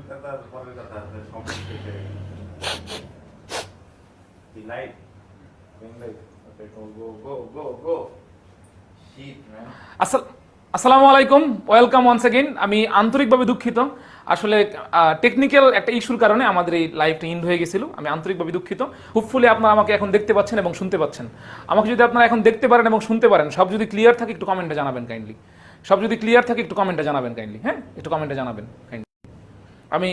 পরের কথা সম্পর্ক লাইট আসসালামু আলাইকুম, ওয়েলকাম ওয়ান্স अगेन। আমি আন্তরিকভাবে দুঃখিত, আসলে টেকনিক্যাল একটা ইস্যুর কারণে আমাদের এই লাইভটা ইন্ড হয়ে গেছিল। আমি আন্তরিকভাবে দুঃখিত। হোপফুলি আপনারা আমাকে এখন দেখতে পাচ্ছেন এবং শুনতে পাচ্ছেন। আমাকে যদি আপনারা এখন দেখতে পারেন এবং শুনতে পারেন, সব যদি ক্লিয়ার থাকে একটু কমেন্টে জানাবেন কাইন্ডলি। সব যদি ক্লিয়ার থাকে একটু কমেন্টে জানাবেন কাইন্ডলি। হ্যাঁ, একটু কমেন্টে জানাবেন কাইন্ডলি। আমি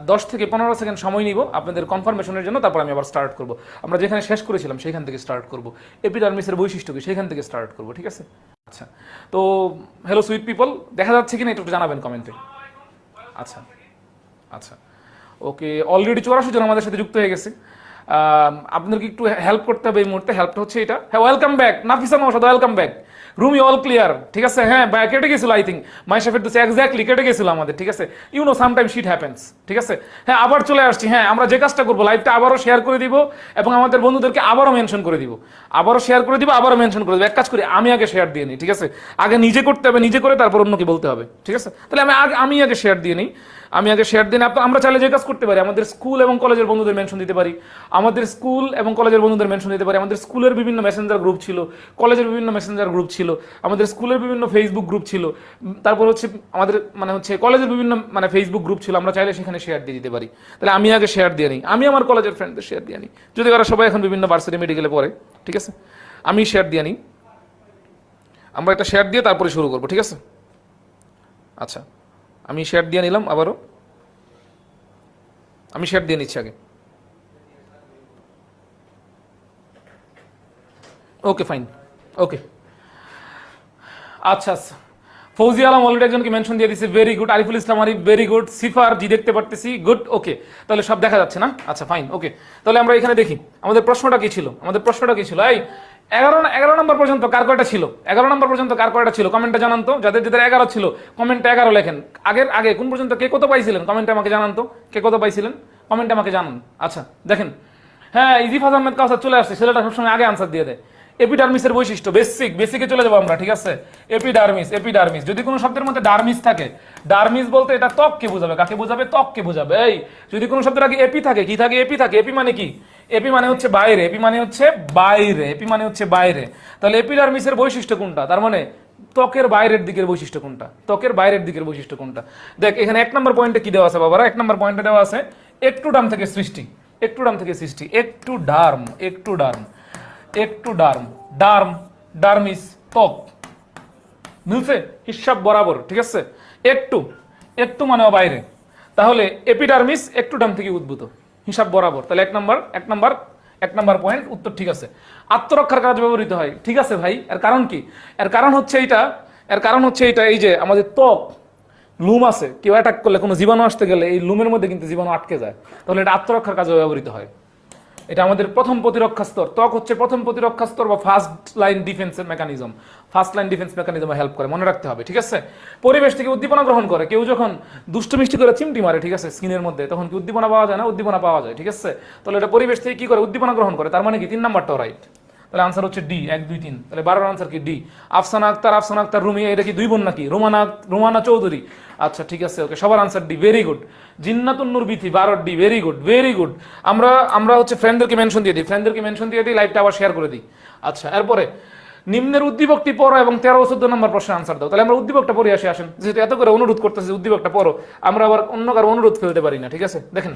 10 থেকে 15 সেকেন্ড সময় নিব আপনাদের কনফার্মেশনের জন্য, তারপর আমি আবার স্টার্ট করব। আমরা যেখানে শেষ করেছিলাম সেখান থেকে স্টার্ট করব। এপিডার্মিসের বৈশিষ্ট্য কি সেখান থেকে স্টার্ট করব, ঠিক আছে? আচ্ছা, তো হ্যালো সুইট পিপল, দেখা যাচ্ছে কিনা একটু জানাবেন কমেন্টে। আচ্ছা আচ্ছা, ওকে, অলরেডি 84 জন আমাদের সাথে যুক্ত হয়ে গেছে। আপনাদেরকে একটু হেল্প করতে হবে এই মুহূর্তে। হেল্পটা হচ্ছে এটা। হ্যাঁ, welcome back Nafisa Naushad, welcome back. Rumi all clear, ঠিক আছে? হ্যাঁ, কেটে গেছিল আই থিঙ্ক মাইশাফের তো এক্স্যাক্টলি কেটে গেছিল আমাদের, ঠিক আছে? You know sometime shit happens, ঠিক আছে? হ্যাঁ, আবার চলে আসছি। হ্যাঁ, আমরা যে কাজটা করবো, লাইভটা আবারও শেয়ার করে দিব এবং আমাদের বন্ধুদেরকে আবারও মেনশন করে দিব, আবারও শেয়ার করে দিব, আবারও মেনশন করে দিব। এক কাজ করি, আমি আগে শেয়ার দিয়ে নিই, ঠিক আছে? আগে নিজে করতে হবে, নিজে করে তারপর অন্যকে বলতে হবে, ঠিক আছে? তাহলে আমি আগে শেয়ার দিয়ে নিই। আমি আগে শেয়ার দিন। আমরা চাইলে যে কাজ করতে পারি, আমাদের স্কুল এবং কলেজের বন্ধুদের মেনশন দিতে পারি, আমাদের স্কুল এবং কলেজের বন্ধুদের মেনশন দিতে পারি। আমাদের স্কুলের বিভিন্ন মেসেঞ্জার গ্রুপ ছিল, কলেজের বিভিন্ন মেসেঞ্জার গ্রুপ ছিল, আমাদের স্কুলের বিভিন্ন ফেসবুক গ্রুপ ছিল, তারপর হচ্ছে আমাদের কলেজের বিভিন্ন ফেসবুক গ্রুপ ছিল। আমরা চাইলে সেখানে শেয়ার দিয়ে দিতে পারি। তাহলে আমি আগে শেয়ার দিয়ে নিই, আমি আমার কলেজের ফ্রেন্ডদের শেয়ার দিয়ে নিই, যদি ওরা সবাই এখন বিভিন্ন ভার্সিটি মেডিকেলে পড়ে, ঠিক আছে? আমি শেয়ার দিয়ে নিই, আমরা একটা শেয়ার দিয়ে তারপরে শুরু করবো, ঠিক আছে? আচ্ছা, আমি শেয়ার দিয়ে নিলাম, আবারও আমি শেয়ার দিয়ে নিচ্ছি আগে। ওকে, ফাইন, ওকে। আচ্ছা আচ্ছা, ফৌজি আলম অলরেডি একজনকে মেনশন দিয়ে দিচ্ছে, very good. Ariful Islam Arif, very good. সিফার জি দেখতে পারতেছি, গুড, ওকে। তাহলে সব দেখা যাচ্ছে না? আচ্ছা, ফাইন, ওকে। তাহলে আমরা এখানে দেখি আমাদের প্রশ্নটা কি ছিল। আমাদের প্রশ্নটা কি ছিল? এই 11 নম্বর পর্যন্ত কার কয়টা ছিল? 11 নম্বর পর্যন্ত কার কয়টা ছিল? কমেন্টে জানান তো। যাদের যাদের 11 ছিল কমেন্টে 11 লেখেন। আগে কোন পর্যন্ত কে কত পাইছিলেন কমেন্টে আমাকে জানান তো। কে কত পাইছিলেন কমেন্টে আমাকে জানান। আচ্ছা, দেখেন, হ্যাঁ, ইজিফাজ আহমেদ কাউসার চলে আসছে। ছেলেটা সবসময় আগে আনসার দিয়ে দেয়। এপিডার্মিসের বৈশিষ্ট্য, বেসিকে চলে যাবো আমরা, ঠিক আছে? এপিডার্মিস, যদি কোনো শব্দের মধ্যে ডার্মিস থাকে, ডার্মিস বলতে এটা ত্বককে বোঝাবে। কাকে বোঝাবে? ত্বককে বোঝাবে। এই যদি কোনো শব্দের আগে এপি থাকে, কি থাকে? এপি থাকে। এপি মানে কি? এপি মানে হচ্ছে বাইরে, এপি মানে হচ্ছে বাইরে, এপি মানে হচ্ছে বাইরে। তাহলে এপিডার্মিসের বৈশিষ্ট্য কোনটা? তার মানে ত্বকের বাইরের দিকের বৈশিষ্ট্য কোনটা? ত্বকের বাইরের দিকের বৈশিষ্ট্য কোনটা? দেখ, এখানে 1 নম্বর পয়েন্টে কি দেওয়া আছে বাবারা? 1 নম্বর পয়েন্টে দেওয়া আছে একটুডার্ম থেকে সৃষ্টি, একটুডার্ম থেকে সৃষ্টি, একটুডার্ম, একটুডার্ম, একটুডার্ম, ডার্ম, ডার্মিস, ত্বক, মিলছে হিসাব বরাবর, ঠিক আছে? একটু, একটু মানে বাইরে। তাহলে এপিডার্মিস একটুডার্ম থেকে উদ্ভূত, হিসাব বরাবর। তাহলে এক নাম্বার পয়েন্ট উত্তর, ঠিক আছে। আত্মরক্ষার কাজে ব্যবহৃত হয়, ঠিক আছে ভাই। এর কারণ কি? এর কারণ হচ্ছে এইটা, এই যে আমাদের ত্বক, লুম আছে, কেউ অ্যাটাক করলে, কোনো জীবাণু আসতে গেলে এই লুমের মধ্যে কিন্তু জীবাণু আটকে যায়। তাহলে এটা আত্মরক্ষার কাজে ব্যবহৃত হয়। এটা আমাদের প্রথম প্রতিরক্ষা স্তর। ত্বক হচ্ছে প্রথম প্রতিরক্ষা স্তর বা ফার্স্ট লাইন ডিফেন্সের মেকানিজম। ফার্স্ট লাইন ডিফেন্স মেকানিজমে হেল্প করে, মনে রাখতে হবে, ঠিক আছে? পরিবেশ থেকে উদ্দীপনা গ্রহণ করে। কেউ যখন দুষ্ট মিষ্টি করে চিমটি মারে, ঠিক আছে, স্কিনের মধ্যে, তখন কি উদ্দীপনা পাওয়া যায় না? উদ্দীপনা পাওয়া যায়, ঠিক আছে? তাহলে এটা পরিবেশ থেকে কি করে? উদ্দীপনা গ্রহণ করে। তার মানে কি 3 নাম্বারটাও রাইট। তাহলে আনসার হচ্ছে ডি, 1 2 3। তাহলে 12 আনসার কি? ডি। আফসানা আক্তার রুমি, এটা কি 2 বোন নাকি? রোমানা চৌধুরী। আচ্ছা, ঠিক আছে, ওকে, সবার answer D, very good. Jinnatun নূর Bithi 12 D, very good, very good. আমরা হচ্ছে ফ্রেন্ডদেরকে মেনশন দিয়ে দিই, লাইভটা আবার শেয়ার করে দিই। আচ্ছা, এরপরে নিম্নের উদ্দীপকটি পড়ো এবং 13 ও 14 নম্বর প্রশ্নের আনসার দাও। তাহলে আমরা উদ্দীপকটা পড়ে আসেন, যেহেতু এত করে অনুরোধ করতেছি উদ্দীপকটা পড়ো, আমরা আবার অন্য কারো অনুরোধ ফেলতে পারি না, ঠিক আছে? দেখেন,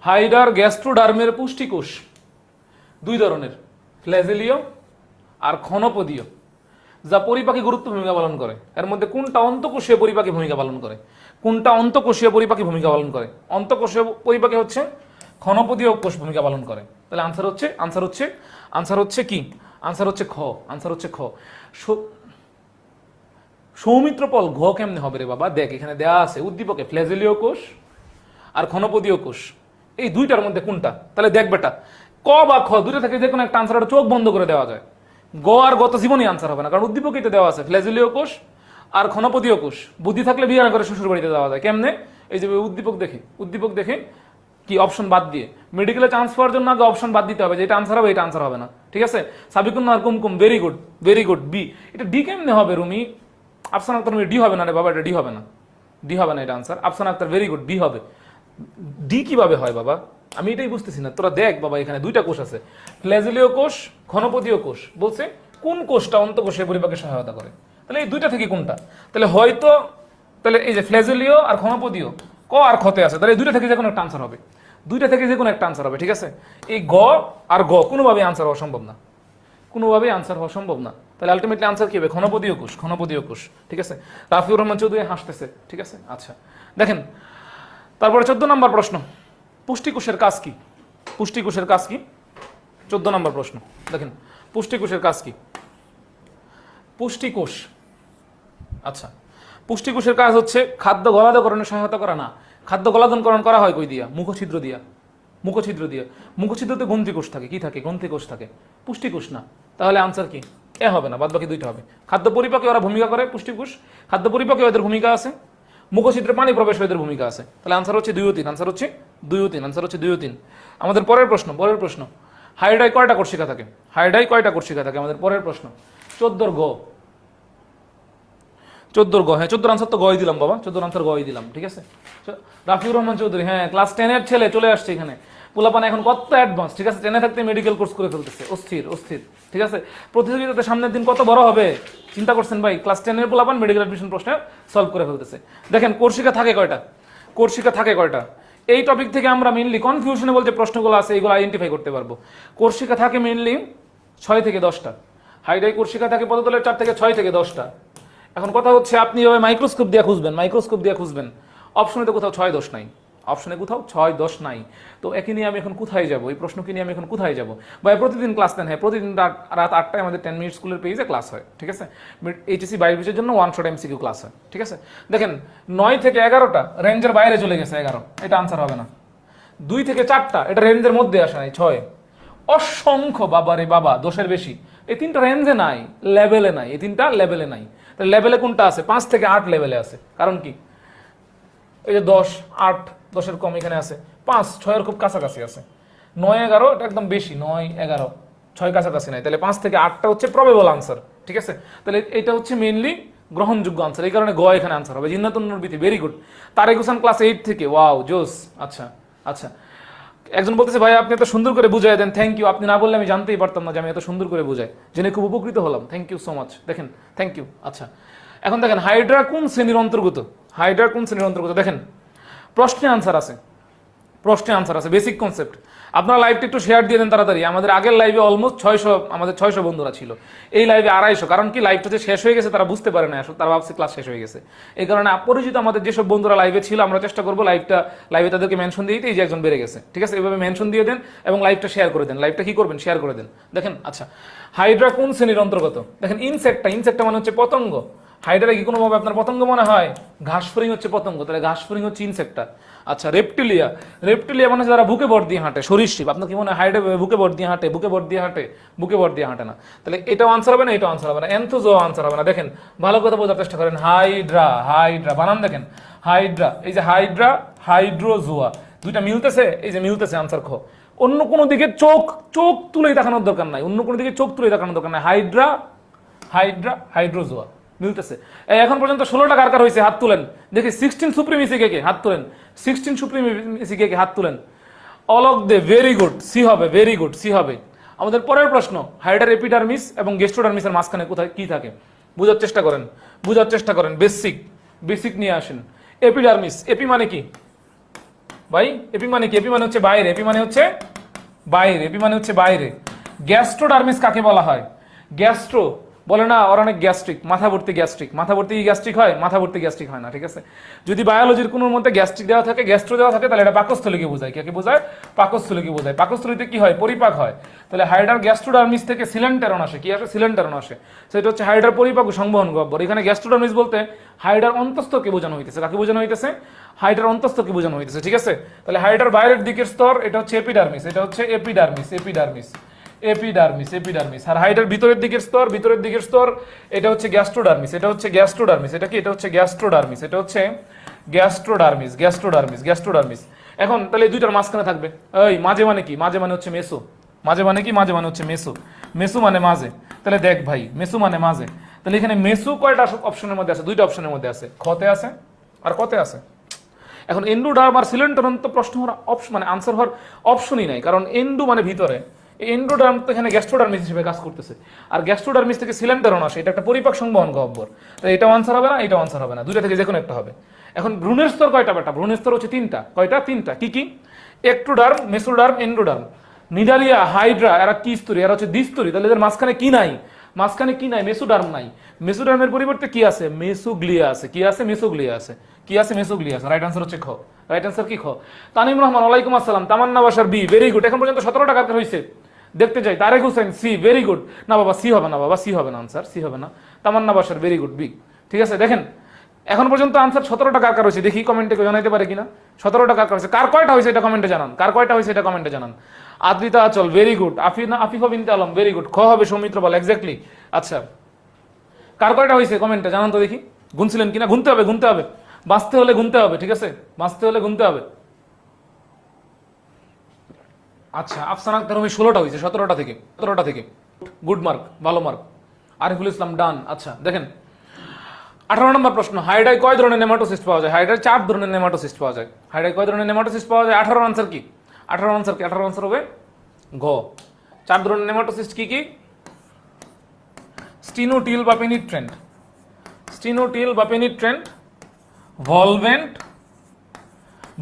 হাইডার গ্যাস্ট্রোডার্মের পুষ্টিকোষ 2 ধরনের, ফ্ল্যাজেলীয় আর ক্ষণপদীয়, যা পরিপাকী গুরুত্ব ভূমিকা পালন করে। এর মধ্যে কোনটা অন্তঃকোষীয় পরিপাকী ভূমিকা পালন করে? কোনটা অন্তঃকোষীয় পরিপাকী ভূমিকা পালন করে? অন্তঃকোষীয় পরিপাকী হচ্ছে ক্ষণপদীয় কোষ ভূমিকা পালন করে। তাহলে আনসার হচ্ছে কি? আনসার হচ্ছে খ। সৌমিত্র পল, ঘ কেমনে হবে রে বাবা? দেখ, এখানে দেয়া আছে উদ্দীপকে ফ্ল্যাজেলীয় কোষ আর ক্ষণপদীয় কোষ, এই দুইটার মধ্যে কোনটা? তাহলে দেখ বেটা, ক বা খ দুটো থেকে যে কোনো একটা আনসার চোখ বন্ধ করে দেওয়া যায়। গ আর গত জীবনই আনসার হবে না, কারণ উদ্দীপকে দেওয়া আছে ফ্ল্যাজেলীয় কোষ আর ক্ষণপদীয় কোষ। বুদ্ধি থাকলে বিয়ে করে শ্বশুর বাড়িতে দেওয়া যায়। কেমনে? এই যে উদ্দীপক দেখে কি অপশন বাদ দিয়ে। মেডিকেলে চান্স পাওয়ার জন্য আগে অপশন বাদ দিতে হবে, যে এটা আনসার হবে, এটা আনসার হবে না, ঠিক আছে? সাবিকুন আর কুমকুম, ভেরি গুড, বি। এটা ডি কেমনে হবে রুমি? আফসানা আক্তার রুমি ডি হবে না রে বাবা, এটা ডি হবে না। ডি হবে না এটা answer. Afsana Akter very good, B হবে। ডি কিভাবে হয় বাবা, আমি এটাই বুঝতেছি না। তোরা দেখ বাবা, এখানে দুইটা কোষ আছে, ফ্ল্যাজেলীয় কোষ, ঘনপদীয় কোষ। বলছে কোন কোষটা অন্তঃকোষীয় পরিপাকে সহায়তা করে, তাহলে এই দুইটা থেকে কোনটা? তাহলে হয়তো, তাহলে এই যে ফ্ল্যাজেলীয় আর ঘনপদীয়, ক আর খতে আছে, তাহলে এই দুইটা থেকে যে কোনো একটা আনসার হবে, দুইটা থেকে যে কোনো একটা আনসার হবে, ঠিক আছে? এই গ আর গ কোনোভাবেই আনসার হওয়া সম্ভব না, কোনোভাবেই আনসার হওয়া সম্ভব না। তাহলে আলটিমেটলি আনসার কি হবে? ঘনপদীয় কোষ, ঘনপদীয় কোষ, ঠিক আছে? রাফিউর রহমান চৌধুরী হাসতেছে, ঠিক আছে? আচ্ছা দেখেন, তারপরে 14 নম্বর প্রশ্ন, পুষ্টিকোষের কাজ কি? পুষ্টিকোষের কাজ কি? 14 নম্বর প্রশ্ন দেখেন, পুষ্টিকোষের কাজ কি? পুষ্টিকোষ, আচ্ছা, পুষ্টিকোষের কাজ হচ্ছে খাদ্য গলাধকরণে সহায়তা করা। না, খাদ্য গলাধনকরণ করা হয় কই দিয়া? মুখছিদ্র দিয়া, মুখছিদ্র দিয়া। মুখছিদ্রতে গ্রন্থিকোষ থাকে, কি থাকে? গ্রন্থিকোষ থাকে, পুষ্টিকোষ না। তাহলে আনসার কি? এ হবে না, বাদ বাকি দুইটা হবে। খাদ্য পরিপাকে ওরা ভূমিকা করে, পুষ্টিকোষ, খাদ্য পরিপাকে ওদের ভূমিকা আছে, মুখছিদ্রে পানি প্রবেশ ওদের ভূমিকা আছে। তাহলে আনসার হচ্ছে 2 ও 3, আনসার হচ্ছে 2 ও 3, আনসার হচ্ছে 2 ও 3। আমাদের পরের প্রশ্ন, পরের প্রশ্ন, হাইড্রায় কয়টা কোষিকা থাকে? হাইড্রায় কয়টা কোষিকা থাকে? আমাদের পরের প্রশ্ন 14 গ, 14 গ, হ্যাঁ 14 আনসার তো গই দিলাম বাবা, 14 আনসার গই দিলাম, ঠিক আছে? রাফিউর রহমান চৌধুরী, হ্যাঁ ক্লাস 10 এর ছেলে চলে আসছে এখানে, পোলাপান এখন কত অ্যাডভান্স, ঠিক আছে? 10 থাকতে মেডিকেল কোর্স করে ফেলতেছে, অস্থির অস্থির, ঠিক আছে? প্রতিযোগিতাতে সামনের দিন কত বড় হবে চিন্তা করছেন ভাই? ক্লাস 10 এর পোলাপান মেডিকেল অ্যাডমিশন প্রশ্ন সলভ করে ফেলতেছে। দেখেন কোর্সিকা থাকে কয়টা? কোর্সিকা থাকে কয়টা? এই টপিক থেকে আমরা মেইনলি কনফিউশনেবল যে প্রশ্নগুলো আছে এইগুলো আইডেন্টিফাই করতে পারবো। কোর্সিকা থাকে মেইনলি 6 থেকে 10টা, হাইড্রাই কোর্সিকা থাকে পদতলের 4 থেকে 6 থেকে 10টা। এখন কথা হচ্ছে আপনি এভাবে মাইক্রোস্কোপ দিয়ে খুঁজবেন, মাইক্রোস্কোপ দিয়ে খুঁজবেন, অপশনে তো কোথাও 6 10 নাই, অপশনে কোথাও 6 10 নাই। তো একই নিয়ে আমি এখন কোথায় যাব? এই প্রশ্নকে নিয়ে আমি এখন কোথায় যাব? ভাই প্রতিদিন ক্লাস নেন, হ্যাঁ প্রতিদিন রাত 8টায় আমাদের 10 মিনিট স্কুলের পেজে ক্লাস হয়, ঠিক আছে? এইচএসসি বাইরের জন্য 1 শট এমসিকিউ ক্লাস হয়, ঠিক আছে? দেখেন 9 থেকে 11টা রেঞ্জের বাইরে চলে গেছে, 11 এটা আনসার হবে না। 2 থেকে 4টা এটা রেঞ্জের মধ্যে আসে নাই, 6 অসংখ্য, বাবারে বাবা 10-এর বেশি। এই 3টা রেঞ্জে নাই, লেভেলে নাই, এই 3টা লেভেলে নাই। তাহলে লেভেলে কোনটা আছে? 5 থেকে 8 লেভেলে আছে। কারণ কি? এই যে 10 8 10-এর কম এখানে আছে, 5 6-এর খুব কাছাকাছি আছে, 9 11 এটা একদম বেশি, 9 11 6 কাছাকাছি নাই। তাহলে 5 থেকে 8টা হচ্ছে প্রবেবল আনসার, ঠিক আছে? তাহলে এটা হচ্ছে মেইনলি গ্রহণযোগ্য আনসার, এই কারণে গ এখানে আনসার হবে। জিন্নাতুন নূর Bithi very good. Tarek Hossain class 8 থেকে, ওয়াও জোস। আচ্ছা আচ্ছা, একজন বলতেছে ভাই আপনি এত সুন্দর করে বুঝাই দেন, থ্যাংক ইউ। আপনি না বললে আমি জানতেই পারতাম না যে আমি এত সুন্দর করে বুঝাই, জেনে খুব উপকৃত হলাম, থ্যাংক ইউ সো মাচ। দেখেন থ্যাংক ইউ। আচ্ছা এখন দেখেন হাইড্রা কোন শ্রেণীর অন্তর্গত? হাইড্রা কোন শ্রেণীর অন্তর্গত? দেখেন প্রশ্নে আনসার আছে, প্রশ্নে আনসার আছে, বেসিক কনসেপ্ট। আপনারা লাইভটা একটু শেয়ার দিয়ে দেন তাড়াতাড়ি। আমাদের আগের লাইভে অলমোস্ট 600, আমাদের 600 বন্ধুরা ছিল, এই লাইভে 250। কারণ কি লাইভটা যে শেষ হয়ে গেছে তারা বুঝতে পারে না, আসলে তারা ভাবছে ক্লাস শেষ হয়ে গেছে। এই কারণে অপরিচিত আমাদের যেসব বন্ধুরা লাইভে ছিল আমরা চেষ্টা করবো লাইভে তাদেরকে মেনশন দিয়ে দিতে, এই যে একজন বেড়ে গেছে, ঠিক আছে? এইভাবে মেনশন দিয়ে দেন এবং লাইভটা শেয়ার করে দেন। লাইভটা কি করবেন? শেয়ার করে দেন। দেখেন আচ্ছা, হাইড্রা কোন শ্রেণীর অন্তর্গত? দেখেন ইনসেক্টা মানে হচ্ছে পতঙ্গ। হাইড্রা কি কোনোভাবে আপনার পতঙ্গ মনে হয়? ঘাসফড়িং হচ্ছে পতঙ্গ, তাহলে ঘাসফড়িং হচ্ছে ইনসেক্টা। আচ্ছা রেপটিলিয়া, রেপটিলিয়া মানে যারা বুকে ভর দিয়ে হাঁটে, সরীসৃপ। আপনার কি মনে হয় হাইড্রা বুকে ভর দিয়ে হাঁটে? বুকে ভর দিয়ে হাঁটে, বুকে ভর দিয়ে হাঁটে না। তাহলে এটাও আনসার হবে না, এটাও আনসার হবে না, এনথোজো আনসার হবে না। দেখেন ভালো কথা বোঝার চেষ্টা করেন, হাইড্রা, হাইড্রা বানান দেখেন, হাইড্রা, এই যে হাইড্রা, হাইড্রোজোয়া, দুইটা মিলতেছে, এই যে মিলতেছে, আনসার খ। অন্য কোনো দিকে চোখ চোখ তুলেই তাকানোর দরকার নাই, অন্য কোনো দিকে চোখ তুলে তাকানোর দরকার নাই। হাইড্রা, হাইড্রা, হাইড্রোজোয়া মিলতেছে। এখন পর্যন্ত 16টা কার হয়েছে? হাত তুলেন দেখি। 16 সুপ্রিমেসি কে কে? হাত তুলেন। 16 সুপ্রিমেসি কে কে? হাত তুলেন। অলক দে, ভেরি গুড, সি হবে, ভেরি গুড, সি হবে। আমাদের পরের প্রশ্ন, হাইডার এপিডার্মিস এবং গেস্ট্রোডার্মিসের মাঝখানে কোথায় কি থাকে? বোঝার চেষ্টা করেন, বোঝার চেষ্টা করেন, বেসিক বেসিক নিয়ে আসেন। এপিডার্মিস, এপি মানে কি ভাই? এপি মানে কি? এপি মানে হচ্ছে বাইরে, এপি মানে হচ্ছে বাইরে, এপি মানে হচ্ছে বাইরে। গ্যাস্ট্রোডার্মিস কাকে বলা হয়? গ্যাস্ট্রো বলে না, ওর অনেক গ্যাস্ট্রিক, মাথা ভর্তি গ্যাস্ট্রিক। মাথা ভর্তি গ্যাস্ট্রিক হয়, মাথা ভর্তি গ্যাস্ট্রিক হয় না, ঠিক আছে? যদি বায়োলজির কোনো মধ্যে গ্যাস্ট্রিক দেওয়া থাকে, গ্যাস্ট্রো দেওয়া থাকে, তাহলে এটা পাকস্থলীকে বোঝায়। কে বোঝায়? পাকস্থলীকে বোঝায়। পাকস্থলীতে কি হয়? পরিপাক হয়। তাহলে হাইডার গ্যাস্ট্রোডার্মিস থেকে সিলেন্টেরন আসে। কি আসে? সিলেন্টেরন আসে। সেটা হচ্ছে হাইডার পরিপাক ও সংবহন গহ্বর। এখানে গ্যাস্ট্রোডার্মিস বলতে হাইডার অন্তঃস্থকে বোঝানো হইতেছে। কাকে বোঝানো হইতেছে? হাইডার অন্তঃস্থকে বোঝানো হইতেছে, ঠিক আছে? তাহলে হাইডার বাইরের দিকের স্তর, এটা হচ্ছে এপিডার্মিস, এটা হচ্ছে এপিডার্মিস, এপিডার্মিস, এপিডার্মিস, এপিডার্মিস। আর হাইডার ভিতরের দিকের স্তর, ভিতরের দিকের স্তর, এটা হচ্ছে গ্যাস্ট্রোডার্মিস, এটা হচ্ছে গ্যাস্ট্রোডার্মিস। এটা কি? এটা হচ্ছে গ্যাস্ট্রোডার্মিস, এটা হচ্ছে গ্যাস্ট্রোডার্মিস, গ্যাস্ট্রোডার্মিস, গ্যাস্ট্রোডার্মিস। এখন তাহলে এই দুইটার মাঝখানে থাকবে এই মাঝে মানে কি? মাঝে মানে হচ্ছে মেসো। মাঝে মানে কি? মাঝে মানে হচ্ছে মেসো। মেসো মানে মাঝে। তাহলে দেখ ভাই, মেসো মানে মাঝে। তাহলে এখানে মেসো কয়টা অপশনের মধ্যে আছে? দুইটা অপশনের মধ্যে আছে, খতে আছে, আর কত আছে? এখন এন্ডোডার্ম আর সিলেন্টারন তো প্রশ্ন হওয়ার অপশন মানে আনসার হওয়ার অপশনই নাই, কারণ এন্ডো মানে ভিতরে, এই এন্ডোডার্ম তো এখানে গ্যাস্ট্রোডার্মিস হিসেবে কাজ করতেছে, আর গ্যাস্ট্রোডার্মিস থেকে সিলেন্টারন আসে, এটা একটা পরিপাক সংবহন গহ্বর। তাই এটাও আনসার হবে না, এটাও আনসার হবে না, দুইটা থেকে যে কোনো একটা হবে। এখন ভ্রূণের স্তর কয়টা বেটা? ভ্রূণের স্তর হচ্ছে তিনটা। কয়টা? তিনটা। কি কি? Ectoderm, mesoderm, endoderm. Cnidaria, hydra, এরা কি স্তরী? এরা হচ্ছে দ্বিস্তরী। তাহলে এদের মাঝখানে কি নাই? মাঝখানে কি নাই? মেসোডার্ম নাই। মেসোডার্মের পরিবর্তে কি আছে? মেসোগ্লিয়া আছে। কি আছে? মেসোগ্লিয়া আছে। কি আছে? মেসোগ্লিয়া আছে। রাইট আনসার হচ্ছে খ। রাইট আনসার কি? খ। তানিম রহমান, ওয়ালাইকুম আসসালাম। তামান্না বাসার বি, ভেরি গুড। এখন পর্যন্ত 17টা কার হয়েছে দেখতে চাই। Tareq Hossain C, very good. না বাবা সি হবে না, বাবা সি হবে না, আনসার সি হবে না। তামান্না বাসার ভেরি গুড, বি। ঠিক আছে, দেখেন এখন পর্যন্ত আনসার 17টা কার হয়েছে দেখি কমেন্টে কেউ জানাইতে পারে কিনা। 17টা কার হয়েছে, কার কয়টা হয়েছে এটা কমেন্টে জানান, কার কয়টা হয়েছে এটা কমেন্টে জানান। আদ্রিতা আচল, very good. Afifa Binte Alam, very good. খ হবে সৌমিত্র বল, এক্স্যাক্টলি। আচ্ছা, কার কয়টা হয়েছে কমেন্টে জানান তো দেখি। গুনছিলেন কিনা? গুনতে হবে, গুনতে হবে, বাঁচতে হলে গুনতে হবে। ঠিক আছে, বাঁচতে হলে গুনতে হবে। আচ্ছা, আফসানা আক্তার রুমি 16টা হয়েছে 17টা থেকে, 17টা থেকে। গুড মার্ক, ভালো মার্ক। আরিফুল ইসলাম ডান। আচ্ছা দেখেন 18 নম্বর প্রশ্ন, হাইডায় কয় ধরনের নেমাটোসিস্ট পাওয়া যায়? হাইডায় 4 ধরনের নেমাটোসিস্ট পাওয়া যায়। হাইডায় কয় ধরনের নেমাটোসিস্ট পাওয়া যায়? 18 আনসার কি? 18 আনসার কি? 18 আনসার হবে ঘ। 4 ধরনের নেমাটোসিস্ট কি কি? স্টিনোটিল বা পেনিট্রেন্ট, স্টিনোটিল বা পেনিট্রেন্ট, ভলভেন্ট,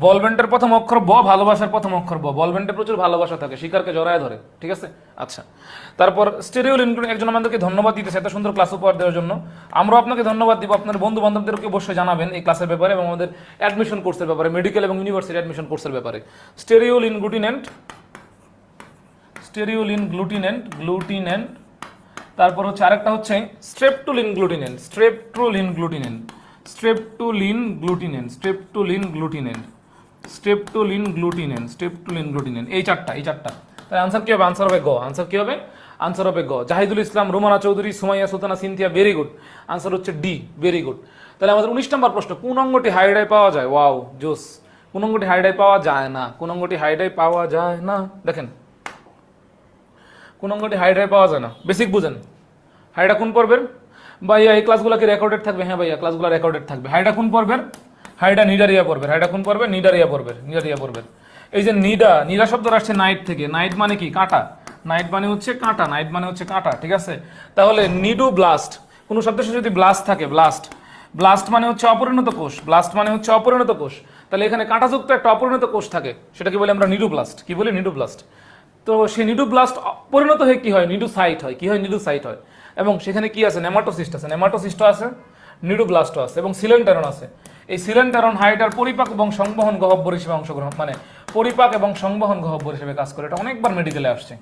বলভেন্টের প্রথম অক্ষর ব, ভালোবাসার প্রথম অক্ষর ব। বলভেন্টে প্রচুর ভালোবাসা থাকে, শিকারকে জড়ায় ধরে। ঠিক আছে, আচ্ছা। তারপর স্টেরিওল ইনক্লুডিং, একজন আমাদেরকে ধন্যবাদ দিতেছে এত সুন্দর ক্লাস উপহার দেওয়ার জন্য। আমরাও আপনাকে ধন্যবাদ দিব। আপনার বন্ধু বান্ধবদেরকে অবশ্যই জানাবেন এই ক্লাসের ব্যাপারে এবং আমাদের অ্যাডমিশন কোর্সের ব্যাপারে, মেডিকেল এবং ইউনিভার্সিটি অ্যাডমিশন কোর্সের ব্যাপারে। স্টেরিওল ইনগ্লুটিনেন্ট, স্টেরিওল ইনগ্লুটিনেন্ট, গ্লুটিনেন্ট। তারপর হচ্ছে আরেকটা হচ্ছে স্ট্রেপটুলিন গ্লুটিনেন্ট, স্ট্রেপটুলিন গ্লুটিনেন্ট, স্ট্রেপটুলিন গ্লুটিনেন্ট, স্ট্রেপটুলিন গ্লুটিনেন্ট, স্ট্রেপটুলিন গ্লুটিনেন্ট, স্ট্রেপটুলিন গ্লুটিনেন্ট। এই চারটা, এই চারটা। তাই আনসার কি হবে? আনসার হবে গ। আনসার কি হবে? আনসার হবে গ। Zahidul Islam, Rumana Chowdhury, Sumaiya Sultana, Sinthia, very good. Answer হচ্ছে ডি, ভেরি গুড। তাহলে আমাদের 19 নম্বর প্রশ্ন, কোন অঙ্গটি হাইডায় পাওয়া যায়? ওয়াও, জোস। কোন অঙ্গটি হাইডায় পাওয়া যায় না? কোন অঙ্গটি হাইডায় পাওয়া যায় না? দেখেন কোন অঙ্গটি হাইডায় পাওয়া যায় না, বেসিক বুঝেন। হাইডা কোন পর্বের? ভাইয়া এই ক্লাসগুলো কি রেকর্ডেড থাকবে? হ্যাঁ ভাইয়া, ক্লাসগুলো রেকর্ডেড থাকবে। হাইডা কোন পর্বের? হাইডা নিডারিয়া পর্বের। হাইডা কোন পর্বের? নিডারিয়া পর্বের, নিডারিয়া পর্বের। এই যে নিডা, নিডা শব্দ আসছে নাইট থেকে। নাইট মানে কি? কাঁটা। নাইট মানে হচ্ছে কাঁটা, নাইট মানে হচ্ছে কাঁটা। ঠিক আছে, তাহলে নিডো ব্লাস্ট, কোন শব্দের সাথে যদি ব্লাস্ট থাকে, ব্লাস্ট, ব্লাস্ট মানে হচ্ছে অপরিণত কোষ, ব্লাস্ট মানে হচ্ছে অপরিণত কোষ। তাহলে এখানে কাঁটাযুক্ত একটা অপরিণত কোষ থাকে, সেটাকে বলি আমরা নিডোব্লাস্ট। কি বলি? নিডোব্লাস্ট। তো সেই নিডোব্লাস্ট পরিণত হয়ে কি হয়? নিডোসাইট হয়। কি হয়? নিডোসাইট হয়। এবং সেখানে কি আছে? নেমাটোসিস্ট আছে, নেমাটোসিস্ট আছে, নিডোব্লাস্ট আছে এবং সিলেন্টারন আছে। এই সিলেন্টারন হাইডার পরিপাক এবং সংবহন গহ্বর হিসেবে অংশগ্রহণ, মানে পরিপাক এবং সংবহন গহ্বর হিসেবে কাজ করে। এটা অনেকবার মেডিকেলে আসছে,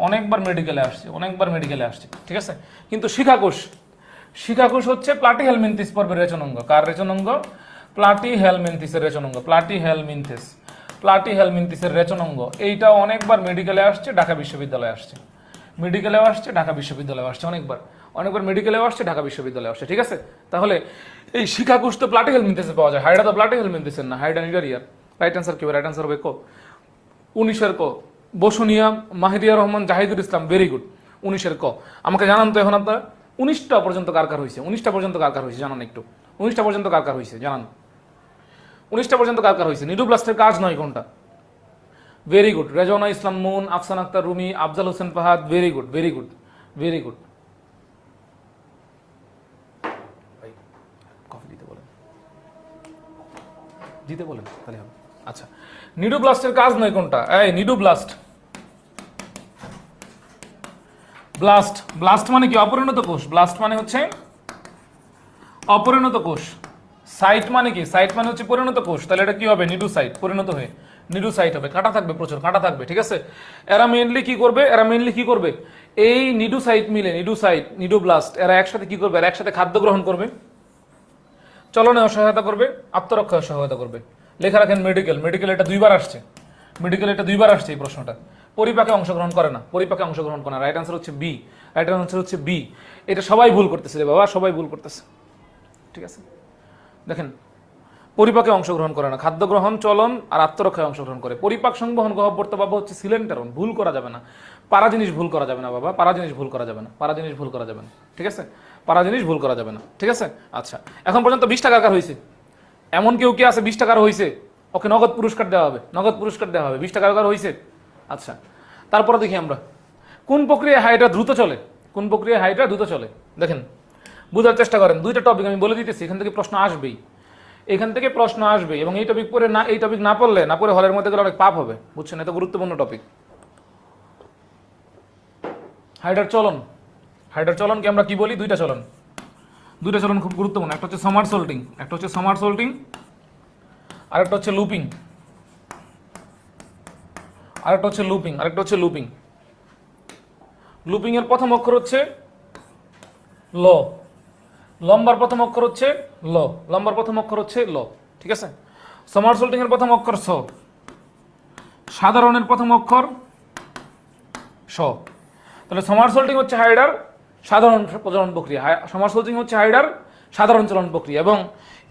অনেকবার মেডিকেলে আসছে, অনেকবার মেডিকেলে আসছে। ঠিক আছে, কিন্তু শিখাকোষ, শিখাকোষ হচ্ছে প্লাটিহেলমিনথিস পর্বের রেচনাঙ্গ। কার রেচনাঙ্গ? প্লাটিহেলমিনথিসের রেচনাঙ্গ, প্লাটিহেলমিনথিস, প্লাটিহেলমিনথিসের রেচনাঙ্গ। এইটা অনেকবার মেডিকেলে আসছে, ঢাকা বিশ্ববিদ্যালয়ে আসছে, মেডিকেলেও আসছে, ঢাকা বিশ্ববিদ্যালয়ে আসছে, অনেকবার, অনেকবার মেডিকেলেও আসছে, ঢাকা বিশ্ববিদ্যালয়ে আসছে। ঠিক আছে, তাহলে এই শিখাকোষ তো প্লাটিহেলমিনথিসে পাওয়া যায়, হাইডা তো প্লাটিহেলমিনথিসের না, হাইডা নিডারিয়ার। রাইট আনসার কি হবে? রাইট আনসার হবে ক, 19-এর ক। Basunia, মাহিদিয়া Rahman, Zahidul Islam, very good. 19-এর ক। আমাকে জানান তো এখন আপনারা 19টা পর্যন্ত কার কার হয়েছে? 19টা পর্যন্ত কার কার হয়েছে জানান একটু। 19টা পর্যন্ত কার কার হয়েছে জানান। 19টা পর্যন্ত কার কার হয়েছে? নিডোব্লাস্টের কাজ নয় কোনটা? Very good. Rezwana Islam Moon, Afsan Akter Rumi, Afzal Hossain Fahad, very good, very good, very good. Coffee দিতে বলেন, দিতে বলেন তাহলে হবে। আচ্ছা, নিডোব্লাস্টের কাজ নয় কোনটা? এই নিডোব্লাস্ট, ব্লাস্ট, ব্লাস্ট মানে কি? অপরিণত কোষ। ব্লাস্ট মানে হচ্ছে অপরিণত কোষ। সাইট মানে কি? সাইট মানে হচ্ছে পরিণত কোষ। তাহলে এটা কি হবে? নিডোসাইট, পরিণত হয়ে নিডোসাইট হবে। কাঁটা থাকবে, প্রচুর কাঁটা থাকবে। ঠিক আছে, এরা মেইনলি কি করবে? এরা মেইনলি কি করবে? এই নিডোসাইট মিলে, নিডোসাইট, নিডোব্লাস্ট, এরা একসাথে কি করবে? এরা একসাথে খাদ্য গ্রহণ করবে, চলনে সহায়তা করবে, আত্মরক্ষায় সহায়তা করবে। লেখা রাখেন মেডিকেল, মেডিকেল এটা 2বার আসছে, মেডিকেল এটা 2বার আসছে এই প্রশ্নটা। পরিপাকে অংশগ্রহণ করে না, পরিপাকে অংশগ্রহণ করে না। রাইট আনসার হচ্ছে বি, রাইট আনসার হচ্ছে বি। এটা সবাই ভুল করতেছে রে বাবা, সবাই ভুল করতেছে। ঠিক আছে, দেখেন পরিপাকে অংশগ্রহণ করে না, খাদ্য গ্রহণ, চলন আর আত্মরক্ষায় অংশগ্রহণ করে। পরিপাক সংবহন গহ্বর তো বাবা হচ্ছে সিলেন্টারন, ভুল করা যাবে না। পারা জিনিস ভুল করা যাবে না বাবা, পারা জিনিস ভুল করা যাবে না, পারা জিনিস ভুল করা যাবে না। ঠিক আছে, পারা জিনিস ভুল করা যাবে না। ঠিক আছে, আচ্ছা এখন পর্যন্ত 20টা কার কার হয়েছে? এমন কেউ কি আছে 20 টাকার হয়েছে, ওকে নগদ পুরস্কার দেওয়া হবে, নগদ পুরস্কার দেওয়া হবে। 20 টাকার হয়েছে। আচ্ছা, তারপরে দেখি আমরা কোন প্রক্রিয়ায় হাইড্রা দ্রুত চলে, কোন প্রক্রিয়ায় হাইড্রা দ্রুত চলে। দেখেন, বোঝার চেষ্টা করেন, দুইটা টপিক আমি বলে দিতেছি, এখান থেকে প্রশ্ন আসবেই, এখান থেকে প্রশ্ন আসবে। এবং এই টপিক পড়ে না, এই টপিক না পড়লে, না পড়ে হলের মধ্যে গেলে অনেক পাপ হবে, বুঝছেন? এত গুরুত্বপূর্ণ টপিক। হাইড্রার চলন, হাইড্রার চলনকে আমরা কি বলি? দুইটা চলন, দুইটা চলন খুব গুরুত্বপূর্ণ। একটা হচ্ছে সামারসল্টিং, একটা হচ্ছে সামারসল্টিং, আরেকটা হচ্ছে লুপিং, আরেকটা হচ্ছে লুপিং, আরেকটা হচ্ছে লুপিং। লুপিং এর প্রথম অক্ষর হচ্ছে ল, লম্বার প্রথম অক্ষর হচ্ছে ল, লম্বার প্রথম অক্ষর হচ্ছে ল, ঠিক আছে? সামারসল্টিং এর প্রথম অক্ষর স, সাধারণের প্রথম অক্ষর স। তাহলে সামারসল্টিং হচ্ছে হাইডার সাধারণ চলন প্রক্রিয়া, সামারসল্টিং হচ্ছে হাইডার সাধারণ চলন প্রক্রিয়া। এবং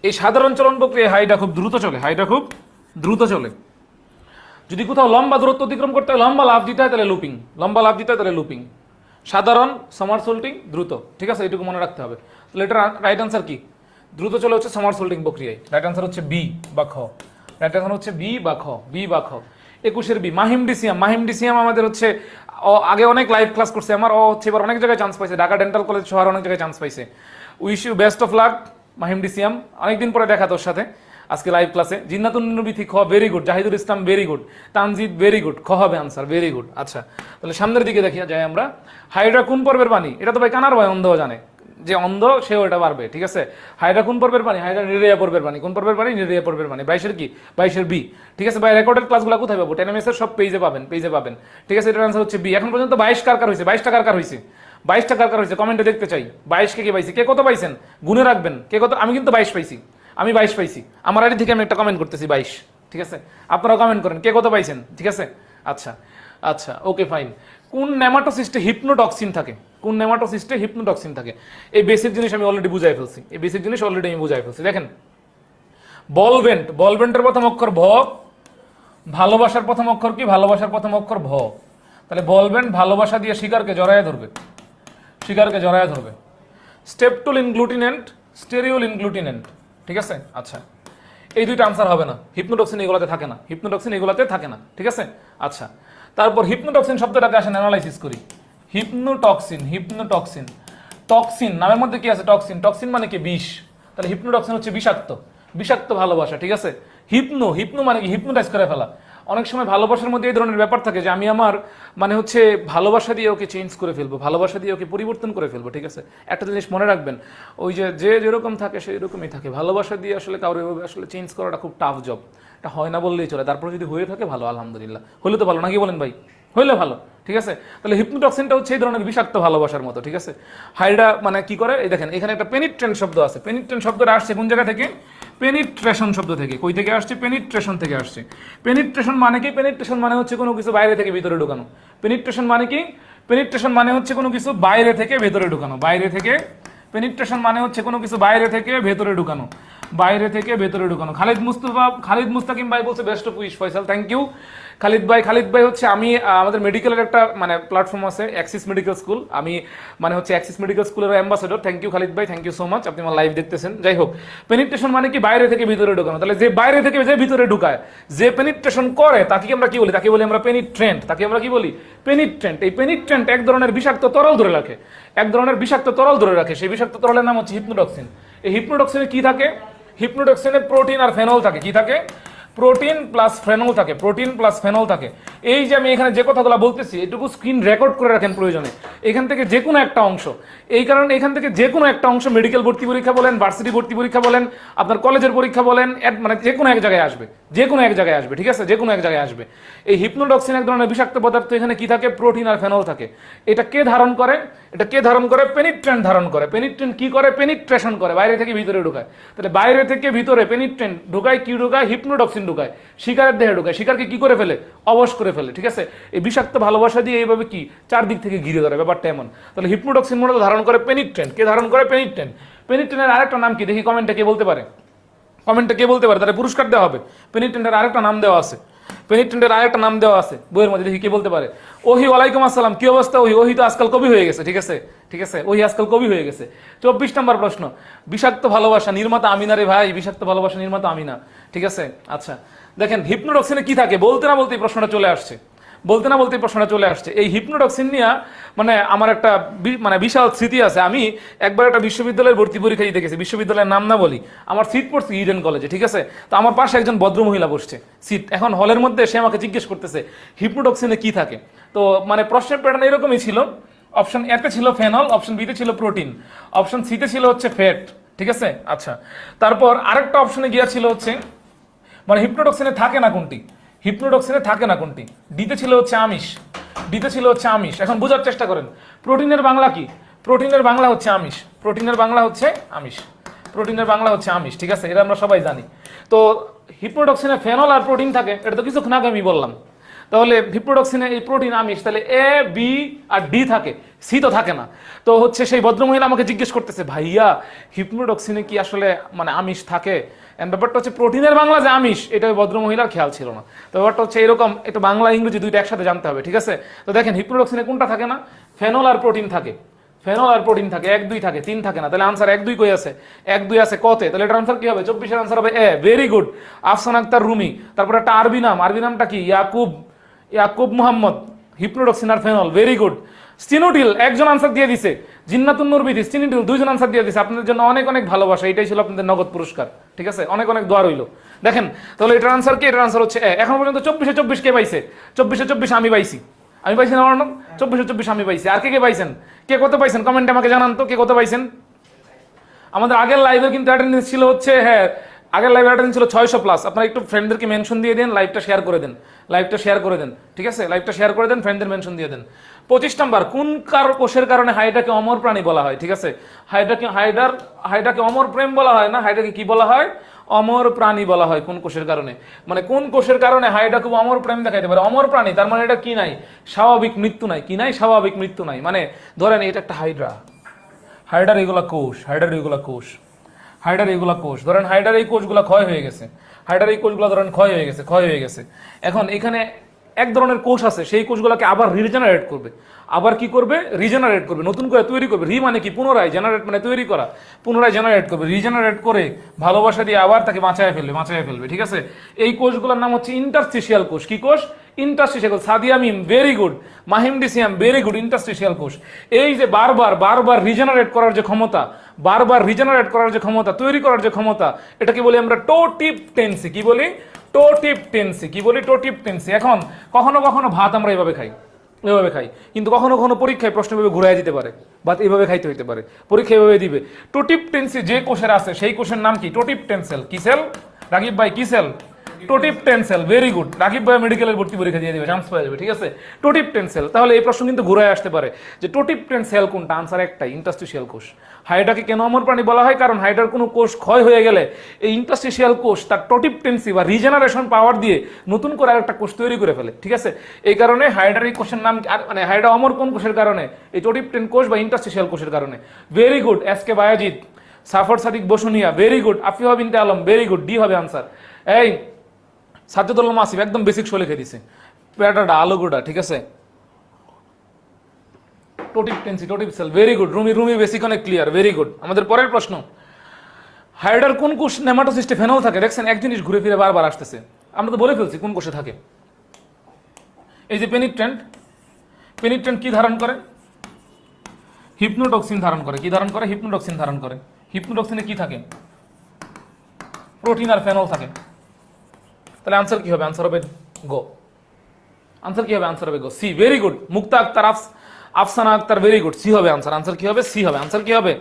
এই সাধারণ চলন প্রক্রিয়া হাইডা খুব দ্রুত চলে, হাইডা খুব দ্রুত চলে। যদি কোথাও লম্বা দূরত্ব অতিক্রম করতে হয়, লম্বা লাফ দিতে হয়, তাহলে লুপিং, লম্বা লাফ দিতে হয়, তাহলে লুপিং। সাধারণ, সামারসল্টিং, দ্রুত, ঠিক আছে? এটুকু মনে রাখতে হবে। তাহলে এটার রাইট আনসার কি? দ্রুত চলে হচ্ছে সামারসল্টিং প্রক্রিয়ায়। রাইট আনসার হচ্ছে বি বা খ। রাইট আনসার হচ্ছে বি বা খ, বি বা খ। 21-এর বি। মাহিমডিসিয়াম, মাহিমডিসিয়াম আমাদের হচ্ছে আগে অনেক লাইভ ক্লাস করছে আমার, ও হচ্ছে এবার অনেক জায়গায় চান্স পাইছে, ঢাকা ডেন্টাল কলেজ শহর অনেক জায়গায় চান্স পাইছে। Wish you best of luck মাহিমডিসিয়াম, অনেকদিন পরে দেখা তোর সাথে আজকে লাইভ ক্লাসে। জিন্নাতুন নবীথি খ, very good. Zahidul Islam, very good. Tanjid, very good. খ হবে আনসার, ভেরি গুড। আচ্ছা, তাহলে সামনের দিকে দেখিয়া যাই আমরা। হাইড্রা কোন পর্বের পানি? এটা তো ভাই কানার ভাই অন্ধ জানে, যে অন্ধ সেও এটা পারবে, ঠিক আছে? হাইড্রা কোন পর্বের পানি? হাইড্রা নিরেয়া পর্বের পানি। কোন পর্বের পানি? নিরেয়া পর্বের পানি। 22-এর কি? 22-এর বি, ঠিক আছে ভাই? রেকর্ডেড ক্লাসগুলো কোথায় পাবো? 10ms এর সব পেজে পাবেন, পেজে পাবেন, ঠিক আছে? এটার আনসার হচ্ছে বি। এখন পর্যন্ত 22 কার কার হয়েছে? 22টা কার কার হয়েছে? 22টা কার কার হয়েছে? কমেন্টে দেখতে চাই। 22 কে পাইছে? কে কত পাইছেন গুনে রাখবেন, কে কত। আমি কিন্তু 22 পাইছি, আমি 22 পাইছি। আমার আইডি থেকে আমি একটা কমেন্ট করতেছি 22, ঠিক আছে? আপনারা কমেন্ট করেন কে কত পাইছেন, ঠিক আছে? আচ্ছা আচ্ছা, ওকে ফাইন। কোন নেমাটোসিস্টে হিপনোটক্সিন থাকে? কোন নেমাটোসিস্টে হিপনোটক্সিন থাকে? এই বেসিক জিনিস আমি অলরেডি বুঝাই ফেলছি, এই বেসিক জিনিস অলরেডি আমি বুঝাই ফেলছি। দেখেন, বলভেন্ট, বলভেন্টের প্রথম অক্ষর ভ, ভালোবাসার প্রথম অক্ষর কি? ভালোবাসার প্রথম অক্ষর ভ। তাহলে বলভেন্ট ভালোবাসা দিয়ে শিকারকে জড়ায় ধরবে, শিকারকে জড়ায় ধরবে। স্টেপটুল ইনগ্লুটিনেন্ট, স্টেরিওল ইনগ্লুটিনেন্ট, ঠিক আছে? আচ্ছা, এই দুইটা আনসার হবে না। হিপনোটক্সিন এগুলাতে থাকে না, হিপনোটক্সিন এগুলাতে থাকে না, ঠিক আছে? আচ্ছা, তারপর হিপনোটক্সিন শব্দটাকে আসেন অ্যানালাইসিস করি। হিপনোটক্সিন, হিপনোটক্সিন, টক্সিন নামের মধ্যে কি আছে? টক্সিন। টক্সিন মানে কি? বিষ। তাহলে হিপনোটক্সিন হচ্ছে বিষাক্ত, বিষাক্ত ভালোবাসা, ঠিক আছে? হিপনো, হিপনো মানে কি? হিপনোটাইজ করে ফেলা। অনেক সময় ভালোবাসার মধ্যে এই ধরনের ব্যাপার থাকে যে আমি আমার মানে হচ্ছে ভালোবাসা দিয়ে ওকে চেঞ্জ করে ফেলবো, ভালোবাসা দিয়ে ওকে পরিবর্তন করে ফেলবো, ঠিক আছে? একটা জিনিস মনে রাখবেন, ওই যে যে যেরকম থাকে সেই রকমই থাকে। ভালোবাসা দিয়ে আসলে কারোর এভাবে আসলে চেঞ্জ করাটা খুব টাফ জব, এটা হয় না বললেই চলে। তারপর যদি হয়ে থাকে ভালো, আলহামদুলিল্লাহ, হলে তো ভালো, নাকি বলেন ভাই? হইলে ভালো, ঠিক আছে? তাহলে হিপনোটক্সিনটা হচ্ছে এই ধরনের বিষাক্ত ভালোবাসার মতো, ঠিক আছে? হাইড্রা মানে কি করে? এই দেখেন, এখানে একটা পেনিট্রেন্ট শব্দ আছে। পেনিট্রেন্ট শব্দটা আসছে কোন জায়গা থেকে? পেনিট্রেশন শব্দ থেকে। কই থেকে আসছে? পেনিট্রেশন থেকে আসছে। পেনিট্রেশন মানে কি? পেনিট্রেশন মানে হচ্ছে কোনো কিছু বাইরে থেকে ভিতরে ঢুকানো। পেনিট্রেশন মানে কি? পেনিট্রেশন মানে হচ্ছে কোনো কিছু বাইরে থেকে ভেতরে ঢুকানো, বাইরে থেকে। পেনিট্রেশন মানে হচ্ছে কোনো কিছু বাইরে থেকে ভেতরে ঢুকানো, বাইরে থেকে ভেতরে ঢুকানো। খালিদ মুস্তফা, খালিদ মুস্তাকিম ভাই বলছে best of wish Faisal, thank you Khalid ভাই। খালিদ ভাই হচ্ছে আমি আমাদের মেডিকেলের একটা মানে প্ল্যাটফর্ম আছে অ্যাক্সিস মেডিকেল স্কুল, আমি মানে হচ্ছে অ্যাক্সিস মেডিকেল স্কুলের অ্যাম্বাসেডর। থ্যাংক ইউ খালিদ ভাই, থ্যাংক ইউ সো মাচ, আপনি আমার লাইভ দেখতেছেন। যাই হোক, পেনিট্রেশন মানে কি? বাইরে থেকে ভিতরে ঢুকানো। তাহলে যে বাইরে থেকে যে ভিতরে ঢুকায়, যে পেনিট্রেশন করে তাকে আমরা কি বলি? তাকে বলি আমরা পেনিট্রেন্ট, তাকে আমরা কি বলি? পেনিট্রেন্ট। এই পেনিট্রেন্ট এক ধরনের বিষাক্ত তরল ধরে রাখে, এক ধরনের বিষাক্ত তরল ধরে রাখে। সেই বিষাক্ত তরলের নাম হচ্ছে হিপনোটক্সিন। এই হিপনোটক্সিনে কি থাকে? হিপনোটক্সিনে প্রোটিন আর ফেনল থাকে। কি থাকে? প্রোটিন প্লাস ফেনল থাকে, প্রোটিন প্লাস ফেনল থাকে। এই যে আমি এখানে যে কথাগুলো বলতেছি এটুকু স্ক্রিন রেকর্ড করে রাখেন প্রয়োজনে। এখান থেকে যে কোনো একটা অংশ, এই কারণে এখান থেকে যে কোনো একটা অংশ মেডিকেল ভর্তি পরীক্ষা বলেন, ভার্সিটি ভর্তি পরীক্ষা বলেন, আপনার কলেজের পরীক্ষা বলেন, মানে যে কোনো এক জায়গায় আসবে, যে কোনো এক জায়গায় আসবে, ঠিক আছে? যে কোনো এক জায়গায় আসবে। এই হিপনোটক্সিন এক ধরনের বিষাক্ত পদার্থ, এখানে কি থাকে? প্রোটিন আর ফেনল থাকে। এটা কে ধারণ করে? এটা কে ধারণ করে? পেনিট্রেন্ট ধারণ করে। পেনিট্রেন্ট কি করে? পেনিট্রেশন করে, বাইরে থেকে ভিতরে ঢুকায়। তাহলে বাইরে থেকে ভিতরে পেনিট্রেন্ট ঢুকায়, কি ঢুকায়? হিপনোটক্সিন ঢুকায়, শিকারের দেহে ঢুকায়, শিকারকে কি করে ফেলে? অবশ করে ফেলে, ঠিক আছে? এই বিষাক্ত ভালোবাসা দিয়ে এইভাবে কি চারদিক থেকে ঘিরে ধরে, ব্যাপারটা এমন। তাহলে হিপনোটক্সিন মূলত ধারণ করে পেনিট্রেন্ট। কে ধারণ করে? পেনিট্রেন্ট। পেনিট্রেন্টের আরেকটা নাম কি দেখি কমেন্টে কে বলতে পারে? কমেন্টে কে বলতে পারে? তাহলে পুরস্কার দেওয়া হবে। পেনিট্রেন্টের আরেকটা নাম দেওয়া আছে, পেনিট্রেন্টের আরেকটা নাম দেওয়া আছে বইয়ের মধ্যে, দেখি কে বলতে পারে। ওহি ওয়ালাইকুম আসসালাম, কি অবস্থা ওহি? ওহি তো আজকাল কবি হয়ে গেছে, ঠিক আছে ঠিক আছে, ওহি আজকাল কবি হয়ে গেছে। 24 নম্বর প্রশ্ন, বিষাক্ত ভালোবাসা নির্মাতা আমিনা রে ভাই, বিষাক্ত ভালোবাসা নির্মাতা আমিনা, ঠিক আছে। আচ্ছা দেখেন হিপনোটক্সিনে কি থাকে, বলতে না বলতেই প্রশ্নটা চলে আসছে, বলতে না বলতেই প্রশ্নটা চলে আসছে। এই হিপনোটক্সিন নিয়ে মানে আমার একটা মানে বিশাল স্মৃতি আছে। আমি একবার একটা বিশ্ববিদ্যালয়ের ভর্তি পরীক্ষা দিতে গেছি, বিশ্ববিদ্যালয়ের নাম না বলি, আমার সিট পড়ছে ইডেন কলেজে, ঠিক আছে। তো আমার পাশে একজন ভদ্র মহিলা বসছে সিট, এখন হলের মধ্যে সে আমাকে জিজ্ঞেস করতেছে হিপনোটক্সিনে কি থাকে। তো মানে প্রশ্নের প্যাটার্ন এরকমই ছিল, অপশন এতে ছিল ফেনল, অপশন বিতে ছিল প্রোটিন, অপশন সিতে ছিল হচ্ছে ফ্যাট, ঠিক আছে। আচ্ছা তারপর আরেকটা অপশনে গিয়া ছিল হচ্ছে মানে হিপনোটক্সিনে থাকে না কোনটি, হিপনোটক্সিনে থাকে না কোনটি। ডিতে ছিল হচ্ছে আমিষ, ডিতে ছিল হচ্ছে আমিষ। এখন বোঝার চেষ্টা করেন প্রোটিনের বাংলা কি, প্রোটিনের বাংলা হচ্ছে আমিষ, প্রোটিনের বাংলা হচ্ছে আমিষ, প্রোটিনের বাংলা হচ্ছে আমিষ, ঠিক আছে, এটা আমরা সবাই জানি। তো হিপনোটক্সিনে ফেনল আর প্রোটিন থাকে, এটা তো কিছুক্ষণ আগে আমি বললাম। তাহলে হিপনোটক্সিনে এই প্রোটিন আমিষ, তাহলে এ বি আর ডি থাকে, সি তো থাকে না। তো হচ্ছে সেই ভদ্রমহিলা আমাকে জিজ্ঞেস করতেছে ভাইয়া হিপনোটক্সিনে কি আসলে মানে আমিষ থাকে, ব্যাপারটা হচ্ছে প্রোটিনের বাংলা যে আমিষ এটা ওই ভদ্রমহিলার খেয়াল ছিল না। তো ব্যাপারটা হচ্ছে এরকম, একটু বাংলা ইংরেজি দুইটা একসাথে জানতে হবে, ঠিক আছে। তো দেখেন হিপনোটক্সিনে কোনটা থাকে না, ফেনল আর প্রোটিন থাকে, ফেনল আর প্রোটিন থাকে, 1 2 থাকে, 3 থাকে না। তাহলে আনসার 1 2 কই আছে, 1 2 আছে কতে, তাহলে এটার আনসার কি হবে, 24 এর আনসার হবে এ, ভেরি গুড। আফসান আক্তার রুমি, তারপর একটা আরবি নাম, আরবি নামটা কি, ইয়াকুব, ইয়াকুব মুহাম্মদ, হিপনোটক্সিন আর ফেনল, ভেরি গুড। স্টিনোডিল একজন আনসার দিয়ে দিছে, জিন্নাতুন নূর বিথি, স্টিনোডিল 2 জন আনসার দিয়ে দিছে। আপনাদের জন্য অনেক অনেক ভালোবাসা, এটাই ছিল আপনাদের নগদ পুরস্কার, ঠিক আছে, অনেক অনেক দোয়া রইল। দেখেন তাহলে এটার আনসার কি, এটার আনসার হচ্ছে এ। এখন পর্যন্ত 24 24 কে পাইছে, 24 24 আমি পাইছি, আমি পাইছি না আমার নাম, 24 24 আমি পাইছি। আর কে কে পাইছেন, কে কত পাইছেন কমেন্টে আমাকে জানান তো, কে কত পাইছেন। আমাদের আগের লাইভে কিন্তু অ্যাটেন্ডেন্স ছিল হচ্ছে, হ্যাঁ আগের লাইভ অ্যাটেন্ডেন্স ছিল 600+। আপনারা একটু ফ্রেন্ডদেরকে মেনশন দিয়ে দেন, লাইভটা শেয়ার করে দেন, লাইভটা শেয়ার করে দেন, ঠিক আছে, লাইভটা শেয়ার করে দেন, ফ্রেন্ডদের মেনশন দিয়ে দেন। 25 নাম্বার, কোন কোষের কারণে হাইড্রাকে অমর প্রাণী বলা হয়, ঠিক আছে। হাইড্রাকে অমর প্রেম বলা হয় না, হাইড্রাকে কি বলা হয়, অমর প্রাণী বলা হয়। কোন কোষের কারণে, মানে কোন কোষের কারণে হাইড্রা খুব অমর প্রেম দেখাইতে পারে, অমর প্রাণী, তার মানে এটা কি নাই, স্বাভাবিক মৃত্যু নাই, কি নাই, স্বাভাবিক মৃত্যু নাই। মানে ধরেন এটা একটা হাইড্রা, হাইড্রার এগুলা কোষ, হাইড্রার এগুলা কোষ, হাইডার এইগুলা কোষ, ধরেন হাইডার এই কোষগুলা ক্ষয় হয়ে গেছে, হাইডার এই কোষগুলা ধরেন ক্ষয় হয়ে গেছে। এখন এখানে এক ধরনের কোষ আছে, সেই কোষগুলোকে আবার রিজেনারেট করবে, আবার কি করবে, রিজেনারেট করবে, নতুন করে তৈরি করবে। রি মানে কি, পুনরায়, জেনারেট মানে তৈরি করা, পুনরায় জেনারেট করবে, রিজেনারেট করে ভালোবাসা দিয়ে আবার তাকে বাঁচায় ফেলবে, ঠিক আছে। এই কোষগুলোর নাম হচ্ছে ইন্টারস্টিশিয়াল কোষ। কি কোষ, ইন্টারস্টিশিয়াল কোষ। Sadia Mim, very good. মাহিম ডিসিয়াম, ভেরি গুড, ইন্টারস্টিশিয়াল কোষ। এই যে বারবার রিজেনারেট করার যে ক্ষমতা, বারবার রিজেনারেট করার যে ক্ষমতা, তৈরি করার যে ক্ষমতা, এটাকে বলি আমরা টোটিভ টেন্সি। কি বলি, টোটিভ টেন্সি, কি বলি, টোটিভ টেন্সি। এখন কখনো কখনো ভাত আমরা এভাবে খাই, এভাবে খাই, কিন্তু কখনো কখনো পরীক্ষায় প্রশ্ন এভাবে ঘুরাই দিতে পারে, ভাত এভাবে খাইতে হইতে পারে, পরীক্ষা এভাবে দিবে। টোটিভ টেন্সি যে কোষের আছে সেই কোষের নাম কি, টোটিভ টেন্সেল। কি সেল, রাগিব ভাই, কি সেল, টোটিভ টেন্সেল, ভেরি গুড। রাকিব ভাই মেডিকেলের ভর্তি পরীক্ষা দিয়ে দিবে, চান্স পেয়ে যাবে, ঠিক আছে, টোটিভ টেন্সেল। তাহলে এই প্রশ্ন কিন্তু ঘুরে আসতে পারে যে টোটিভ টেন্সেল কোনটা, আনসার একটাই, ইন্টারস্টিশিয়াল কোষ। হাইড্রাকে কেন অমর প্রাণী বলা হয়, কারণ হাইড্রার কোনো কোষ ক্ষয় হয়ে গেলে এই ইন্টারস্টিশিয়াল কোষ তার টোটিভ টেন্সি বা রিজেনারেশন পাওয়ার দিয়ে নতুন করে আরেকটা কোষ তৈরি করে ফেলে, ঠিক আছে। এই কারণে হাইড্রার এই কোষের নাম, মানে হাইড্রা অমর কোন কোষের কারণে, এই টোটিভ টেন কোষ বা ইন্টারস্টিশিয়াল কোষের কারণে। Very good. S K Bayazid, Safar Sadiq Basunia, very good. Afifa Binte Alam, very good, D হবে আনসার। এই সাজ্জাদুল্লাহ মাসিফ একদম বেসিক শো লিখে দিছে, প্যাটাটা আলোগোটা, ঠিক আছে। টোটিভ টেন্সি, টোটিভ cell, very good. Rumi basic অনেক ক্লিয়ার, ভেরি গুড। আমাদের পরের প্রশ্ন, হাইড্রার কোন কোষ নেমাটোসিস্টে ফেনল থাকে। দেখছেন এক জিনিস ঘুরে ফিরে বারবার আসতেছে, আমরা তো বলে ফেলছি কোন কোষে থাকে। এই যে পেনিট্রেন্ট, পেনিট্রেন্ট কি ধারণ করে, হিপনোটক্সিন ধারণ করে। কি ধারণ করে, হিপনোটক্সিন ধারণ করে। হিপনোটক্সিনে কি থাকে, প্রোটিন আর ফেনল থাকে। তাহলে আনসার কি হবে, আনসার হবে গো। আনসার কি হবে, আনসার হবে গো, C, very good. Mukta Akter, Afsana Akter, very good, C হবে আনসার। আনসার কি হবে, সি হবে। আনসার কি হবে,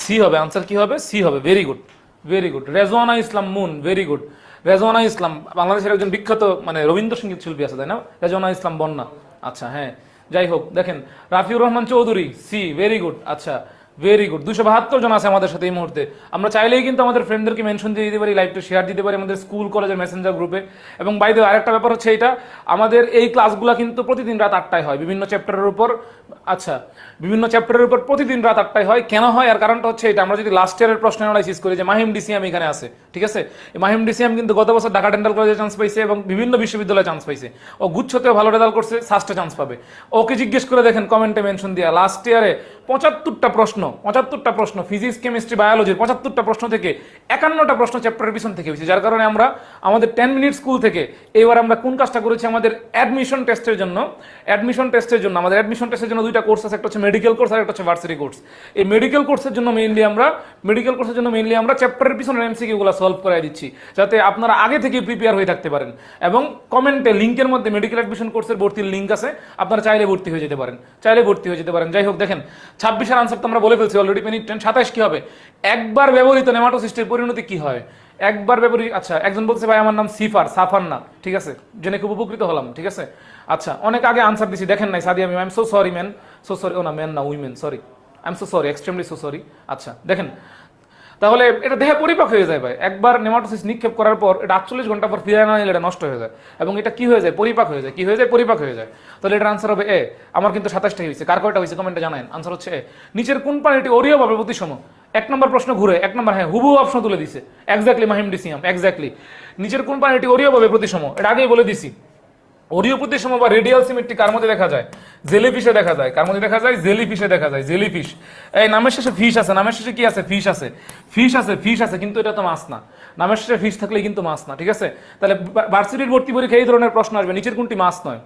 সি হবে। আনসার কি হবে, সি হবে, very good, very good. Rezwana Islam Moon, very good. Rezwana Islam বাংলাদেশের একজন বিখ্যাত মানে রবীন্দ্রসঙ্গীত শিল্পী আছে, তাই না, রেজওয়ানা ইসলাম বন্যা। আচ্ছা হ্যাঁ, যাই হোক। দেখেন Rafiur Rahman Chowdhury, C, very good. আচ্ছা ভেরি গুড। 272 জন আছে আমাদের সাথে এই মুহূর্তে। আমরা চাইলেই কিন্তু আমাদের ফ্রেন্ডদেরকে মেনশন দিয়ে দিতে পারি, লাইভটা শেয়ার দিতে পারি আমাদের স্কুল কলেজের মেসেঞ্জার গ্রুপে। এবং বাই দ্য আরেকটা ব্যাপার হচ্ছে এটা, আমাদের এই ক্লাসগুলো কিন্তু প্রতিদিন রাত 8টায় হয় বিভিন্ন চ্যাপ্টারের উপর। আচ্ছা, বিভিন্ন চ্যাপ্টারের উপর প্রতিদিন রাত 8টায় হয়। কেন হয়? আর কারণটা হচ্ছে এটা, আমরা যদি লাস্ট ইয়ারের প্রশ্ন অ্যানালাইসিস করি যে মাহিম ডিসিএম এখানে আছে, ঠিক আছে, এই মাহিম ডিসিএম কিন্তু গত বছর ঢাকা ডেন্টাল কলেজে চান্স পাইছে এবং বিভিন্ন বিশ্ববিদ্যালয়ে চান্স পাইছে। ও গুচ্ছতেও ভালো রেজাল্ট করছে, সাস্টে চান্স পাবে। ওকে জিজ্ঞেস করে দেখেন কমেন্টে মেনশন দিয়া, লাস্ট ইয়ারে 75টা প্রশ্ন ফিজিক্স কেমিস্ট্রি বায়োলজির 75টা প্রশ্ন থেকে 51টা প্রশ্ন চ্যাপ্টারের পিছন থেকে হয়েছে। যার কারণে আমরা আমাদের 10 মিনিট স্কুল থেকে এবার আমরা কোন কাজটা করেছি, আমাদের অ্যাডমিশন টেস্টের জন্য আমাদের অ্যাডমিশন টেস্টের জন্য দুইটা কোর্স আছে, একটা হচ্ছে মেডিকেল কোর্স আর একটা হচ্ছে ভার্সিটি কোর্স। এই মেডিকেল কোর্সের জন্য মেইনলি আমরা চ্যাপ্টারের পিছনের এমসিকিউ গুলো সলভ করাই দিচ্ছি, যাতে আপনারা আগে থেকে প্রিপেয়ার হয়ে থাকতে পারেন। এবং কমেন্টে লিংকের মধ্যে মেডিকেল অ্যাডমিশন কোর্সের ভর্তির লিংক আছে, আপনারা চাইলে ভর্তি হয়ে যেতে পারেন। যাই হোক, দেখেন 26-এর আনসার তো আমরা বলে ফেলছি অলরেডি। মিনিট 10, 27 কি হবে? একবার ব্যবহৃত নেমাটোসিস্টের পরিণতি কি হয়? একবার ব্যবহৃত, আচ্ছা, একজন বলছে ভাই আমার নাম সাফার না, ঠিক আছে, জেনে খুব উপকৃত হলাম, ঠিক আছে। আচ্ছা, অনেক আগে আনসার দিছি, দেখেন নাই Sadia Mim, I am so sorry man, so sorry, ও না ম্যান না, women, sorry, I am so sorry, extremely so sorry. আচ্ছা দেখেন, তাহলে এটা দেহে পরিপাক হয়ে যায় ভাই। একবার নেমাটোসিস নিক্ষেপ করার পর এটা 48 ঘন্টা পর ফিরে না নিলে এটা নষ্ট হয়ে যায়, এবং এটা কি হয়ে যায়? পরিপাক হয়ে যায়। পরিপাক হয়ে যায়। তাহলে এটার আনসার হবে এ। আমার কিন্তু 27টাই হয়েছে, কার কয়টা হয়েছে কমেন্টে জানান। আনসার হচ্ছে এ। নিচের কোন প্রাণীটি অরীয়ভাবে প্রতিসম? 1 নম্বর প্রশ্ন ঘুরে 1 নম্বর, হ্যাঁ হুবহু অপশন তুলে দিছে, এক্স্যাক্টলি মাহিম ডিসিয়াম, এক্স্যাক্টলি। নিচের কোন প্রাণীটি অরীয়ভাবে প্রতিসম? এটা আগেই বলে দিছি। অরীয় প্রতিসম বা রেডিয়াল সিমেট্রি কার মধ্যে দেখা যায়? জেলিফিশে দেখা যায়। কার মধ্যে দেখা যায়? জেলিফিশে দেখা যায়, জেলিফিশ। এই নামের শেষে ফিশ আছে, নামের শেষে কি আছে? ফিশ আছে, কিন্তু এটা তো মাছ না। নামের শেষে ফিশ থাকলে কিন্তু মাছ না, ঠিক আছে। তাহলে ভার্সিটির ভর্তি পরীক্ষায় এই ধরনের প্রশ্ন আসবে, নিচের কোনটি মাছ নয়,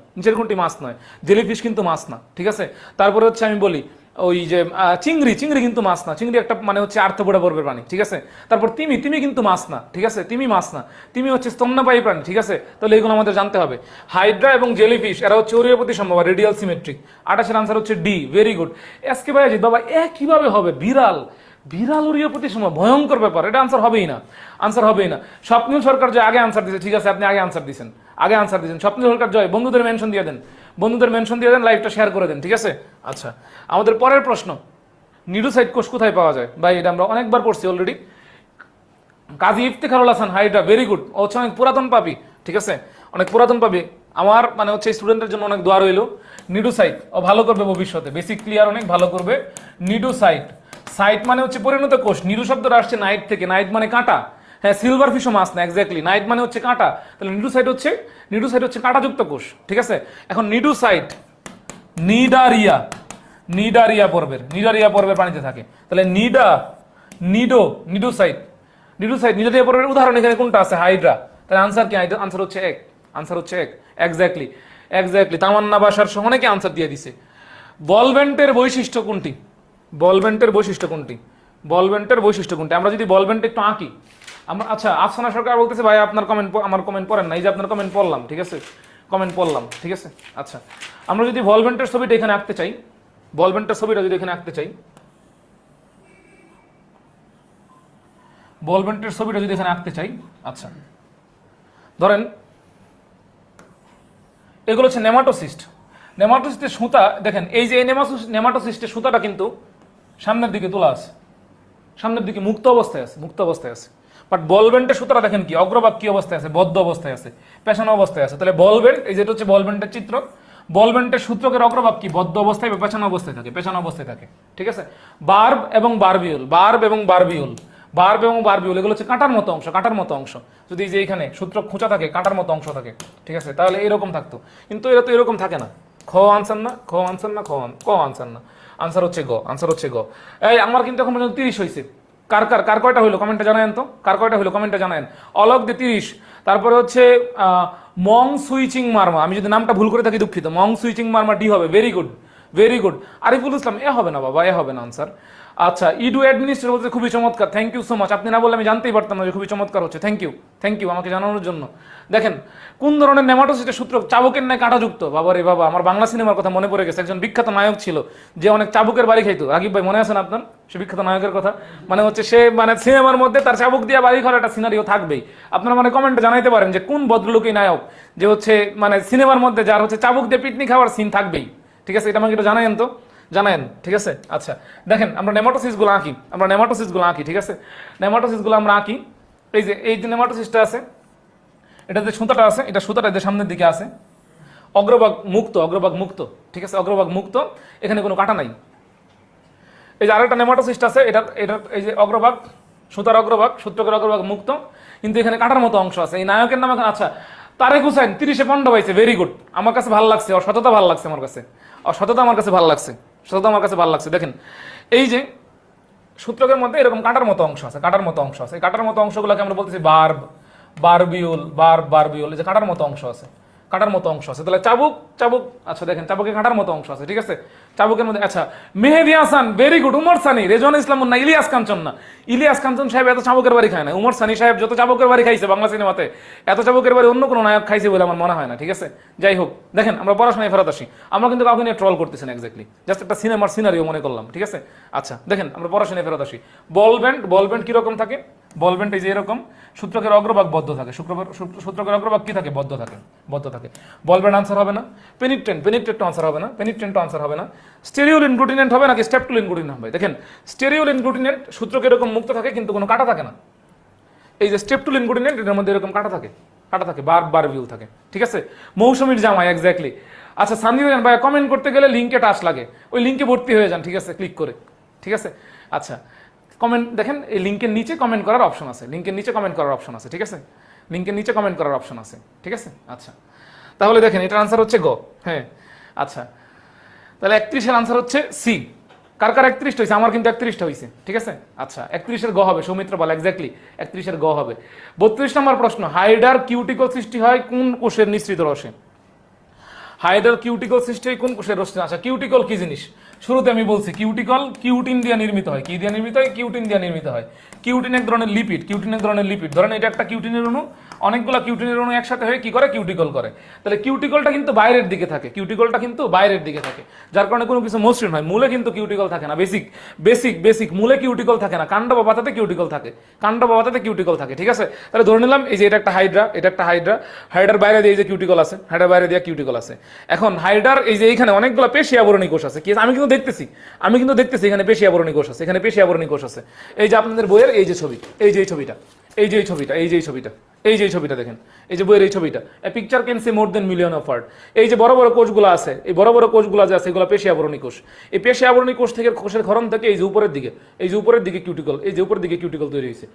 জেলিফিশ কিন্তু মাছ না, ঠিক আছে। তারপরে হচ্ছে আমি বলি ওই যে চিংড়ি কিন্তু মাছ না, চিংড়ি একটা মানে হচ্ছে আর্থপোডা বর্গের প্রাণী, ঠিক আছে। তারপর তিমি কিন্তু মাছ না, ঠিক আছে, তিমি মাছ না, তিমি হচ্ছে স্তন্যপায়ী প্রাণী, ঠিক আছে। তাহলে এগুলো আমাদের জানতে হবে। হাইড্রা এবং জেলিফিশ এরা হচ্ছে অরীয় প্রতিসম বা রেডিয়াল সিমেট্রিক। 28-এর আনসার হচ্ছে ডি, ভেরি গুড। এসকে ভাইয়াজি বাবা, কিভাবে হবে? বিড়াল অরীয় প্রতিসম, ভয়ঙ্কর ব্যাপার, এটা আনসার হবেই না। স্বপ্নীল সরকার জয় আগে আনসার দিয়েছে, ঠিক আছে, আপনি আগে আনসার দিয়েছেন। স্বপ্নীল সরকার জয়, বন্ধুদের মেনশন দিয়ে দেন, লাইভটা শেয়ার করে দেন, ঠিক আছে। আচ্ছা, আমাদের পরের প্রশ্ন, নিডোসাইট কোষ কোথায় পাওয়া যায়? ভাই এটা আমরা অনেকবার পড়ছি already. Kazi Iftekharul Hasan, Hydra, very good. ও হচ্ছে অনেক পুরাতন পাবি, ঠিক আছে, অনেক পুরাতন পাবি। আমার মানে হচ্ছে স্টুডেন্টের জন্য অনেক দোয়া রইল। নিডোসাইট ও ভালো করবে ভবিষ্যতে, বেসিক ক্লিয়ার অনেক ভালো করবে। সাইট মানে হচ্ছে পরিণত কোষ। নিডো শব্দটা আসছে নাইট থেকে, নাইট মানে কাঁটা। হ্যাঁ, সিলভার ফিশও মাছ না, এক্স্যাক্টলি। নাইট মানে হচ্ছে কাঁটা, তাহলে নিডোসাইট হচ্ছে কাঁটাযুক্ত কোষ, ঠিক আছে। এখন নিডোসাইট নিডারিয়া পর্বের প্রাণীতে থাকে। তাহলে নিডোসাইট নিডারিয়া পর্বের উদাহরণ এখানে কোনটা আছে? হাইড্রা। তাহলে আনসার কি? আনসার হচ্ছে এক, এক্স্যাক্টলি। তামান্না বাসার সহ অনেকে আনসার দিয়ে দিছে। বলভেন্টের বৈশিষ্ট্য কোনটি? আমরা যদি বলভেন্ট একটু আঁকি, আমরা, আচ্ছা, আফসানা সরকার বলতেছে ভাই আপনার কমেন্ট, আমার কমেন্ট পড়েন না। এই যে আপনার কমেন্ট পড়লাম, ঠিক আছে, আচ্ছা, আমরা যদি বলভেন্টের ছবিটা এখানে আঁকতে চাই, আচ্ছা, ধরেন এগুলো হচ্ছে নেমাটোসিস্টের সুতা। দেখেন এই যে নেমাটোসিস্টের সুতাটা কিন্তু সামনের দিকে তোলা আছে, সামনের দিকে মুক্ত অবস্থায় আছে। বাট বলভেন্টের সুতাটা দেখেন কি অগ্রভাগ কি অবস্থায় আছে? বদ্ধ অবস্থায় আছে, পেছানো অবস্থায় আছে। তাহলে বলভেন্ট, এই যেটা হচ্ছে বলভেন্টের চিত্র, বলভেন্টের সূত্রকের অগ্রভাগ কি? বদ্ধ অবস্থায় বা পেছানো অবস্থায় থাকে, ঠিক আছে। বার্ব এবং বারবিউল এগুলো হচ্ছে কাঁটার মতো অংশ। যদি যে এখানে সূত্র খোঁচা থাকে, কাঁটার মতো অংশ থাকে, ঠিক আছে, তাহলে এরকম থাকতো। কিন্তু এরা তো এরকম থাকে না। খ আনসার না, আনসার হচ্ছে গ। এই আমার কিন্তু এখন পর্যন্ত 30 হয়েছে। কার কয়টা হইলো কমেন্টে জানায়েন তো। অলক দে 30। তারপরে হচ্ছে মং সুইচিং মার্মা, আমি যদি নামটা ভুল করে থাকি দুঃখিত। মং সুইচিং মার্মা ডি হবে, ভেরি গুড। আরিফুল ইসলাম এ হবে না বাবা, এ হবে না আনসার। আচ্ছা, ইডু অ্যাডমিনিস্ট্রেটর বলতে খুবই চমৎকার, থ্যাংক ইউ সো মাচ। আপনি না বললে আমি জানতেই পারতাম না যে খুবই চমৎকার হচ্ছে। থ্যাংক ইউ আমাকে জানানোর জন্য। দেখেন কোন ধরনের নেমাটোসিস্টের সূত্র? চাবুকের ন্যায় কাঁটাযুক্ত। বাবা রে বাবা, আমার বাংলা সিনেমার কথা মনে পড়ে গেছে। একজন বিখ্যাত নায়ক ছিল যে অনেক চাবুকের বাড়ি খাইতো। রাগিব ভাই মনে আছেন আপনার সে বিখ্যাত নায়কের কথা? মানে হচ্ছে সে মানে সিনেমার মধ্যে তার চাবুক দিয়ে বাড়ি ঘর একটা সিনারিও থাকবেই। আপনারা মানে কমেন্টে জানাইতে পারেন যে কোন ভদ্রলোকই নায়ক যে হচ্ছে মানে সিনেমার মধ্যে যার হচ্ছে চাবুক দিয়ে পিটনি খাওয়ার সিন থাকবেই, ঠিক আছে, এটা আমাকে একটু জানাইন তো। জানেন, ঠিক আছে। আচ্ছা দেখেন আমরা নেমাটোসিসগুলো আঁকি, ঠিক আছে। নেমাটোসিসগুলো আমরা আঁকি। এই যে নেমাটোসিসটা আছে, এটা যে সুতাটা আছে, এটা সুতাটা যে সামনের দিকে আছে, অগ্রভাগ মুক্ত, ঠিক আছে, অগ্রভাগ মুক্ত, এখানে কোনো কাটা নাই। এই যে আরেকটা নেমাটোসিস্ট আছে, এটা এই যে অগ্রভাগ, সুতার অগ্রভাগ, সূত্রকের অগ্রভাগ মুক্ত, কিন্তু এখানে কাটার মতো অংশ আছে। এই নায়কের নাম এখন, আচ্ছা তারেক হুসাইন 30-এ পণ্ড পাইছে, ভেরি গুড, আমার কাছে ভালো লাগছে, সততা ভালো লাগছে, আমার কাছে ভালো লাগছে। দেখেন এই যে সূত্রকের মধ্যে এরকম কাটার মতো অংশ আছে, এই কাটার মতো অংশগুলোকে আমরা বলতেছি বারবিউল, এই যে কাটার মতো অংশ আছে, তাহলে চাবুক, আচ্ছা দেখেন চাবুকে কাটার মতো অংশ আছে, ঠিক আছে, চাবুকের মধ্যে। আচ্ছা মেহেদী হাসান, ভেরি গুড। উমর সানি, রেজওয়ান ইসলাম মুন্না, ইলিয়াস কাঞ্চন সাহেব এত চাবুকের বাড়ি খায় না। উমর সানি সাহেব যত চাবুকের বাড়ি খাইছে বাংলা সিনেমাতে, এত চাবুকের বাড়ি অন্য কোনো নায়ক খাইছে বলে আমার মনে হয় না, ঠিক আছে। যাই হোক, দেখেন আমরা পড়াশোনায় ফেরত আসি, আমরা কিন্তু কাউকে নিয়ে ট্রল করতেছি না, এক্স্যাক্টলি জাস্ট একটা সিনেমার সিনারিও মনে করলাম, ঠিক আছে। আচ্ছা দেখেন আমরা পড়াশোনায় ফেরত আসি। বল ব্যান্ড কিরকম থাকে? বল ব্যান্ড এই যে এরকম, সূত্রকের অগ্রভাগ বদ্ধ থাকে, সূত্রকের অগ্রভাগ কি থাকে? বদ্ধ থাকে। বল ব্যান্ড আনসার হবে না। পেনিট্রেন্ট আনসার হবে না। স্টেরিওল ইনগ্লুটিনেন্ট হবে নাকি স্টেপটুল ইনগ্লুটিনেন্ট হবে? দেখেন স্টেরিওল ইনগ্লুটিনেন্ট সূত্রকে এরকম মুক্ত থাকে কিন্তু কোনো কাটা থাকে না। এই যে স্টেপটুল ইনগ্লুটিনেন্ট, এটার মধ্যে এরকম কাটা থাকে, বারবিউল থাকে, ঠিক আছে। মৌসুমীর জামাই, এক্স্যাক্টলি। আচ্ছা সানজিদ ভাই কমেন্ট করতে গেলে লিঙ্কে টাচ লাগে, ওই লিঙ্কে ভর্তি হয়ে যান, ঠিক আছে, ক্লিক করে, ঠিক আছে। আচ্ছা কমেন্ট দেখেন, এই লিঙ্কের নিচে কমেন্ট করার অপশন আছে, ঠিক আছে, ঠিক আছে। আচ্ছা তাহলে দেখেন এটার আনসার হচ্ছে গ। হ্যাঁ আচ্ছা, তাহলে 31-এর আনসার হচ্ছে সি। কার 31টা হয়েছে? আমার কিন্তু 31টা হয়েছে, ঠিক আছে। আচ্ছা 31-এর গ হবে, সৌমিত্র বল, এক্স্যাক্টলি 31-এর গ হবে। 32 নম্বর প্রশ্ন, হাইডার কিউটিকল সৃষ্টি হয় কোন কোষের নিঃসৃত রসে? হাইডার কিউটিকল সৃষ্টি হয় কোন কোষের রসে? আচ্ছা কিউটিকল কি জিনিস? শুরুতে আমি বলছি কিউটিকল কিউটিন দিয়ে নির্মিত হয়। কি দিয়ে নির্মিত হয়? কিউটিন দিয়ে নির্মিত হয়। কিউটিন এক ধরনের লিপিড, ধরেন এটা একটা কিউটিনের অণু, অনেকগুলো কিউটিনের অণু একসাথে হয়ে কি করে? কিউটিকল করে। তাহলে কিউটিকলটা কিন্তু বাইরের দিকে থাকে, যার কারণে কোনো কিছু মসৃণ হয়। মূলে কিন্তু কিউটিকল থাকে না, বেসিক মূলে কিউটিকল থাকে না, কাণ্ড বা পাতাতে কিউটিকল থাকে, ঠিক আছে। তাহলে ধরে নিলাম এই যে এটা একটা হাইড্রার বাইরে দিয়ে এই যে কিউটিকল আছে, এখন হাইড্রার এই যে এইখানে অনেকগুলো পেশি আবরণী কোষ আছে, কি আমি কিন্তু দেখতেছি এখানে পেশি আবরণী কোষ আছে, এই যে আপনাদের বইয়ের এই যে ছবি, এই যে ছবিটা দেখেন, এই যে বইয়ের এই ছবিটা, a picture can say more than million of word. এই যে বড় বড় কোষগুলো আছে, এই বড় বড় কোষগুলো যে আছে এগুলো পেশি আবরণী কোষ। এই পেশি আবরণী কোষ থেকে, কোষের ক্ষরণ থেকে এই যে উপরের দিকে কিউটিকল, তৈরি হয়েছে,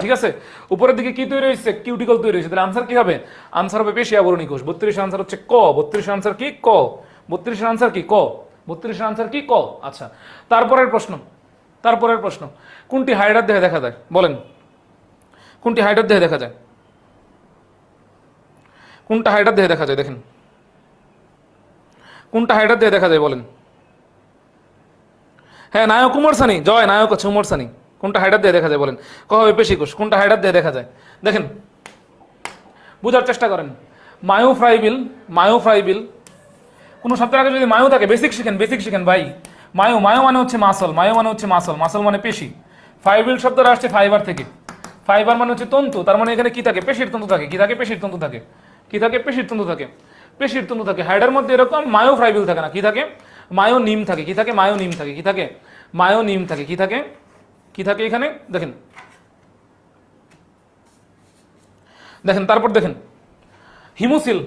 ঠিক আছে। উপরের দিকে কি তৈরি হয়েছে? কিউটিকল তৈরি হয়েছে। তাহলে আনসার কি হবে? আনসার হবে পেশি আবরণী কোষ। 32 আনসার হচ্ছে ক। 32 আনসার কি? ক। 32 আনসার কি? ক। 32 আনসার কি? ক। আচ্ছা তারপরের প্রশ্ন, কোনটি হাইড্রার দেহে দেখা যায়? বলেন কোনটি হাইড্রার দেহে দেখা যায়? দেখেন কোনটা হাইড্রার দেহে দেখা যায় বলেন। হ্যাঁ নায়ক উমর সানি, জয়, নায়ক আছে উমর সানি। কোনটা হাইড্রার দেহে দেখা যায় বলেন? ক হবে পেশি কোষ। কোনটা হাইড্রার দেহে দেখা যায়? দেখেন বুঝার চেষ্টা করেন। মায়োফ্রাইবিল, কোন শব্দের আগে যদি মায়ো থাকে, বেসিক শিখেন ভাই। মায়ো মানে হচ্ছে মাসল, মাসল মানে পেশি। ফাইবিল শব্দটা আসছে ফাইবার থেকে, ফাইবার মানে হচ্ছে তন্তু, তার মানে এখানে কি থাকে? পেশির তন্তু থাকে। পেশির তন্তু থাকে। হাইডার মধ্যে এরকম মায়োফ্রাইবিল থাকে না, কি থাকে? মায়োনিম থাকে। কি থাকে এখানে? দেখেন তারপর দেখেন হিমোসিল,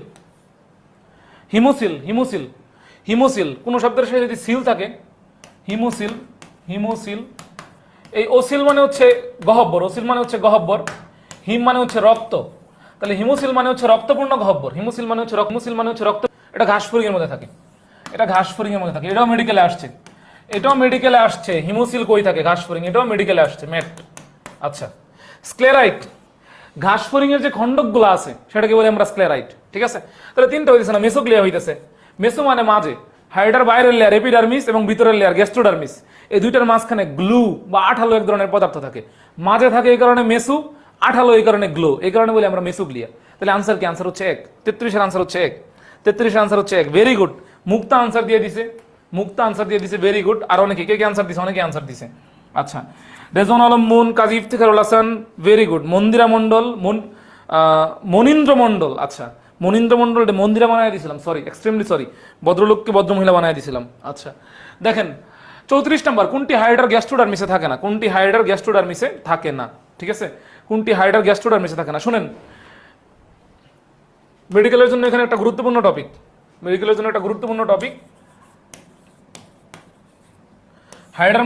কোন শব্দের সাথে যদি সিল থাকে, হিমোসিল, এই ওসিল মানে হচ্ছে গহব্বর, হিম মানে হচ্ছে রক্ত, তাহলে হিমোসিল মানে হচ্ছে রক্তপূর্ণ গহব্বর, হিমোসিল মানে হচ্ছে রক্ত। এটা ঘাসফড়িং এর মধ্যে থাকে, এটাও মেডিকেলে আসছে। হিমোসিল কই থাকে? ঘাসফড়িং, এটাও মেডিকেলে আসছে, ম্যাট। আচ্ছা স্ক্লেরাইট, ঘাসফড়িং এর যে খণ্ডকগুলো আছে সেটাকে বলি আমরা স্ক্লেরাইট, ঠিক আছে। তাহলে তিনটা হইতেছে না, মেসোগ্লিয়া হইতেছে। মেসো মানে মাঝে, হাইডার বাইরের লেয়ার এপিডার্মিস এবং ভিতরের লেয়ার গ্যাস্ট্রোডার্মিস, এই দুইটার মাঝখানে গ্লু বা আঠালো এক ধরনের পদার্থ থাকে, মাঝে থাকে এই কারণে মেসু, আঠালো এই কারণে গ্লো, এই কারণে বলি আমরা মেসোগ্লিয়া। তাহলে আনসার কি? আনসার হচ্ছে 1। 33-এর আনসার হচ্ছে 1। Very good. মুক্তা আনসার দিয়ে দিছে, ভেরি গুড। আর অনেকে কে আনসার দিছে? আচ্ছা রেজন আলম মুন, কাজী ইফতিখারুল হাসান, ভেরি গুড। মন্দিরা মন্ডল, মনীন্দ্র মন্ডল, আচ্ছা মনীন্দ্র মন্ডল মন্দিরা বানায় দিয়েছিলাম, সরি, এক্সট্রিমলি সরি, ভদ্রলোককে ভদ্রমহিলা বানায় দিয়েছিলাম। আচ্ছা দেখেন 34 নম্বর, কোনটি হাইডার গ্যাস্ট্রোডার্মিসে থাকে না? কোনটি হাইডার গ্যাস্ট্রোডার্মিসে থাকে না? ঠিক আছে, কোনটি হাইডার গ্যাস্ট্রোডার্মিসে থাকে না? শুনেন, মেডিকেলের জন্য এখানে একটা গুরুত্বপূর্ণ টপিক, মেডিকেলের জন্য একটা গুরুত্বপূর্ণ টপিক। হাইডার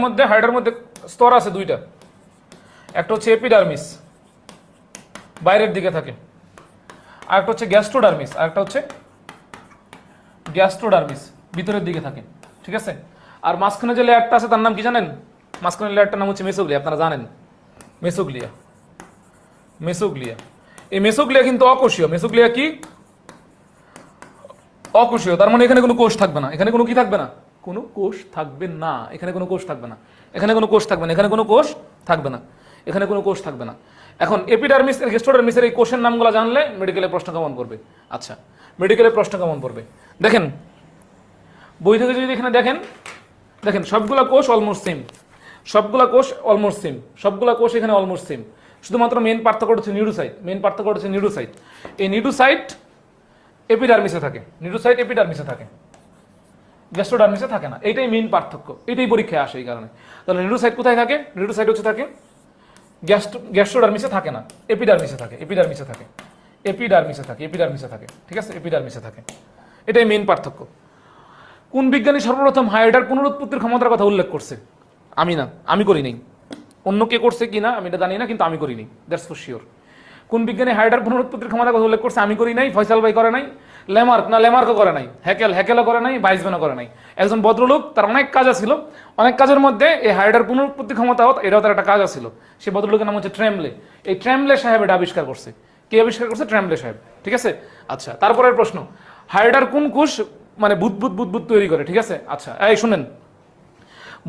মধ্যে স্তর আছে দুইটা, একটা হচ্ছে এপিডার্মিস, বাইরের দিকে থাকে, আর একটা হচ্ছে গ্যাস্ট্রোডার্মিস, আর একটা হচ্ছে গ্যাস্ট্রোডার্মিস, ভিতরের দিকে থাকে। ঠিক আছে, আর মাঝখানে যে লেয়ারটা আছে তার নাম কি জানেন? মাঝখানের লেয়ারটার নাম হচ্ছে মেসোগ্লিয়া, আপনারা জানেন মেসোগ্লিয়া। মেসোগ্লিয়া, এই মেসোগ্লিয়া কিন্তু অকোষীয়। মেসোগ্লিয়া কি? অকোষীয়, তার মানে এখানে কোনো কোষ থাকবে না। এখানে কোনো কি থাকবে না? কোনো কোষ থাকবে না। এখানে কোনো কোষ থাকবে না। এখানে কোনো কোষ থাকবে না। এখানে কোনো কোষ থাকবে না। এখানে কোনো কোষ থাকবে না। এখন এপিডার্মিস এর গ্যাস্ট্রোডার্মিসের এই কোষের নামগুলো জানলে মেডিকেলে প্রশ্ন কেমন পড়বে? আচ্ছা, মেডিকেলে প্রশ্ন কেমন পড়বে দেখেন, বই থেকে যদি এখানে দেখেন, দেখেন সবগুলা কোষ অলমোস্ট সেম, সবগুলা কোষ অলমোস্ট সেম, সবগুলা কোষ এখানে অলমোস্ট সেম। শুধুমাত্র মেইন পার্থক্য হচ্ছে নিউরোসাইট। মেইন পার্থক্য হচ্ছে নিউরোসাইট। এই নিউরোসাইট এপিডার্মিসে থাকে, নিউরোসাইট এপিডার্মিসে থাকে, গ্যাস্ট্রোডার্মিসে থাকে না। এইটাই মেইন পার্থক্য, এটাই পরীক্ষায় আসে এই কারণে। তাহলে নিউরোসাইট কোথায় থাকে? নিউরোসাইট হচ্ছে থাকে গ্যাস্ট্রোডার্মিসে থাকে না, এপিডার্মিসে থাকে, এপিডার্মিসে থাকে, এপিডার্মিসে থাকে, এপিডার্মিসে থাকে। ঠিক আছে, এপিডার্মিসে থাকে। এটাই মেইন পার্থক্য। কোন বিজ্ঞানী সর্বপ্রথম হাইডার পুনরুৎপত্তির ক্ষমতার কথা উল্লেখ করছে? আমি না, আমি করি নাই। অন্য কে করছে কিনা আমি এটা জানি না, কিন্তু আমি করি নাই, দ্যাটস ফর শিওর। কোন বিজ্ঞানী হাইডার পুনরুৎপত্তির ক্ষমতার কথা উল্লেখ করছে? আমি করি নাই, ফয়সাল ভাই করে নাই, লেমার্কও করে নাই, হ্যাকেলও করে নাই, ভাইসম্যানও করে নাই। একজন ভদ্রলোক, তার অনেক কাজ ছিল, অনেক কাজের মধ্যে এই হাইডার পুনরুৎপত্তি ক্ষমতা এটাও তার একটা কাজ ছিল। সে ভদ্রলোকের নাম হচ্ছে ট্রেমলে। এই ট্রেমলে সাহেব এটা আবিষ্কার করছে। কে আবিষ্কার করছে? ট্রেমলে সাহেব। ঠিক আছে, আচ্ছা তারপরের প্রশ্ন, হাইডার কোন কোষ মানে বুদবুদ তৈরি করে? ঠিক আছে, আচ্ছা এই শুনেন,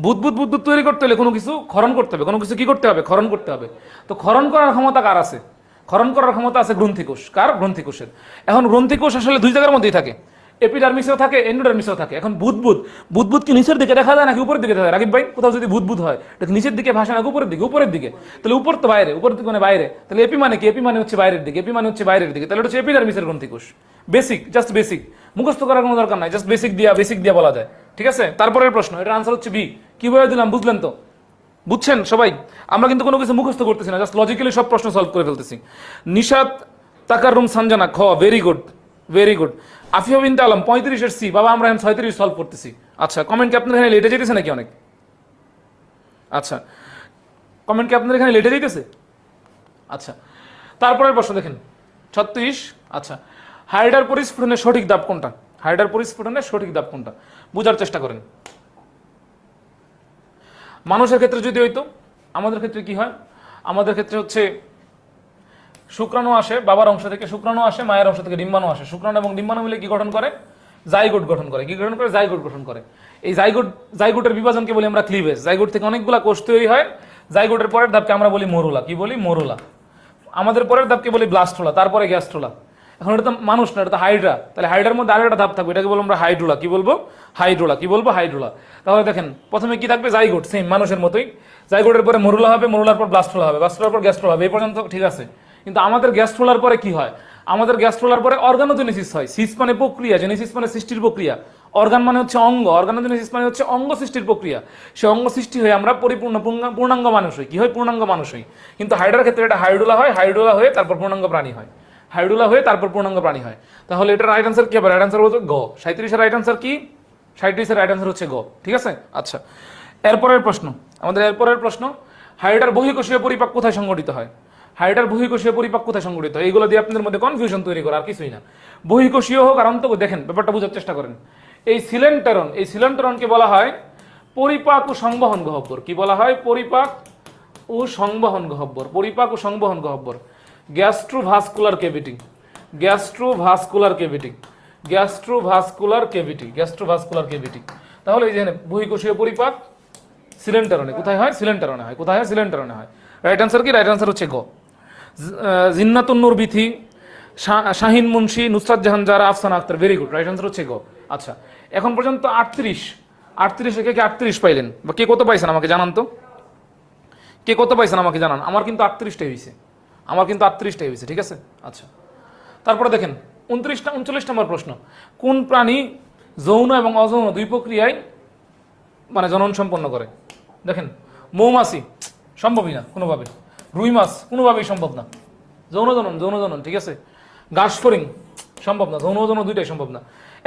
বুদবুদ তৈরি করতে হলে কোনো কিছু ক্ষরণ করতে হবে, কোনো কিছু কি করতে হবে? ক্ষরণ করতে হবে। তো ক্ষরণ করার ক্ষমতা কার আছে? ক্ষরণ করার ক্ষমতা আছে গ্রন্থিকোষ। কার? গ্রন্থিকোষের। এখন গ্রন্থিকোষ আসলে দুই জায়গার মধ্যেই থাকে, এপিডার্মিসেও থাকে, এন্ডোডার্মিসেও থাকে। এখন বুদবুদ কি নিচের দিকে দেখা যায় নাকি উপরের দিকে দেখা যায়? রাকিব ভাই, কোথাও যদি বুদবুদ হয় এটা নিচের দিকে ভাসে নাকি উপরের দিকে? উপরের দিকে। তাহলে উপর তো বাইরে, উপরের দিকে মানে বাইরে। তাহলে এপি মানে কি? এপি মানে হচ্ছে বাইরের দিকে, এপি মানে হচ্ছে বাইরের দিকে। তাহলে এটা হচ্ছে এপিডার্মিসের গ্রন্থিকোষ। বেসিক, জাস্ট বেসিক, মুখস্থ করার কোনো দরকার নাই, জাস্ট বেসিক দিয়া বলা যায়। ঠিক আছে, তারপরের প্রশ্ন, এটার আনসার হচ্ছে বি। কিভাবে দিলাম বুঝলেন তো? বুঝছেন সবাই? আমরা কিন্তু কোনো কিছু মুখস্থ করতেছি না, জাস্ট লজিক্যালি সব প্রশ্ন সলভ করে ফেলতেছি। নিশাত তাকাররুম সানজানা, খ, very good, very good. Afia বিনতে আলম 35-এর সি। বাবা আমরা এখন 36 সলভ করতেছি। আচ্ছা, কমেন্ট কি আপনার এখানে লেটে যেতেছে নাকি অনেক? আচ্ছা, কমেন্ট কি আপনার এখানে লেটে যেতেছে? আচ্ছা, তারপরের প্রশ্ন দেখেন 36। আচ্ছা, হাইডার পরিস্ফুটনের সঠিক দাব কোনটা? হাইডার পরিস্ফুটনের সঠিক দাব কোনটা বোঝার চেষ্টা করেন। মানুষের ক্ষেত্রে যদি হইতো, আমাদের ক্ষেত্রে কি হয়? আমাদের ক্ষেত্রে হচ্ছে শুক্রাণু আসে বাবার অংশ থেকে, শুক্রাণু আসে মায়ের অংশ থেকে, ডিম্বাণু আসে। শুক্রাণু এবং ডিম্বাণু মিলে কি গঠন করে? জাইগোট গঠন করে। কি গঠন করে? জাইগোট গঠন করে। এই জাইগোটের বিভাজনকে বলি আমরা ক্লিভেজ। জাইগোট থেকে অনেকগুলা কোষ তৈরি হয়। জাইগোটের পরের ধাপকে আমরা বলি মরুলা। কি বলি? মরুলা। আমাদের পরের ধাপকে বলি ব্লাস্টোলা, তারপরে গ্যাস্ট্রোলা। এখন এটা তো মানুষ না, এটা তো হাইড্রা। তাহলে হাইড্রার মধ্যে আরেকটা ধাপ থাকবে, এটাকে বলবো আমরা হাইড্রোলা। কি বলবো? হাইড্রোলা। কি বলবো? হাইড্রোলা। তাহলে দেখেন প্রথমে কি থাকবে? জাইগোট, সেম মানুষের মতোই। জাইগোটের পরে মরুলা হবে, মরুলার পর ব্লাস্টোলা হবে, ব্লাস্টোলার পর গ্যাস্ট্রোলা হবে। এই পর্যন্ত ঠিক আছে। কিন্তু আমাদের গ্যাস্ট্রোলার পরে কি হয়? আমাদের গ্যাস্ট্রোলার পরে অর্গানোজেনেসিস হয়। সিস মানে প্রক্রিয়া, জেনেসিস মানে সৃষ্টির প্রক্রিয়া, অর্গান মানে হচ্ছে অঙ্গ, অর্গানোজেনেসিস মানে হচ্ছে অঙ্গ সৃষ্টির প্রক্রিয়া। সে অঙ্গ সৃষ্টি হয়ে আমরা পূর্ণাঙ্গ মানুষ হই। কি হয়? পূর্ণাঙ্গ মানুষ হই। কিন্তু হাইড্রার ক্ষেত্রে এটা হাইড্রোলা হয়, হাইড্রোলা হয়ে তারপর পূর্ণাঙ্গ প্রাণী হয়, হাইড্রোলা হয়ে তারপর পূর্ণাঙ্গ প্রাণী হয়। তাহলে এটা রাইট আনসার কি হবে? রাইট আনসার হচ্ছে গ। 37-এর রাইট আনসার কি? 37-এর রাইট আনসার হচ্ছে গ। ঠিক আছে, আচ্ছা এরপরের প্রশ্ন, আমাদের এরপরের প্রশ্ন, হাইড্রার বহিঃকোষীয় পরিপাক কোথায় সংঘটিত হয়? হাইড্রার বহিঃকোষীয় পরিপাক কোথায় সংঘটিত হয়? এইগুলো দিয়ে আপনাদের মধ্যে কনফিউশন তৈরি করা, আর কিছুই না। বহিঃকোষীয় হোক আর অন্তঃ, দেখেন ব্যাপারটা বোঝার চেষ্টা করেন। এই সিলেন্টেরনকে বলা হয় পরিপাক ও সংবহন গহ্বর। কি বলা হয়? পরিপাক ও সংবহন গহ্বর। পরিপাক ও সংবহন গহ্বর। Gastrovascular cavity, gastrovascular cavity, gastrovascular cavity, gastrovascular cavity. তাহলে এই যে বহিঃকোষীয় পরিপাক সিলেন্টেরনে কোথায় হয়? সিলেন্টেরনে হয়। কোথায় হয়? সিলেন্টেরনে হয়। রাইট আনসার কি? রাইট আনসার হচ্ছে গ। জিন্নাতুন নূর Bithi, Shahin Munshi, Nusrat Jahan Zara, Afsana Akter. Very good, right answer হচ্ছে গ। আচ্ছা, এখন পর্যন্ত 38 কে 38 পাইলেন, বা কে কত পাইছেন আমাকে জানান তো? কে কত পাইছেন আমাকে জানান। আমার কিন্তু 38টাই হয়েছে, আমার কিন্তু 38টাই হয়েছে। ঠিক আছে, আচ্ছা তারপরে দেখেন 39 নম্বর প্রশ্ন, কোন প্রাণী যৌন এবং অযৌন দুই প্রক্রিয়ায় মানে জনন সম্পন্ন করে? দেখেন, মৌমাছি সম্ভবই না কোনোভাবে, রুই মাছ কোনোভাবেই সম্ভব না, যৌন জনন, ঠিক আছে। ঘাসফড়িং সম্ভব না, যৌন জনন দুইটাই সম্ভব না,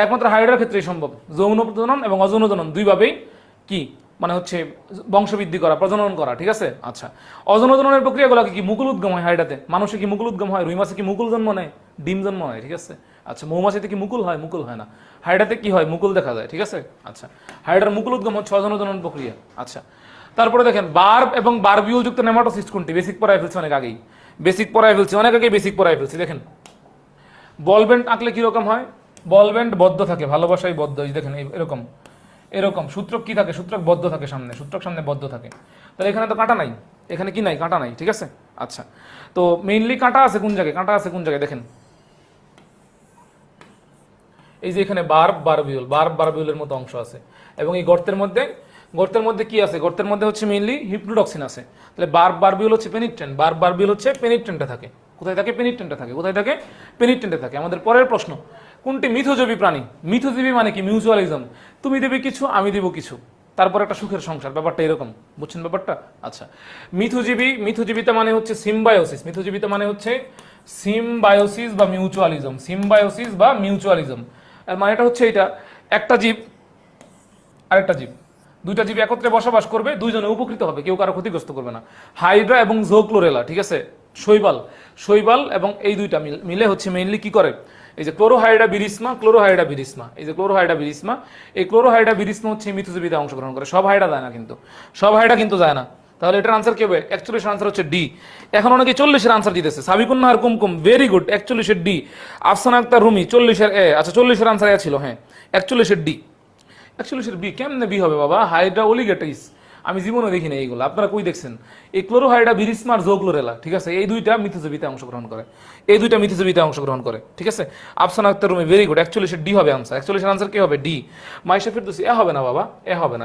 একমাত্র হাইড্রার ক্ষেত্রেই সম্ভব। যৌন জনন এবং অযৌন জনন দুইভাবেই কি মানে হচ্ছে বংশবৃদ্ধি করা, প্রজনন করা, ঠিক আছে। আচ্ছা, অযৌন জননের প্রক্রিয়াগুলো কি মুকুল উদ্গম হয় হাইডাতে? মানুষে কি মুকুল উদ্গম হয়? রুই মাছে কি মুকুল জন্ম নেয়? ডিম জন্ম হয়, ঠিক আছে। আচ্ছা, মৌমাছিতে কি মুকুল হয়? মুকুল হয় না। হাইডাতে কি হয়? মুকুল দেখা যায়, ঠিক আছে। আচ্ছা, হাইডার মুকুল উদ্গম হচ্ছে অযৌন জনন প্রক্রিয়া। আচ্ছা, তারপরে দেখেন বার্ব এবং বারবিউল যুক্ত নেমাটোসিস্ট কোনটি? বেসিক পড়ায় ফেলছি অনেক আগেই, অনেক আগেই বেসিক পড়ায় ফেলছি। দেখেন, বল ব্যান্ড আঁকলে কিরকম হয়? বল ব্যান্ড বদ্ধ থাকে, ভালোবাসাই বদ্ধ। এই দেখেন এরকম এরকম সূত্রক কি থাকে? সূত্রক বদ্ধ থাকে, সূত্রক সামনে বদ্ধ থাকে। তাহলে এখানে তো কাঁটা নাই, এখানে কি নাই? কাঁটা নাই, ঠিক আছে। আচ্ছা, তো মেইনলি কাঁটা আছে কোন জায়গায়? দেখেন, এই যে এখানে বারবিউলের মতো অংশ আছে, এবং এই গর্তের মধ্যে কি আছে? গর্তের মধ্যে হচ্ছে মেইনলি হিপ্নোটক্সিন আছে। তাহলে বারবিউল হচ্ছে পেনিট্রেন্ট, বারবিউল হচ্ছে পেনিট্রেন্টে থাকে। কোথায় থাকে? পেনিট্রেন্টে থাকে। আমাদের পরের প্রশ্ন, কোনটি মিথজীবী প্রাণী? মিথজীবী মানে কি? মিউচুয়ালিজম, তুমি দেবে কিছু, আমি দেব কিছু, তারপর একটা সুখের সংসার, ব্যাপারটা এরকম, বুঝছেন ব্যাপারটা? আচ্ছা, মিথজীবিতা মানে হচ্ছে সিম্বায়োসিস, বা মিউচুয়ালিজম। মানে এটা হচ্ছে এটা, একটা জীব আরেকটা জীব, দুইটা জীব একত্রে বসবাস করবে, দুইজনে উপকৃত হবে, কেউ কারো ক্ষতিগ্রস্ত করবে না। হাইড্রা এবং জোক্লোরেলা, ঠিক আছে, শৈবাল এবং এই দুইটা মিলে হচ্ছে মেইনলি কি করে? এই যে ক্লোরোহাইডা বিরিসমা, এই যে ক্লোরোহাইডা বিরিসমা হচ্ছে মিথজীবিতে অংশগ্রহণ করে। সব হাইডা যায় না, তাহলে এটার আনসার কি হবে? 41 এর আনসার হচ্ছে ডি। এখন অনেকে 40 এর আনসার দিতেছে, সাবিকুন নাহার কুমকুম, ভেরি গুড, 41 এর ডি। আফসানা আক্তার রুমি 40 এর এ, আচ্ছা 40 এর আনসার এ ছিল, হ্যাঁ 41 এর ডি। 41 এর বি কেমনে বি হবে বাবা? হাইড্রা ওলিগেটাইস, আমি জীবনে দেখি না এইগুলো, আপনারা কই দেখছেন? এই ক্লোরোহাইডা বিরিসমার জোক্লোরেলা, ঠিক আছে, এই দুইটা মিথজীবিতে অংশগ্রহণ করে, ঠিক আছে। আফসানা আক্তার রুমি, ভেরি গুড, 41 এর ডি হবে আনসার। 41 এর আনসার কি হবে? ডি। মাইশা ফিরদৌসি, এ হবে না বাবা, এ হবে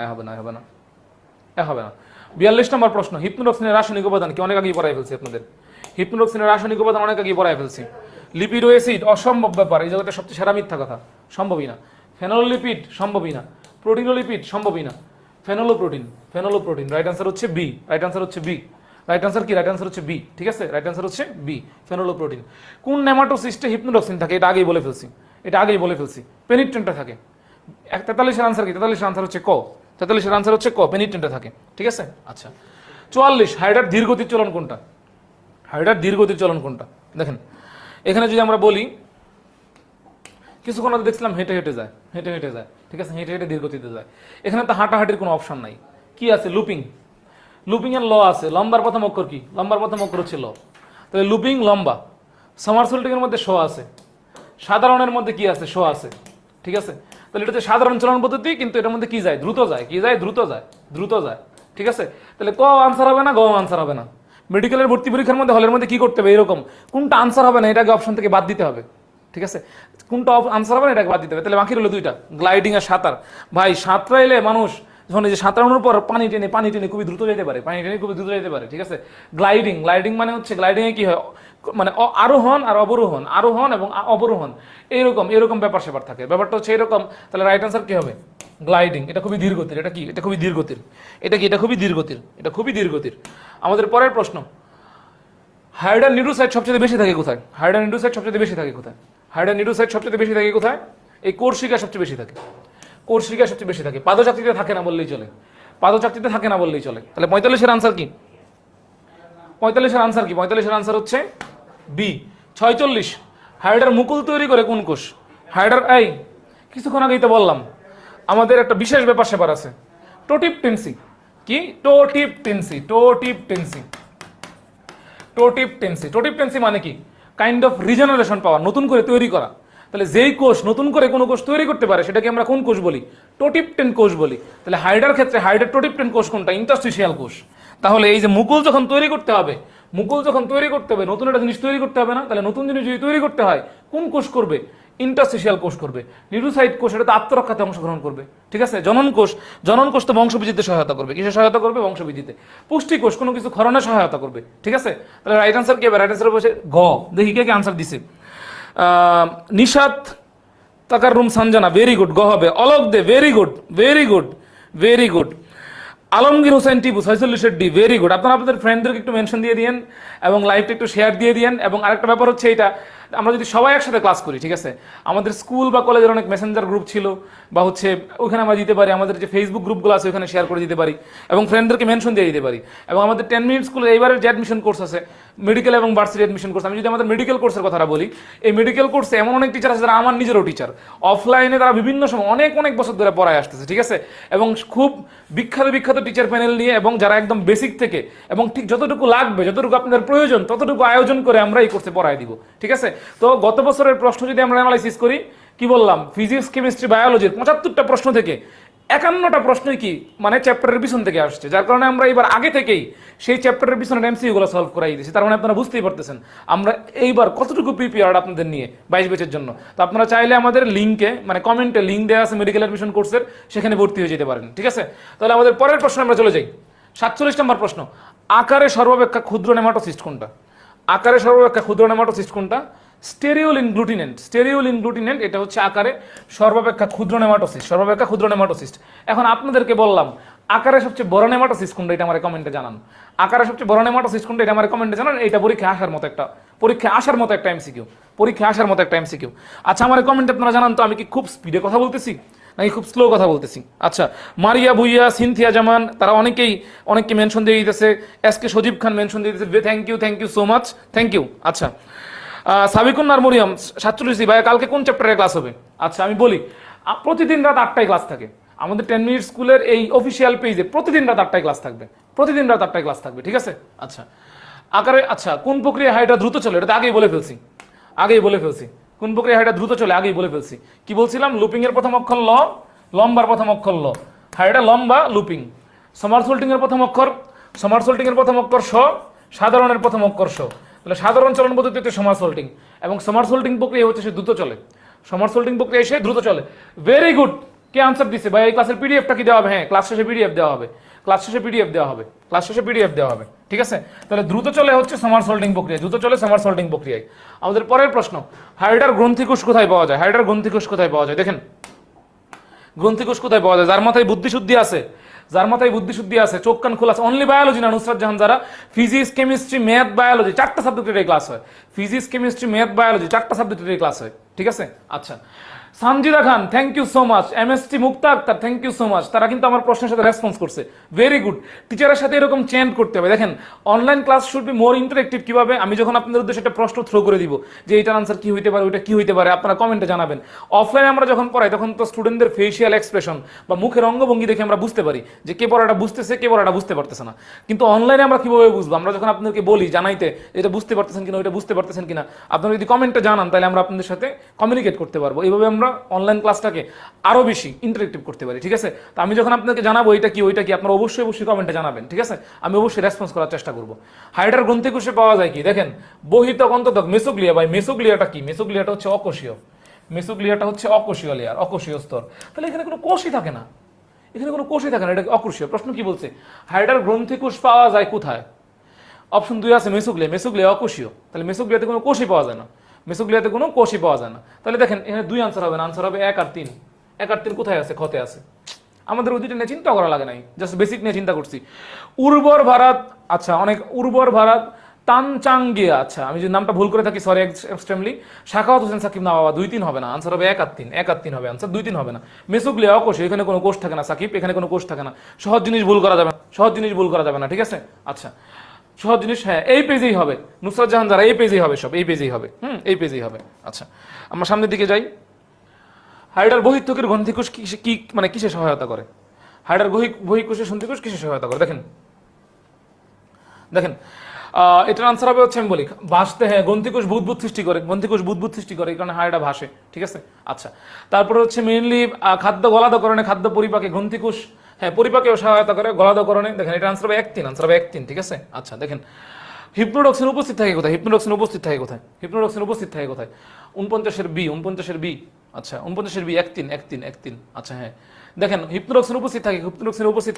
না। 42 নম্বর প্রশ্ন, হিপনোটক্সিনের রাসায়নিক উপাদান কি? অনেক আগেই পড়াই ফেলছি আপনাদের। হিপনোটক্সিনের রাসায়নিক উপাদান অনেক আগেই পড়াই ফেলছি। লিপিড ও অ্যাসিড অসম্ভব ব্যাপার, এই জায়গাটা সবচেয়ে সেরা মিথ্যা কথা, সম্ভবই না। ফেনোলিপিড সম্ভবই না। প্রোটিনোলিপিড সম্ভবই না। ফেনোলোপ্রোটিন, রাইট আনসার হচ্ছে বি। রাইট আনসার হচ্ছে বি, ঠিক আছে, রাইট আনসার হচ্ছে বি, ফেনোলোপ্রোটিন। কোন নেমাটোসিস্টে হিপনোটক্সিন থাকে? এটা আগেই বলে ফেলছি, পেনিট্রেন্টে থাকে। 43 এর আনসার কি? 43 এর আনসার হচ্ছে ক, পেনিট্রেন্টে থাকে, ঠিক আছে। আচ্ছা, 44, হাইড্রার ধীরগতির চলন কোনটা? দেখেন, এখানে যদি আমরা বলি, কিছুক্ষণ আগে দেখছিলাম হেঁটে হেঁটে যায়, ঠিক আছে, হেঁটে ধীরগতিতে যায়। এখানে তো হাঁটাহাঁটির কোনো অপশন নাই। কি আছে? লুপিং এর ল আছে। লম্বার প্রথম অক্ষর কি? হচ্ছে ল। তাহলে লুপিং লম্বা। সামারসোল্টিং এর মধ্যে শো আছে। সাধারণের মধ্যে কি আছে? শো আছে, ঠিক আছে। তাহলে এটা হচ্ছে সাধারণ চলন পদ্ধতি, কিন্তু এটার মধ্যে কি যায়? দ্রুত যায়, ঠিক আছে। তাহলে ক আনসার হবে না, গ আনসার হবে না। মেডিকেলের ভর্তি পরীক্ষার মধ্যে হলের মধ্যে কি করতে হবে? এরকম কোনটা আনসার হবে না এটাকে অপশন থেকে বাদ দিতে হবে, ঠিক আছে। কোনটা আনসার হবে না এটাকে বাদ দিতে হবে। তাহলে বাকি রইলো দুইটা, গ্লাইডিং আর সাঁতার। ভাই সাঁতরাইলে মানুষ যখন এই যে সাঁতরানোর পর পানি টেনে খুবই দ্রুত যেতে পারে, ঠিক আছে। গ্লাইডিং মানে হচ্ছে, গ্লাইডিং এ কি হয়? মানে আরোহণ আর অবরোহণ, এবং অবরোহণ, এরকম ব্যাপার স্যাপার থাকে। ব্যাপারটা হচ্ছে এরকম। তাহলে রাইট আনসার কি হবে? গ্লাইডিং। এটা খুবই ধীরগতির। এটা খুবই ধীরগতির। আমাদের পরের প্রশ্ন, হাইড্রা নিউরোসাইট সবচেয়ে বেশি থাকে কোথায়? এই কোর্সিকা সবচেয়ে বেশি থাকে। পাদচাকতিতে থাকে না বললেই চলে। তাহলে 45 এর আনসার কি? 45 এর আনসার হচ্ছে বি। 46, হাইড্রার মুকুল তৈরি করে কোন কোষ? এই কিছুক্ষণ আগেই তো বললাম, আমাদের একটা বিশেষ ব্যাপার স্যাপার আছে, টোটিভ টেন্সি। কি? টোটিভ টেন্সি মানে কি? কাইন্ড অফ রিজেনারেশন পাওয়ার, নতুন করে তৈরি করা। তাহলে যেই কোষ নতুন করে কোনো কোষ তৈরি করতে পারে সেটাকে আমরা কোন কোষ বলি? টোটিপটেন কোষ বলি। তাহলে হাইড্রার ক্ষেত্রে হাইড্রার টোটিপটেন কোষ কোনটা? ইন্টারস্টিশিয়াল কোষ। তাহলে এই যে মুকুল যখন তৈরি করতে হবে, নতুন একটা জিনিস তৈরি করতে হবে না? তাহলে নতুন জিনিস যদি তৈরি করতে হয় কোন কোষ করবে? ইন্টারস্টিশিয়াল কোষ করবে। নিউরোসাইট কোষ এটা তো আত্মরক্ষাতে অংশগ্রহণ করবে, ঠিক আছে। জনন কোষ তো বংশবৃদ্ধিতে সহায়তা করবে। কিসে সহায়তা করবে? বংশবৃদ্ধিতে। পুষ্টি কোষ কোনো কিছু ক্ষরণে সহায়তা করবে, ঠিক আছে। তাহলে রাইট আনসার কি হবে? রাইট আনসার হচ্ছে গ। দেখি কে আনসার দিছে। নিশাত তাকার রুম সানজানা, ভেরি গুড, গ হবে। Alok Dey, very good, very good, very good. Alamgir Hossain Tipu 46 D, very good. আপনারা আপনাদের ফ্রেন্ডদেরকে একটু মেনশন দিয়ে দিয়েন এবং লাইভটা একটু শেয়ার দিয়ে দিয়েন। এবং আরেকটা ব্যাপার হচ্ছে এটা, আমরা যদি সবাই একসাথে ক্লাস করি, ঠিক আছে, আমাদের স্কুল বা কলেজের অনেক মেসেঞ্জার গ্রুপ ছিল, বা হচ্ছে ওখানে আমরা দিতে পারি, আমাদের যে ফেসবুক গ্রুপগুলো আছে ওখানে শেয়ার করে দিতে পারি এবং ফ্রেন্ডদেরকে মেনশন দিয়ে দিতে পারি। এবং আমাদের 10 মিনিট স্কুলে এইবারের যে অ্যাডমিশন কোর্স আছে, মেডিকেল এবং ভার্সিটি অ্যাডমিশন কোর্স, আমি যদি আমাদের মেডিকেল কোর্সের কথাটা বলি, এই মেডিকেল কোর্সে এমন অনেক টিচার আছে যারা আমার নিজেরও টিচার, অফলাইনে তারা বিভিন্ন সময় অনেক অনেক বছর ধরে পড়ায় আসতেছে, ঠিক আছে, এবং খুব বিখ্যাত বিখ্যাত টিচার প্যানেল নিয়ে, এবং যারা একদম বেসিক থেকে এবং ঠিক যতটুকু লাগবে, যতটুকু আপনাদের প্রয়োজন, ততটুকু আয়োজন করে আমরা এই কোর্সে পড়ায় দিব, ঠিক আছে। তো গত বছরের প্রশ্ন যদি আমরা অ্যানালাইসিস করি, কি বললাম, ফিজিক্স, কেমিস্ট্রি, বায়োলজির 75টা প্রশ্ন থেকে 51টা প্রশ্নই কি মানে চ্যাপ্টারের পিছন থেকে আসছে, যার কারণে আমরা এবার আগে থেকেই সেই চ্যাপ্টারের পিছনে এমসিকিউ গুলো সলভ করাই দিয়েছি। তার মানে আপনারা বুঝতেই পারতেছেন আমরা এইবার কতটুকু প্রিপেয়ার্ড আপনাদের নিয়ে 22 ব্যাচের জন্য। তো আপনারা চাইলে আমাদের লিঙ্কে, মানে কমেন্টে লিঙ্ক দেওয়া আছে মেডিকেল অ্যাডমিশন কোর্সের, সেখানে ভর্তি হয়ে যেতে পারেন, ঠিক আছে। তাহলে আমাদের পরের প্রশ্ন আমরা চলে যাই। 47 নম্বর প্রশ্ন, আকারে সর্বাপেক্ষা ক্ষুদ্র নেমাটোসিস্ট কোনটা? আকারে সর্বাপেক্ষা ক্ষুদ্র নেমাটোসিস্ট কোনটা? স্টেরিওল ইনগ্লুটিনেন্ট। স্টেরিওল ইনগ্লুটিনেন্ট এটা হচ্ছে আকারে সর্বাপেক্ষা ক্ষুদ্র নেমাটোসিস্ট, সর্বাপেক্ষা ক্ষুদ্র নেমাটোসিস্ট। এখন আপনাদেরকে বললাম আকারে সবচেয়ে বড় নেমাটোসিস্ট কোনটা, এটা আমার কমেন্টে জানান। আকারে সবচেয়ে বড় নেমাটোসিস্ট কোনটা, এটা আমার কমেন্টে জানান। এটা পরীক্ষা আসার মতো একটা এমসিকিউ, পরীক্ষা আসার মতো একটা এমসিকিউ। আচ্ছা, আমার কমেন্টে আপনারা জানান তো আমি কি খুব স্পিডে কথা বলতেছি নাকি খুব স্লো কথা বলতেছি? আচ্ছা, মারিয়া ভুইয়া, সিনথিয়া জামান, তারা অনেককে মেনশন দিয়ে দিতেছে। এসকে সজীব খান মেনশন দিয়ে দিতেছে, thank you so much, thank you. আচ্ছা, সাবিকুন আর মরিয়ম 47 ভাইয়া কালকে কোন চ্যাপ্টারে ক্লাস হবে? আচ্ছা আমি বলি, প্রতিদিন রাত 8টায় ক্লাস থাকে আমাদের 10 মিনিট স্কুলের এই অফিসিয়াল পেজে, প্রতিদিন রাত 8টায় ক্লাস থাকবে, প্রতিদিন রাত 8টায় ক্লাস থাকবে, ঠিক আছে। আচ্ছা, আকারে, আচ্ছা কোন প্রক্রিয়া হাইটা দ্রুত চলে, এটা আগেই বলে ফেলছি, কোন প্রক্রিয়া হাইটা দ্রুত চলে আগেই বলে ফেলছি। কি বলছিলাম? লুপিং এর প্রথম অক্ষর ল, লম্বার প্রথম অক্ষর ল, হাইটা লম্বা লুপিং। সমারসোল্টিং এর প্রথম অক্ষর স, সাধারণের প্রথম অক্ষর স। তাহলে সাধারণ চলন পদ্ধতিতে সমারসোল্টিং, এবং সমারসোল্টিং প্রক্রিয়া হচ্ছে সে দ্রুত চলে, সমারসোল্টিং প্রক্রিয়া এসে দ্রুত চলে। ভেরি গুড, কে আনসার দিছে ভাই? এই ক্লাসের পিডিএফটা কি দেওয়া হবে? হ্যাঁ, ক্লাস শেষে পিডিএফ দেওয়া হবে, ঠিক আছে। তাহলে দ্রুত চলে হচ্ছে সমারসোল্টিং প্রক্রিয়া, প্রক্রিয়ায়। আমাদের পরের প্রশ্ন, হাইডার গ্রন্থিকোষ কোথায় পাওয়া যায়? দেখেন গ্রন্থিকোষ কোথায় পাওয়া যায়? যার মাথায় বুদ্ধিশুদ্ধি আছে, চোখ কান খোলা আছে। অনলি বায়োলজি না নুসরাত জাহান, যারা ফিজিক্স, কেমিস্ট্রি, ম্যাথ, বায়োলজি 4টা সাবজেক্টের ক্লাস হয়, ফিজিক্স, কেমিস্ট্রি, ম্যাথ, বায়োলজি 4টা সাবজেক্টের ক্লাস হয়, ঠিক আছে। আচ্ছা, Sanjida Khan, thank you so much. MST Mukta Akter, thank you so much. তারা কিন্তু আমার প্রশ্নের সাথে রেসপন্স করছে, ভেরি গুড। টিচারের সাথে এরকম চ্যান্ট করতে হবে। দেখেন, online class should be more interactive. কিভাবে? আমি যখন আপনাদের উদ্দেশ্যে একটা প্রশ্ন থ্রো করে দিব যে এইটার আনসার কি হইতে পারে, ওইটা কি হইতে পারে, আপনারা কমেন্টে জানাবেন। অফলাইনে আমরা যখন পড়াই তখন তো স্টুডেন্টদের ফেসিয়াল এক্সপ্রেশন বা মুখের অঙ্গভঙ্গি দেখে আমরা বুঝতে পারি যে কে পড়াটা বুঝতেছে, কে পড়াটা বুঝতে পারতেছে না। কিন্তু অনলাইনে আমরা কিভাবে বুঝবো? আমরা যখন আপনাদেরকে বলি জানাইতে এটা বুঝতে পারতেছেন কিনা, ওইটা বুঝতে পারতেছেন কিনা, আপনারা যদি কমেন্টে জানান তাহলে আমরা আপনাদের সাথে কমিউনিকেট করতে পারবো। এইভাবে আমরা অনলাইন ক্লাসটাকে আরো বেশি ইন্টারেক্টিভ করতে পারি, ঠিক আছে। তো আমি যখন আপনাকে জানাবো এটা কি ওইটা কি, আপনারা অবশ্যই কমেন্টে জানাবেন, ঠিক আছে। আমি অবশ্যই রেসপন্স করার চেষ্টা করবো। হাইডার গ্রন্থিকোষে পাওয়া যায় কি? দেখেন, বহিতক অন্ততক মেসোগ্লিয়া। ভাই মেসোগ্লিয়াটা কি? মেসোগ্লিয়াটা হচ্ছে অকোষীয় লেয়ার, অকোষীয় স্তর। তাহলে এখানে কোনো কোষই থাকে না, এটা অকোষীয়। প্রশ্ন কি বলছে? হাইডার গ্রন্থিকোষ পাওয়া যায় কোথায়? অপশন 2 আছে মেসোগ্লিয়া অকোষীয়। তাহলে মেসোগ্লিয়াতে কোনো কোষই পাওয়া যায় না, তাহলে দেখেন এখানে 2 আনসার হবে না, আনসার হবে 1 আর 3। 1 আর 3 কোথায় আছে? ক্ষতে আছে। আমাদের ওই দুটো নিয়ে চিন্তা করা লাগে নাই, জাস্ট বেসিক নিয়ে চিন্তা করছি। উর্বর ভারত, আচ্ছা অনেক উর্বর ভারত, তানচাঙ্গিয়া, আচ্ছা আমি যদি নামটা ভুল করে থাকি সরি এক্সট্রিমলি। শাখাওয়াত হোসেন সাকিব না, বাবা 2-3 হবে না, আনসার হবে 1 আর 3 হবে আনসার, 2-3 হবে না। মেসোগ্লিয়া অকোষীয়, এখানে কোনো কোষ থাকে না সাকিব, এখানে কোনো কোষ থাকে না। সহজ জিনিস ভুল করা যাবে না, ঠিক আছে। আচ্ছা, সহজ জিনিস, হ্যাঁ এই পেজেই হবে। নুসরাত জাহান যারা, এই পেজেই হবে, সব এই পেজেই হবে। আচ্ছা, আমরা সামনের দিকে যাই। হাইডার বহিঃত্বকের গ্রন্থিকোষ কি মানে কিসে সহায়তা করে? হাইডার বহিঃকোষের সন্ধিকোষ কিসে সহায়তা করে? দেখেন এটার আনসার হবে হচ্ছে, আমি বলি ভাসতে, হ্যাঁ গ্রন্থিকোষ বুদবুদ সৃষ্টি করে, এই কারণে হাইডা ভাসে, ঠিক আছে। আচ্ছা, তারপরে হচ্ছে মেইনলি খাদ্য গলাধকরণে, খাদ্য পরিপাকে গ্রন্থিকোষ, হ্যাঁ পরিপাকেও সহায়তা করে, গলাধকরণে। দেখেন এটা আনসার হবে 1-3, ঠিক আছে। আচ্ছা দেখেন, হিপনোডক্সিন উপস্থিত থাকে কোথায়? 49-এর বি, আচ্ছা 49-এর বি 1-3। আচ্ছা হ্যাঁ, দেখেন হিপনোডক্সিন উপস্থিত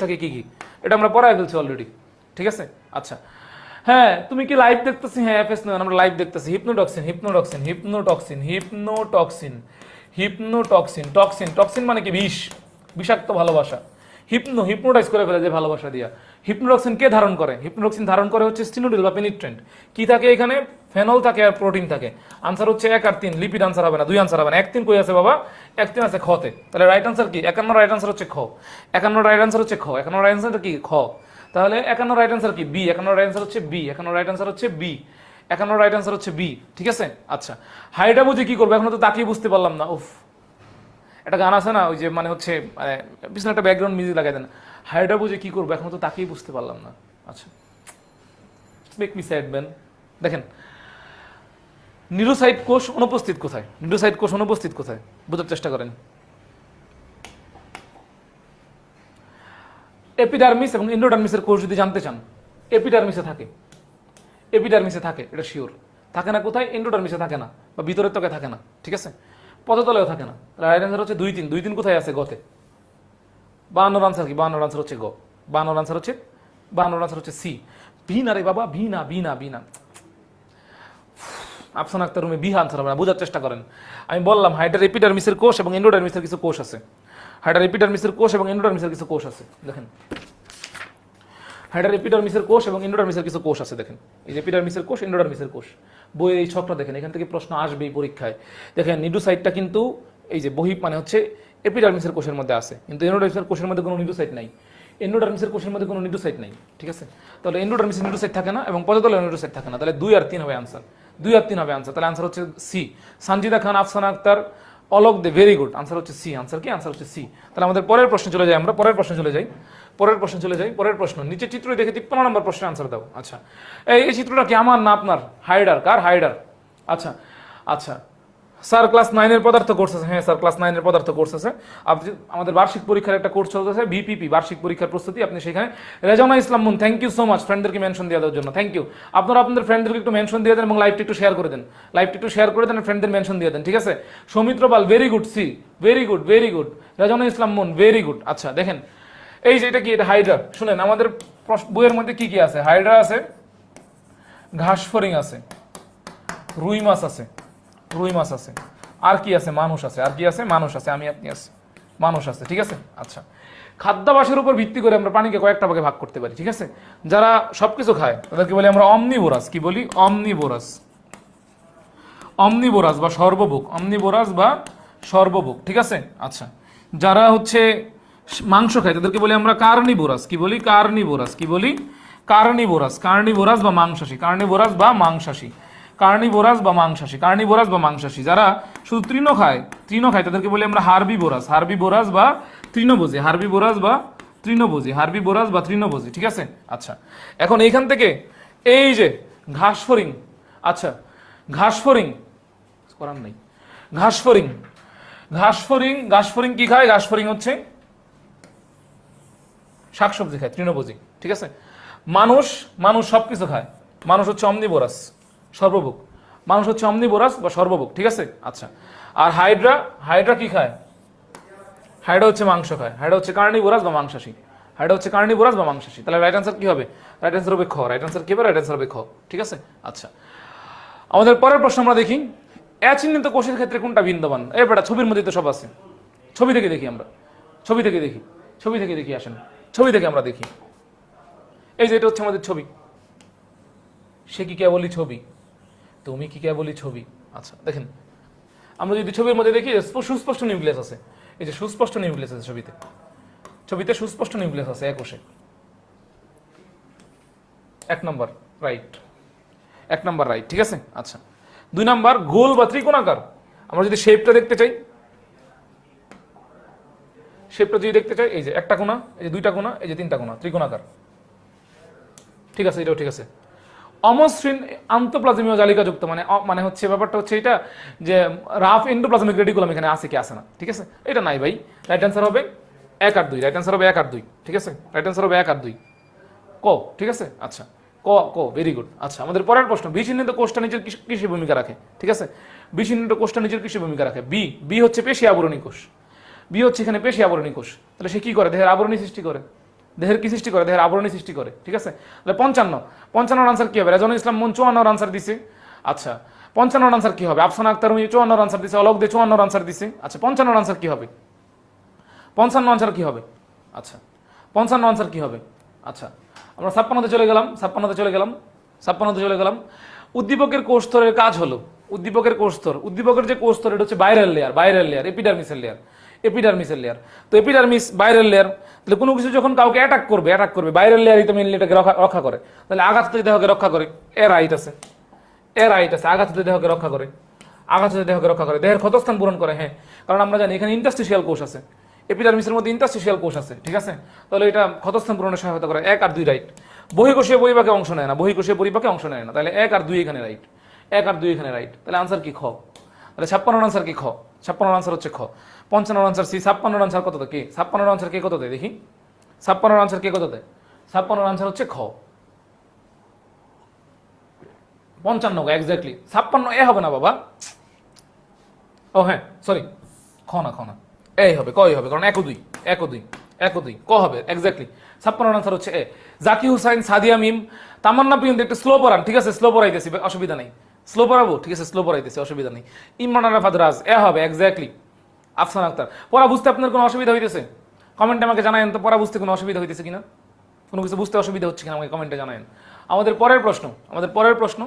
থাকে কি কি, এটা আমরা পড়ায় ফেলছি অলরেডি, ঠিক আছে। আচ্ছা, হ্যাঁ তুমি কি লাইভ দেখতেছি? হ্যাঁ এফএস নয়, আমরা লাইভ দেখতেছি। হিপনোটক্সিন হিপনোটক্সিন হিপনোটক্সিন হিপনোটক্সিন হিপনোটক্সিন টক্সিন টক্সিন মানে কি বিষ, বিষাক্ত ভালোবাসা। হিপনোটাইজ করে ফেলে যে ভালোবাসা দিয়া। হিপনোটক্সিন কে ধারণ করে? হিপনোটক্সিন ধারণ করে হচ্ছে স্টিনোডিল বা পেনিট্রেন্ট। কি থাকে এখানে? ফেনল থাকে আর প্রোটিন থাকে। আনসার হচ্ছে 1 আর 3। লিপিড আনসার হবে না, 2 আনসার হবে না। 1 3 কই আছে বাবা? 1 3 আছে খতে। তাহলে রাইট আনসার কি? 51 রাইট আনসার হচ্ছে খ। 51 রাইট আনসার হচ্ছে খ। 51 রাইট আনসার কি? খ। তাহলে 51 রাইট আনসার কি? বি। 51 রাইট আনসার হচ্ছে বি। 51 রাইট আনসার হচ্ছে বি। 51 রাইট আনসার হচ্ছে বি। ঠিক আছে, আচ্ছা। হাইটা বুঝে কি করবো? এখনো তো তাকিয়ে বুঝতে পারলাম না। উফ, একটা গান আছে না, ওই যে মানে হচ্ছে পিছনে একটা ব্যাকগ্রাউন্ড মিউজিক লাগাই দেন। হাইটা বুঝে কি করবো? এখনো তো তাকিয়ে বুঝতে পারলাম না। আচ্ছা, মেক মি স্যাড ম্যান। দেখেন, নিউরোসাইট কোষ অনুপস্থিত কোথায়? নিউরোসাইট কোষ অনুপস্থিত কোথায়? বোঝার চেষ্টা করেন। এপিডার্মিস এবং এন্ডোডার্মিসের কোষ যদি জানতে চান, এপিডার্মিসে থাকে। এপিডার্মিসে থাকে, এটা শিওর। থাকে না কোথায়? এন্ডোডার্মিসে থাকে না, বা ভিতরের ত্বকে থাকে না। ঠিক আছে, পদতলেও থাকে না। রাইট আনসার হচ্ছে 2 3। 2 3 কোথায় আছে? গতে। 52 আনসার কি? 52 আনসার হচ্ছে গ। 52 আনসার হচ্ছে 52 আনসার হচ্ছে সি। বি না রে বাবা, বি না, বি না, বি না। আফসানা আক্তার রুমে বি আনসার হবে না, বোঝার চেষ্টা করেন। আমি বললাম হাইডার এপিডার্মিসের কোষ এবং এন্ডোডার্মিসের কিছু কোষ আছে। হাইডার এপিডার্মিসের কোষ এবং এন্ডোডার্মিসের কিছু কোষ আছে, দেখেন। হাইডার এপিডার্মিসের কোষ এবং এন্ডোডার্মিসের কিছু কোষ আছে, দেখেন। এই যে এপিডার্মিসের কোষ, এন্ডোডার্মিসের কোষ। বইয়ের এই ছকটা দেখেন, এখান থেকে প্রশ্ন আসবেই পরীক্ষায়। দেখেন নিডোসাইটটা কিন্তু এই যে বহি মানে হচ্ছে এপিডার্মিসের কোষের মধ্যে আছে, কিন্তু এন্ডোডার্মিসের কোষের মধ্যে কোনো নিডোসাইট নাই। এন্ডোডার্মিসের কোষের মধ্যে কোনো নিডোসাইট নাই। ঠিক আছে, তাহলে এন্ডোডার্মিসের নিডোসাইট থাকে না এবং পদতলে নিডোসাইট থাকে না। তাহলে 2 আর 3 হবে আনসার। 2 আর 3 হবে আনসার। তাহলে আনসার হচ্ছে সি। সানজিদা খান, আফসানা আক্তার, অলক দে, ভেরি গুড। আনসার হচ্ছে সি। আনসার কি? আনসার হচ্ছে সি। তাহলে আমাদের পরের প্রশ্নে চলে যাই আমরা। পরের প্রশ্নে চলে যাই। পরের প্রশ্ন। নিচে চিত্র দেখে 53 নম্বর প্রশ্নের আনসার দাও। আচ্ছা, এই চিত্রটা কি আমার না আপনার? হাইডার। কার? হাইডার। আচ্ছা আচ্ছা, স্যার ক্লাস 9 এর পদার্থ কোর্স আছে। হ্যাঁ স্যার ক্লাস 9 এর পদার্থ কোর্স আছে। আপনি আমাদের বার্ষিক পরীক্ষার একটা কোর্স চলতেছে, বিপিপি, বার্ষিক পরীক্ষার প্রস্তুতি। আপনি সেখানে Rezana Islam Moon, thank you so much ফ্রেন্ডদেরকে মেনশন দিয়ে দেওয়ার জন্য। Thank you. আপনারা আপনাদের ফ্রেন্ডদেরকে একটু মেনশন দিয়ে দেন এবং লাইভটা একটু শেয়ার করে দেন। লাইভটা একটু শেয়ার করে দেন, ফ্রেন্ডদের মেনশন দিয়ে দেন। ঠিক আছে, Soumitra Pal, very good. C, very good, very good. Rezana Islam Moon, very good. আচ্ছা দেখেন, এই যে এটা কি? এটা হাইড্রা। শুনেন, আমাদের বইয়ের মধ্যে কি কি আছে? হাইড্রা আছে, ঘাসফড়িং আছে, রুই মাছ আছে, রুই মাছ আছে, আর কি আছে? মানুষ আছে। আর কি আছে? মানুষ আছে। আমি আপনি আছে, মানুষ আছে। ঠিক আছে, আচ্ছা। খাদ্যাভ্যাসের উপর ভিত্তি করে আমরা প্রাণীকে কয়েকটা ভাগে ভাগ করতে পারি। ঠিক আছে, যারা সবকিছু খায় তাদেরকে বলি আমরা অমনিভোরাস। কি বলি? অমনিভোরাস। অমনিভোরাস বা সর্বভোগ। অমনিভোরাস বা সর্বভোগ। ঠিক আছে, আচ্ছা। যারা হচ্ছে মাংস খায় তাদেরকে বলি আমরা কার্নিভোরাস। কি বলি? কার্নিভোরাস। কি বলি? কার্নিভোরাস। কার্নিভোরাস বা মাংসাশী। কার্নিভোরাস বা মাংসাশী। কার্নিভোরাস বা মাংসাশী। কার্নিভোরাস বা মাংসাশী। যারা শুধু তৃণ খায় তাদেরকে বলি আমরা হার্বিভোরাস। হার্বিভোরাস বা তৃণভোজী। হার্বিভোরাস বা তৃণভোজী। হার্বিভোরাস বা তৃণভোজী। ঠিক আছে, আচ্ছা। এখন এইখান থেকে এই যে ঘাসফড়িং, আচ্ছা ঘাসফড়িং করার নেই। ঘাসফড়িং, ঘাসফড়িং, ঘাসফড়িং কি খায়? ঘাসফড়িং হচ্ছে শাকসবজি খায়, তৃণভোজী। ঠিক আছে, মানুষ, মানুষ সবকিছু খায়। মানুষ হচ্ছে অমনিভোরাস, সর্বভোগ। মানুষ হচ্ছে অমনিভোরাস বা সর্বভোগ। ঠিক আছে, আচ্ছা। আর হাইড্রা, হাইড্রা কি খায়? হাইড্রা হচ্ছে মাংস খায়। হাইড্রা হচ্ছে কার্নিভোরাস বা মাংসাশী। হাইড্রা হচ্ছে কার্নিভোরাস বা মাংসাশী। তাহলে রাইট আনসার কি হবে? রাইট আনসার হবে খ। রাইট আনসার কি হবে? রাইট আনসার হবে খ। ঠিক আছে, আচ্ছা। আমাদের পরের প্রশ্ন আমরা দেখি, অচিহ্নিত কোষের ক্ষেত্রে কোনটা বিন্দমান? এই বেটা, ছবির মধ্যে তো সব আছে। ছবি থেকে দেখি আমরা, ছবি থেকে দেখি, ছবি থেকে দেখি। আসেন, ছবি থেকে আমরা দেখি। এই যে এটা হচ্ছে আমাদের ছবি। সে কি কেবলই ছবি, তুমি কি কেবলই ছবি। আচ্ছা দেখেন, আমরা যদি ছবির মধ্যে দেখি সুস্পষ্ট নিউক্লিয়াস আছে। এই যে সুস্পষ্ট নিউক্লিয়াস আছে ছবিতে। ছবিতে সুস্পষ্ট নিউক্লিয়াস আছে একোষে। 1 নম্বর রাইট, 1 নম্বর রাইট। ঠিক আছে, আচ্ছা। 2 নম্বর, গোল বা ত্রিকোণাকার। আমরা যদি শেপটা দেখতে চাই, শেপটা যদি দেখতে চাই, এই যে একটা কোণা, এই যে 2টা কোণা, এই যে 3টা কোণা, ত্রিকোণাকার। ঠিক আছে, এটাও ঠিক আছে। অমসৃণ আন্তঃপ্লাজমীয় জালিকাযুক্ত, মানে মানে হচ্ছে ব্যাপারটা হচ্ছে এটা যে রাফ এন্ডোপ্লাজমিক রেটিকুলাম এখানে আছে কি আসে না। ঠিক আছে, এটা নাই ভাই। রাইট অ্যান্সার হবে 1 আর 2। রাইট অ্যান্সার হবে 1 আর 2। ঠিক আছে, রাইট অ্যান্সার হবে 1 আর 2 ক। ঠিক আছে, আচ্ছা, ক ক, ভেরি গুড। আচ্ছা, আমাদের পরের প্রশ্ন, বিচিহ্নিত কোষটা নিচের কৃষি ভূমিকা রাখে। ঠিক আছে, বিচিহ্নিত কোষটা নিচের কৃষি ভূমিকা রাখে। বি, বি হচ্ছে পেশি আবরণী কোষ। বি হচ্ছে এখানে পেশি আবরণী কোষ। তাহলে সে কি করে? দেহের আবরণী সৃষ্টি করে। দেহের কি সৃষ্টি করে? দেহের আবরণী সৃষ্টি করে, ঠিক আছে? তাহলে 55 আনসার কি হবে? রেজানুল ইসলাম মন 54 আনসার দিছে। আচ্ছা 55 আনসার কি হবে? আফসানা আক্তার 54 আনসার দিছে, অলক দে 54 আনসার দিছে। আচ্ছা 55 আনসার কি হবে? 55 আনসার কি হবে? আচ্ছা 55 আনসার কি হবে? আচ্ছা আমরা 56তে চলে গেলাম, 56তে চলে গেলাম, 56তে চলে গেলাম। উদ্দীপকের কোষ স্তরের কাজ হলো, উদ্দীপকের কোষ স্তর, উদ্দীপকের যে কোষ স্তর এটা হচ্ছে বাইরের লেয়ার, বাইরের লেয়ার, এপিডার্মিসের লেয়ার, এপিডার্মিসের লেয়ার। তো এপিডার্মিস বাইরের লেয়ার, তাহলে কোনো কিছু যখন কাউকে অ্যাটাক করবে বাইরের লেয়ারই তো মেনলি এটাকে রক্ষা করে। তাহলে আঘাত থেকে দেহকে রক্ষা করে, এ রাইট আছে, এ রাইট আছে, আঘাত থেকে দেহকে রক্ষা করে, আঘাত থেকে দেহকে রক্ষা করে, দেহের ক্ষতস্থান পূরণ করে। হ্যাঁ, কারণ আমরা জানি এখানে ইন্টারস্টিশিয়াল কোষ আছে, এপিডার্মিসের মধ্যে ইন্টারস্টিশিয়াল কোষ আছে, ঠিক আছে? তাহলে এটা ক্ষতস্থান পূরণে সহায়তা করে। 1 আর 2 রাইট। বহিঃকোষীয় পরিপাকে অংশ নেয় না, বহিঃকোষীয় পরিপাকে অংশ নেয় না, তাহলে 1 আর 2 এখানে রাইট, 1 আর 2 এখানে রাইট। তাহলে আনসার কি? খ। তাহলে 56 আনসার কি? খ। 56 আনসার হচ্ছে খ। 55 আনসার সি। 56 আনসার কত দেয়? কে 56 আনসার কে কত দেয় দেখি? 56 আনসার কে কত দেয়? 56 আনসার হচ্ছে খ। 55 এক্স্যাক্টলি 56 এ হবে না বাবা। ও হ্যাঁ সরি, খ না, খ না, এই হবে, কই হবে, কারণ 1 ও 2, 1 ও 2, 1 ও 2 ক হবে এক্স্যাক্টলি। 56 আনসার হচ্ছে এ। জাকি হুসাইন, সাদিয়া মিম, তামান্না পিয়ন একটু স্লো পড়ান, ঠিক আছে? স্লো পড়াইতেছি, অসুবিধা নেই, স্লো পড়াবো, ঠিক আছে? স্লো পড়াইতেছি, অসুবিধা নেই। ইমরান আরাফাত রাজ, এ হবে এক্স্যাক্টলি। আফসানা আক্তার, পড়া বুঝতে আপনার কোনো অসুবিধা হইতেছে? কমেন্টে আমাকে জানায়েন তো, পড়া বুঝতে কোনো অসুবিধা হইতেছে কিনা, কোনো কিছু বুঝতে অসুবিধা হচ্ছে কিনা আমাকে কমেন্টে জানায়েন। আমাদের পরের প্রশ্ন,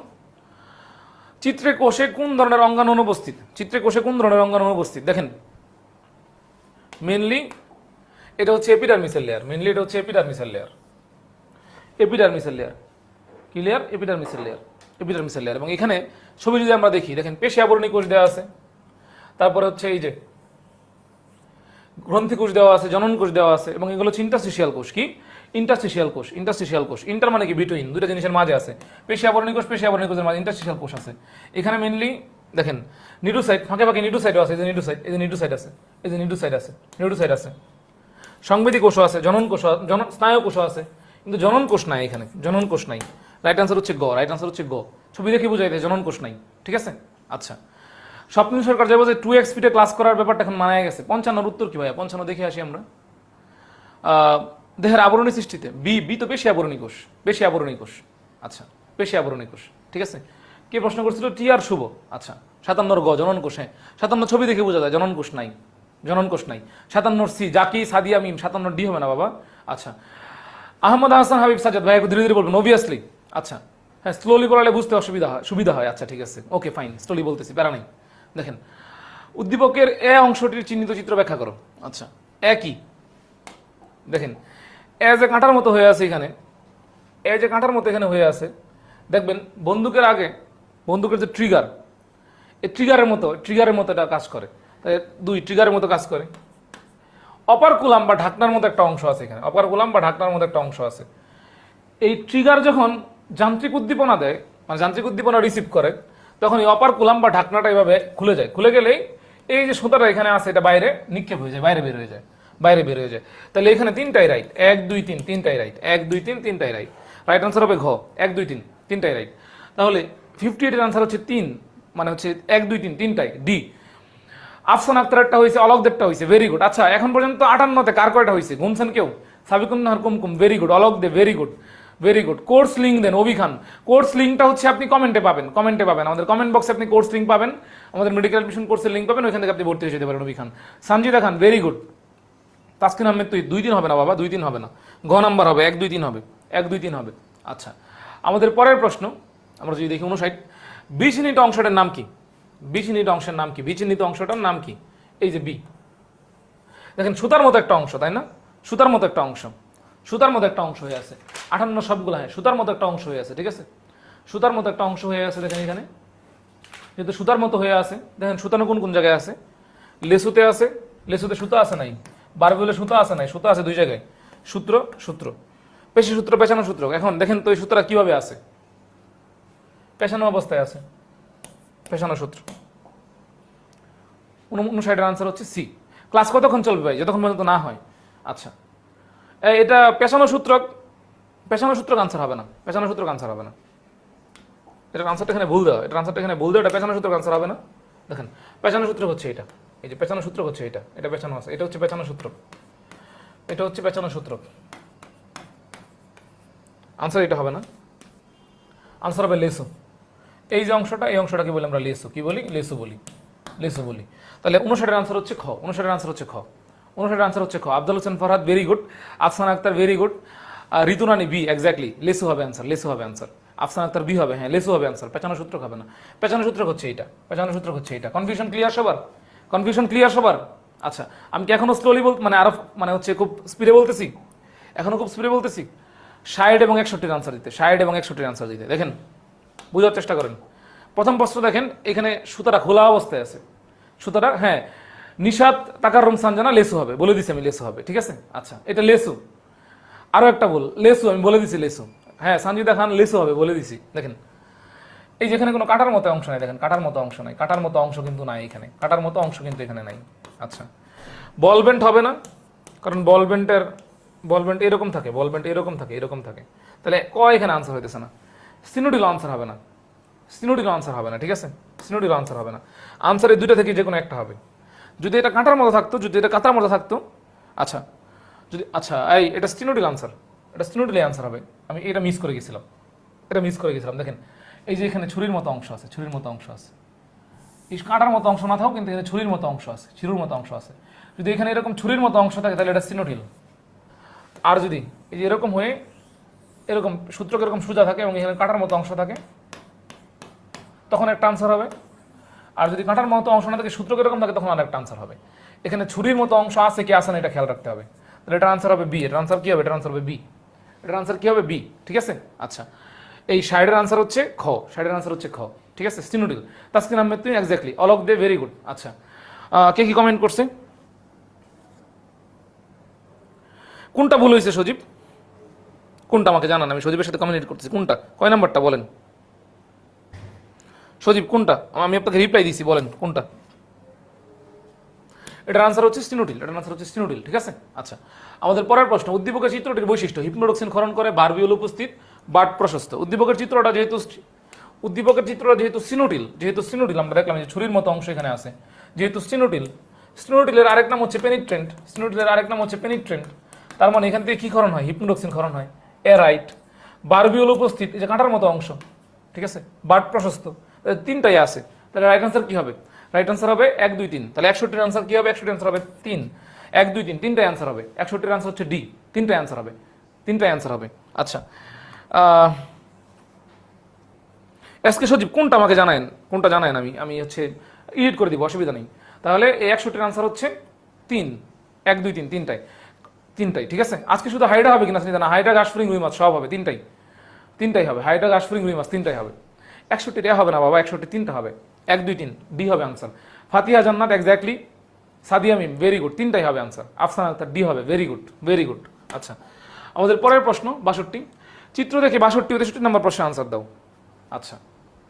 চিত্রে কোষে কোন ধরনের অঙ্গাণু অনুপস্থিত? চিত্রে কোষে কোন ধরনের অঙ্গাণু অনুপস্থিত? দেখেন মেনলি এটা হচ্ছে এপিডার্মিসের লেয়ার, মেনলি এটা হচ্ছে এপিডার্মিসের লেয়ার, এপিডার্মিসের লেয়ার, কি লেয়ার? এপিডার্মিসের লেয়ার, এপিডার্মিসের লেয়ার। এবং এখানে ছবি যদি আমরা দেখি, দেখেন পেশী আবরণী কোষ দেওয়া আছে, তারপরে হচ্ছে এই যে গ্রন্থি কোষ দেওয়া আছে, জনন কোষ দেওয়া আছে, এবং এগুলো হচ্ছে ইন্টারস্টিশিয়াল কোষ। কি? ইন্টারস্টিশিয়াল কোষ, ইন্টারস্টিশিয়াল কোষ। ইন্টার মানে কি? বিটুইন, দুটো জিনিসের মাঝে আছে। পেশী আবরণী কোষ, পেশী আবরণী কোষের মাঝে ইন্টারস্টিশিয়াল কোষ আছে। এখানে মেনলি দেখেন নিডোসাইট, ফাঁকে ফাঁকে নিডোসাইটও আছে, এই যে নিডোসাইট, এই যে নিডোসাইট আছে, এই যে নিডোসাইট আছে, নিডোসাইট আছে। সংবেদী কোষও আছে, জনন কোষ, স্নায়ু কোষও আছে, কিন্তু জনন কোষ নাই এখানে, জনন কোষ নাই। রাইট আনসার হচ্ছে গ, রাইট আনসার হচ্ছে গ। ছবি দেখে বুঝাই দেয় জনন কোষ নাই, ঠিক আছে? আচ্ছা স্বপ্নিল সরকার যাবো যে 2x স্পিডে ক্লাস করার ব্যাপারটা এখন মানায় গেছে। 55 উত্তর কি ভাইয়া? 55 দেখে আসি আমরা। দেহের আবরণী সৃষ্টিতে বি, বি তো পেশী আবরণী কোষ, পেশী আবরণী কোষ। আচ্ছা পেশী আবরণী কোষ, ঠিক আছে? কে প্রশ্ন করছিল? টি আর শুভ। আচ্ছা 57 গ, জনন কোষ। হ্যাঁ 57 ছবি দেখে বোঝা যায়, জনন কোষ নাই, জনন কোষ নাই। 57 সি, জাকি, সাদিয়া মিম। 57 ডি হবে না বাবা। আচ্ছা আহমদ হাসান হাবিব সাজাদ, ভাই একটু ধীরে ধীরে বলবেন অবভিয়াসলি। আচ্ছা হ্যাঁ স্লোলি বলালে বুঝতে অসুবিধা হয়, সুবিধা হয়। আচ্ছা ঠিক আছে, ওকে ফাইন, স্লোলি বলতেছি, প্যারা নাই। দেখেন উদ্দীপকের এ অংশটির চিহ্নিত চিত্র ব্যাখ্যা করো। আচ্ছা এ কি? দেখেন এ যে কাঁটার মতো হয়ে আছে এখানে, এ যে কাঁটার মতো এখানে হয়ে আছে, দেখবেন বন্দুকের আগে বন্দুকের যে ট্রিগার, এই ট্রিগারের মতো এটা কাজ করে। তাই 2 ট্রিগারের মতো কাজ করে। অপারকুলাম বা ঢাকনার মতো একটা অংশ আছে এখানে, অপারকুলাম বা ঢাকনার মতো একটা অংশ আছে। এই ট্রিগার যখন যান্ত্রিক উদ্দীপনা দেয়, মানে যান্ত্রিক উদ্দীপনা রিসিভ করে, তখন এই অপারকুলাম বা ঢাকনাটা এভাবে খুলে যায়। খুলে গেলেই এই যে সুতাটা এখানে আছে এটা বাইরে নিক্ষেপ হয়ে যায়, বাইরে বের হয়ে যায়, বাইরে বের হয়ে যায়। তাহলে এখানে 3টাই রাইট, 1 2 3, 3টাই রাইট, 1 2 3, 3টাই রাইট। রাইট আনসার হবে ঘ, 1 2 3, 3টাই রাইট। তাহলে 58 এর আনসার হচ্ছে 3, মানে হচ্ছে 1 2 3, 3টাই ডি। আফসান আক্তারটা হয়েছে, অলকদেবটা হয়েছে, ভেরি গুড। আচ্ছা এখন পর্যন্ত 58তে কার কয়টা হয়েছে? গুনছেন কেউ? Sabikun Nahar Kumkum, very good. Alok Deb, very good, very good. Course link দেন অভি খান। কোর্স লিঙ্কটা হচ্ছে আপনি কমেন্টে পাবেন, কমেন্টে পাবেন, আমাদের কমেন্ট বক্সে আপনি কোর্স লিঙ্ক পাবেন, আমাদের মেডিকেল এডমিশন কোর্সের লিঙ্ক পাবেন, ওইখান থেকে আপনি ভর্তি হয়ে যেতে পারেন। অভি খান। সঞ্জিদা খান, ভেরি গুড। তাসকিন আহমেদ, তুই 2 3 হবে না বাবা, 2 3 হবে না, ঘ নাম্বার হবে, 1 2 3 হবে, 1 2 3 হবে। আচ্ছা আমাদের পরের প্রশ্ন আমরা যদি দেখি 59, বিচিহ্নিত অংশটার নাম কি? বিচিহ্নিত অংশের নাম কি? বিচিহ্নিত অংশটার নাম কি? এই যে বি, দেখেন সুতার মতো একটা অংশ, তাই না? সুতার মতো একটা অংশ, সুতার মতো একটা অংশ হয়ে আছে। 58 সবগুলো, হ্যাঁ সুতার মতো একটা অংশ হয়ে আছে, ঠিক আছে? সুতার মতো একটা অংশ হয়ে আছে। দেখেন এখানে যেহেতু সুতার মতো হয়ে আছে, দেখেন সুতানো কোন কোন জায়গায় আছে? লেসুতে আছে, লেসুতে সুতা আছে নাই, বারবিউলে সুতা আছে নাই, সুতা আছে 2 জায়গায়। সূত্র, সূত্র, পেশি সূত্র, পেছানো সূত্র। এখন দেখেন তো এই সূত্রটা কিভাবে আছে? পেছানো অবস্থায় আছে, পেছানো সূত্র। 59 আনসার হচ্ছে সি। ক্লাস কতক্ষণ চলবে ভাই? যতক্ষণ পর্যন্ত না হয়। আচ্ছা এটা পেছানো সূত্র, পেছানো সূত্র আনসার হবে না, পেছানো সূত্র আনসার হবে না। এটার আনসারটা এখানে ভুল দেওয়া, এটার আনসারটা এখানে ভুল দেওয়া, এটা পেছানো সূত্র আনসার হবে না। দেখেন পেছানো সূত্র হচ্ছে এটা, এই যে পেছানো সূত্র হচ্ছে এটা, এটা পেছানো আছে, এটা হচ্ছে পেছানো সূত্র, এটা হচ্ছে পেছানো সূত্র, আনসার এটা হবে না, আনসার হবে লেসো। এই যে অংশটা, এই অংশটাকে বলি আমরা লেসো, কি বলি? লেসো বলি, লেসো বলি। তাহলে 59-এর আনসার হচ্ছে খ, 59-এর আনসার হচ্ছে খ, 59-এর আনসার হচ্ছে খ। Abdul Hossain Farhad very good, Afsan Akter very good, Riturani B, exactly লেসো হবে আনসার, লেসো হবে আনসার। আফসান আক্তার বি হবে, হ্যাঁ লেসো হবে আনসার, পেঁচানো সূত্র হবে না, পেঁচানো সূত্র হচ্ছে এইটা, পেঁচানো সূত্র হচ্ছে এইটা। কনফিউশন ক্লিয়ার সবার? কনফিউশন ক্লিয়ার সবার? আচ্ছা, আমি কি এখনো স্লোলি মানে আরো মানে হচ্ছে খুব স্পিডে বলতেছি? এখনো খুব স্পিডে বলতেছি? 60 এবং 61-এর আনসার দিতে, 60 এবং 61-এর আনসার দিতে। দেখেন, বোঝার চেষ্টা করেন। প্রথম প্রশ্ন দেখেন, এখানে সুতাটা খোলা অবস্থায় আছে, সুতাটা, হ্যাঁ নিশাত টাকার রুম সানজানা লেসু হবে, বলে দিছি আমি লেসু হবে, ঠিক আছে? আচ্ছা, এটা লেসু। আরো একটা বল, লেসু, আমি বলে দিছি লেসু, হ্যাঁ সঞ্জিদা খান লেসু হবে, বলে দিছি। দেখেন এই যেখানে কোনো কাটার মতো অংশ নাই, দেখেন কাটার মতো অংশ নাই, কাটার মতো অংশ কিন্তু নাই এখানে, কাটার মতো অংশ কিন্তু এখানে নাই। আচ্ছা, বল বেন্ট হবে না, কারণ বল বেন্ট এরকম থাকে, বল বেন্ট এরকম থাকে, এরকম থাকে। তাহলে ক এখানে আনসার হইতেছে না। সিনোডিল আনসার হবে না, সিনোডিল আনসার হবে না, ঠিক আছে? সিনোডিল আনসার হবে না। আনসার এই দুইটা থেকে যে কোনো একটা হবে। যদি এটা কাঁটার মতো থাকতো, যদি এটা কাঁটার মতো থাকতো, আচ্ছা যদি, আচ্ছা এই এটা স্টিনোডিল আনসার, এটা স্টিনোডিল আনসার হবে। আমি এটা মিস করে গেছিলাম, এটা মিস করে গেছিলাম। দেখেন এই যে এখানে ছুরির মতো অংশ আছে, ছুরির মতো অংশ আছে, এই কাঁটার মতো অংশ না থাকুক, কিন্তু এখানে ছুরির মতো অংশ আছে, ছিরুর মতো অংশ আছে। যদি এখানে এরকম ছুরির মতো অংশ থাকে তাহলে এটা সিনোডিল। আর যদি এই যে এরকম হয়ে এরকম সূত্রকে এরকম সোজা থাকে এবং এখানে কাঁটার মতো অংশ থাকে, তখন একটা আনসার হবে। আর যদি কাঁটার মতো অংশ না থাকে, সূত্রকে এরকম থাকে, তখন আরেকটা আনসার হবে। এখানে ছুরির মতো অংশ আছে কি আসে না, এটা খেয়াল রাখতে হবে। তাহলে এটার আনসার হবে বি। এটার আনসার কি হবে? এটার আনসার হবে বি। এটার আনসার কি হবে? বি, ঠিক আছে? আচ্ছা, এই সাইডের আনসার হচ্ছে খ, সাইডের আনসার হচ্ছে খ, ঠিক আছে? স্টিনোডিল। তাসকিন আহমেদ তুমি exactly, Alok Dey very good. আচ্ছা, কে কি কমেন্ট করছে? কোনটা ভুল হয়েছে সজীব? কোনটা আমাকে জানান, আমি সজীবের সাথে কমিউনিকেট করতেছি। কোনটা, কয় নাম্বারটা বলেন সজীব? কোনটা? আমি আপনাকে রিপ্লাই দিছি, বলেন কোনটা? এটার আনসার হচ্ছে স্টিনোডিল, এটার আনসার হচ্ছে স্টিনোডিল, ঠিক আছে? আচ্ছা, আমাদের পরের প্রশ্ন, উদ্দীপকের চিত্রটির বৈশিষ্ট্য। হিপনোডক্সিন ক্ষরণ করে, বারবিউল উপস্থিত, বাট প্রশস্ত। উদ্দীপকের চিত্রটা যেহেতু সিনোডিল, আমরা দেখলাম যে ছুরির মতো অংশ এখানে আছে, যেহেতু স্টিনোডিলের আরেক নাম হচ্ছে পেনিট্রেন্ট, স্টিনোডিলের আরেক নাম হচ্ছে পেনিট্রেন্ট। তার মানে এখান থেকে কি ক্ষরণ হয়? হিপনোডক্সিন ক্ষরণ হয়। এ রাইট। বারবিউল উপস্থিত, এই যে কাঁটার মতো অংশ, ঠিক আছে? বাট প্রশস্ত, তিনটাই আছে। তাহলে রাইট আনসার কি হবে? রাইট আনসার হবে 1, 2, 3। তাহলে 61-এর আনসার কি হবে? 61-এর আনসার হবে 3, 1, 2, 3, তিনটাই আনসার হবে। 61-এর আনসার হচ্ছে ডি, তিনটাই আনসার হবে, তিনটাই আনসার হবে। আচ্ছা, এসকে সজীব কোনটা আমাকে জানায়েন, কোনটা জানায়েন, আমি হচ্ছে এডিট করে দিব, অসুবিধা নেই। তাহলে এই 61-এর আনসার হচ্ছে 3, 1, 2, 3, তিনটাই, তিনটাই, ঠিক আছে? আজকে শুধু হাইড্রা হবে কিনা চিন্তা না, হাইড্রা, ঘাসফড়িং, রুই মাছ সব হবে, তিনটাই, তিনটাই হবে। হাইড্রা, ঘাসফড়িং, রুই মাছ তিনটাই হবে। 61 হবে না বাবা, 61 তিনটা হবে, 1, 2, 3, ডি হবে আনসার। ফাতিহা জান্নাত exactly, Sadia Mim very good, তিনটাই হবে আনসার। আফসান আক্তার ডি হবে, ভেরি গুড, ভেরি গুড। আচ্ছা, আমাদের পরের প্রশ্ন 62। চিত্র দেখে 62 ও 63 নম্বর প্রশ্নের আনসার দাও। আচ্ছা,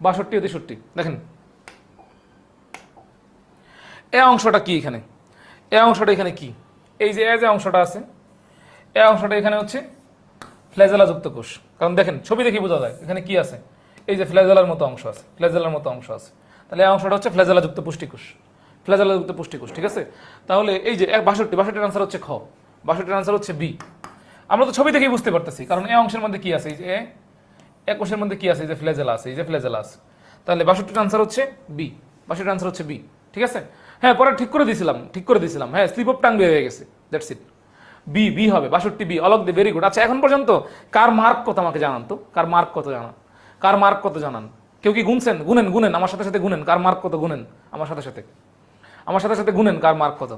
62 ও 63 দেখেন, এ অংশটা কি এখানে? এ অংশটা এখানে কি? এই যে যে অংশটা আছে, এ অংশটা এখানে হচ্ছে ফ্ল্যাজেলা যুক্ত কোষ। কারণ দেখেন ছবি দেখে বোঝা যায় এখানে কি আছে, এই যে ফ্ল্যাজেলার মতো অংশ আছে, ফ্ল্যাজেলার মতো অংশ আছে। তাহলে এই অংশটা হচ্ছে ফ্ল্যাজেলা যুক্ত পুষ্টিকোষ, ফ্ল্যাজেলা যুক্ত পুষ্টিকোষ, ঠিক আছে? তাহলে এই যে 62-এর আনসার হচ্ছে খ, 62-এর আনসার হচ্ছে বি। আমরা তো ছবি দেখেই বুঝতে পারতেছি, কারণ এই অংশের মধ্যে কি আছে, এই যে এ কোষের মধ্যে কি আছে, এই যে ফ্ল্যাজেলা আছে, এই যে ফ্ল্যাজেলা আছে। তাহলে 62-এর আনসার হচ্ছে বি, 62-এর আনসার হচ্ছে বি, ঠিক আছে? হ্যাঁ, পরে ঠিক করে দিয়েছিলাম, হ্যাঁ স্লিপ অফ টাং বের হয়ে গেছে, দ্যাটস ইট। বি, বি হবে 62 B, Alok Dey very good. আচ্ছা, এখন পর্যন্ত কার মার্ক কত আমাকে জানান তো, কার মার্ক কত জানান, কার মার্ক কত জানান? কেউ কি গুনছেন? গুনেন আমার সাথে সাথে গুনেন, কার মার্ক কত গুনেন আমার সাথে সাথে গুনেন, কার মার্ক কত।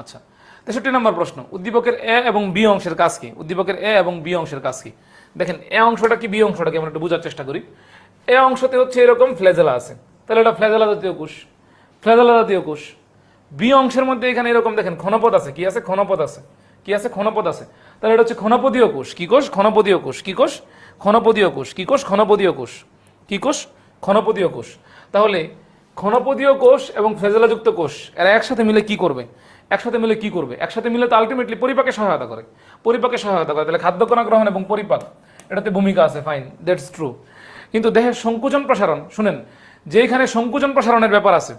আচ্ছা, 63 নম্বর প্রশ্ন, উদ্দীপকের এ এবং বি অংশের কাজ কি? উদ্দীপকের এ এবং বি অংশের কাজ কি? দেখেন এ অংশটা কি, বি অংশটা কি, আমরা একটু বোঝার চেষ্টা করি। এ অংশতে হচ্ছে এরকম ফ্ল্যাজেলা আছে, তাহলে এটা ফ্ল্যাজেলা জাতীয় কোষ, ফ্ল্যাজেলা জাতীয় কোষ। বি অংশের মধ্যে এখানে এরকম দেখেন ক্ষণপদ আছে, কি আছে? ক্ষণপদ আছে, কি আছে? ক্ষণপদ আছে। তাহলে এটা হচ্ছে ক্ষণপদীয় কোষ। কি কোষ? ক্ষণপদীয় কোষ। কি কোষ? ক্ষণপদীয় কোষ। কি কোষ? ক্ষণপদীয় কোষ। কি কোষ? ক্ষণপদীয় কোষ। তাহলে ক্ষণপদীয় কোষ এবং ফ্ল্যাজেলাযুক্ত কোষ এরা একসাথে মিলে কি করবে? একসাথে মিলে তো আলটিমেটলি পরিপাকে সহায়তা করে, তাহলে খাদ্য কণা গ্রহণ এবং পরিপাক এটাতে ভূমিকা আছে, ফাইন, দ্যাটস ট্রু। কিন্তু দেহের সংকুচন প্রসারণ, শুনেন, যেখানে সংকুচন প্রসারণের ব্যাপার আছে,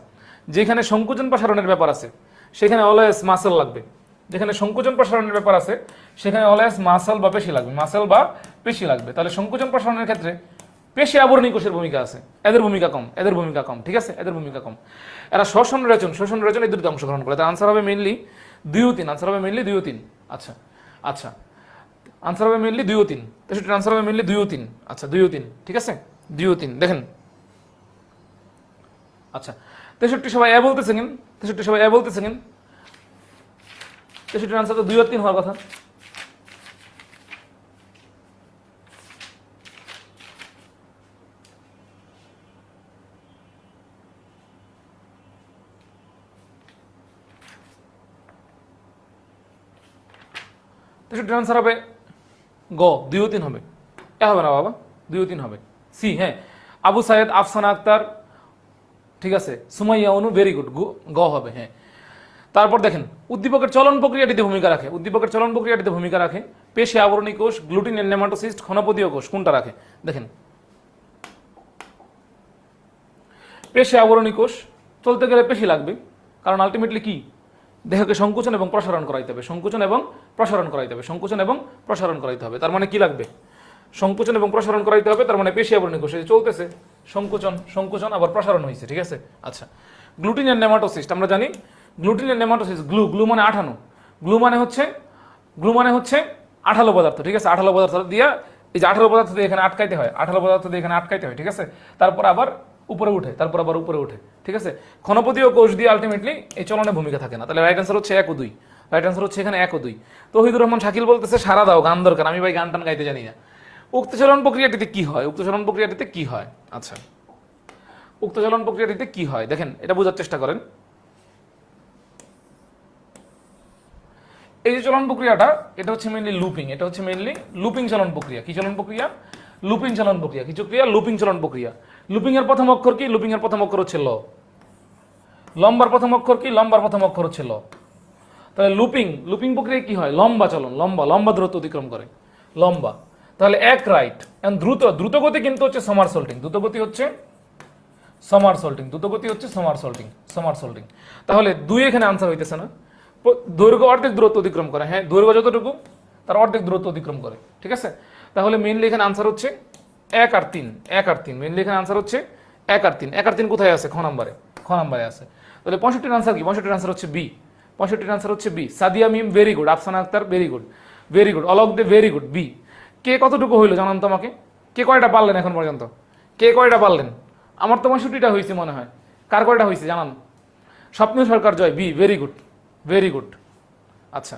সেখানে অলওয়েজ মাসেল লাগবে। যেখানে সংকুচন প্রসারণের ব্যাপার আছে সেখানে অলওয়েজ মাসেল বা পেশি লাগবে, মাসেল বা পেশি লাগবে। তাহলে সংকোচন প্রসারণের ক্ষেত্রে পেশি আবরণী কোষের ভূমিকা আছে, এদের ভূমিকা কম, এদের ভূমিকা কম, ঠিক আছে, এদের ভূমিকা কম। এরা শ্বসন রেচন এই দুটিতে অংশগ্রহণ করে। তার আনসার হবে মেইনলি 2 ও 3, আনসার হবে মেইনলি 2 ও 3। আচ্ছা আচ্ছা, আনসার হবে মেইনলি 2 ও 3, 63 আনসার হবে মেইনলি 2 ও 3। আচ্ছা 2 ও 3, ঠিক আছে, 2 ও 3 দেখেন। আচ্ছা 63 সবাই এ বলতেছেন, 63 সবাই এ বলতেছেন, 63 আনসার তো 2 আর 3 হওয়ার কথা। আনসার হবে গ, 2 ও 3 হবে। এ হবে না বাবা, 2 ও 3 হবে। সি, হ্যাঁ, আবু সাইদ, আফসানা আক্তার, ঠিক আছে, সুমাইয়া অনু, ভেরি গুড, গ হবে, হ্যাঁ। তারপর দেখেন উদ্দীপকের চলন প্রক্রিয়াটিতে ভূমিকা রাখে, উদ্দীপকের চলন প্রক্রিয়াটিতে ভূমিকা রাখে পেশি আবরণী কোষ, গ্লুটিন এন্ড নেমাটোসিস্ট, ক্ষণপদীয় কোষ, কোনটা রাখে দেখেন। পেশি আবরণী কোষ চলতে গেলে পেশি লাগবে, কারণ আলটিমেটলি কি, দেহকে সংকোচন এবং প্রসারণ করাইতে হবে, সংকোচন এবং প্রসারণ করাইতে হবে, সংকোচন এবং প্রসারণ করাইতে হবে। তার মানে কি লাগবে, সংকোচন এবং প্রসারণ করাইতে হবে। তার মানে পেশি আবরণী কোষ চলতেছে, সংকোচন সংকোচন আবার প্রসারণ হয়েছে, ঠিক আছে। আচ্ছা, গ্লুটিন এন্ড নেমাটোসিস্ট আমরা জানি, গ্লুটিন এন্ড নেমাটোসিস্ট, গ্লু মানে আঠানো, গ্লু মানে হচ্ছে আঠালো পদার্থ, ঠিক আছে, আঠালো পদার্থ দিয়ে, এই যে আঠালো পদার্থ দিয়ে এখানে আটকাইতে হয়, আঠালো পদার্থ দিয়ে এখানে আটকাইতে হয়, ঠিক আছে, তারপর আবার উপরে উঠে, তারপর আবার উপরে উঠে, ঠিক আছে। ক্ষণপদীয় কোষ দিয়ে আলটিমেটলি এই চলনে ভূমিকা থাকে না। তাহলে রাইট অ্যান্সার হচ্ছে 1 ও 2, রাইট অ্যান্সার হচ্ছে এখানে 1 ও 2। তৌহিদুর রহমান শাকিল বলতেছে সারা দাও, গান দরকার, আমি ভাই গান টান গাইতে জানি না। উক্ত চলন প্রক্রিয়াটিতে কি হয়, উক্ত চলন প্রক্রিয়াটিতে কি হয়, আচ্ছা উক্ত চলন প্রক্রিয়াটিতে কি হয় দেখেন, এটা বোঝার চেষ্টা করেন। এই যে চলন প্রক্রিয়াটা, এটা হচ্ছে মেইনলি লুপিং, এটা হচ্ছে মেইনলি লুপিং চলন প্রক্রিয়া। কি চলন প্রক্রিয়া, লুপিং চলন প্রক্রিয়া। কি প্রক্রিয়া, লুপিং চলন প্রক্রিয়া। লুপিং এর প্রথম অক্ষর কি, লুপিং এর প্রথম অক্ষর হচ্ছে ল। লম্বার প্রথম অক্ষর কি, লম্বার প্রথম অক্ষর হচ্ছে ল। তাহলে লুপিং প্রক্রিয়া কি হয়, লম্বা চলন, লম্বা দূরত্ব অতিক্রম করে, লম্বা। তাহলে এক রাইট, এন্ড দ্রুত গতি কিন্তু হচ্ছে সমারসল্টিং, দ্রুত গতি হচ্ছে সমারসল্টিং। তাহলে 2 এখানে আনসার হইতেছে না। দৈর্ঘ্য অর্ধেক দূরত্ব অতিক্রম করে, হ্যাঁ, দৈর্ঘ্য যতটুকু তার অর্ধেক দূরত্ব অতিক্রম করে, ঠিক আছে। তাহলে মেইনলি এখানে আনসার হচ্ছে 1 আর 3, মেইনলি এখানে আনসার হচ্ছে 1 আর 3। 1 আর 3 কোথায় আছে, খ নাম্বারে আছে। তাহলে 65 আনসার কি, 65 আনসার হচ্ছে বি, 65 আনসার হচ্ছে B. Sadia Mim very good, Afsana Akter very good, Alok Dey very good, B. কে কতটুকু হইলো জানান তো আমাকে, কে কয়টা পারলেন এখন পর্যন্ত, কে কয়টা পারলেন? আমার তো 65টা হয়েছে মনে হয়, কার কয়টা হয়েছে জানান? Swapna Sarkar Joy, B, very good. আচ্ছা,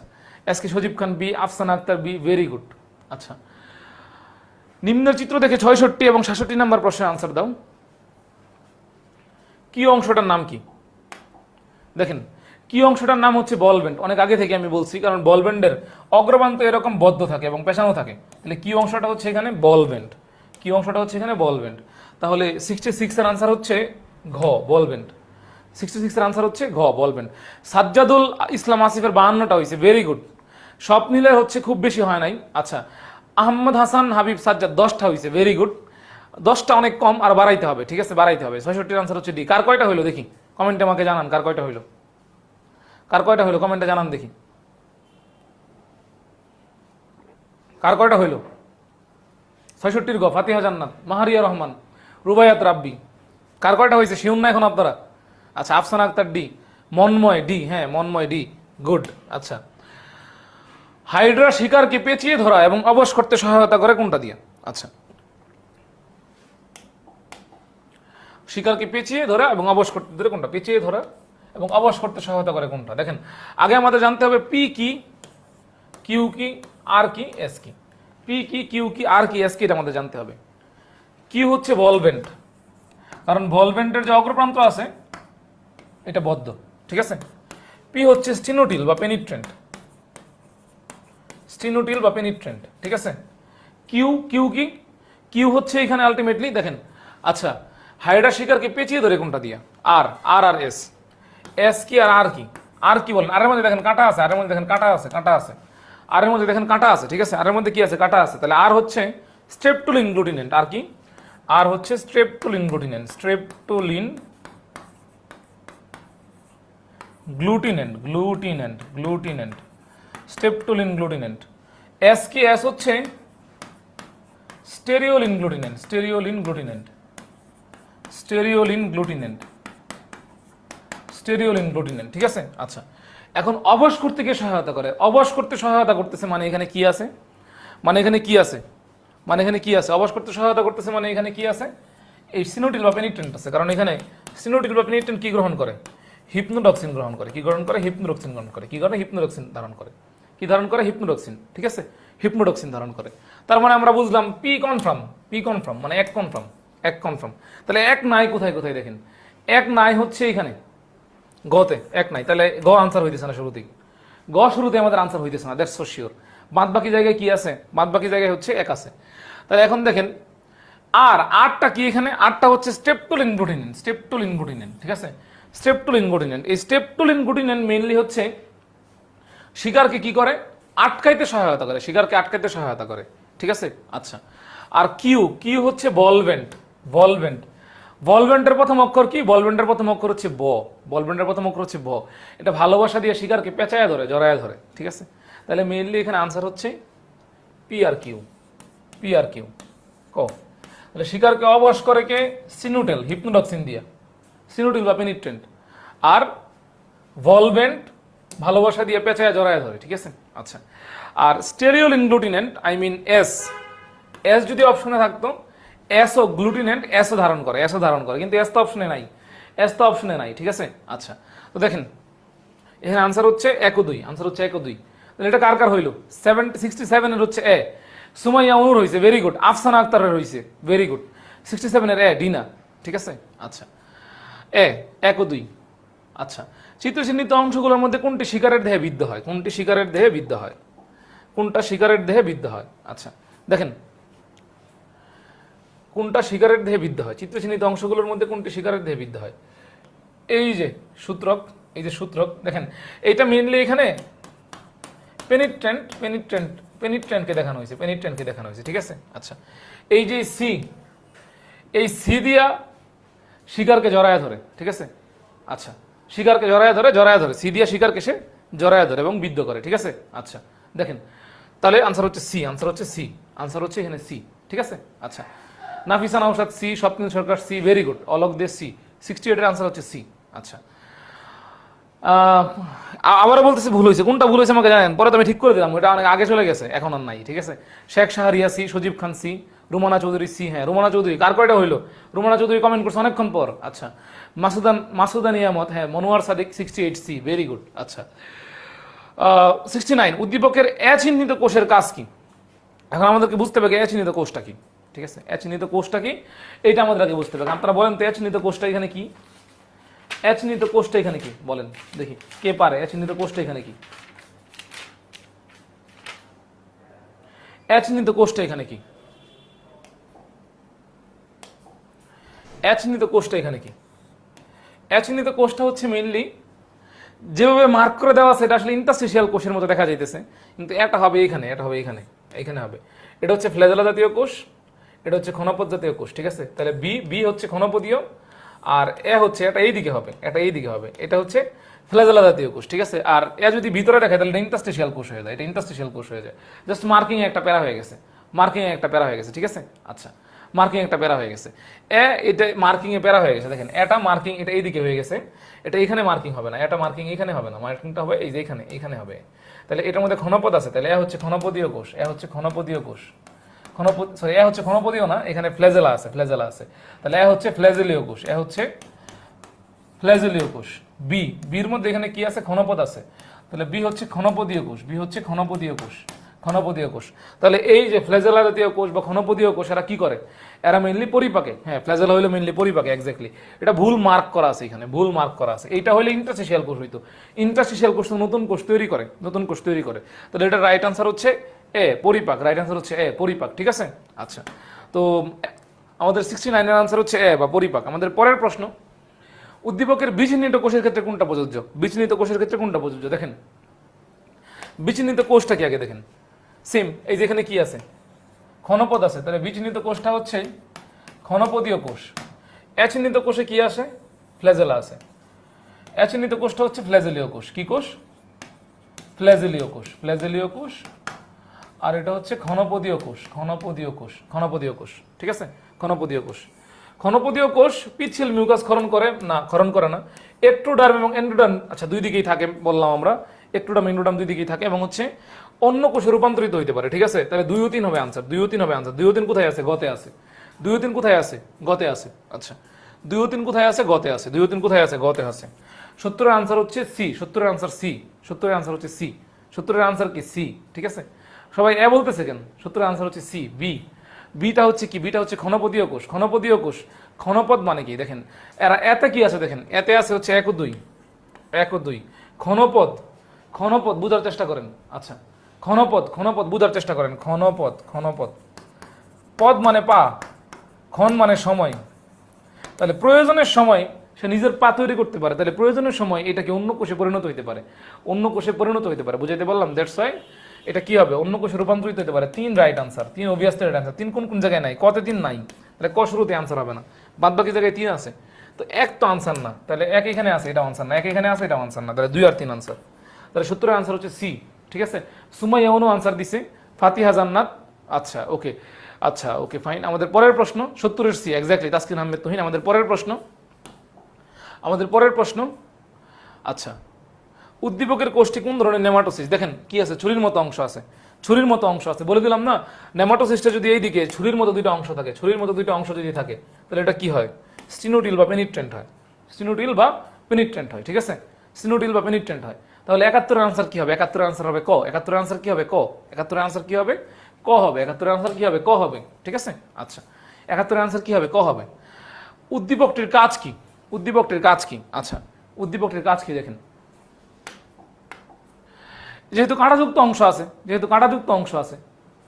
S K Sajib Khan B, Afsana Akter B, very good. আচ্ছা, নিম্ন চিত্র দেখে 66 এবং 66 নাম্বার প্রশ্নের আনসার দাও। কি অংশটার নাম কি দেখেন, কি অংশটার নাম হচ্ছে বল বেন্ড। অনেক আগে থেকে আমি বলছি, কারণ বল বেন্ডের অগ্রপ্রান্ত এরকম বদ্ধ থাকে এবং পেছানো থাকে। তাহলে কি অংশটা হচ্ছে এখানে বল বেন্ড, কি অংশটা হচ্ছে এখানে বল বেন্ড। তাহলে 66 এর আনসার হচ্ছে ঘ, বল বেন্ড। 66 এর আনসার হচ্ছে ঘ, বল বেন্ড। সাজ্জাদুল ইসলাম আসিফের 52টা হয়েছে, ভেরি গুড। সব মিলে হচ্ছে খুব বেশি হয় নাই। আচ্ছা, আহমদ হাসান হাবিব সাজ্জাদ 10টা হয়েছে, ভেরি গুড। 10টা অনেক কম, আর বাড়াইতে হবে, ঠিক আছে, বাড়াইতে হবে। 66 আনসার হচ্ছে ডি। কার কয়টা হইলো দেখি, কমেন্টে আমাকে জানান কার কয়টা হইলো, কমেন্টে জানান দেখি কার কয়টা হইলো। 66 গ, ফাতিহা জান্নাত, মাহারিয়া রহমান, রুবায়াত রাব্বি। কার কয়টা হয়েছে শিউন না এখন আপনারা? আচ্ছা, আফসানা আক্তার ডি, মন্ময় ডি, হ্যাঁ মন্ময় ডি, গুড। আচ্ছা, হাইড্রা শিকারকে পেঁচিয়ে ধরা এবং অবশ করতে সহায়তা করে কোনটা দিয়া? আচ্ছা, শিকারকে পেঁচিয়ে ধরা এবং অবশ করতে ধরে কোনটা, পেঁচিয়ে ধরা এবং অবশ করতে সহায়তা করে কোনটা? দেখেন, আগে আমাদের জানতে হবে পি কি, কিউ কি, আর কি, এস কি। পি কি, কিউ কি, আর কি, এস কি, এটা আমাদের জানতে হবে। কিউ হচ্ছে বল বেন্ড, কারণ বল বেন্ডের যে অগ্রপ্রান্ত আছে এটা বদ্ধ, ঠিক আছে। পি হচ্ছে স্টিনোটিল বা পেনিট্রেন্ট, ঠিক আছে। কিউ কি, কিউ হচ্ছে এখানে আলটিমেটলি দেখেন। আচ্ছা, হাইড্রা শিকারকে পেঁচিয়ে ধরে কোনটা দিয়া? আর এস, এস কি আর আর কি বলেন? আরের মধ্যে দেখেন কাঁটা আছে, আরের মধ্যে দেখেন কাঁটা আছে, ঠিক আছে। আরের মধ্যে কি আছে, কাঁটা আছে। তাহলে আর হচ্ছে স্ট্রেপটোলিন গ্লুটিনেন্ট, আর কি, আর হচ্ছে স্ট্রেপটোলিন গ্লুটিনেন্ট, স্ট্রেপটোলিন গ্লুটিনেন্ট। এস কি, এস হচ্ছে স্টেরিওলিন গ্লুটিনেন্ট, স্টেরিওলিন গ্লুটিনেন্ট, স্টেরিওলিন গ্লুটিনেন্ট, স্টেরিওলিন গ্লুটিনেন্ট, ঠিক আছে। আচ্ছা, এখন অবশ করতে কে সহায়তা করে? অবশ করতে সহায়তা করতেছে মানে এখানে কি আছে? মানে এখানে কি আছে? মানে এখানে কি আছে? অবশ করতে সহায়তা করতেছে মানে এখানে কি আছে? এই সিনোটিল বা পেনিট্রেন্ট আছে, কারণ এখানে সিনোটিল বা পেনিট্রেন্ট কি গ্রহণ করে? হিপনোডক্সিন গ্রহণ করে। কি গ্রহণ করে? হিপনোডক্সিন গ্রহণ করে। কি করে? হিপনোডক্সিন ধারণ করে। কি ধারণ করে? হিপনোডক্সিন, ঠিক আছে, হিপনোডক্সিন ধারণ করে। তার মানে আমরা বুঝলাম পি কনফার্ম, পি কনফার্ম মানে এক কনফার্ম, এক কনফার্ম। তাহলে এক নাই কোথায় কোথায় দেখেন, এক নাই হচ্ছে এখানে গতে, এক নাই, তাহলে গ আনসার হইতেছে না শুরুতেই, গ শুরুতে আমাদের আনসার হইতেছে না, দ্যাটস ফর শিওর। বাদ বাকি জায়গায় কি আছে? বাদ বাকি জায়গায় হচ্ছে এক আছে। তাহলে এখন দেখেন আর আটটা কি এখানে? আটটা হচ্ছে স্টেপটোলিন গ্লুটিনেন্ট, স্টেপটোলিন গ্লুটিনেন্ট, ঠিক আছে, স্টেপটোলিন গ্লুটিনেন্ট। এই স্টেপটোলিন গ্লুটিনেন্ট মেইনলি হচ্ছে শিকারকে কি করে? আটকাইতে সহায়তা করে, শিকারকে আটকাইতে সহায়তা করে, ঠিক আছে। আচ্ছা, আর কিউ, কিউ হচ্ছে বলভেন্ট, ভলভেন্ট। ভলভেন্টের প্রথম অক্ষর কি? ভলভেন্টের প্রথম অক্ষর হচ্ছে ব, ভলভেন্টের প্রথম অক্ষর হচ্ছে ব। এটা ভালোবাসা দিয়ে শিকারকে পেঁচায়া ধরে, জড়ায়া ধরে, ঠিক আছে। তাহলে মেইনলি এখানে আনসার হচ্ছে P R Q, P R Q ক। তাহলে শিকারকে অবশ করে কে? সিনুটেল, হিপনোডক্সিন দিয়া, সিনুটেল বা পেনিট্রেন্ট। আর ভলভেন্ট ভালোবাসা দিয়ে পেঁচায়া জড়ায়া ধরে, ঠিক আছে। আচ্ছা, আর স্টেরিওলিন গ্লুটিনেন্ট আই মিন এস, এস যদি অপশনে থাকতো, এস ও গ্লুটিনেন্ট এস ও ধারণ করে, এস ও ধারণ করে, কিন্তু এস তো অপশনে নাই, এস তো অপশনে নাই, ঠিক আছে। আচ্ছা, তো দেখেন এখানে আনসার হচ্ছে 1 ও 2, আনসার হচ্ছে 1 ও 2। তাহলে এটা কার কার হইলো? 67 এর হচ্ছে এ, সুমাইয়া অনুর হইছে, ভেরি গুড। আফসানা আক্তারের হইছে, ভেরি গুড। 67 এর এ, ডিনা, ঠিক আছে। আচ্ছা, এ 1 ও 2। আচ্ছা, চিত্রচিহ্নিত অংশগুলোর মধ্যে কোনটি শিকারের দেহে বিদ্ধ হয়? কোনটি শিকারের দেহে বিদ্ধ হয়? কোনটা শিকারের দেহে বিদ্ধ হয়? আচ্ছা, দেখেন কোনটা শিকারের দেহে বিদ্ধ হয়? চিত্রচিহ্নিত অংশগুলোর মধ্যে কোনটি শিকারের দেহে বিদ্ধ হয়? এই যে সূত্রক, এই যে সূত্রক দেখেন, এইটা মেইনলি এখানে পেনিট্রেন্ট, পেনিট্রেন্ট, পেনিট্রেন্টকে দেখানো হয়েছে, পেনিট্রেন্টকে দেখানো হয়েছে, ঠিক আছে। আচ্ছা, এই যে সি, এই সি দিয়া শিকারকে জড়ায়া ধরে, ঠিক আছে। আচ্ছা, শিকারকে জড়ায়া ধরে, জড়ায়া ধরে, সি দিয়া শিকারকে সে জড়ায়া ধরে এবং বিদ্ধ করে, ঠিক আছে। আচ্ছা, দেখেন তাহলে আনসার হচ্ছে সি, আনসার হচ্ছে সি, আনসার হচ্ছে এখানে সি, ঠিক আছে। আচ্ছা, নাফিসা নওশাদ সি, স্বপ্নিল সরকার সি, ভেরি গুড। অলোক দে সি, 68 এর আনসার হচ্ছে সি। আচ্ছা, আবারও বলতেছি ভুল হয়েছে, কোনটা ভুল হয়েছে আমাকে জানেন? পরে তো আমি ঠিক করে দিলাম, এটা অনেক আগে চলে গেছে, এখন আর নাই, ঠিক আছে। শেখ শাহরিয়া সি, সজীব খান সি, রুমানা চৌধুরী সি। হ্যাঁ, রুমানা চৌধুরী, কার কয়টা হইলো? রুমানা চৌধুরী কমেন্ট করছে অনেকক্ষণ পর। আচ্ছা, মাসুদান ইয়ামত, হ্যাঁ, Monowar Sadik 68 C, very good. আচ্ছা, 69 উদ্দীপকের এ চিহ্নিত কোষের কাজ কি? এখন আমাদেরকে বুঝতে হবে এ চিহ্নিত কোষটা কি, ঠিক আছে। এ চিহ্নিত কোষটা কি এটা আমাদের আগে বুঝতে হবে। আপনারা বলেন তো এ চিহ্নিত কোষটা এখানে কি? এ চিহ্নিত কোষটা এখানে কি বলেন দেখি, কে পারে? এ চিহ্নিত কোষটা এখানে কি? এ চিহ্নিত কোষটা এখানে কি? এ চিহ্নিত কোষটা এখানে কি? এ চিহ্নিত কোষটা হচ্ছে মেইনলি যেভাবে মার্ক করে দেওয়া আছে, এটা আসলে ইন্টারস্টিশিয়াল কোষের মতো দেখা যাইতেছে, কিন্তু এটা হবে এখানে, এটা হবে এখানে, এখানে হবে। এটা হচ্ছে ফ্ল্যাজেলা জাতীয় কোষ, এটা হচ্ছে ঘনপথ জাতীয় কোষ, ঠিক আছে। তাহলে বি, বি হচ্ছে ঘনপদীয়, আর এ হচ্ছে এটা এই দিকে হবে, এটা এই দিকে হবে, এটা হচ্ছে ফ্ল্যাজেলা জাতীয় কোষ, ঠিক আছে। আর এ যদি ভিতরে রাখে তাহলে এটা ইন্টারস্টিশিয়াল কোষ হয়ে যায়, এটা ইন্টারস্টিশিয়াল কোষ হয়ে যায়। জাস্ট মার্কিং একটা প্যারা হয়ে গেছে, মার্কিং একটা প্যারা হয়ে গেছে, ঠিক আছে। আচ্ছা, মার্কিং একটা প্যারা হয়ে গেছে, এটা মার্কিং এ প্যারা হয়ে গেছে। দেখেন এটা মার্কিং, এটা এইদিকে হয়ে গেছে, এটা এখানে মার্কিং হবে না, এটা মার্কিং এখানে হবে না, মার্কিংটা হবে এই যে এখানে, এখানে হবে। তাহলে এটার মধ্যে ঘনপদ আছে, তাহলে এ হচ্ছে ঘনপদীয় কোষ, এ হচ্ছে ঘনপদীয় কোষ, ঘনপদ, সরি এ হচ্ছে ঘনপদীয় না, এখানে ফ্ল্যাজেলা আছে, ফ্ল্যাজেলা আছে, তাহলে এ হচ্ছে ফ্ল্যাজেলীয় কোষ, এ হচ্ছে ফ্ল্যাজেলীয় কোষ। বি, বির মধ্যে এখানে কি আছে? ঘনপদ আছে, তাহলে বি হচ্ছে ঘনপদীয় কোষ, বি হচ্ছে ঘনপদীয় কোষ, ঘনপদীয় কোষ। তাহলে এই যে ফ্ল্যাজেলা জাতীয় কোষ বা ঘনপদীয় কোষ, এরা কি করে? এরা মেইনলি পরিপাকে। হ্যাঁ, ফ্ল্যাজেলা হইলো মেইনলি পরিপাকে, এক্স্যাক্টলি। এটা ভুল মার্ক করা আছে এখানে, ভুল মার্ক করা আছে। এইটা হইলে ইন্টারস্টিশিয়াল কোষ হইতো, ইন্টারস্টিশিয়াল কোষ তো নতুন কোষ তৈরি করে, নতুন কোষ তৈরি করে। তাহলে এটা রাইট আনসার হচ্ছে এ, পরিপাক। রাইট আনসার হচ্ছে এ, পরিপাক, ঠিক আছে। আচ্ছা, তো আমাদের 69 এর আনসার হচ্ছে এ বা পরিপাক। আমাদের পরের প্রশ্ন, উদ্দীপকের বিচিহ্নিত কোষের ক্ষেত্রে কোনটা প্রযোজ্য? বিচিহ্নিত কোষের ক্ষেত্রে কোনটা প্রযোজ্য? দেখেন বিচিহ্নিত কোষটা কি আগে দেখেন। সেম, এই যেখানে কি আছে? ঘনপদ আছে, তাহলে বিচিহ্নিত কোষটা হচ্ছে ঘনপদীয় কোষ। এ চিহ্নিত কোষে কি আসে? ফ্ল্যাজেলা আছে। এ চিহ্নিত কোষটা হচ্ছে ফ্ল্যাজেলীয় কোষ। কি কোষ? ফ্ল্যাজেলীয় কোষ, ফ্ল্যাজেলীয় কোষ। আর এটা হচ্ছে ক্ষণপদীয় কোষ, ক্ষণপদীয় কোষ, ক্ষণপদীয় কোষ, ঠিক আছে, ক্ষণপদীয় কোষ। ক্ষণপদীয় কোষ পিচ্ছিল মিউকাস ক্ষরণ করে না, ক্ষরণ করে না। একটোডার্ম এবং এন্ডোডার্ম, আচ্ছা দুই দিকেই থাকে বললাম আমরা, একটোডার্ম এন্ডোডার্ম দুই দিকেই থাকে, এবং হচ্ছে অন্য কোষে রূপান্তরিত হইতে পারে, ঠিক আছে। তাহলে 2 ও 3 হবে আনসার, 2 ও 3 হবে আনসার। 2 ও 3 কোথায় আছে? গতে আছে। 2 ও 3 কোথায় আছে? গতে আছে। আচ্ছা 2 ও 3 কোথায় আছে? গতে আছে। 2 ও 3 কোথায় আছে? গতে আছে। 70 এর আনসার হচ্ছে সি, 70 এর আনসার সি, 70 এর আনসার হচ্ছে সি। 70 এর আনসার কি? সি, ঠিক আছে। সবাই এ বলতেছে কেন? 70 এর আনসার হচ্ছে সি। বি, বিটা হচ্ছে কি? বিটা হচ্ছে ক্ষণপদীয় কোষ। ক্ষণপদীয় কোষ, ক্ষণপদ মানে কি দেখেন, এরা এতে কি আছে দেখেন, এতে আছে হচ্ছে 1 ও 2, 1 ও 2। ক্ষণপদ, ক্ষণপদ বুঝার চেষ্টা করেন। আচ্ছা ক্ষণপদ, ক্ষণপদ বুঝার চেষ্টা করেন। ক্ষণপদ, ক্ষণপদ, পদ মানে পা, ক্ষণ মানে সময়। তাহলে প্রয়োজনের সময় সে নিজের পা তৈরি করতে পারে, তাহলে প্রয়োজনের সময় এটাকে অন্য কোষে পরিণত হইতে পারে, অন্য কোষে পরিণত হইতে পারে। বুঝাইতে বললাম? দ্যাটস ওয়াই এটা কি হবে? অন্য কোষে রূপান্তরিত হতে পারে। 3 right answer, 3 obviously right answer. 3 কোন কোন জায়গায় নাই? কতে 3 নাই, তাহলে ক শুরুতে আনসার হবে না, বাদ বাকি জায়গায় 3 আছে। তো 1 তো আনসার না, তাহলে 1 এখানে আছে, এটা আনসার না। 1 এখানে আছে, এটা আনসার না, তাহলে 2 আর 3 আনসার। তাহলে 70 এর আনসার হচ্ছে সি, ঠিক আছে। সুমাইয়া অনু আনসার দিছে, ফাতিহা জান্নাত, আচ্ছা ওকে, আচ্ছা ওকে ফাইন। আমাদের পরের প্রশ্ন 70 এর সি, এক্স্যাক্টলি তাসকিন আহমেদ তুহিন। আমাদের পরের প্রশ্ন, আমাদের পরের প্রশ্ন, আচ্ছা উদ্দীপকের কোষটি কোন ধরনের নেমাটোসিস? দেখেন কি আছে, ছুরির মতো অংশ আছে, ছুরির মতো অংশ আছে, বলে দিলাম না। নেমাটোসিসটা যদি এইদিকে ছুরির মতো দুইটা অংশ থাকে, ছুরির মতো দুইটা অংশ যদি থাকে, তাহলে এটা কি হয়? স্টিনোটিল বা পেনিট্রেন্ট হয়, স্টিনোটিল বা পেনিট্রেন্ট হয়, ঠিক আছে, স্টিনোটিল বা পেনিট্রেন্ট হয়। তাহলে 71 এর আনসার কি হবে? 71 এর আনসার হবে ক। 71 এর আনসার কি হবে? ক। 71 এর আনসার কি হবে? ক হবে। 71 এর আনসার কি হবে? ক হবে, ঠিক আছে। আচ্ছা 71 এর আনসার কি হবে? ক হবে। উদ্দীপকটির কাজ কি? উদ্দীপকটির কাজ কি? আচ্ছা উদ্দীপকটির কাজ কি দেখেন, যেহেতু কাঁটাযুক্ত অংশ আছে, যেহেতু কাঁটাযুক্ত অংশ আছে,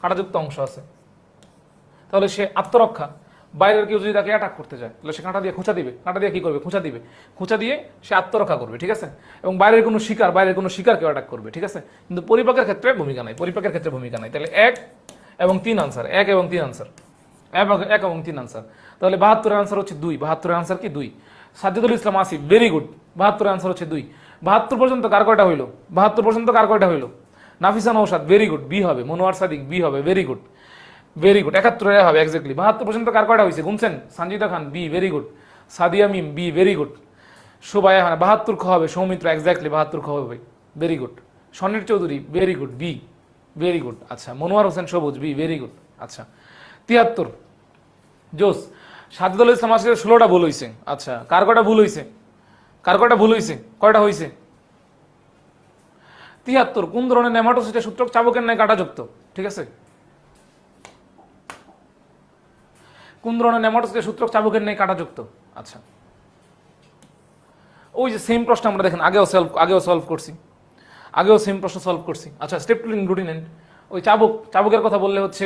কাঁটাযুক্ত অংশ আছে, তাহলে সে আত্মরক্ষা, বাইরের কেউ যদি তাকে অ্যাটাক করতে যায়, তাহলে সে কাঁটা দিয়ে খোঁচা দিবে। কাঁটা দিয়ে কি করবে? খোঁচা দিবে। খোঁচা দিয়ে সে আত্মরক্ষা করবে, ঠিক আছে। এবং বাইরের কোনো শিকার, বাইরের কোনো শিকারকে অ্যাটাক করবে, ঠিক আছে। কিন্তু পরিপাকের ক্ষেত্রে ভূমিকা নাই, পরিপাকের ক্ষেত্রে ভূমিকা নাই। তাহলে 1 এবং 3 আনসার, 1 এবং 3 আনসার, 1 এবং 3 আনসার। তাহলে 72 এর আনসার হচ্ছে 2, 72 এর আনসার কি? 2। সাজ্জাদুল ইসলাম আসিফ, ভেরি গুড। 72 এর আনসার হচ্ছে 2। 72 পর্যন্ত কার কয়টা হইলো? 72 পর্যন্ত কার কয়টা হইলো? Nafisa Naushad, very good, B হবে। মনোয়ার সাদিক, বি হবে, very good, very good. 71 A হবে এক্স্যাক্টলি। 72 পর্যন্ত কার কয়টা হয়েছে গুনছেন? Sanjida Khan, B, very good. Sadia Mim, B, very good. Subaiya Khan, 72 খ হবে। সৌমিত্র, এক্স্যাক্টলি 72 খ হবে, very good. Sonir Chowdhury, very good, B, very good. আচ্ছা মনোয়ার হোসেন সবুজ, বি, ভেরি গুড। আচ্ছা 73 জোস। সাজ্জাদুল ইসলাম আসিফের 16টা ভুল হয়েছে। আচ্ছা কার কয়টা ভুল হয়েছে? কার কয়টা ভুল হয়েছে? কয়টা হয়েছে? 73। কোন ধরনের নেমাটোসিসের সূত্রক চাবকের ন্যায় কাঁটাযুক্ত? ঠিক আছে, কোন ধরনের নেমাটোসিসের সূত্রক চাবকের ন্যায় কাঁটাযুক্ত? আচ্ছা ওই যে সেম প্রশ্ন আমরা দেখেন আগেও সলভ করছি, আগেও সেম প্রশ্ন সলভ করছি। আচ্ছা স্টেপলিন গ্লুটিনেন্ট, ওই চাবকের কথা বললে হচ্ছে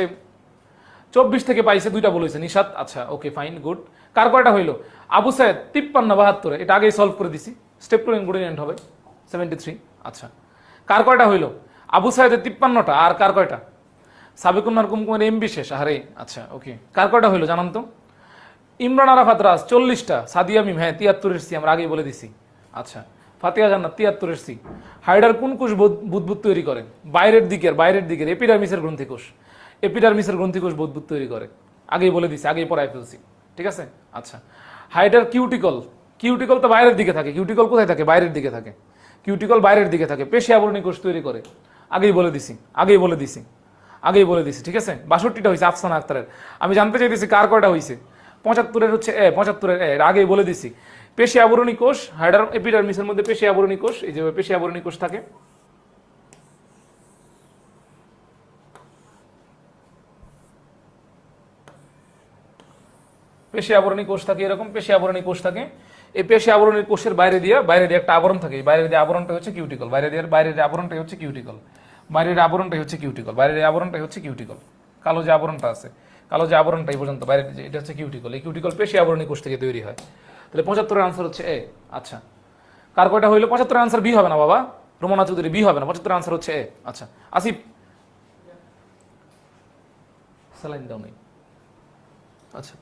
24 থেকে পাইছে, 2টা ভুল হয়েছে। নিশাত, আচ্ছা ওকে ফাইন গুড। কার কয়টা হইলো? আবু সাইদ 53, 72, এটা আগেই সলভ করে দিছি। স্টেপলিন গ্লুটিনেন্ট হবে 73। আচ্ছা কার কয়টা হইলো? আবু সাইদের 53টা, আর কার কয়টা? সাবেকুন্নার কুমকুমের এমবি শেষ, আরে আচ্ছা ওকে। কার কয়টা হইলো জানান তো? ইমরান আরাফাত রাজ 40টা, সাদিয়া মিম, হ্যাঁ 73 এর সি, আমরা আগেই বলে দিছি। আচ্ছা ফাতিহা জান্নাত 73 এর সি। হাইডার কোন কোষ বুদবুদ তৈরি করে? বাইরের দিকের এপিডার্মিসের গ্রন্থিকোষ, এপিডার্মিসের গ্রন্থিকোষ বুদবুদ তৈরি করে, আগেই বলে দিছি, আগেই পড়ায় ফেলছি, ঠিক আছে। আচ্ছা হাইডার কিউটিকল, কিউটিকল তো বাইরের দিকে থাকে, কিউটিকল কোথায় থাকে? বাইরের দিকে থাকে, কিউটিকল বাইরের দিকে থাকে, পেশি আবরণী কোষ তৈরি করে, আগেই বলে দিছি, আগেই বলে দিছি, আগেই বলে দিছি, ঠিক আছে। 62টা হয়েছে আফসানা আক্তারের। আমি জানতে চাইতেছি কার কয়টা হয়েছে? 75-এর হচ্ছে এ, 75-এর এ, আগেই বলে দিছি। পেশি আবরণী কোষ, হাইডার এপিডার্মিসের মধ্যে পেশি আবরণী কোষ, এই যে পেশি আবরণী কোষ থাকে। পেশি আবরণী কোষ থাকে এরকম, পেশি আবরণী কোষ থাকে। এই পেশি আবরণী কোষের বাইরে দিয়ে একটা আবরণ থাকে, বাইরে দিয়ে আবরণটা হচ্ছে কিউটিকল, বাইরের আবরণটাই হচ্ছে কিউটিকল, বাইরের আবরণটাই হচ্ছে কিউটিকল, বাইরের আবরণটাই হচ্ছে কিউটিকল। কালো যে আবরণটা আছে, কালো যে আবরণটা এই পর্যন্ত বাইরে, এটা হচ্ছে কিউটিকল। এই কিউটিকল পেশি আবরণী কোষ থেকে তৈরি হয়। তাহলে 75-এর আনসার হচ্ছে এ। আচ্ছা কার কয়টা হইলো? 75-এর আনসার বি হবে না বাবা, রোমনা চৌধুরী, বি হবে না, 75-এর আনসার হচ্ছে এ। আচ্ছা আসিফ, স্যালাইন দাও নেই। আচ্ছা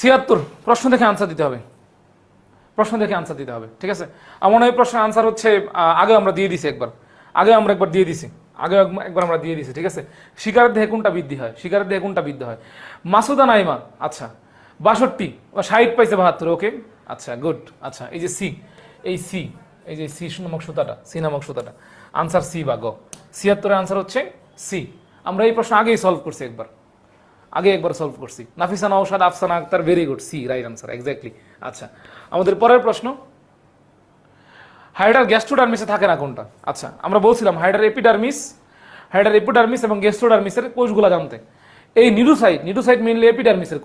76, প্রশ্ন দেখে আনসার দিতে হবে, প্রশ্ন দেখে আনসার দিতে হবে, ঠিক আছে। আমার মনে হয় প্রশ্নের আনসার হচ্ছে আগে আমরা দিয়ে দিছি একবার, আগে আমরা একবার দিয়ে দিছি, আগে একবার আমরা দিয়ে দিছি, ঠিক আছে। শিকারের দেহে কোনটা বৃদ্ধি হয়, শিকারের দেহে কোনটা বৃদ্ধি হয়? মাসুদা নাইমা, আচ্ছা 62 বা 60 পাইছে 72, ওকে আচ্ছা গুড। আচ্ছা এই যে সি, এই সি, এই যে সি নামক সুতাটা, সি নামক সুতাটা, আনসার সি বা গ। 76 আনসার হচ্ছে সি। আমরা এই প্রশ্ন আগেই সলভ করছি একবার সলভ করছি। Nafisa Naushad Afsana Akter, very good, C right answer, exactly. আচ্ছা আমাদের পরের প্রশ্ন, হাইডার গ্যাস্ট্রোডার্মিসে থাকে না কোনটা? আচ্ছা আমরা বলছিলাম হাইডার এপিডার্মিস এবং গ্যাস্ট্রোডার্মিসের কোষগুলো জানতে। এই নিডোসাইট মেইনলি এপিডার্মিসের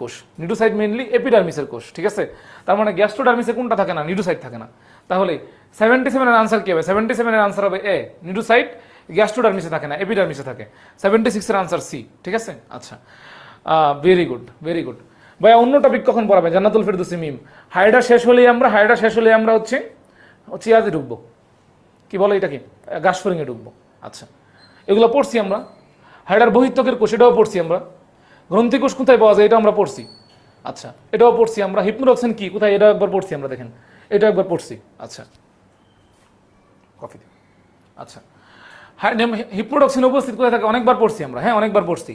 কোষ, ঠিক আছে। তার মানে গ্যাস্ট্রোডার্মিসে কোনটা থাকে না? নিডোসাইট থাকে না। তাহলে 77 এর আনসার কি হবে? 77 এর আনসার হবে এ, নিডোসাইট গ্যাস্ট্রোডার্মিসে থাকে না, এপিডার্মিসে থাকে। 76 এর আনসার সি, ঠিক আছে। আচ্ছা ভেরি গুড। ভাইয়া অন্য টপিক কখন পড়াবে? জান্নাতুল ফেরদৌসী মিম, হাইডার শেষ হলেই আমরা হচ্ছে ইয়াতে ঢুকবো, কি বলে এটাকে, গাছফড়িং এ ঢুকবো। আচ্ছা এগুলো পড়ছি আমরা। হাইডার বহিত্বকের কোষ, এটাও পড়ছি আমরা। গ্রন্থি কোষ কোথায় পাওয়া যায়, এটা আমরা পড়ছি। আচ্ছা এটাও পড়ছি আমরা। হিপনোটক্সিন কি, কোথায়, এটাও একবার পড়ছি আমরা, দেখেন এটা একবার পড়ছি। আচ্ছা কফি, আচ্ছা হিপনোটক্সিন উপস্থিত কোথায় থাকে, অনেকবার পড়ছি আমরা, হ্যাঁ অনেকবার পড়ছি।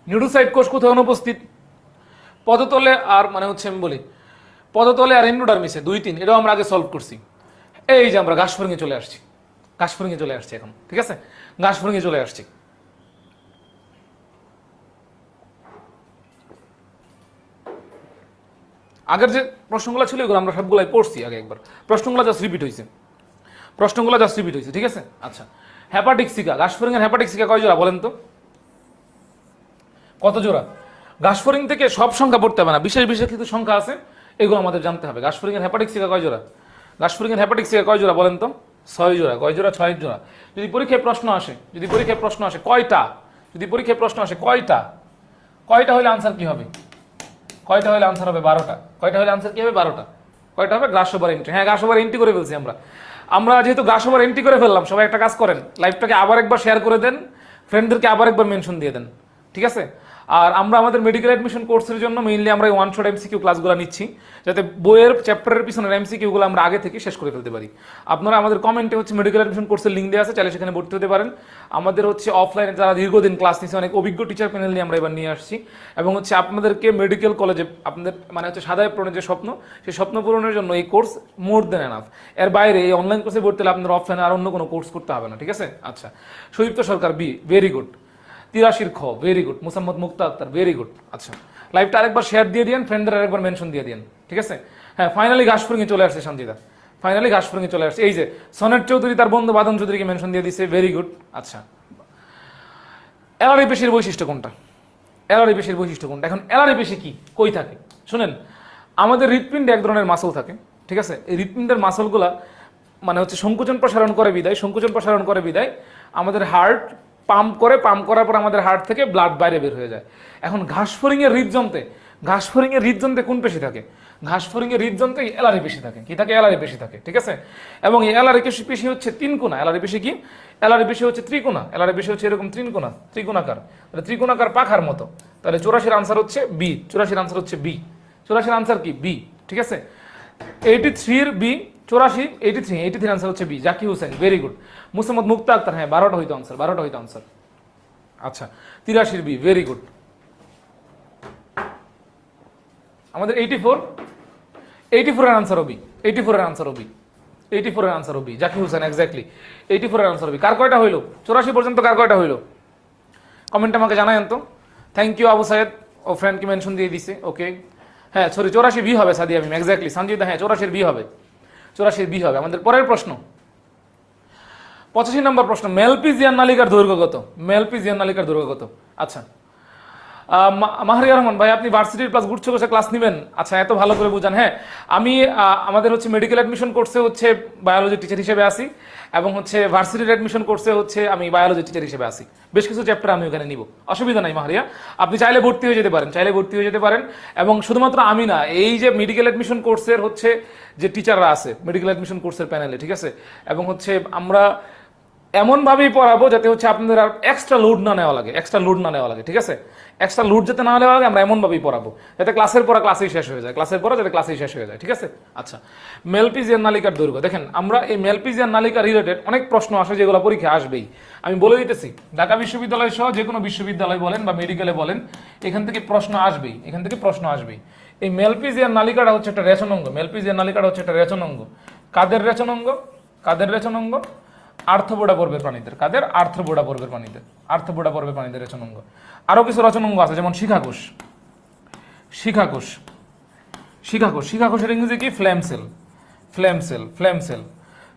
নিউরোসাইট কোষ কোথায় অনুপস্থিত? পদতলে আর মানে হচ্ছে আমি বলি পদতলে আর এন্ডোডার্মিসে, 2, 3, এটাও আমরা আগে সলভ করছি। এই যে আমরা গাছফড়িংয়ে চলে আসছি এখন, ঠিক আছে, গাছফড়িংয়ে চলে আসছি। আগের যে প্রশ্নগুলো ছিল এগুলো আমরা সবগুলাই পড়ছি আগে একবার। প্রশ্নগুলো জাস্ট রিপিট হয়েছে, ঠিক আছে। আচ্ছা হ্যাপাটিক সিকা, গাছফড়িংয়ের হ্যাপাটিক সিকা কয় জোড়া বলেন তো? কত জোড়া? গাছফড়িং থেকে সব সংখ্যা পড়তে হবে না, বিশেষ কিছু সংখ্যা আছে, এগুলো আমাদের জানতে হবে। গাছফড়িংয়ের হ্যাপাটিক সিকা কয় জোড়া? বলেন তো? 6 জোড়া। কয় জোড়া? 6 জোড়া। যদি পরীক্ষায় প্রশ্ন আসে কয়টা, কয়টা হলে আনসার কি হবে? কয়টা হলে আনসার হবে? 12টা। কয়টা হলে আনসার কি হবে? 12টা। কয়টা হবে? গ্রাস ওভার এন্ট্রি। হ্যাঁ গ্রাস ওভার এন্ট্রি করে ফেলছি আমরা যেহেতু গ্রাস ওভার এন্ট্রি করে ফেললাম, সবাই একটা কাজ করেন, লাইভটাকে আবার একবার শেয়ার করে দেন, ফ্রেন্ডদেরকে আবার একবার মেনশন দিয়ে দেন, ঠিক আছে। আর আমরা আমাদের মেডিকেল অ্যাডমিশন কোর্সের জন্য মেইনলি আমরা এই ওয়ান শট এমসিকিউ ক্লাসগুলো নিচ্ছি, যাতে বইয়ের চ্যাপ্টারের পিছনের এমসিকিউগুলো আমরা আগে থেকে শেষ করে ফেলতে পারি। আপনারা আমাদের কমেন্টে হচ্ছে মেডিকেল অ্যাডমিশন কোর্সের লিঙ্ক দেওয়া আছে, চাইলে সেখানে ভর্তি হতে পারেন। আমাদের হচ্ছে অফলাইনে যারা দীর্ঘদিন ক্লাস নিচ্ছে, অনেক অভিজ্ঞ টিচার প্যানেল নিয়ে আমরা এবার নিয়ে আসছি, এবং হচ্ছে আপনাদেরকে মেডিকেল কলেজে আপনাদের মানে হচ্ছে সাদায় পূরণের যে স্বপ্ন, সেই স্বপ্ন পূরণের জন্য এই কোর্স মোর দেন এনাফ। এর বাইরে এই অনলাইন কোর্সে ভর্তি হলে আপনার অফলাইনে আর অন্য কোনো কোর্স করতে হবে না, ঠিক আছে। আচ্ছা সুদীপ্ত সরকার, বি, ভেরি গুড। 83 খ, very good. Musammat Mukta Akter, very good. আচ্ছা লাইভটা আরেকবার শেয়ার দিয়ে দিন, ফ্রেন্ডদের আরেকবার মেনশন দিয়ে দিন, ঠিক আছে। হ্যাঁ ফাইনালি গাছফড়িংয়ে চলে আসছে সঞ্জিতা, এই যে সনেট চৌধুরী তার বন্ধু বাদন চৌধুরীকে মেনশন দিয়ে দিছে, ভেরি গুড। আচ্ছা এলআরই পেশির বৈশিষ্ট্য কোনটা? এখন এলআরই পেশি কি, কই থাকে শুনেন। আমাদের হৃৎপিণ্ডে এক ধরনের মাসল থাকে, ঠিক আছে। এই হৃৎপিণ্ডের মাসলগুলা মানে হচ্ছে সংকোচন প্রসারণ করে বিদায় আমাদের হার্ট পাম্প করার পর আমাদের হার্ট থেকে ব্লাড বাইরে বের হয়ে যায়। এখন ঘাসফড়িংয়ের হৃদযন্ত্রে কোন পেশি থাকে? ঘাসফড়িংয়ের হৃদযন্ত্রে এলআরই পেশি থাকে। কি থাকে? এলআরই পেশি থাকে, ঠিক আছে। এবং এই এলআরই পেশি হচ্ছে 3 কোণা। এলআরই পেশি কি? এলআরই পেশি হচ্ছে ত্রিকোণা। এলআরই পেশি হচ্ছে এরকম ত্রিকোণাকার, ত্রিকোণাকার পাখার মতো। তাহলে 84 আনসার হচ্ছে বি। 84 আনসার কি? বি, ঠিক আছে। 83 এর বি, 83 আনসার হচ্ছে B. Zaki Hossain, very good. Musammat Mukta Akter, হ্যাঁ 12টা হইতো আনসার। আচ্ছা 83 বি, ভেরি গুড। আমাদের 84 এর আনসার হবে 84 এর আনসার হবে জাকি হোসেন, এক্স্যাক্টলি 84 এর আনসার হবে। কার কয়টা হইলো? 84 পর্যন্ত কার কয়টা হইলো? কমেন্টে আমাকে জানায়েন তো। থ্যাংক ইউ আবু সাইদ, ও ফ্রেন্ডকে মেনশন দিয়ে দিছে, ওকে। হ্যাঁ সরি 84 বি হবে সাদিয়া মিম, এক্স্যাক্টলি সঞ্জিদা, হ্যাঁ 84 বি হবে। আমাদের পরের প্রশ্ন 85 নম্বর প্রশ্ন, মেলপিজিয়ান নালিকার দৈর্ঘ্য কত? আচ্ছা মাহরিয়া রহমান ভাই, আপনি ভার্সিটির প্লাস গুচ্ছ কোর্সে ক্লাস নেবেন? আচ্ছা এত ভালো করে বুঝান। হ্যাঁ আমি আমাদের হচ্ছে মেডিকেল অ্যাডমিশন কোর্সে হচ্ছে বায়োলজি টিচার হিসেবে আসি, এবং হচ্ছে ভার্সিটির অ্যাডমিশন কোর্সে হচ্ছে আমি বায়োলজি টিচার হিসেবে আসি। বেশ কিছু চ্যাপ্টার আমি ওখানে নিব, অসুবিধা নাই মাহরিয়া, আপনি চাইলে ভর্তি হয়ে যেতে পারেন। এবং শুধুমাত্র আমি না, এই যে মেডিকেল অ্যাডমিশন কোর্সের হচ্ছে যে টিচাররা আছে মেডিকেল অ্যাডমিশন কোর্সের প্যানেলে, ঠিক আছে, এবং হচ্ছে আমরা এমনভাবেই পড়াবো যাতে হচ্ছে আপনাদের আর এক্সট্রা লোড না নেওয়া লাগে, ঠিক আছে। এক্সট্রা লুট যাতে না হলে হবে আমরা এমনভাবেই পড়াবো যাতে ক্লাসের পড়া ক্লাসেই শেষ হয়ে যায়, ক্লাসের পড়া যাতে ক্লাসেই শেষ হয়ে যায়, ঠিক আছে? আচ্ছা, মেলপিজিয়ান নালিকার দৈর্ঘ্য দেখেন, আমরা এই মেলপিজিয়ান নালিকা রিলেটেড অনেক প্রশ্ন আসে যেগুলো পরীক্ষা আসবেই। আমি বলে দিতেছি, ঢাকা বিশ্ববিদ্যালয় সহ যে কোনো বিশ্ববিদ্যালয় বলেন বা মেডিকেলে বলেন, এখান থেকে প্রশ্ন আসবেই, এখান থেকে প্রশ্ন আসবেই। এই মেলপিজিয়ান নালিকাটা হচ্ছে একটা রেচনাঙ্গ, মেলপিজিয়ান নালিকাটা হচ্ছে একটা রেচনাঙ্গ। কাদের রেচনাঙ্গ? কাদের রেচনাঙ্গ? আর্থবোডা পর্বের প্রাণীদের। কাদের? আর্থবোডা পর্বের প্রাণীদের, আর্থবোডা পর্বের প্রাণীদের রেচনাঙ্গ। আরো কিছু রচনাঙ্গ আছে যেমন শিখাকোষ, শিখাকোষ, শিখাকোষ, শিখাকোষের ইংরেজি কি? Flame cell, flame cell, flame cell,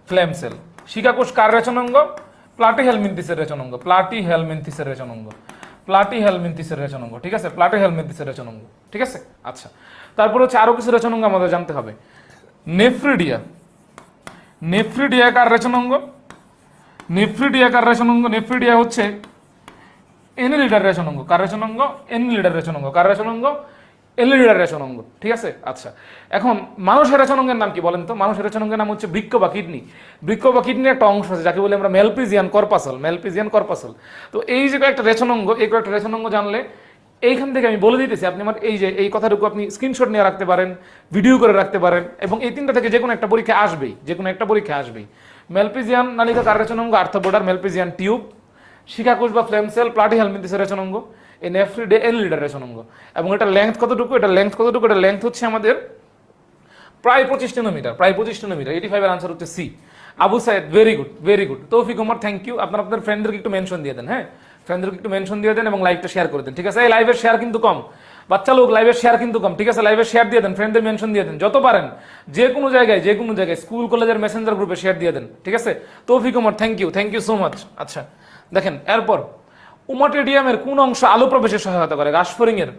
flame cell. শিখাকোষ কার রেচনাঙ্গ? প্লাটিহেলমিনথিসের রেচনাঙ্গ, প্লাটিহেলমিনথিসের রেচনাঙ্গ, প্লাটিহেলমিনথিসের রেচনাঙ্গ, ঠিক আছে? প্লাটিহেলমিনথিসের রেচনাঙ্গ, ঠিক আছে? আচ্ছা, তারপর হচ্ছে আরো কিছু রেচনাঙ্গ আমাদের জানতে হবে। নেফ্রিডিয়া, নেফ্রিডিয়া কার রেচনাঙ্গ? নেফ্রিডিয়া কার রেচনাঙ্গ? নেফ্রিডিয়া হচ্ছে এনিলিডার রেচনাঙ্গ। কার রেচনাঙ্গ? এনিলিডার রেচনাঙ্গ। কার রেচনাঙ্গ? এনিলিডার রেচনাঙ্গ, ঠিক আছে? আচ্ছা, এখন মানুষের রেচনাঙ্গের নাম কি বলেন তো? মানুষের রেচনাঙ্গের নাম হচ্ছে বৃক্ক বা কিডনি। বৃক্ক বা কিডনির একটা অংশ আছে যাকে বলে আমরা মেলপিজিয়ান কর্পাসল, মেলপিজিয়ান কর্পাসল। তো এই যে কয়েকটা রেচনাঙ্গ, এই কয়েকটা রেচনাঙ্গ জানলে এইখান থেকে আমি বলে দিতেছি, আপনি আমার এই যে এই কথাটুকু আপনি স্ক্রিনশট নিয়ে রাখতে পারেন, ভিডিও করে রাখতে পারেন, এবং এই তিনটা থেকে যে কোনো একটা পরীক্ষা আসবেই, যে কোনো একটা পরীক্ষা আসবেই। মেলপিজিয়ান নালিকা কার রেচনাঙ্গ? আর্থবোডার, মেলপিজিয়ান টিউব, শিখাকোষ বা ফ্লেম সেল, প্লাটিহেলমিনথিসের রেচনাঙ্গ, এই নেফ্রিডে এনিলিডার রেচনাঙ্গ। এবং এটা লেংথ কতটুকু? এটা লেংথ কতটুকু? এটা লেংথ হচ্ছে আমাদের প্রায় 25 ন্যানোমিটার, প্রায় 25 ন্যানোমিটার। 85 এর আনসার হচ্ছে C. Abu Saeed, very good, very good. Taufiq Omar, thank you. আপনার আপনার ফ্রেন্ডদেরকে একটু মেনশন দিয়ে দেন, হ্যাঁ, ফ্রেন্ডদেরকে একটু মেনশন দিয়ে দেন এবং লাইভটা শেয়ার করে দেন, ঠিক আছে? এই লাইভের শেয়ার কিন্তু কম, বাচ্চা লোক, লাইভের শেয়ার কিন্তু কম, ঠিক আছে? লাইভের শেয়ার দিয়ে দেন, ফ্রেন্ডদের মেনশন দিয়ে দেন যত পারেন, যে কোনো জায়গায়, যে কোনো জায়গায়, স্কুল কলেজের মেসেঞ্জার গ্রুপে শেয়ার দিয়ে দেন, ঠিক আছে? Taufiq Omar, thank you, thank you so much. আচ্ছা, দেখেন এরপর উমাটেডিয়ামের কোন অংশ আলো প্রবেশে সহায়তা করে? ঘাসফড়িংয়ের,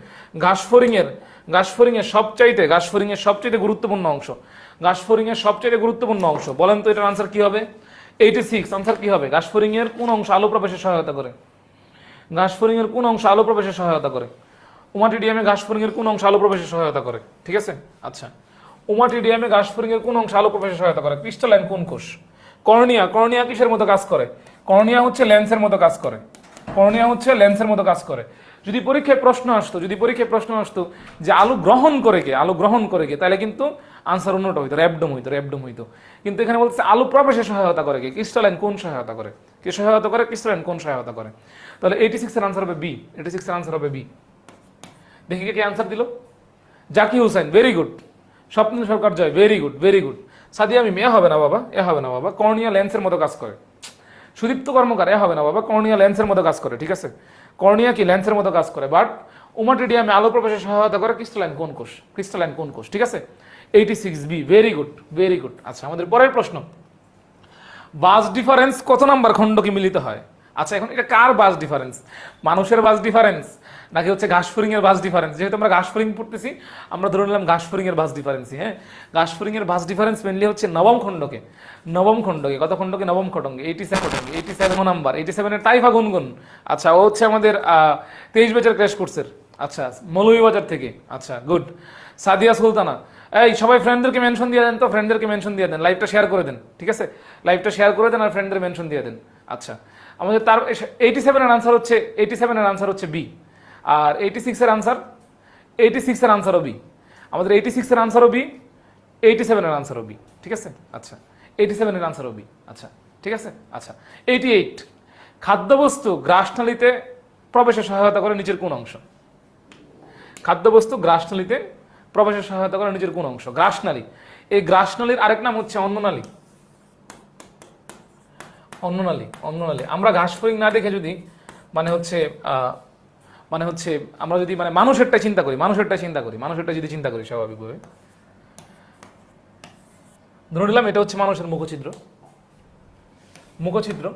ঘাসফড়িংয়ের, ঘাসফড়িংয়ের সবচাইতে, ঘাসফড়িংয়ের সবচাইতে গুরুত্বপূর্ণ অংশ, ঘাসফড়িংয়ের সবচাইতে গুরুত্বপূর্ণ অংশ। বলেন তো এটার আনসার কি হবে? 86। আনসার কি হবে? ঘাসফড়িংয়ের কোন অংশ আলো প্রবেশে সহায়তা করে? ঘাসফড়িংয়ের কোন অংশ আলো প্রবেশে সহায়তা করে? উমাটিডিয়ামে ঘাসফড়িংয়ের কোন অংশ আলো প্রবেশে সহায়তা করে? ঠিক আছে? আচ্ছা, উমাটিডিয়ামে ঘাসফড়িংয়ের কোন অংশ আলো প্রবেশে সহায়তা করে? ক্রিস্টালাইন কোন কোষ? কর্নিয়া। কর্নিয়া কিসের মতো কাজ করে? কর্নিয়া হচ্ছে লেন্সের মতো কাজ করে, কর্নিয়া হচ্ছে লেন্সের মতো কাজ করে। যদি পরীক্ষায় প্রশ্ন আসতো, যদি পরীক্ষায় প্রশ্ন আসতো যে আলো গ্রহণ করে কে, আলো গ্রহণ করে কে, তাহলে কিন্তু আনসার অন্যটা হইতো, র্যাবডম হইতো, র্যাবডম হইতো। কিন্তু এখানে বলছে আলো প্রবেশে সহায়তা করে কে? ক্রিস্টালাইন কোন সহায়তা করে? কে সহায়তা করে? ক্রিস্টালাইন কোন সহায়তা করে? তাহলে 86 এর আনসার হবে বি, 86 এর আনসার হবে বি। দেখি কে আনসার দিল? Zaki Hussain, very good. Swapna Sarkar Joy, very good, very good. Sadia Mim, A হবে না বাবা, এ হবে না বাবা, কর্নিয়া লেন্সের মতো কাজ করে। সুদীপ্ত কর্মকার, এ হবে না বাবা, কর্নিয়া লেন্সের মতো কাজ করে, ঠিক আছে? কর্নিয়া কি লেন্সের মতো কাজ করে, বাট ওমাটিডিয়ামে আলো প্রবেশে সহায়তা করে ক্রিস্টালাইন কোন কোষ? ক্রিস্টালাইন কোন কোষ, ঠিক আছে? 86 B, very good, very good. আচ্ছা, আমাদের পরের প্রশ্ন, বাস ডিফারেন্স কত নাম্বার খণ্ডকে মিলিত হয়? আচ্ছা, এখন এটা কার বাস ডিফারেন্স? মানুষের বাস ডিফারেন্স নাকি হচ্ছে ঘাসফড়িং এর বাস ডিফারেন্স? যেহেতু আমরা ঘাসফড়িং পড়তেছি, আমরা ধরে নিলাম ঘাসফড়িং এর বাস ডিফারেন্সই। হ্যাঁ, ঘাসফড়িং এর বাস ডিফারেন্স মেনলি হচ্ছে নবম খণ্ডকে, নবম খণ্ডকে। কত খণ্ডকে? নবম খণ্ডকে। 87 নাম্বার, 87 এর তাইফা গুনগুন। আচ্ছা, ও হচ্ছে আমাদের 23 ব্যাচের ক্র্যাশ কোর্সের। আচ্ছা, মৌলভীবাজার থেকে। আচ্ছা, গুড। সাদিয়া সুলতানা, এই সবাই ফ্রেন্ডদেরকে মেনশন দিয়ে দেন তো, ফ্রেন্ডদেরকে মেনশন দিয়ে দেন, লাইভটা শেয়ার করে দেন, ঠিক আছে? লাইভটা শেয়ার করে দেন আর ফ্রেন্ডদের মেনশন দিয়ে দেন। আচ্ছা, আমাদের তার 87 এর আনসার হচ্ছে, 87 এর আনসার হচ্ছে বি। আর 86 এর আনসার, 86 এর আনসারও বি। আমাদের 86 এর আনসারও বি, 87 এর আনসারও বি, ঠিক আছে? আচ্ছা, 87 এর আনসারও বি। আচ্ছা, ঠিক আছে? আচ্ছা, 88, খাদ্যবস্তু গ্রাসনালীতে প্রবেশে সহায়তা করে নিচের কোন অংশ? খাদ্যবস্তু গ্রাসনালীতে প্রবেশে সহায়তা করে নিচের কোন অংশ? গ্রাসনালী। এই গ্রাসনালীর আরেক নাম হচ্ছে অন্ননালী। অন্ননালী, অন্ননালী। আমরা ঘাসফড়িং না দেখে যদি মানে হচ্ছে আমরা যদি মানে মানুষেরটা চিন্তা করি, মানুষেরটা যদি চিন্তা করি স্বাভাবিকভাবে, ধরে নিলাম এটা হচ্ছে মানুষের মুখছিদ্র, মুখছিদ্র।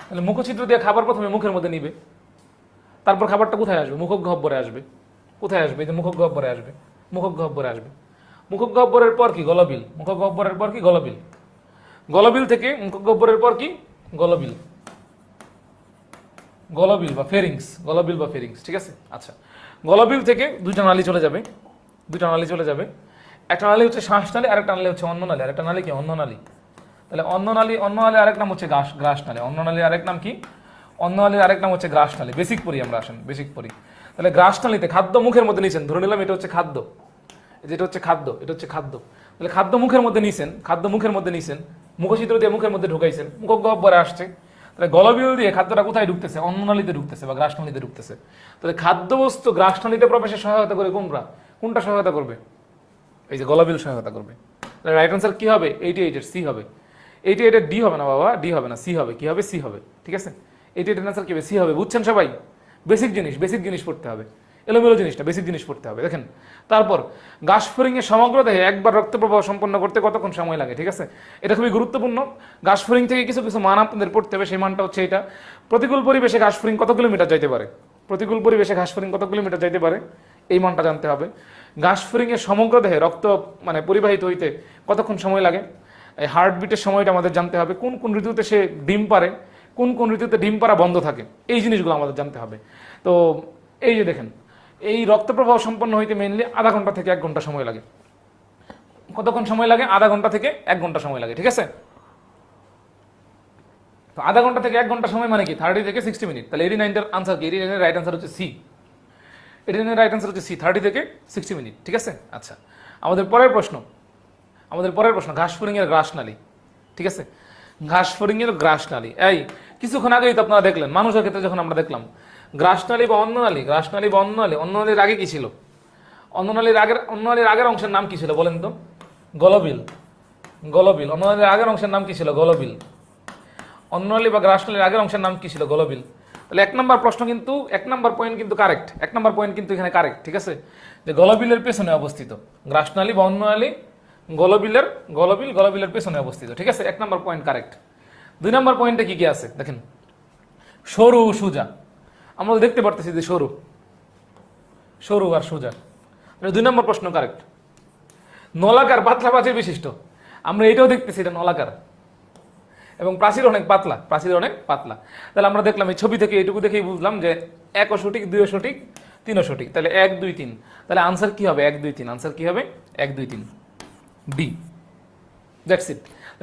তাহলে মুখছিদ্র দিয়ে খাবার প্রথমে মুখের মধ্যে নিবে, তারপর খাবারটা কোথায় আসবে? মুখগহ্বরে আসবে। কোথায় আসবে? এই যে মুখগহ্বরে আসবে, মুখগহ্বরে আসবে। মুখগহ্বরের পর কি? গলবিল। মুখগহ্বরের পর কি? গলবিল। গলবিল থেকে মুখগহ্বরের পর কি? গলবিল, গলবিল বা ফেরিংস, গলবিল বা ফেরিংস, ঠিক আছে? আচ্ছা, গলবিল থেকে দুইটা নালী চলে যাবে, দুইটা নালী চলে যাবে। একটা নালী হচ্ছে শ্বাসনালী, আরেকটা নালী হচ্ছে অন্ননালী। আরেকটা নালী কি? অন্ননালী। তাহলে অন্ননালী, অন্ননালী আরেক নাম হচ্ছে গ্রাসনালী। অন্ননালী আরেক নাম কি? অন্ননালীর আরেক নাম হচ্ছে গ্রাসনালী। বেসিক পড়ি আমরা, আসেন বেসিক পড়ি। তাহলে গ্রাসনালীতে খাদ্য মুখের মধ্যে নিছেন, ধরে নিলাম এটা হচ্ছে খাদ্য, যেটা হচ্ছে খাদ্য, এটা হচ্ছে খাদ্য। তাহলে খাদ্য মুখের মধ্যে নিছেন, খাদ্য মুখের মধ্যে নিছেন, মুখছিদ্র দিয়ে মুখের মধ্যে ঢুকাইছেন, মুখগহ্বরে আসছে। তাহলে গলবিল দিয়ে খাদ্যটা কোথায় ঢুকতেছে? অন্ননালীতে ঢুকতেছে বা গ্রাসনালীতে ঢুকতেছে। তাহলে খাদ্যবস্তু গ্রাসনালীতে প্রবেশে সহায়তা করে কোনটা সহায়তা করবে? এই যে গলবিল সহায়তা করবে। তাহলে রাইট আনসার কি হবে? 88 সি হবে। 88 ডি হবে না বাবা, ডি হবে না, সি হবে। কি হবে? সি হবে। ঠিক আছে, 88 আনসার কি হবে? সি হবে। বুঝছেন সবাই? বেসিক জিনিস পড়তে হবে, এলোমেলো জিনিসটা, বেসিক জিনিস পড়তে হবে। দেখেন, তারপর ঘাসফড়িং এর সমগ্র দেহে একবার রক্ত প্রবাহ সম্পন্ন করতে কতক্ষণ সময় লাগে? ঠিক আছে, এটা খুবই গুরুত্বপূর্ণ। ঘাসফড়িং থেকে কিছু কিছু মান আপনাদের পড়তে হবে, সেই মানটা হচ্ছে এটা। প্রতিকূল পরিবেশে ঘাসফড়িং কত কিলোমিটার যাইতে পারে? প্রতিকূল পরিবেশে ঘাসফড়িং কত কিলোমিটার যাইতে পারে, এই মানটা জানতে হবে। ঘাসফড়িং এর সমগ্র দেহে রক্ত পরিবাহিত হইতে কতক্ষণ সময় লাগে? এই হার্টবিটের সময়টা আমাদের জানতে হবে। কোন কোন ঋতুতে সে ডিম পারে, কোন কোন ঋতুতে ডিম পাড়া বন্ধ থাকে, এই জিনিসগুলো আমাদের জানতে হবে। তো এই যে দেখেন, এই রক্ত প্রবাহ সম্পন্ন হইতে মেইনলি আধা ঘন্টা থেকে 1 ঘন্টা সময় লাগে। কতক্ষণ সময় লাগে? আধা ঘন্টা থেকে 1 ঘন্টা সময় লাগে। ঠিক আছে, তো আধা ঘন্টা থেকে 1 ঘন্টা সময় মানে কি? 30 থেকে 60 মিনিট। তাহলে 89 আনসার কি? 89 রাইট আনসার হচ্ছে সি। 89 রাইট আনসার হচ্ছে সি, 30 থেকে 60 মিনিট। ঠিক আছে, আচ্ছা, আমাদের পরের প্রশ্ন ঘাসফড়িং এর গ্রাসনালী। ঠিক আছে, ঘাসফড়িং এর গ্রাসনালী। এই কিছুক্ষণ আগেই তো আপনারা দেখলেন, মানুষের ক্ষেত্রে যখন আমরা দেখলাম গ্রাসনালী বা অন্ননালী, অন্ননালীর আগে কি ছিল? অন্ননালীর আগের অংশের নাম কি ছিল বলেন তো? গলবিল। অন্ননালীর আগের অংশের নাম কি ছিল? গলবিল। অন্ননালী বা গ্রাসনালীর আগের অংশের নাম কি ছিল? গলবিল। তাহলে 1 নম্বর প্রশ্ন কিন্তু 1 নম্বর পয়েন্ট কিন্তু কারেক্ট। 1 নম্বর পয়েন্ট কিন্তু এখানে কারেক্ট। ঠিক আছে, যে গলবিলের পেছনে অবস্থিত, গ্রাসনালী বা অন্ননালী গলবিলের পেছনে অবস্থিত। ঠিক আছে, 1 নম্বর পয়েন্ট কারেক্ট। 2 নম্বর পয়েন্টে কি কি আছে দেখেন, সরু সুজা। আমরা দেখতে পারতেছি যে সরু আর সোজা। 2 নম্বর প্রশ্ন কারেক্ট। নলাকার পাতলা প্রাচীর বিশিষ্ট, আমরা এটাও দেখতেছি এটা নলাকার, এবং প্রাচীর অনেক পাতলা, তাহলে আমরা দেখলাম এই ছবি থেকে এইটুকু দেখেই বুঝলাম যে 1ও সঠিক, 2ও সঠিক, 3ও সঠিক। তাহলে 1 2 3, তাহলে আনসার কি হবে? 1 2 3। আনসার কি হবে? 1 2 3 ডি। That's it.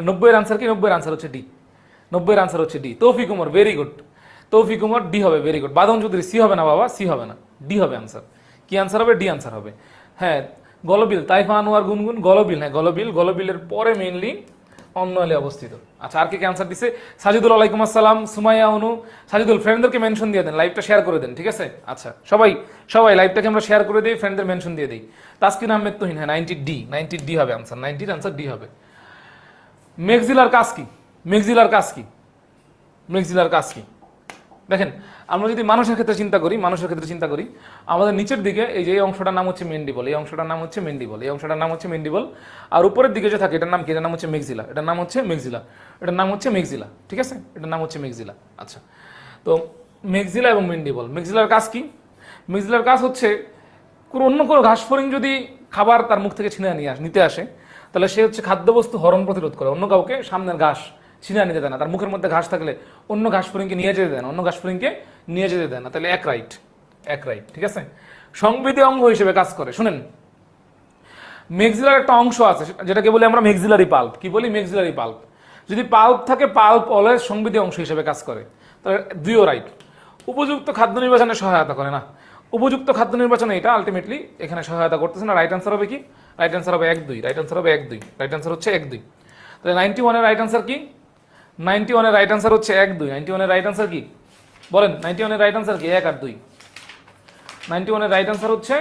90 এর আনসার কি? 90 এর আনসার হচ্ছে ডি। 90 এর আনসার হচ্ছে ডি। তৌফিক উমর, ভেরি গুড। তৌফিক উমর, ডি হবে, ভেরি গুড। বাদন চৌধুরী, সি হবে না বাবা, সি হবে না, ডি হবে আনসার। কি আনসার হবে? ডি আনসার হবে। হ্যাঁ, গলবিল, তাইফা আনোয়ার গুনগুন, গলবিল। হ্যাঁ, গলবিলের পরে মেইনলি অন্ননালী অবস্থিত। আচ্ছা, আর কে আনসার দিছে? সাজিদুল, আলাইকুম আসসালাম। সুমাইয়া অনু, সাজিদুল, ফ্রেন্ডদেরকে মেনশন দিয়ে দেন, লাইভটা শেয়ার করে দেন। ঠিক আছে, আচ্ছা, সবাই লাইভটাকে আমরা শেয়ার করে দিই, ফ্রেন্ডদের মেনশন দিয়ে দিই। তাসকিন আহমেদ তুহিন, হ্যাঁ 90 ডি হবে আনসার, 90 আনসার ডি হবে। মেক্সিলার কাজ কি? দেখেন, আমরা যদি মানুষের ক্ষেত্রে চিন্তা করি, আমাদের নিচের দিকে এই যে এই অংশটার নাম হচ্ছে মেন্ডিবল, এই অংশটার নাম হচ্ছে মেন্ডিবল, আর উপরের দিকে যে থাকে এটার নাম কি? এটার নাম হচ্ছে মেক্সিলা। ঠিক আছে, এটার নাম হচ্ছে মেক্সিলা। আচ্ছা, তো মেক্সিলা এবং মেন্ডিবল, মেক্সিলার কাজ কি? মেক্সিলার কাজ হচ্ছে অন্য কোনো ঘাসফড়িং যদি খাবার তার মুখ থেকে ছিনে নিতে আসে, তাহলে সে হচ্ছে খাদ্যবস্তু হরণ প্রতিরোধ করে, অন্য কাউকে সামনের ঘাস ছিনা নিতে দেয় না। তার মুখের মধ্যে ঘাস থাকলে অন্য ঘাসফড়িংকে নিয়ে যেতে দেয় না, তাহলে এক রাইট। ঠিক আছে, সংবেদী অঙ্গ হিসেবে কাজ করে। শুনেন, মেক্সিলার একটা অংশ আছে যেটাকে বলি আমরা মেক্সিলারি পাল্প। কি বলি? মেক্সিলারি পাল্প। যদি পাল্প থাকে, পাল্প অলওয়েজ সংবেদী অংশ হিসেবে কাজ করে, তাহলে 2ও রাইট। উপযুক্ত খাদ্য নির্বাচনে সহায়তা করে না, উপযুক্ত খাদ্য নির্বাচনে এটা আলটিমেটলি এখানে সহায়তা করতেছে না। রাইট আনসার হবে কি? রাইট আনসার হবে 1 2। রাইট আনসার হচ্ছে 1 2। তাহলে 91 এর রাইট আনসার কি? 91 এর রাইট আনসার হচ্ছে 1 2। 91 এর রাইট আনসার কি বলেন? 91 এর রাইট আনসার কি? 1 আর 2। 91 এর রাইট আনসার হচ্ছে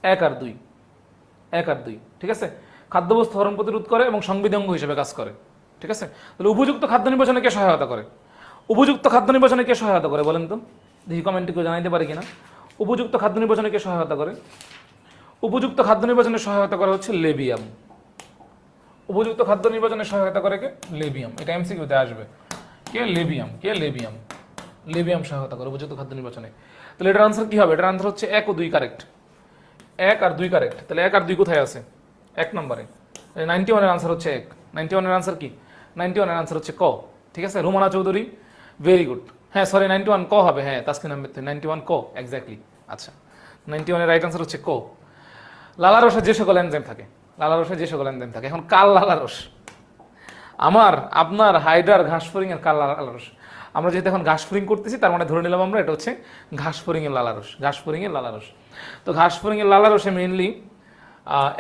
1 আর 2। ঠিক আছে, খাদ্যবস্তু হরণ প্রতিরোধ করে এবং সংবেদী অঙ্গ হিসেবে কাজ করে। ঠিক আছে, তাহলে উপযুক্ত খাদ্য নির্বাচনে কে সহায়তা করে? বলেন তো দেখি, কমেন্টে কেউ জানাইতে পারে কিনা। উপযুক্ত খাদ্য নির্বাচনে কে সহায়তা করে? উপযুক্ত খাদ্য নির্বাচনে সহায়তা করে হচ্ছে লেবিয়াম। উপযুক্ত খাদ্য নির্বাচনে সহায়তা করে কে? লেবিয়াম। এটা এমসিকিউতে আসবে। কে? লেবিয়াম সহায়তা করে উপযুক্ত খাদ্য নির্বাচনে। তাহলে এটার আনসার কি হবে? এটার আনসার হচ্ছে 1 ও 2 কারেক্ট। 1 আর 2 কারেক্ট। তাহলে 1 আর 2 কোথায় আছে? 1 নম্বরে। 91 এর আনসার হচ্ছে 1। 91 এর আনসার কি? 91 এর আনসার হচ্ছে ক। ঠিক আছে, রুমানা চৌধুরী, ভেরি গুড। হ্যাঁ, সরি, 91 ক হবে। হ্যাঁ, তাসকিন আহমেদ, 91 ক, এক্স্যাক্টলি। আচ্ছা, 91 এর রাইট আনসার হচ্ছে ক। লালারসে যে সকল এনজাইম থাকে, এখন কাল লালারস, আমার আপনার হাইড্রার ঘাসফড়িং এর কাল লালারস। আমরা যেহেতু এখন ঘাস ফড়িং করতেছি তার মানে ধরে নিলাম আমরা এটা হচ্ছে ঘাস ফড়িংয়ের লালারস, ঘাস ফড়িংয়ের লালারস। তো ঘাস ফড়িংয়ের লালারসে মেইনলি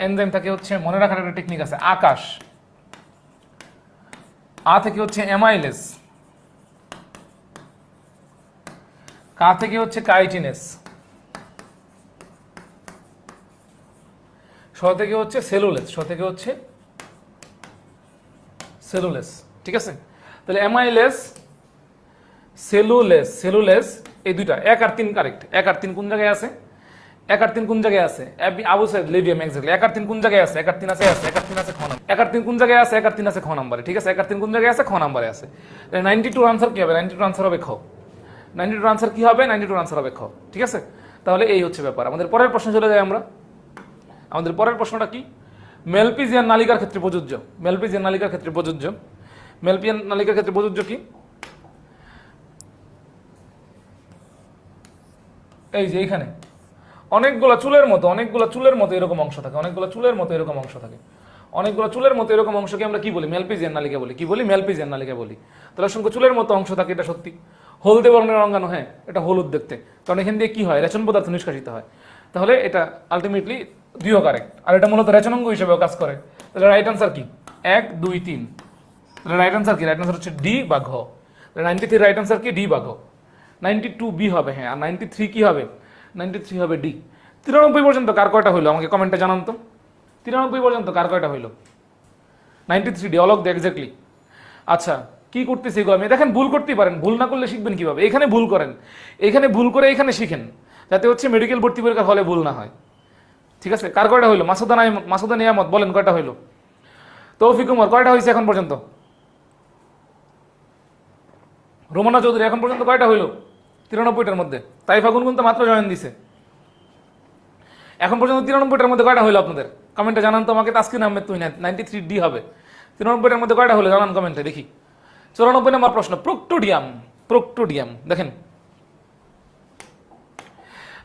এনজাইম থাকে হচ্ছে, মনে রাখার একটা টেকনিক আছে, আকাশ, আ থেকে হচ্ছে অ্যামাইলেস, কা থেকে হচ্ছে কাইটিনেস, স থেকে হচ্ছে সেলুলেস, স থেকে হচ্ছে সেলুলেস। ঠিক আছে, তাহলে অ্যামাইলেস, সেলুলেস, সেলুলেস এই দুইটা 1 আর 3 কারেক্ট। 1 আর 3 কোন জায়গায় আছে? 1 আর 3 কোন জায়গায় আছে? আবু সাইদ লিডিয়াম এক্স্যাক্টলি। 1 আর 3 কোন জায়গায় আছে? 1 আর 3 আছে, 1 আর 3 আছে খ নম্বর। 1 আর 3 কোন জায়গায় আছে? 1 আর 3 আছে খ নম্বরে। ঠিক আছে, 1 আর 3 কোন জায়গায় আছে? খ নম্বরে আছে। তাহলে 92 আনসার কি হবে? 92 আনসার হবে খ। 92 আনসার কি হবে? 92 আনসার হবে খ। ঠিক আছে, তাহলে এই হচ্ছে ব্যাপার। আমাদের পরের প্রশ্ন চলে যাই আমরা। আমাদের পরের প্রশ্নটা কি? মেলপিজিয়ান নালিকার ক্ষেত্রে প্রযোজ্য। মেলপিজিয়ান নালিকার ক্ষেত্রে প্রযোজ্য। মেলপিজিয়ান নালিকার ক্ষেত্রে প্রযোজ্য কি? এই যে এইখানে অনেকগুলো চুলের মতো, অনেকগুলো চুলের মতো এরকম অংশ থাকে, অনেকগুলো চুলের মতো এরকম অংশ থাকে, অনেকগুলো চুলের মতো এরকম অংশকে আমরা কি বলি? মেলপিজিয়ান নালিকা বলি। কি বলি? মেলপিজিয়ান নালিকা বলি। তাহলে অসংখ্য চুলের মতো অংশ থাকে, এটা সত্যি। হলদে বর্ণের অঙ্গাণু, হ্যাঁ এটা হলুদ দেখতে, কারণ এখান দিয়ে কি হয়? রেচন পদার্থ নিষ্কাশিত হয়। তাহলে এটা আলটিমেটলি 2 কারেক্ট, আর এটা মূলত রেচনাঙ্গ হিসেবেও কাজ করে। তাহলে রাইট আনসার কি? 1 2 3। তাহলে রাইট আনসার কি? রাইট আনসার হচ্ছে ডি বা ঘ। 93 রাইট আনসার কি? ডি বা ঘ। 92 বি হবে, হ্যাঁ। আর 93 কি হবে? 93 হবে ডি। 93 পর্যন্ত কার কয়টা হইলো আমাকে কমেন্টে জানান তো। 93 পর্যন্ত কার কয়টা হইলো? 93 ডি, অলক দে এক্স্যাক্টলি। আচ্ছা, কি করতেছি গো আমি? দেখেন ভুল করতেই পারেন, ভুল না করলে শিখবেন কিভাবে? এখানে ভুল করেন, এখানে ভুল করে এখানে শিখেন, যাতে হচ্ছে মেডিকেল ভর্তি পরীক্ষার হলে ভুল না হয়। ঠিক আছে, কার কয়টা হইলো? মাসুদা নিয়ামত বলেন কয়টা হইলো? তৌফিক উমর কয়টা হয়েছে এখন পর্যন্ত? রোমানা চৌধুরী এখন পর্যন্ত কয়টা হইলো? 93টার মধ্যে। তাইফা গুনগুন তো মাত্র জয়েন দিছে। এখন পর্যন্ত 93টার মধ্যে কয়টা হইলো আপনাদের? কমেন্টে জানান তো আমাকে। তাসকিন আহমেদ তুই না, 93 ডি হবে। 93টার মধ্যে কয়টা হলো জানান কমেন্টে দেখি। 94 নম্বর প্রশ্ন, প্রোক্টোডিয়াম। প্রোক্টোডিয়াম দেখেন,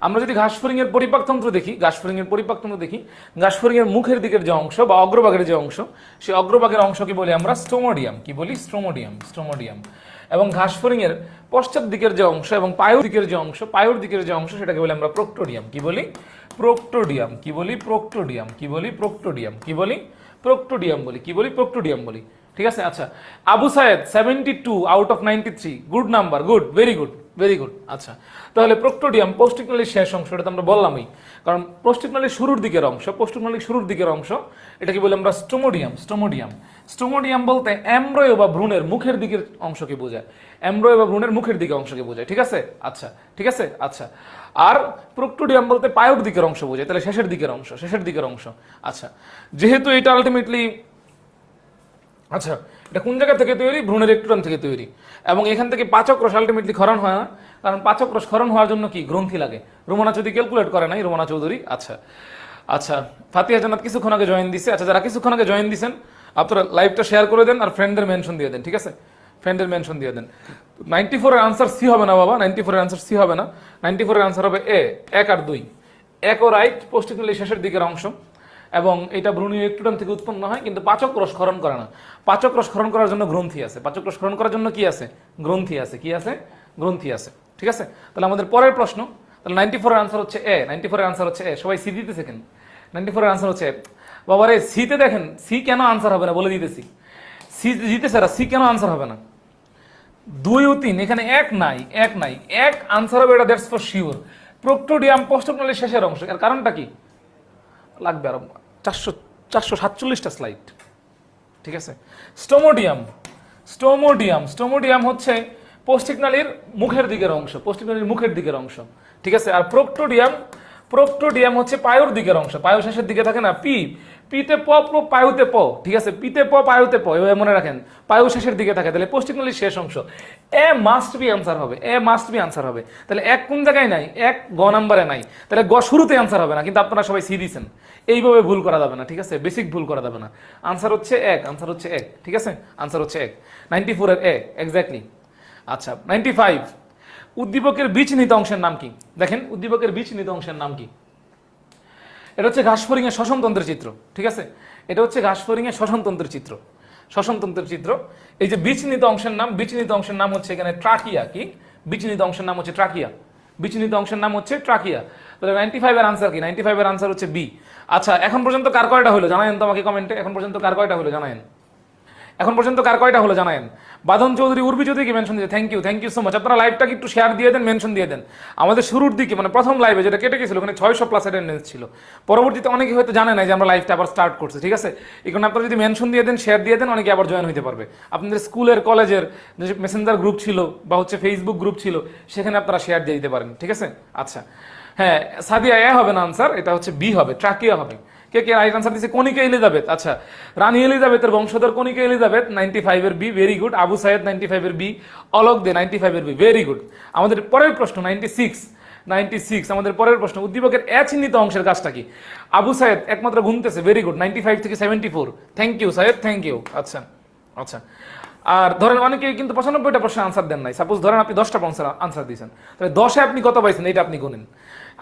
আমরা যদি ঘাসফড়িং এর পরিপাকতন্ত্র দেখি, ঘাসফড়িং এর পরিপাকতন্ত্র দেখি, ঘাসফড়িং এর মুখের দিকের যে অংশ বা অগ্রভাগের যে অংশ, সেই অগ্রভাগের অংশকে বলি আমরা স্টোমোডিয়াম। কি বলি? স্টোমোডিয়াম, স্টোমোডিয়াম। এবং ঘাসফড়িং এর পশ্চাৎ দিকের যে অংশ এবং পায়ুর দিকের যে অংশ, পায়ুর দিকের যে অংশ, সেটাকে বলি আমরা প্রোক্টোডিয়াম। কি বলি? প্রোক্টোডিয়াম। কি বলি? প্রোক্টোডিয়াম। কি বলি? প্রোক্টোডিয়াম। কি বলি? প্রোক্টোডিয়াম বলি। কি বলি? প্রোক্টোডিয়াম বলি। ঠিক আছে, আচ্ছা। আবু সায়েদ 72 out of 93, good number, good, very good, very good. আচ্ছা, তাহলে প্রোক্টোডিয়াম পৌষ্টিকনালীর শেষ অংশ, এটা তো আমরা বললামই, কারণ পৌষ্টিকনালীর শুরুর দিকের অংশ, পৌষ্টিকনালীর শুরুর দিকের অংশ, এটা কি বলি আমরা? স্টোমোডিয়াম। স্টোমোডিয়াম, স্টোমোডিয়াম বলতে এমব্রয়ো বা ভ্রূণের মুখের দিকের অংশকে বোঝায়, এমব্রয়ো বা ভ্রূণের মুখের দিকে অংশকে বোঝায়। ঠিক আছে, আচ্ছা, ঠিক আছে, আচ্ছা। আর প্রোক্টোডিয়াম বলতে পায়ুর দিকের অংশ বোঝায়, তাহলে শেষের দিকের অংশ, শেষের দিকের অংশ। আচ্ছা, যেহেতু এটা আলটিমেটলি, আচ্ছা, এটা কোন জায়গা থেকে তৈরি? ভ্রূণের একটুরান থেকে তৈরি। এবং এখান থেকে পাচক রস আলটিমেটলি ক্ষরণ হয় না, কারণ পাচক রস ক্ষরণ হওয়ার জন্য কি? গ্রন্থি লাগে। রোমানা চৌধুরী ক্যালকুলেট করে নাই, রোমানা চৌধুরী। আচ্ছা, আচ্ছা, ফাতিহা জান্নাত কিছুক্ষণ আগে জয়েন দিছে। আচ্ছা, যারা কিছুক্ষণ আগে জয়েন দিছেন আপনারা লাইভটা শেয়ার করে দেন আর ফ্রেন্ডদের মেনশন দিয়ে দেন। ঠিক আছে, ফ্রেন্ডের মেনশন দিয়ে দেন। 94 এর আনসার সি হবে না বাবা, 94 এর আনসার সি হবে না। 94 এর আনসার হবে এ, 1 আর 2। 1 ও রাইট, পৌষ্টিকনালীর শেষের দিকের অংশ, এবং এটা ভ্রূণীয় একটুটান থেকে উৎপন্ন হয়, কিন্তু পাচক রস ক্ষরণ করে না। পাচক রস ক্ষরণ করার জন্য গ্রন্থি আছে, পাচক রস ক্ষরণ করার জন্য কি আছে? গ্রন্থি আছে। কি আছে? গ্রন্থি আছে। ঠিক আছে, তাহলে আমাদের পরের প্রশ্ন, তাহলে 94 এর আনসার হচ্ছে এ। 94 এর আনসার হচ্ছে এ। সবাই সি দিতেছে কেন? 94 এর আনসার হচ্ছে এ। বাবারে সিতে দেখেন, সি কেন আনসার হবে না বলে দিতেছি। সি জিতেছে, সি কেন আনসার হবে না? 2 ও 3, এখানে 1 নাই, 1 নাই, 1 আনসার হবে, এটা দ্যাটস ফর শিওর। প্রোক্টোডিয়াম পৌষ্টিকনালীর শেষের অংশ, এর কারণটা কি? লাগবে আরো 447টা স্লাইড। ঠিক আছে, স্টোমোডিয়াম। স্টোমোডিয়াম, স্টোমোডিয়াম হচ্ছে পৌষ্টিকনালীর মুখের দিকের অংশ, পৌষ্টিকনালীর মুখের দিকের অংশ। ঠিক আছে, আর প্রোক্টোডিয়াম, প্রোক্টোডিয়াম হচ্ছে পায়ুর দিকের অংশ। পায়ু শেষের দিকে থাকে না, পি, পিতে প, পায়ুতে প। ঠিক আছে, পিতে প, পায়ুতে প, এভাবে মনে রাখেন। পায়ু শেষের দিকে থাকে, তাহলে পৌষ্টিকনালীর শেষ অংশ। এ মাস্ট বি আনসার হবে, এ মাস্ট বি আনসার হবে। তাহলে 1 কোন জায়গায় নাই? 1 গ নাম্বারে নাই, তাহলে গ শুরুতে আনসার হবে না, কিন্তু আপনারা সবাই সি দিয়েছেন। এইভাবে ভুল করা যাবে না। ঠিক আছে, বেসিক ভুল করা যাবে না। আনসার হচ্ছে 1, আনসার হচ্ছে 1। ঠিক আছে, আনসার হচ্ছে 1। 94 এর এ এক্স্যাক্টলি। আচ্ছা, 95, উদ্দীপকের বীজ নিহিত অংশের নাম কি? দেখেন, উদ্দীপকের বীজ নিহিত অংশের নাম কি? এটা হচ্ছে ঘাসফড়িং এর শ্বসনতন্ত্রের চিত্র। ঠিক আছে, এটা হচ্ছে ঘাসফড়িং এর শ্বসনতন্ত্রের চিত্র। শ্বসনতন্ত্রের চিত্র। এই যে বিচিহ্নিত অংশের নাম, বিচিহ্নিত অংশের নাম হচ্ছে এখানে ট্রাকিয়া। কি বিচিহ্নিত অংশের নাম হচ্ছে ট্রাকিয়া, বিচিহ্নিত অংশের নাম হচ্ছে ট্রাকিয়া। তাহলে 95 এর আনসার কি? 95 এর আনসার হচ্ছে বি। আচ্ছা, এখন পর্যন্ত কার কয়টা হলো জানায়েন তো আমাকে কমেন্টে, এখন পর্যন্ত কার কয়টা হলো জানায়েন, এখন পর্যন্ত কার কয়টা হলো জানায়েন। বাদন চৌধুরী, উর্বি চৌধুরীকে মেনশন দিয়ে থ্যাংক ইউ সো মাচ। আপনারা লাইভটাকে একটু শেয়ার দিয়ে দেন, মেনশন দিয়ে দেন। আমাদের শুরুর দিকে মানে প্রথম লাইভে যেটা কেটে গেছিল ওখানে 600 প্লাস অ্যাটেন্ডেন্স ছিল। পরবর্তীতে অনেকে হয়তো জানে না যে আমরা লাইভটা আবার স্টার্ট করছি, ঠিক আছে। এই কারণে আপনারা যদি মেনশন দিয়ে দেন, শেয়ার দিয়ে দেন, অনেকে আবার জয়েন হতে পারবে। আপনাদের স্কুলের কলেজের যে মেসেঞ্জার গ্রুপ ছিল বা হচ্ছে ফেসবুক গ্রুপ ছিল সেখানে আপনারা শেয়ার দিয়ে দিতে পারেন, ঠিক আছে। আচ্ছা হ্যাঁ, সাদিয়া এ হবে না আনসার, এটা হচ্ছে বি হবে, ট্রাকিয়া হবে। কে কে রাইট আনসার দিচ্ছে? কনিকা এলিজাবেথ। আচ্ছা, রানী এলিজাবেথের বংশধর কনিকা এলিজাবেথ, 95 এর B, very good. Abu Saeed 95 এর বি, অলোক দে 95 এর বি, ভেরি গুড। আমাদের পরের প্রশ্ন 96 আমাদের পরের প্রশ্ন, উদ্দীপকের এ চিহ্নিত অংশের কাজটা কি? আবু সাইদ একমাত্র গুনতেছে, ভেরি গুড। 95 থেকে 74, thank you Saeed, thank you. আচ্ছা আচ্ছা, আর ধরেন অনেকে কিন্তু 95টা প্রশ্নের আনসার দেন নাই। সাপোজ ধরেন আপনি 10টা আনসার দিয়েছেন, তাহলে 10-এ আপনি কত পাইছেন এটা আপনি গুনেন।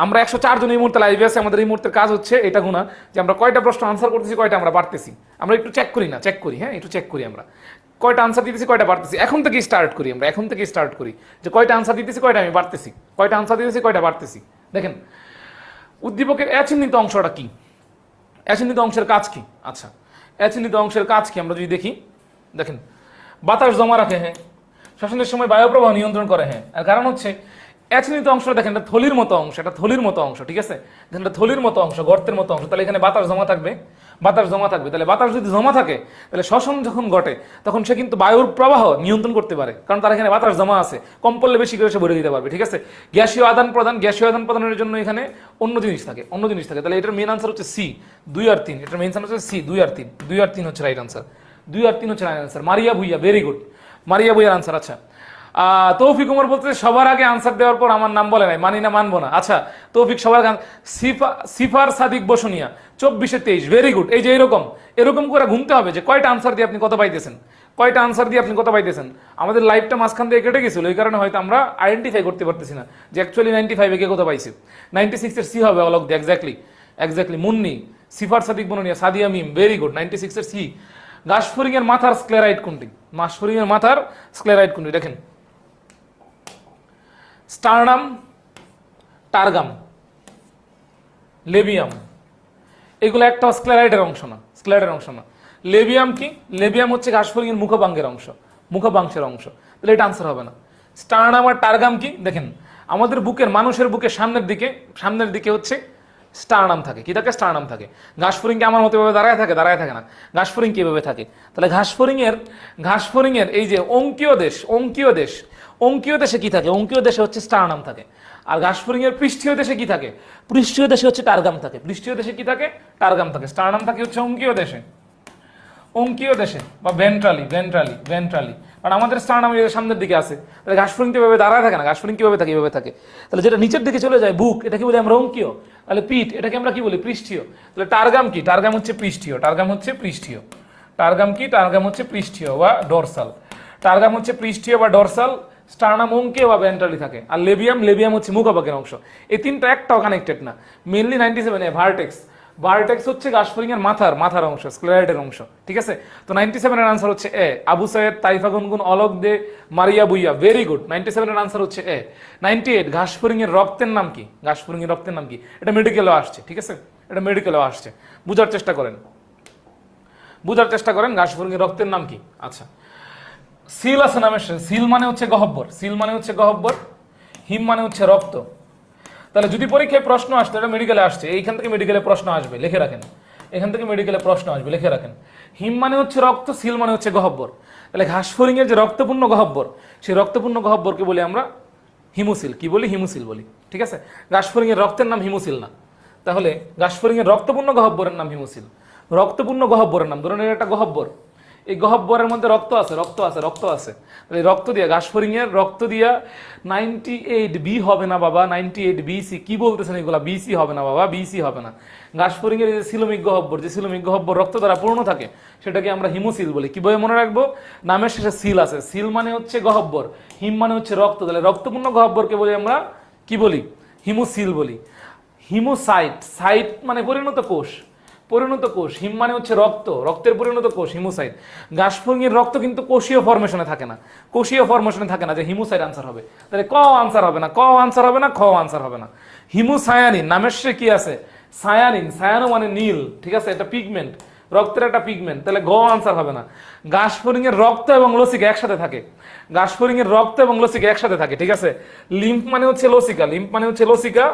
আমরা 104 জন এই মুহূর্তে লাইভে আছে, আমাদের এই মুহূর্তের কাজ হচ্ছে এটা গুনা যে আমরা কয়টা প্রশ্ন আনসার করতেছি, কয়টা আমরা পারতেছি। আমরা একটু চেক করি না, চেক করি, হ্যাঁ একটু চেক করি আমরা কয়টা আনসার দিতেছি, কয়টা পারতেছি। এখন থেকে স্টার্ট করি, আমরা এখন থেকে স্টার্ট করি যে কয়টা আনসার দিতেছি, কয়টা আমি পারতেছি, কয়টা আনসার দিতেছি, কয়টা পারতেছি। দেখেন উদ্দীপকের এ চিহ্নিত অংশটা কি, এ চিহ্নিত অংশের কাজ কি? আচ্ছা, এ চিহ্নিত অংশের কাজ কি আমরা যদি দেখি, দেখেন বাতাস জমা রাখে, হ্যাঁ শ্বসনের সময় বায়ু প্রবাহ নিয়ন্ত্রণ করে, হ্যাঁ। আর কারণ হচ্ছে এ চিহ্নিত অংশটা দেখেন এটা থলির মতো অংশ, এটা থলির মতো অংশ, ঠিক আছে। দেখেন এটা থলির মতো অংশ, গর্তের মতো অংশ, তাহলে এখানে বাতাস জমা থাকবে, বাতাস জমা থাকবে। তাহলে বাতাস যদি জমা থাকে তাহলে শ্বসন যখন ঘটে তখন সে কিন্তু বায়ুর প্রবাহ নিয়ন্ত্রণ করতে পারে, কারণ তার এখানে বাতাস জমা আছে। কম পড়লে বেশি করে সে ভরে দিতে পারবে, ঠিক আছে। গ্যাসীয় আদান প্রদান, গ্যাসীয় আদান প্রদানের জন্য এখানে অন্য জিনিস থাকে, অন্য জিনিস থাকে। তাহলে এটার মেন আনসার হচ্ছে সি 2 আর 3, এটার মেন আনসার হচ্ছে সি 2 আর 3, 2 আর 3 হচ্ছে রাইট আনসার, 2 আর 3 হচ্ছে right answer. Maria Bhuiyan, very good, Maria ভুইয়ার আনসার। আচ্ছা, তৌফিক উমর বলতে সবার আগে আনসার দেওয়ার পর আমার নাম বলে নাই, মানি না মানবো না। আচ্ছা তৌফিক সবার আগে, সিফার সাদিক বসুনিয়া 24-23, ভেরি গুড। এই যে এরকম এরকম করে ঘুমতে হবে যে কয়টা আনসার দিয়ে আপনি কত পাইতেছেন, কয়টা আনসার দিয়ে আপনি কত পাইতেছেন। আমাদের লাইভটা মাঝখান দিয়ে কেটে গেছিল, এই কারণে হয়তো আমরা আইডেন্টিফাই করতে পারতেছি না যে অ্যাকচুয়ালি 95 কে কত পাইছি। 96 এর সি হবে, অলক দিয়ে, এক্স্যাক্টলি মুন্নি, সিফার সাদিক বসুনিয়া, সাদিয়া মিম, ভেরি গুড। 96 এর সি। ঘাসফড়িং এর মাথার স্ক্লেরাইড কোনটি? ঘাসফড়িং এর মাথার স্ক্লেরাইড কোনটি? দেখেন স্টারনাম, টারগাম, লেবিয়াম, এগুলো একটা স্ক্লেরাইডের অংশ না, স্ক্লেরাইডের অংশ না। লেবিয়াম কি? লেবিয়াম হচ্ছে ঘাসফড়িং এর মুখবাঙ্গের অংশ, মুখবাংশের অংশ, তাহলে এটা আনসার হবে না। স্টারনাম আর টারগাম কি? দেখেন আমাদের বুকের, মানুষের বুকের সামনের দিকে হচ্ছে স্টারনাম থাকে। কি থাকে? স্টারনাম থাকে। ঘাসফড়িং কি আমার মতো এভাবে দাঁড়ায় থাকে? দাঁড়ায় থাকে না। ঘাসফড়িং কিভাবে থাকে? তাহলে ঘাসফড়িং এর এই যে অঙ্কীয় দেশে কি থাকে? অঙ্কীয় দেশে হচ্ছে স্টারনাম থাকে। আর ঘাসফড়িং এর পৃষ্ঠীয় দেশে কি থাকে? পৃষ্ঠীয় দেশে হচ্ছে টারগাম থাকে। পৃষ্ঠীয় দেশে কি থাকে? টারগাম থাকে। স্টারনাম থাকে হচ্ছে অঙ্কীয় দেশে বা ভেন্ট্রালি। কারণ আমাদের স্টারনাম সামনের দিকে আছে, তাহলে ঘাসফড়িং কিভাবে দাঁড়ায় থাকে না, ঘাসফড়িং কিভাবে থাকে? এভাবে থাকে। তাহলে যেটা নিচের দিকে চলে যায় বুক, এটা কি বলি আমরা? অঙ্কীয়। তাহলে পিঠ, এটাকে আমরা কি বলি? পৃষ্ঠীয়। তাহলে টারগাম কি? টারগাম হচ্ছে পৃষ্ঠীয়। টারগাম কি? টারগাম হচ্ছে পৃষ্ঠীয় বা ডরসাল। টারগাম হচ্ছে পৃষ্ঠীয় বা ডরসাল, স্টারনাম অঙ্কে বা ভেন্ট্রালি থাকে। আর লেবিয়াম হচ্ছে মুখবাগের অংশ। এই তিনটা একটাও কানেক্টেড না। মেইনলি 97 ভার্টেক্স হচ্ছে ঘাসফড়িং এর মাথার অংশ, স্ক্লেরাইডের অংশ, ঠিক আছে। তো 97 এর আনসার হচ্ছে এ। আবু সাইদ, তাইফা গুনগুন, অলক দে, মারিয়া বুইয়া, ভেরি গুড। 97 এর আনসার হচ্ছে এ। 98 ঘাসফড়িং এর রক্তের নাম কি? এটা মেডিকেলেও আসছে, ঠিক আছে, এটা মেডিকেলেও আসছে। বুঝার চেষ্টা করেন ঘাসফড়িং এর রক্তের নাম কি? আচ্ছা, সিল আছে নামের সাথে। সিল মানে হচ্ছে গহব্বর, হিম মানে হচ্ছে রক্ত। তাহলে যদি পরীক্ষায় প্রশ্ন আসতো, এটা মেডিকেলে আসছে, এইখান থেকে মেডিকেলে প্রশ্ন আসবে, লিখে রাখেন। হিম মানে হচ্ছে রক্ত, সিল মানে হচ্ছে গহব্বর। তাহলে ঘাসফড়িং এর যে রক্তপূর্ণ গহব্বর, সেই রক্তপূর্ণ গহব্বরকে বলি আমরা হিমোসিল। কি বলি? হিমোসিল বলি, ঠিক আছে। ঘাসফড়িং এর রক্তের নাম হিমোসিল না। তাহলে ঘাসফড়িং এর রক্তপূর্ণ গহব্বরের নাম হিমোসিল। রক্তপূর্ণ গহব্বরের নাম, ধরুন এটা গহব্বর, এই গহব্বরের মধ্যে রক্ত আছে। তাহলে রক্ত দিয়া, ঘাসফড়িং এর রক্ত দিয়া 98 বি হবে না বাবা, 98 বিসি। কি বলতেছেন এগুলা? বিসি হবে না বাবা, বিসি হবে না। ঘাসফড়িং এর যে সিলোমিক গহব্বর রক্ত দ্বারা পূর্ণ থাকে, সেটাকে আমরা হিমোসিল বলি। কি বলে মনে রাখবো? নামের শেষে সিল আছে। সিল মানে হচ্ছে গহব্বর, হিম মানে হচ্ছে রক্ত। তাহলে রক্তপূর্ণ গহব্বরকে বলি আমরা কি বলি? হিমোসিল বলি। হিমোসাইট, সাইট মানে পরিণত কোষ, পরিণত কোষ, হিম মানে হচ্ছে রক্ত, রক্তের পরিণত কোষ হিমোসাইট। গাসফরিং-এর রক্ত কিন্তু কোষীয় ফরমেশনে থাকে না, কোষীয় ফরমেশনে থাকে না, যে হিমোসাইট আনসার হবে। তাহলে ক আনসার হবে না, ক আনসার হবে না, খ আনসার হবে না। হিমোসায়ানিন নামের সে কি আছে? সায়ানিন, সায়ানো মানে নীল, ঠিক আছে, এটা পিগমেন্ট, রক্তের একটা পিগমেন্ট, তাহলে গ আনসার হবে না। গাসফরিং-এর রক্ত এবং লসিকা একসাথে থাকে, গাসফরিং-এর রক্ত এবং লসিকা একসাথে থাকে, ঠিক আছে। লিম্ফ মানে হচ্ছে লসিকা, লিম্ফ মানে হচ্ছে লসিকা,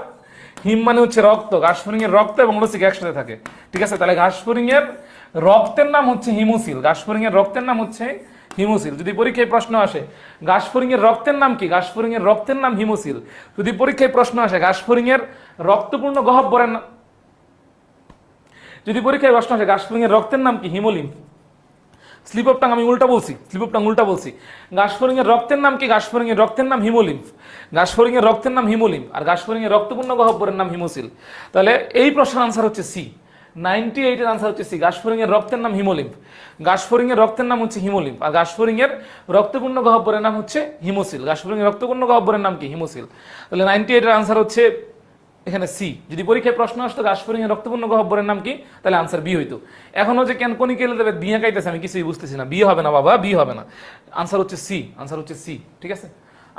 হিম মানে হচ্ছে রক্ত, গাসফরিং-এর রক্ত এবং লসিকা একসাথে থাকে, ঠিক আছে। তাহলে গাসফরিং-এর রক্তের নাম হচ্ছে হিমোসিল, গাসফরিং-এর রক্তের নাম হচ্ছে হিমোসিল। যদি পরীক্ষায় প্রশ্ন আসে গাসফরিং-এর রক্তের নাম কি, গাসফরিং-এর রক্তের নাম হিমোসিল। যদি পরীক্ষায় প্রশ্ন আসে গাসফরিং-এর রক্তপূর্ণ গহ্বরের নাম, যদি পরীক্ষায় প্রশ্ন আসে গাসফরিং-এর রক্তের নাম কি, হিমোলিম্ফ। স্লিপ অফ টাং আমি উল্টা বলছি, স্লিপ অফ টাং উল্টা বলছি। গাসফরিং-এর রক্তের নাম কি, গাসফরিং-এর রক্তের নাম হিমোলিম্ফ, গাসফরিং-এর রক্তের নাম হিমোলিম্ফ, আর গাসফরিং-এর রক্তপূর্ণ গহ্বরের নাম হিমোসিল। তাহলে এই প্রশ্নের আনসার হচ্ছে সি, 98-এর আনসার হচ্ছে সি, গাসফরিং-এর রক্তের নাম হিমোলিম্ফ, গাসফরিং-এর রক্তের নাম হচ্ছে হিমোলিম্ফ, আর গাসফরিং-এর রক্তপূর্ণ গহ্বরের নাম হচ্ছে হিমোসিল। গাসফরিং-এর রক্তপূর্ণ গহ্বরের নাম কি, হিমোসিল। তাহলে 98-এর আনসার হচ্ছে এখানে সি। যদি পরীক্ষায় প্রশ্ন আসতো গাসফরিং-এর রক্তপূর্ণ গহ্বরের নাম কি, তাহলে আনসার বি হইতো। এখন হচ্ছে কেন কোনি কেলে দেবে বিয়ে কাইতেছে, আমি কিছুই বুঝতেছি না। বি হবে না বাবা, বি হবে না, আনসার হচ্ছে সি, আনসার হচ্ছে সি, ঠিক আছে,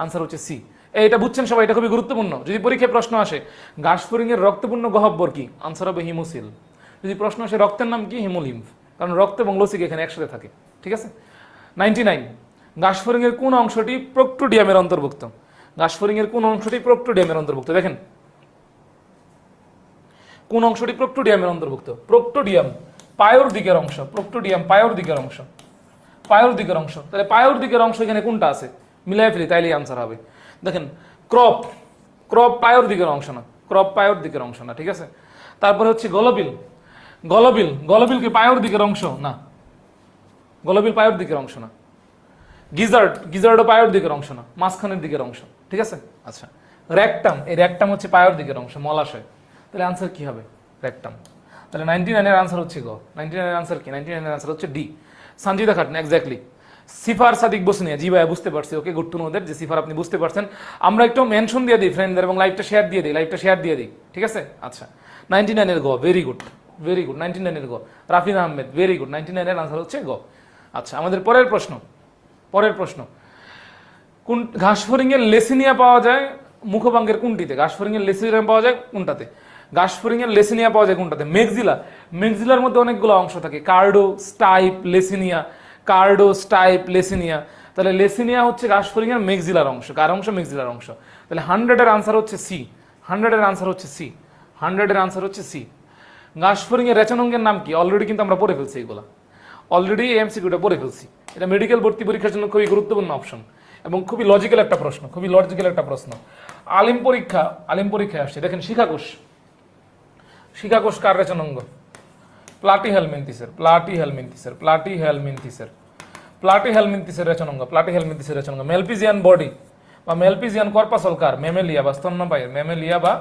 আনসার হচ্ছে সি। এটা বুঝছেন সবাই, এটা খুবই গুরুত্বপূর্ণ। যদি পরীক্ষায় প্রশ্ন আসে গাসফরিং-এর রক্তপূর্ণ গহ্বর কি, আনসার হবে হিমোসিল। যদি প্রশ্ন আসে রক্তের নাম কি, হিমোলিম্ফ, কারণ রক্ত এবং লসিকা এখানে একসাথে থাকে, ঠিক আছে। 99, গাসফরিং-এর কোন অংশটি প্রোক্টোডিয়ামের অন্তর্ভুক্ত, গাসফরিং-এর কোন অংশটি প্রোক্টোডিয়ামের অন্তর্ভুক্ত, দেখেন কোন অংশটি প্রোক্টোডিয়ামের অন্তর্ভুক্ত। প্রোক্টোডিয়াম পায়োর দিকের অংশ, প্রোক্টোডিয়াম পায়োর দিকের অংশ, পায়োর দিকের অংশ। তাহলে পায়োর দিকের অংশ এখানে কোনটা আছে, মিলাই ফেলি, তাইলেই আনসার হবে। দেখেন ক্রপ, ক্রপ পায়োর দিকের অংশ না, ক্রপ পায়োর দিকের অংশ না, ঠিক আছে। তারপরে হচ্ছে গলবিল, গলবিল, গলবিল কি পায়োর দিকের অংশ না, গলবিল পায়োর দিকের অংশ না। গিজার্ড, গিজার্ডও পায়োর দিকের অংশ না, মাঝখানের দিকের অংশ, ঠিক আছে। আচ্ছা, র্যাকটাম, এই র্যাকটাম হচ্ছে পায়োর দিকের অংশ, মলাশয়। তাহলে আনসার কি হবে, র্যাকটাম। তাহলে 99-এর আনসার হচ্ছে গ। 99-এর আনসার কি, 99-এর আনসার হচ্ছে ডি, সঞ্জিদা খাটনা, এক্স্যাক্টলি। সিফার সাদিক বসনিয়া, জি ভাইয়া বুঝতে পারছি, okay, good to know that, যে সিফার আপনি বুঝতে পারছেন। আমরা একটু মেনশন দিয়ে দিই ফ্রেন্ডদের, এবং লাইভটা শেয়ার দিয়ে দিই, লাইভটা শেয়ার দিয়ে দিই, ঠিক আছে। আচ্ছা, 99-এর গ, ভেরি গুড, ভেরি গুড। 99-এর গ, রাফিন আহমেদ, ভেরি গুড। 99-এর আনসার হচ্ছে গ। আচ্ছা, আমাদের পরের প্রশ্ন, পরের প্রশ্ন, কোন ঘাসফড়িংয়ের লেসিনিয়া পাওয়া যায় মুখভাঙ্গের কোনটিতে, ঘাসফড়িংয়ের লেসিনিয়া পাওয়া যায় কোনটাতে, ঘাসফড়িংয়ের লেসিনিয়া পাওয়া যায় কোনটাতে, মেক্সিলা। মেক্সিলার মধ্যে অনেকগুলো অংশ থাকে, কার্ডো, স্টাইপ, লেসিনিয়া, কার্ডো, স্টাইপ, লেসিনিয়া। তাহলে লেসিনিয়া হচ্ছে ঘাসফড়িংয়ের মেক্সিলার অংশ, কার অংশ, মেক্সিলার অংশ। তাহলে 100-এর আনসার হচ্ছে সি, 100-এর আনসার হচ্ছে সি, 100-এর আনসার হচ্ছে সি। ঘাসফড়িংয়ের রেচনাঙ্গের নাম কি, অলরেডি কিন্তু আমরা পড়ে ফেলছি এগুলা, অলরেডি এমসিকিউটা পড়ে ফেলছি। এটা মেডিকেল ভর্তি পরীক্ষার জন্য খুবই গুরুত্বপূর্ণ অপশন এবং খুবই লজিক্যাল একটা প্রশ্ন, খুবই লজিক্যাল একটা প্রশ্ন। আলিম পরীক্ষা, আলিম পরীক্ষায় আসছে, দেখেন শিখাকোষ, শিখাকোষ কার রেচনাঙ্গ, প্লাটিহেলমিনথিসের, প্লাটিহেলমিনথিসের, প্লাটিহেলমিনথিসের, প্লাটিহেলমিনথিসের রেচনাঙ্গ, প্লাটিহেলমিনথিসের রেচনাঙ্গ। মেলপিজিয়ান বডি বা মেলপিজিয়ান কর্পাসল কার, মেমেলিয়া বা স্তন্যপায়ী, মেমেলিয়া বা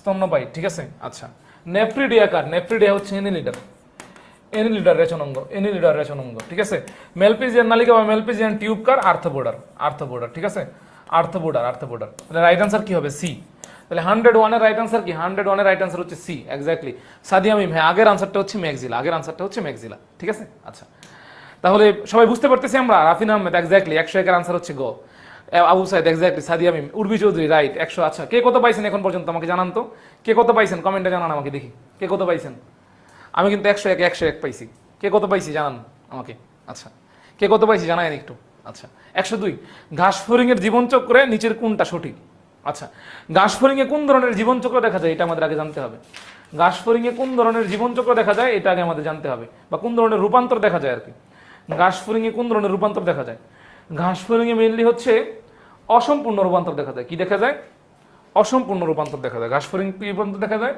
স্তন্যপায়ী, ঠিক আছে। আচ্ছা, নেফ্রিডিয়া কার, নেফ্রিডিয়া হচ্ছে এনিলিডার, এনিলিডার রেচনাঙ্গ, এনিলিডার রেচনাঙ্গ, ঠিক আছে। মেলপিজিয়ান নালিকা বা মেলপিজিয়ান টিউব কার, আর্থবোর্ডার, আর্থবোর্ডার, ঠিক আছে, আর্থবোর্ডার, আর্থবোর্ডার। তাহলে রাইট আনসার কি হবে, সি। তাহলে 101-এর রাইট আনসার কি, 101-এর রাইট আনসার হচ্ছে সি, এক্স্যাক্টলি। সাদিয়া মিম, হ্যাঁ, আগের আনসারটা হচ্ছে ম্যাগজিলা, আগের আনসারটা হচ্ছে ম্যাগজিলা, ঠিক আছে। আচ্ছা, তাহলে সবাই বুঝতে পারতেছি আমরা। রাফিন আহমেদ, এক্স্যাক্টলি, 101-এর আনসার হচ্ছে গ। আবু সাইদ, এক্স্যাক্টলি। সাদিয়া মিম, উর্বি চৌধুরী, রাইট, 100। আচ্ছা, কে কত পাইছেন এখন পর্যন্ত আমাকে জানান তো, কে কত পাইছেন, কমেন্টে জানান আমাকে, দেখি কে কত পাইছেন। আমি কিন্তু 101, 101 পাইছি, কে কত পাইছি জানান আমাকে। আচ্ছা, কে কত পাইছি জানায়েন একটু। আচ্ছা, 102, ঘাসফড়িংয়ের জীবনচক্রে নিচের কোনটা সঠিক। আচ্ছা, ঘাসফড়িংয়ে কোন ধরনের জীবনচক্র দেখা যায়, এটা আমাদের আগে জানতে হবে। ঘাসফড়িংয়ে কোন ধরনের জীবনচক্র দেখা যায়, এটা আগে আমাদের জানতে হবে, বা কোন ধরনের রূপান্তর দেখা যায় আর কি। ঘাসফড়িংয়ে কোন ধরনের রূপান্তর দেখা যায়, ঘাসফড়িংয়ে মেইনলি হচ্ছে অসম্পূর্ণ রূপান্তর দেখা যায়। কি দেখা যায়, অসম্পূর্ণ রূপান্তর দেখা যায়। ঘাসফড়িং কি রূপান্তর দেখা যায়,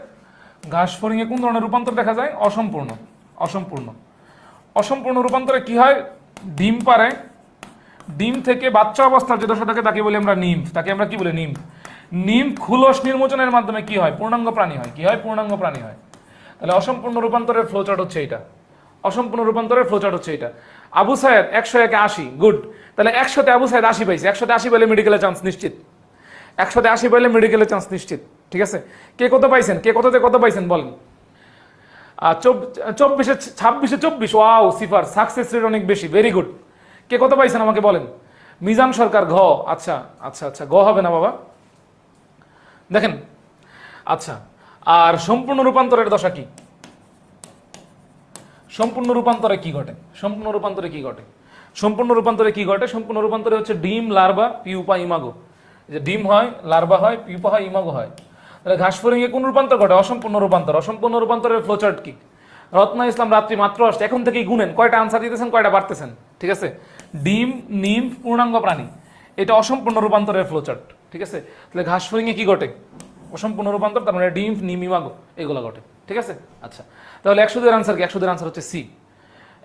ঘাসফড়িংয়ে কোন ধরনের রূপান্তর দেখা যায়, অসম্পূর্ণ, অসম্পূর্ণ। অসম্পূর্ণ রূপান্তরে কি হয়, ডিম পারে, ডিম থেকে বাচ্চা অবস্থার যে দশা থাকে তাকে বলি আমরা নিম্ফ, তাকে আমরা কি বলি, নিম্ফ। নিম্ফ খুলস নির্মোচনের মাধ্যমে কি হয়, পূর্ণাঙ্গ প্রাণী হয়, কি হয়, পূর্ণাঙ্গ প্রাণী হয়। তাহলে অসম্পূর্ণ রূপান্তরের ফ্লোচার্ট হচ্ছে এটা, অসম্পূর্ণ রূপান্তরের ফ্লোচার্ট হচ্ছে এটা। আবু সায়েদ 101-এ 80, গুড। তাহলে 100-তে আবু সায়েদ 80 পাইছে, 100-তে 80 পেলে মেডিকেলের চান্স নিশ্চিত, 100-তে 80 পেলে মেডিকেলের চান্স নিশ্চিত, ঠিক আছে। কে কত পাইছেন, কে কততে কত পাইছেন বলেন। 26-24, ওয়াও সিফার, সাকসেস রেট অনেক বেশি, ভেরি গুড। কে কত পাইছেন আমাকে বলেন? মিজান সরকার ঘ, আচ্ছা আচ্ছা আচ্ছা, ঘ হবে না বাবা, দেখেন। আচ্ছা, আর সম্পূর্ণ রূপান্তরের দশা কি? সম্পূর্ণ রূপান্তরে কি ঘটে? সম্পূর্ণ রূপান্তরে কি ঘটে? সম্পূর্ণ রূপান্তরে কি ঘটে? সম্পূর্ণ রূপান্তরে হচ্ছে ডিম, লার্ভা, পিউপা, ইমাগো। যে ডিম হয়, লার্ভা হয়, পিউপা হয়, ইমাগো হয়। তাহলে ঘাসফড়িং এ কোন রূপান্তর ঘটে? অসম্পূর্ণ রূপান্তর। অসম্পূর্ণ রূপান্তরের ফ্লোচার্ট কি? রত্না ইসলাম রাত্রি মাত্র আসছে, এখন থেকেই গুনেন কয়টা আনসার দিতেছেন, কয়টা পারতেছেন, ঠিক আছে? ডিম, নিম, পূর্ণাঙ্গ প্রাণী, এটা অসম্পূর্ণ রূপান্তরের ফ্লোচার্ট, ঠিক আছে? তাহলে ঘাসফড়িং এ কি ঘটে? অসম্পূর্ণ রূপান্তর, তার মানে ডিম, নিম, ইমাগো এগুলো ঘটে, ঠিক আছে? আচ্ছা, তাহলে 102 আনসার কি? 102 আনসার হচ্ছে সি।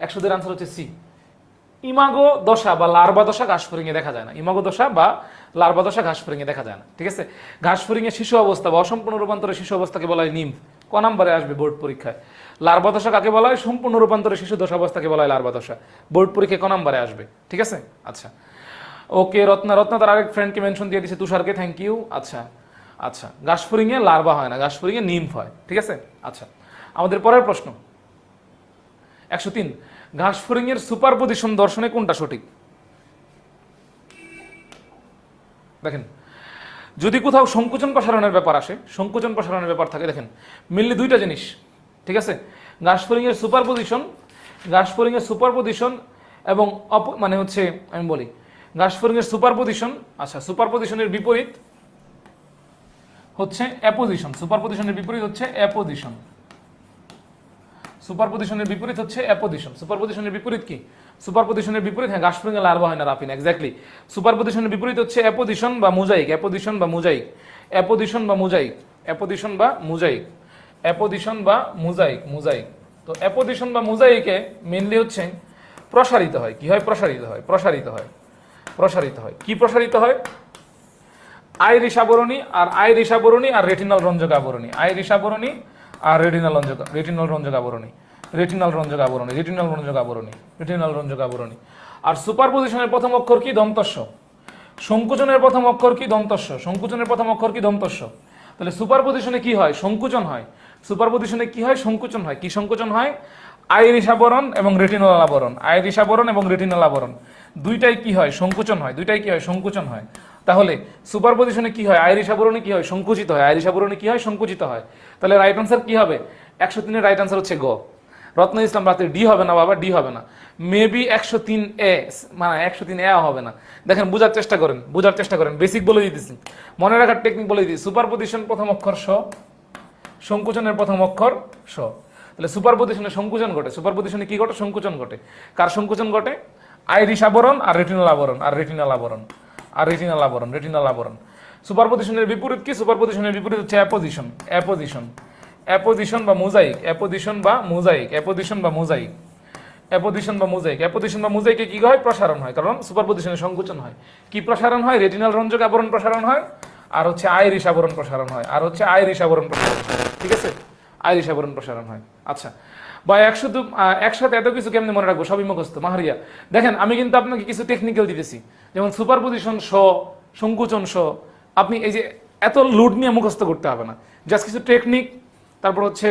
102 আনসার হচ্ছে সি। ইমাগো দশা বা লার্ভা দশা ঘাসফড়িং এ দেখা যায় না। ইমাগো দশা বা লার্ভা দশা ঘাসফড়িং এ দেখা যায় না, ঠিক আছে? ঘাসফড়িং এর শিশু অবস্থা বা অসম্পূর্ণ রূপান্তরের শিশু অবস্থাকে বলা হয় নিম্ফ। ক নম্বরে আসবে বোর্ড পরীক্ষায়? লার্ভা দশা কাকে বলা হয়? সম্পূর্ণ রূপান্তরের শিশু দশা অবস্থাকে বলা হয় লার্ভা দশা। বোর্ড পরীক্ষায় ক নম্বরে আসবে, ঠিক আছে? আচ্ছা, ওকে। রত্না তার আরেক ফ্রেন্ডকে মেনশন দিয়ে দিয়েছে, তুষারকে, থ্যাংক ইউ। আচ্ছা আচ্ছা, ঘাসফড়িং এ লার্ভা হয় না, ঘাসফড়িং এ নিম্ফ হয়, ঠিক আছে? আচ্ছা, আমাদের পরের প্রশ্ন 103, ঘাসফড়িং এর সুপারপজিশন দর্শনে কোনটা সঠিক? দেখেন, যদি কোথাও সংকুচন প্রসারণের ব্যাপার আসে, সংকুচন প্রসারণের ব্যাপার থাকে, দেখেন মেনলি দুইটা জিনিস, ঠিক আছে? ঘাসফড়িং এর সুপারপজিশন এবং মানে হচ্ছে আমি বলি ঘাসফড়িং এর সুপারপজিশন, আচ্ছা সুপারপজিশনের বিপরীত হচ্ছে অ্যাপোজিশন। সুপারপজিশনের বিপরীত হচ্ছে অ্যাপোজিশন। সুপারপজিশনের বিপরীত হচ্ছে অ্যাপোজিশন। সুপারপজিশনের বিপরীত কি? সুপারপজিশনের বিপরীত, হ্যাঁ, ঘাসফড়িং এ লার্ভা হয় না, রাফিন, এক্স্যাক্টলি। সুপারপজিশনের বিপরীত হচ্ছে অ্যাপোজিশন বা মোজাইক। অ্যাপোজিশন বা মোজাইক, অ্যাপোজিশন বা মোজাইক, অ্যাপোজিশন বা মোজাইক, অ্যাপোজিশন বা মোজাইক, মোজাইক। তো অ্যাপোজিশন বা মোজাইকে মেইনলি হচ্ছে প্রসারিত হয়। কি হয়? প্রসারিত হয়, প্রসারিত হয়, প্রসারিত হয়। কি প্রসারিত হয়? আইরিশ আবরণী আর আইরিশ আবরণী আর রেটিনাল রঞ্জক আবরণী, আইরিশ আবরণী আর রেটিনাল রঞ্জক আবরণী, রেটিনাল রঞ্জক আবরণী, রেটিনাল রঞ্জক আবরণী, রেটিনাল রঞ্জক আবরণী। আর সুপারপজিশনের প্রথম অক্ষর কি? দন্তস্ব। সংকুচনের প্রথম অক্ষর কি? দন্তস্ব। সংকুচনের প্রথম অক্ষর কি? দন্তস্ব। তাহলে সুপারপজিশনে কি হয়? সংকুচন হয়। সুপারপজিশনে কি হয়? সংকুচন হয়। কি সংকুচন হয়? আইরিশ আবরণ এবং রেটিনাল আবরণ, আইরিশ আবরণ এবং রেটিনাল আবরণ দুইটাই কি হয়? সংকুচন হয়। দুইটাই কি হয়? সংকুচন হয়। তাহলে সুপারপজিশনে কি হয়? আইরিশ আবরণে কি হয়? সংকুচিত হয়। আইরিশ আবরণে কি হয়? সংকুচিত হয়। তাহলে রাইট আনসার কি হবে? 103 এর রাইট আনসার হচ্ছে গ। রত্ন ইসলাম রাতে ডি হবে না বাবা, ডি হবে না। মেবি 103 এ, মানে 103 এ হবে না। দেখেন, বোঝার চেষ্টা করেন, বোঝার চেষ্টা করেন, বেসিক বলে দিতেছি, মনে রাখার টেকনিক বলে দিতেছি। সুপারপজিশন প্রথম অক্ষর স, সংকুচনের প্রথম অক্ষর স। তাহলে সুপারপজিশনে সংকুচন ঘটে। সুপারপজিশনে কি ঘটে? সংকুচন ঘটে। কার সংকুচন ঘটে? আইরিশ আবরণ আর রেটিনাল আবরণ, আর রেটিনাল আবরণ, আর রেটিনাল আবরণ, রেটিনাল আবরণ। সুপারপজিশনের বিপরীত কি? সুপারপজিশনের বিপরীত হচ্ছে অ্যাপোজিশন। অ্যাপোজিশন, অ্যাপোজিশন বা মোজাইক, অ্যাপোজিশন বা মোজাইক, অ্যাপোজিশন বা মোজাইক, অ্যাপোজিশন বা মোজাইক। অ্যাপোজিশন বা মোজাইকে কি হয়? প্রসারণ হয়, কারণ সুপারপজিশনে সংকুচন হয়। কি প্রসারণ হয়? রেটিনাল রঞ্জক আবরণ প্রসারণ হয়, আর হচ্ছে আইরিশ আবরণ প্রসারণ হয়, আর হচ্ছে আইরিশ আবরণ প্রসারণ হয়, ঠিক আছে? আইরিশ আবরণ প্রসারণ হয়। আচ্ছা বা একসাথে এত কিছু কেমনে মনে রাখবো? সবই মুখস্থ মাহারিয়া। দেখেন, আমি কিন্তু আপনাকে কিছু টেকনিক্যাল দিতেছি, যেমন সুপারপজিশন স, সংকুচন স। আপনি এই যে এত লোড নিয়ে মুখস্থ করতে হবে না, জাস্ট কিছু টেকনিক, তারপর হচ্ছে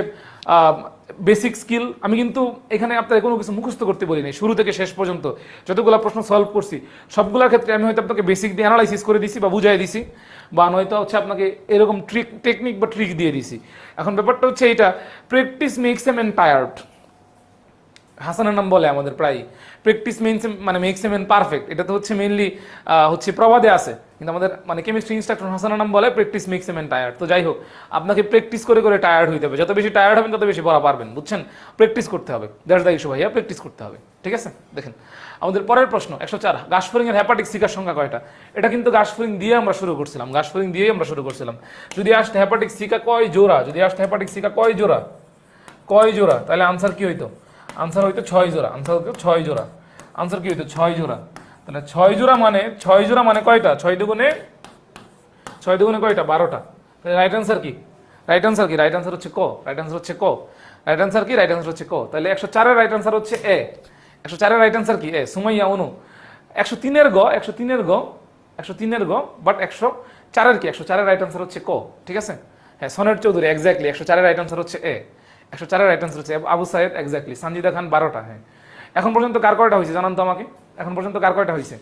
বেসিক স্কিল। আমি কিন্তু এখানে আপনার কোনো কিছু মুখস্থ করতে বলি নাই। শুরু থেকে শেষ পর্যন্ত যতগুলো প্রশ্ন সলভ করছি সবগুলোর ক্ষেত্রে আমি হয়তো আপনাকে বেসিক দিয়ে অ্যানালাইসিস করে দিছি বা বুঝাই দিছি, বা নয়তো হচ্ছে আপনাকে এরকম টেকনিক বা ট্রিক দিয়ে দিছি। এখন ব্যাপারটা হচ্ছে এইটা, practice makes a man tired. হাসানের নাম বলে আমাদের প্রায়, প্র্যাকটিস মানে মেক্স এ ম্যান পারফেক্ট। এটা তো হচ্ছে মেইনলি হচ্ছে প্রবাদে আছে, কিন্তু আমাদের মানে কেমিস্ট্রি ইনস্ট্রাক্টর হাসানের নাম বলে practice makes a man tired. তো যাই হোক, আপনাকে প্র্যাকটিস করে করে টায়ার্ড হইতে হবে। যত বেশি টায়ার্ড হবেন তত বেশি পড়া পারবেন, বুঝছেন? প্র্যাকটিস করতে হবে, দ্যাটস দ্য ইস্যু ভাইয়া, প্র্যাকটিস করতে হবে, ঠিক আছে? দেখেন আমাদের পরের প্রশ্ন 104, ঘাসফড়িং এর হ্যাপাটিক সিকার সংখ্যা কয়টা? এটা কিন্তু ঘাসফড়িং দিয়ে আমরা শুরু করছিলাম, ঘাসফড়িং দিয়েই আমরা শুরু করছিলাম। যদি আসতে হ্যাপাটিক সিকা কয় জোড়া, যদি আসতে হ্যাপাটিক সিকা কয় জোড়া, কয় জোড়া, তাহলে আনসার কি হইতো? আনসার হইতো 6 জোড়া। আনসার হইতো 6 জোড়া। আনসার কি হইতো? 6 জোড়া। তাহলে 6 জোড়া মানে কয়টা? 6 দুগুণে কয়টা? 12টা। তাহলে রাইট আনসার কি? রাইট আনসার কি? রাইট আনসার হচ্ছে ক। রাইট আনসার হচ্ছে ক। রাইট আনসার কি? রাইট আনসার হচ্ছে ক। তাহলে 104 এর রাইট আনসার হচ্ছে এ। 104 এর রাইট আনসার কি? এ। সুমাইয়া অনু 103 এর গ, 103 এর গ, 103 এর গ, বাট 104 এর কি? 104 এর রাইট আনসার হচ্ছে ক, ঠিক আছে? হ্যাঁ, সনেট চৌধুরী, এক্স্যাক্টলি 104 এর রাইট আনসার হচ্ছে এ। 104 রাইট আনসার হচ্ছে আবু সাইদ, এক্স্যাক্টলি। সানজিদা খান 12টা, হ্যাঁ। এখন পর্যন্ত কার কয়টা হয়েছে জানান তো আমাকে, এখন পর্যন্ত কার কয়টা হয়েছে?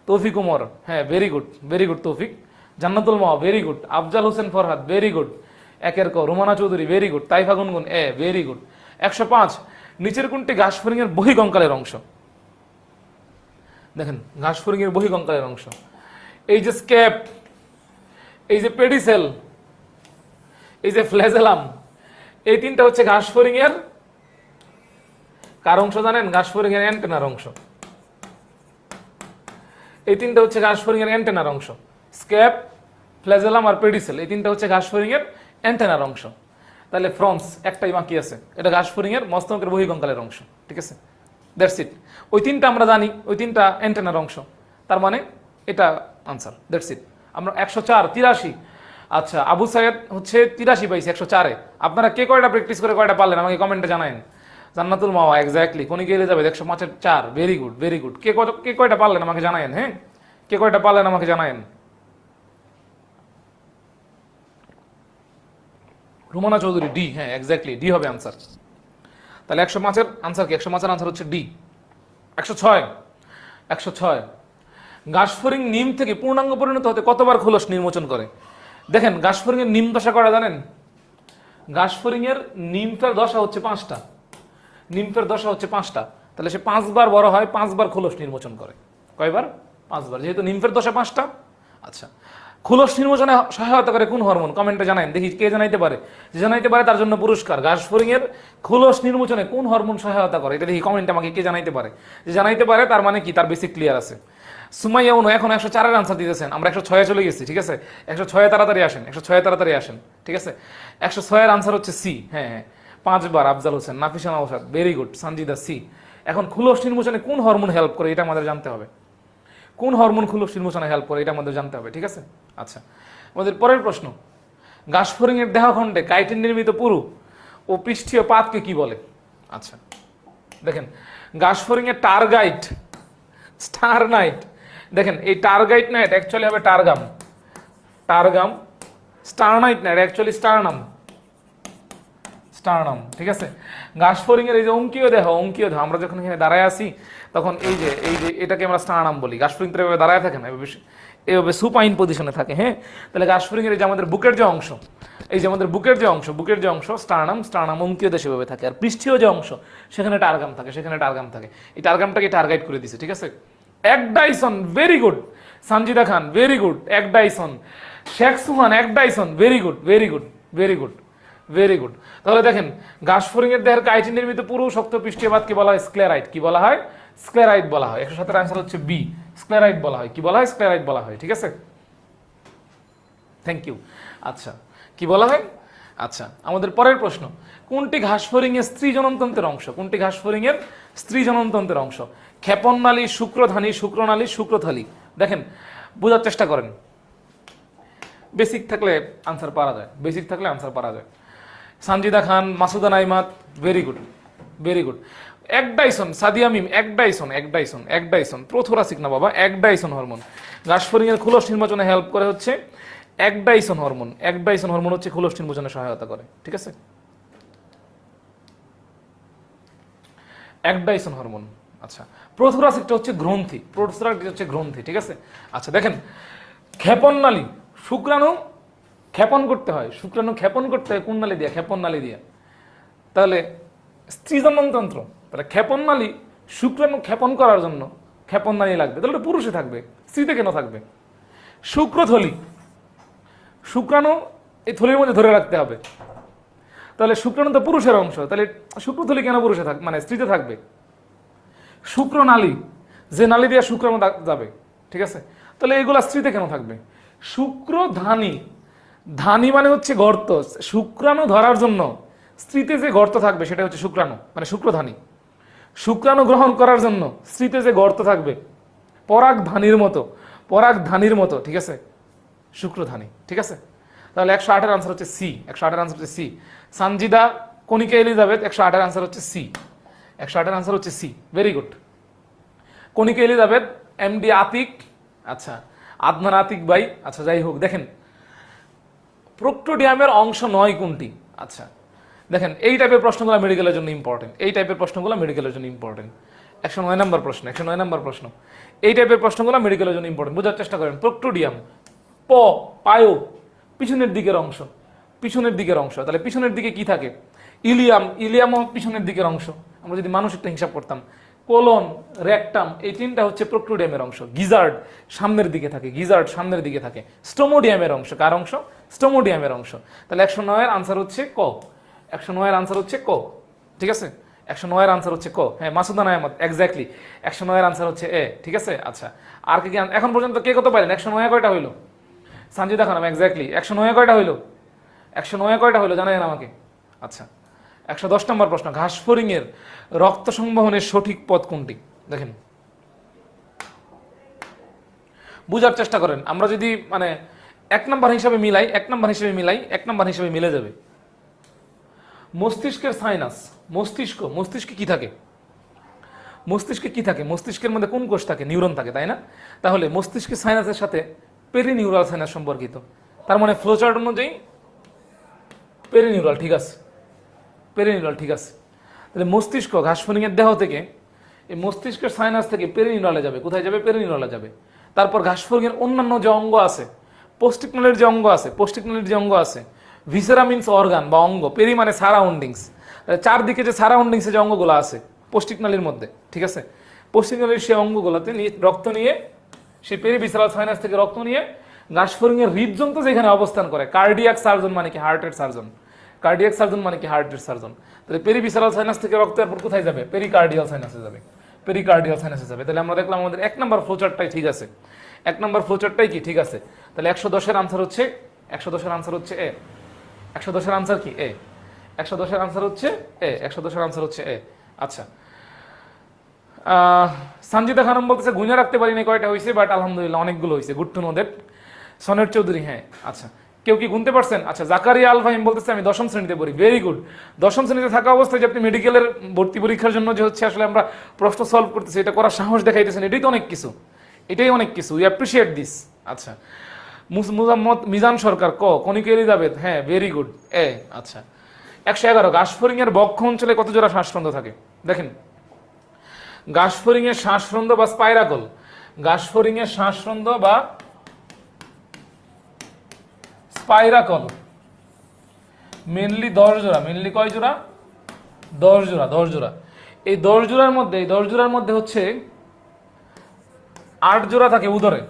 তৌফিক উমর, হ্যাঁ, very good Toufiq. Jannatul Ma, very good. Afzal Hossain Farhad, very good. একের ক। Rumana Chowdhury, very good. Taifa Gungun, very good. 105, নিচের কোনটি ঘাস ফড়িং এর বহিঃকঙ্কালের অংশ? দেখেন, ঘাস ফড়িং এর বহিঃকঙ্কালের অংশ, এই যে স্ক্যাপ, এই যে পেডিসেল, এই যে ফ্ল্যাজেলাম, এই তিনটা হচ্ছে ঘাস ফড়িং এর কার অংশ জানেন? ঘাস ফড়িং এর অ্যান্টেনার অংশ। এই তিনটা হচ্ছে ঘাস ফড়িং এর অ্যান্টেনার অংশ। স্ক্যাপ, ফ্ল্যাজেলাম আর পেডিসেল, এই তিনটা হচ্ছে ঘাস ফড়িং এর অ্যান্টেনার অংশ। তাহলে ফ্রন্স একটাই বাকি আছে, এটা ঘাস ফড়িং এর মস্তকের বহিঃকঙ্কালের অংশ, ঠিক আছে? That's it. ওই তিনটা আমরা জানি, ওই তিনটা অ্যান্টেনার অংশ, তার মানে এটা আনসার, দ্যাটস ইট। আমরা 104, 83। আচ্ছা, আবু সাইদ হচ্ছে 83 পাইছে 104-এ। আপনারা কে কয়টা প্র্যাকটিস করে কয়টা পারলেন আমাকে কমেন্টে জানায়েন। Jannatul Mawa, exactly. Konika Elizabeth 105-4, very good. কে কয়টা পারলেন আমাকে জানায়েন, হ্যাঁ, কে কয়টা পারলেন আমাকে জানায়েন। রুমানা চৌধুরী, ডি, হ্যাঁ, এক্স্যাক্টলি, ডি হবে আনসার। তাহলে 105-এর আনসার কি? 105-এর আনসার হচ্ছে ডি। 106, ঘাস ফড়িং নিম থেকে পূর্ণাঙ্গ পরিণত হতে কতবার খোলস নির্মোচন করে? দেখেন, ঘাস ফড়িং এর নিম দশা করা জানেন? ঘাস ফড়িং এর নিমফের দশা হচ্ছে 5টা, নিমফের দশা হচ্ছে 5টা। তাহলে সে 5 বার বড় হয়, 5 বার খোলস নির্মোচন করে। কয়বার? 5 বার, যেহেতু নিমফের দশা 5টা। আচ্ছা, খোলস নির্মোচনে সহায়তা করে কোন হরমোন? কমেন্টে জানাইন দেখি, কে জানাইতে পারে। যে জানাইতে পারে তার জন্য পুরস্কার। ঘাস ফড়িং এর খোলস নির্মোচনে কোন হরমোন সহায়তা করে এটা দেখি কমেন্টে আমাকে কে জানাইতে পারে। যে জানাইতে পারে তার মানে কি, তার বেসিক ক্লিয়ার আছে। সুমাইয়া অনু এখন 104-এর আনসার দিতেছেন, আমরা 106-এ চলে গেছি, ঠিক আছে? 106-এ তাড়াতাড়ি আসেন, 106-এ তাড়াতাড়ি আসেন, ঠিক আছে? 106-এর আনসার হচ্ছে সি, হ্যাঁ, 5 বার। Afzal Hossain, Nafisa Naushad, very good. Sanjida, C. এখন খোলস নির্মোচনে কোন হরমোন হেল্প করে এটা আমাদের জানতে হবে। কোন হরমোন খোলস নির্মোচনে হেল্প করে এটা আমাদের জানতে হবে, ঠিক আছে? আচ্ছা, আমাদের পরের প্রশ্ন, ঘাস ফড়িং এর দেহখণ্ডে কাইটিন নির্মিত পুরু ও পৃষ্ঠীয় পাতকে কি বলে? আচ্ছা, দেখেন, ঘাস ফড়িং এর টারগাইট, স্টারনাইট, দেখেন এই টারগাইট না, এটা অ্যাকচুয়ালি হবে টারগাম, স্টারনাইট না, এটা অ্যাকচুয়ালি স্টারনাম, ঠিক আছে? ঘাস ফড়িং এর এই যে অঙ্কীয় দেহ, আমরা যখন এখানে দাঁড়ায় আসি তখন এই যে এটাকে আমরা স্টারনাম বলি। ঘাস ফড়িং তো এভাবে দাঁড়ায় থাকে না, এভাবে সুপাইন পজিশনে থাকে, হ্যাঁ। তাহলে ঘাস ফড়িং এর এই যে আমাদের বুকের যে অংশ, এই যে আমাদের বুকের যে অংশ স্টারনাম অঙ্কীয় দেশে ভাবে থাকে। আর পৃষ্ঠীয় যে অংশ সেখানে টারগাম থাকে, এই টারগামটাকে টার্গেট করে দিছে, ঠিক আছে? একডাইসন, very good. Sanjida Khan, very good. একডাইসন। Sheikh সুহান, একডাইসন, ভেরি গুড। তাহলে দেখেন, ঘাস ফড়িং এর দেহের কাইটিন নির্মিত পুরু শক্ত পৃষ্ঠীয় পাত কি বলা হয়? স্ক্লেরাইট। কি বলা হয়? স্ক্লেরাইট বলা হয়। 107-এর আনসার হচ্ছে বি, স্ক্লেরাইট বলা হয়। কি বলা হয়? স্ক্লেরাইট বলা হয়, ঠিক আছে? Thank you. আচ্ছা, কি বলা হয়? আচ্ছা, আমাদের পরের প্রশ্ন, কোনটি ঘাস ফড়িং এর স্ত্রী জননতন্ত্রের অংশ? ক্ষেপণনালী, শুক্রধানী, শুক্রনালী, শুক্রথালী। দেখেন, বোঝার চেষ্টা করেন, বেসিক থাকলে আনসার পারা যায়। সানজিদা খান, মাসুদা নাইমাত, ভেরি গুড। একডাইসন, সাদিয়া মিম, একডাইসন প্রোথোরাসিক না বাবা, একডাইসন হরমোন ঘাস ফড়িং এর খোলস নির্মোচনে হেল্প করে হচ্ছে একডাইসন হরমোন হচ্ছে খোলস নির্মোচনে সহায়তা করে, ঠিক আছে? একডাইসন হরমোন। আচ্ছা, প্রোথোরাসিকটা হচ্ছে গ্রন্থি, ঠিক আছে? আচ্ছা, দেখেন, ক্ষেপণনালী, শুক্রাণু ক্ষেপণ করতে হয় কোন নালী দিয়ে? ক্ষেপণনালী দিয়ে। তাহলে স্ত্রীজননতন্ত্র, তাহলে ক্ষেপণনালী, শুক্রাণু ক্ষেপণ করার জন্য ক্ষেপণনালী লাগবে, তাহলে ওটা পুরুষে থাকবে, স্ত্রীতে কেন থাকবে? শুক্রথলি, শুক্রাণু এই থলির মধ্যে ধরে রাখতে হবে, তাহলে শুক্রাণু তো পুরুষের অংশ, তাহলে শুক্রথলি কেন পুরুষে থাকবে, মানে স্ত্রীতে থাকবে? শুক্রনালী, যে নালী দিয়ে শুক্রাণু যাবে, ঠিক আছে? তাহলে এগুলা স্ত্রীতে কেন থাকবে? শুক্রধানী, ধানী মানে হচ্ছে গর্ত, শুক্রাণু ধরার জন্য স্ত্রীতে যে গর্ত থাকবে সেটা হচ্ছে শুক্রাণু, মানে শুক্রধানী। শুক্রাণু গ্রহণ করার জন্য স্ত্রীতে যে গর্ত থাকবে পরাগধানীর মতো, ঠিক আছে? শুক্রধানী, ঠিক আছে? তাহলে 108-এর আনসার হচ্ছে সি। সানজিদা, কনিকা এলিজাবেথ, 108-এর আনসার হচ্ছে C, very good. Konika Elizabeth, MD Atiq, আচ্ছা, আদনান আতিক ভাই, আচ্ছা, যাই হোক, দেখেন, প্রোক্টোডিয়ামের অংশ নয় কোনটি? আচ্ছা, দেখেন এই টাইপের প্রশ্নগুলো মেডিকেলের জন্য ইম্পর্টেন্ট, এই টাইপের প্রশ্নগুলো মেডিকেলের জন্য ইম্পর্টেন্ট। 109 নম্বর প্রশ্ন, 109 নম্বর প্রশ্ন, এই টাইপের প্রশ্নগুলো মেডিকেলের জন্য ইম্পর্টেন্ট। বোঝার চেষ্টা করেন। প্রক্টোডিয়াম, পায়ো, পিছনের দিকের অংশ, পিছনের দিকের অংশ। তাহলে পিছনের দিকে কি থাকে? ইলিয়াম, ইলিয়ামও পিছনের দিকের অংশ। আমরা যদি মানুষেরটা হিসাব করতাম, কোলন, রেকটাম, এই তিনটা হচ্ছে প্রক্টোডিয়ামের অংশ। গিজার্ড সামনের দিকে থাকে, গিজার্ড সামনের দিকে থাকে। স্টোমোডিয়ামের অংশ, কার অংশ? স্টোমোডিয়ামের অংশ। তাহলে 109 এর আনসার হচ্ছে ক। 109 এর আনসার হচ্ছে ক, ঠিক আছে? 109 এর আনসার হচ্ছে ক। হ্যাঁ, মাসুদান আহমদ, এক্স্যাক্টলি 109 এর আনসার হচ্ছে এ, ঠিক আছে? আচ্ছা, আর কি এখন পর্যন্ত কে কত পাইলেন? 109 কয়টা হইলো? সানজিদা খানম, এক্স্যাক্টলি 109 কয়টা হইলো? 109 কয়টা হইলো জানালেন আমাকে? আচ্ছা, 110 নম্বর প্রশ্ন, ঘাসফড়িং এর রক্ত সংবহনের সঠিক পথ কোনটি? দেখেন, বুঝার চেষ্টা করেন। আমরা যদি মানে 1 নাম্বার হিসাবে মিলাই, 1 নাম্বার হিসাবে মিলাই, 1 নাম্বার হিসাবে মিলে যাবে। মস্তিষ্কের সাইনাস, মস্তিষ্কে কি থাকে? মস্তিষ্কে কি থাকে? মস্তিষ্কের মধ্যে কোন কোষ থাকে? নিউরন থাকে, তাই না? তাহলে মস্তিষ্কের সাইনাসের সাথে পেরিনিউরাল সাইনাস সম্পর্কিত। তার মানে ফ্লোচার্ট অনুযায়ী পেরিনিউরাল, ঠিক আছে? পেরিনিউরাল, ঠিক আছে। তাহলে মস্তিষ্ক ঘাসফড়িং এর দেহ থেকে, এই মস্তিষ্কের সাইনাস থেকে পেরিনিউরালে যাবে। কোথায় যাবে? পেরিনিউরালে যাবে। তারপর ঘাসফড়িং এর অন্যান্য যে অঙ্গ আছে, পোস্টিকনালীর যে অঙ্গ আছে, পোস্টিকনালীর যে অঙ্গ আছে, ভিসেরা মিন্স অর্গান বা অঙ্গ, পেরি মানে সারাউন্ডিংস, চারদিকে যে সারাউন্ডিংসে যে অঙ্গগুলো আছে পোস্টিকনালীর মধ্যে, ঠিক আছে? পোস্টিকনালীর সেই অঙ্গগুলোতে রক্ত নিয়ে, সেই পেরিভিসারাল সাইনাস থেকে রক্ত নিয়ে ঘাসফড়িং এর হৃদযন্ত্র যেখানে অবস্থান করে, কার্ডিয়াক সার্জন মানে কি? হার্টের সার্জন। কার্ডিয়াক সার্জন মানে কি? হার্টের সার্জন। তাহলে পেরিভিসারাল সাইনাস থেকে রক্ত এরপর কোথায় যাবে? পেরিকার্ডিয়াল সাইনাসে যাবে, পেরিকার্ডিয়াল সাইনাসে যাবে। তাহলে আমরা দেখলাম আমাদের 1 নম্বর ফ্লোচার্টটাই ঠিক আছে। 1 নম্বর ফ্লোচার্টটাই কি ঠিক আছে? তাহলে 110 এর আনসার হচ্ছে, 110 এর আনসার হচ্ছে এ। 110 এর আনসার কি? এ। 110 এর আনসার হচ্ছে এ। 110 এর আনসার হচ্ছে এ। আচ্ছা, সঞ্জিতা খানম বলতেছে গুণে রাখতে পারিনি কয়টা হয়েছে, বাট আলহামদুলিল্লাহ অনেকগুলো হয়েছে। Good to know that. সনের চৌধুরী, হ্যাঁ, আচ্ছা, কেউ কি গুনতে পারছেন? আচ্ছা, জাকারিয়া আল ফাহিম বলতেছে আমি 10ম শ্রেণীতে পড়ি। Very good. 10ম শ্রেণীতে থাকা অবস্থায় যে আপনি মেডিকেলের ভর্তি পরীক্ষার জন্য যে হচ্ছে আসলে আমরা প্রশ্ন সলভ করতেছি, এটা করার সাহস দেখাইতেছেন, এটাই তো অনেক কিছু, এটাই অনেক কিছু। We appreciate this. আচ্ছা, মুজাম্মদ মিজান সরকার ক। কনিকা এলিজাবেথ, হ্যাঁ, ভেরি গুড, এ। আচ্ছা, 111 ঘাসফড়িং এর বক্ষ অঞ্চলে কত জোড়া শ্বাসরন্ধ্র থাকে? দেখেন, ঘাসফড়িং এর শ্বাসরন্ধ্র বা স্পাইরাকল, ঘাসফড়িং এর শ্বাসরন্ধ্র বা স্পাইরাকল মেনলি 10 জোড়া। মেনলি কয় জোড়া? 10 জোড়া, 10 জোড়া। এই 10 জোড়ার মধ্যে, এই 10 জোড়ার মধ্যে হচ্ছে 8 জোড়া থাকে উদরে।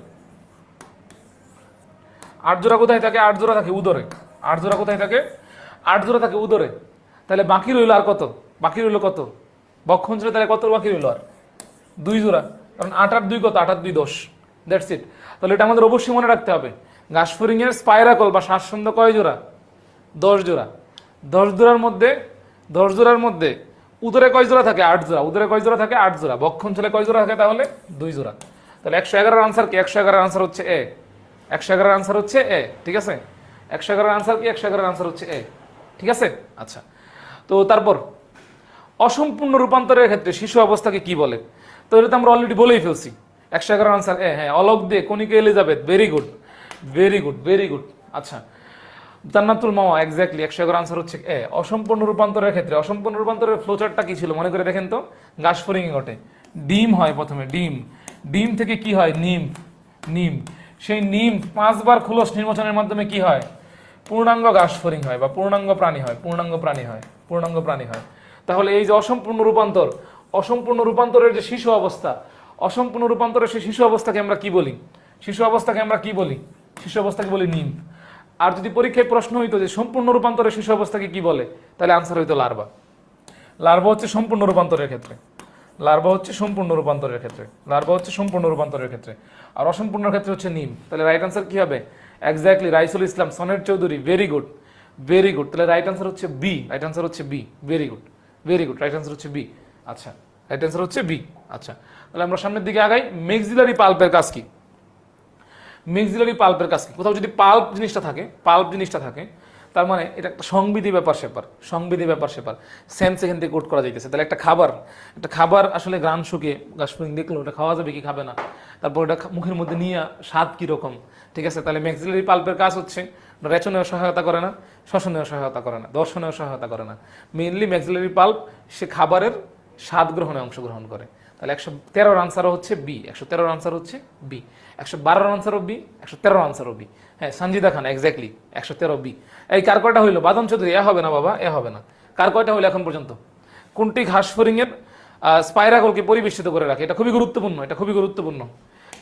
8 জোড়া কোথায় থাকে? 8 জোড়া থাকে উদরে। 8 জোড়া কোথায় থাকে? 8 জোড়া থাকে উদরে। তাহলে বাকি রইল আর কত? বাকি রইল কত? বক্ষ অঞ্চলে তাহলে কত বাকি রইল? আর 2 জোড়া। কারণ 8 আর 2 কত? 8 আর 2 10। That's it. তাহলে এটা আমাদের অবশ্যই মনে রাখতে হবে। ঘাসফড়িং এর স্পাইরাকল বা শ্বাসরন্ধ্র কয় জোড়া? 10 জোড়া। 10 জোড়ার মধ্যে, 10 জোড়ার মধ্যে উদরে কয় জোড়া থাকে? 8 জোড়া। উদরে কয় জোড়া থাকে? 8 জোড়া। বক্ষ অঞ্চলে কয় জোড়া থাকে তাহলে? 2 জোড়া। তাহলে 111 এর আনসার কি? 111 এর আনসার হচ্ছে এ। 111 এর আনসার হচ্ছে এ, ঠিক আছে? 111 এর আনসার কি? 111 এর আনসার হচ্ছে এ, ঠিক আছে? আচ্ছা, তো তারপর অসম্পূর্ণ রূপান্তরের ক্ষেত্রে শিশু অবস্থাকে কি বলে? তো এটা তো আমরা অলরেডি বলেই ফেলছি। 111 আনসার এ, হ্যাঁ, Alok Dey, Konika Elizabeth, very good, very good, very good. আচ্ছা, জান্নাতুল মাওয়া, এক্স্যাক্টলি 111 আনসার হচ্ছে এ। অসম্পূর্ণ রূপান্তরের ক্ষেত্রে, অসম্পূর্ণ রূপান্তরের ফ্লোচার্টটা কি ছিল মনে করে দেখেন তো? ঘাসফড়িং ঘটে, ডিম হয় প্রথমে, ডিম, ডিম থেকে কি হয়? নিম, নিম। সেই নিম 5 বার খোলস নির্বাচনের মাধ্যমে কি হয়? পূর্ণাঙ্গ ঘাসফড়িং হয় বা পূর্ণাঙ্গ প্রাণী হয়, পূর্ণাঙ্গ প্রাণী হয়, পূর্ণাঙ্গ প্রাণী হয়। তাহলে এই যে অসম্পূর্ণ রূপান্তর, অসম্পূর্ণ রূপান্তরের যে শিশু অবস্থা, অসম্পূর্ণ রূপান্তরের সেই শিশু অবস্থাকে আমরা কি বলি? শিশু অবস্থাকে আমরা কি বলি? শিশু অবস্থাকে বলি নিম। আর যদি পরীক্ষায় প্রশ্ন হইতো যে সম্পূর্ণ রূপান্তরের শিশু অবস্থাকে কি বলে, তাহলে আনসার হইতো লার্ভা। লার্ভা হচ্ছে সম্পূর্ণ রূপান্তরের ক্ষেত্রে, লার্ভা হচ্ছে সম্পূর্ণ রূপান্তরের ক্ষেত্রে, লার্ভা হচ্ছে সম্পূর্ণ রূপান্তরের ক্ষেত্রে, আর অসম্পূর্ণ ক্ষেত্রে হচ্ছে নিম। তাহলে রাইট আনসার কি হবে? এক্স্যাক্টলি রাইসুল ইসলাম, সনের Chowdhury, very good, very good. তাহলে রাইট আনসার হচ্ছে বি, রাইট আনসার হচ্ছে B, very good, very good, right answer হচ্ছে বি। আচ্ছা, রাইট আনসার হচ্ছে বি। আচ্ছা, তাহলে আমরা সামনের দিকে আগাই। মেক্সিলারি পাল্পের কাজ কি? মেক্সিলারি পাল্পের কাজ কি? কোথাও যদি পাল্প জিনিসটা থাকে, পাল্প জিনিসটা থাকে, তার মানে এটা একটা সংবিধি ব্যাপার সেপার, সংবিধি ব্যাপার সেপার, সেন্স এখান থেকে কোট করা যাইতেছে। তাহলে একটা খাবার, একটা খাবার আসলে গ্রান শুকিয়ে ঘাসফড়িং দেখলো ওটা খাওয়া যাবে কি খাবে না, তারপর ওটা মুখের মধ্যে নিয়ে স্বাদ কিরকম, ঠিক আছে? তাহলে মেক্সিলারি পাল্পের কাজ হচ্ছে রেচনেও সহায়তা করে না, শ্বসনেও সহায়তা করে না, দর্শনেও সহায়তা করে না। মেইনলি ম্যাক্সিলারি পাল্প সে খাবারের স্বাদ গ্রহণে অংশগ্রহণ করে। তাহলে 113 আনসারও হচ্ছে বি, 113 আনসার হচ্ছে বি, 112 আনসারও বি, 113 আনসারও বি। হ্যাঁ, সঞ্জিদা খান এক্স্যাক্টলি 113 বি। এই কার কয়টা হইলো? বাদন চৌধুরী এ হবে না বাবা, এ হবে না। কার কয়টা হইলো এখন পর্যন্ত? কোনটি ঘাস ফড়িংয়ের স্পাইরাকলকে পরিবেষ্টিত করে রাখে? এটা খুবই গুরুত্বপূর্ণ, এটা খুবই গুরুত্বপূর্ণ।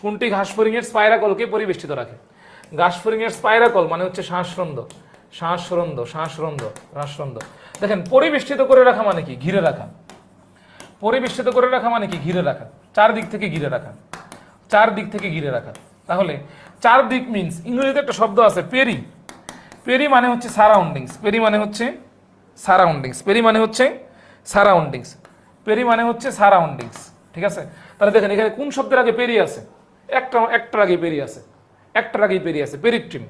কোনটি ঘাস ফড়িংয়ের স্পাইরাকলকে পরিবেষ্টিত রাখে? ঘাস ফড়িংয়ের স্পাইরাকল মানে হচ্ছে শ্বাসরন্ধ্র, শ্বাসরন্ধ্র, শ্বাসরন্ধ্র, শ্বাসরন্ধ্র। দেখেন পরিবেষ্টিত করে রাখা মানে কি? ঘিরে রাখা। পরিবেষ্টিত করে রাখা মানে কি? ঘিরে রাখা, চারদিক থেকে ঘিরে রাখা, চারদিক থেকে ঘিরে রাখা। তাহলে চারদিক মিন্স ইংরেজিতে একটা শব্দ আছে পেরি। পেরি মানে হচ্ছে সারাউন্ডিংস, পেরি মানে হচ্ছে সারাউন্ডিংস, পেরি মানে হচ্ছে সারাউন্ডিংস, পেরি মানে হচ্ছে সারাউন্ডিংস। ঠিক আছে? তাহলে দেখেন এখানে কোন শব্দের আগে পেরি আছে? একটার আগে পেরি আছে, একটার আগেই পেরি আছে, পেরিট্রিম।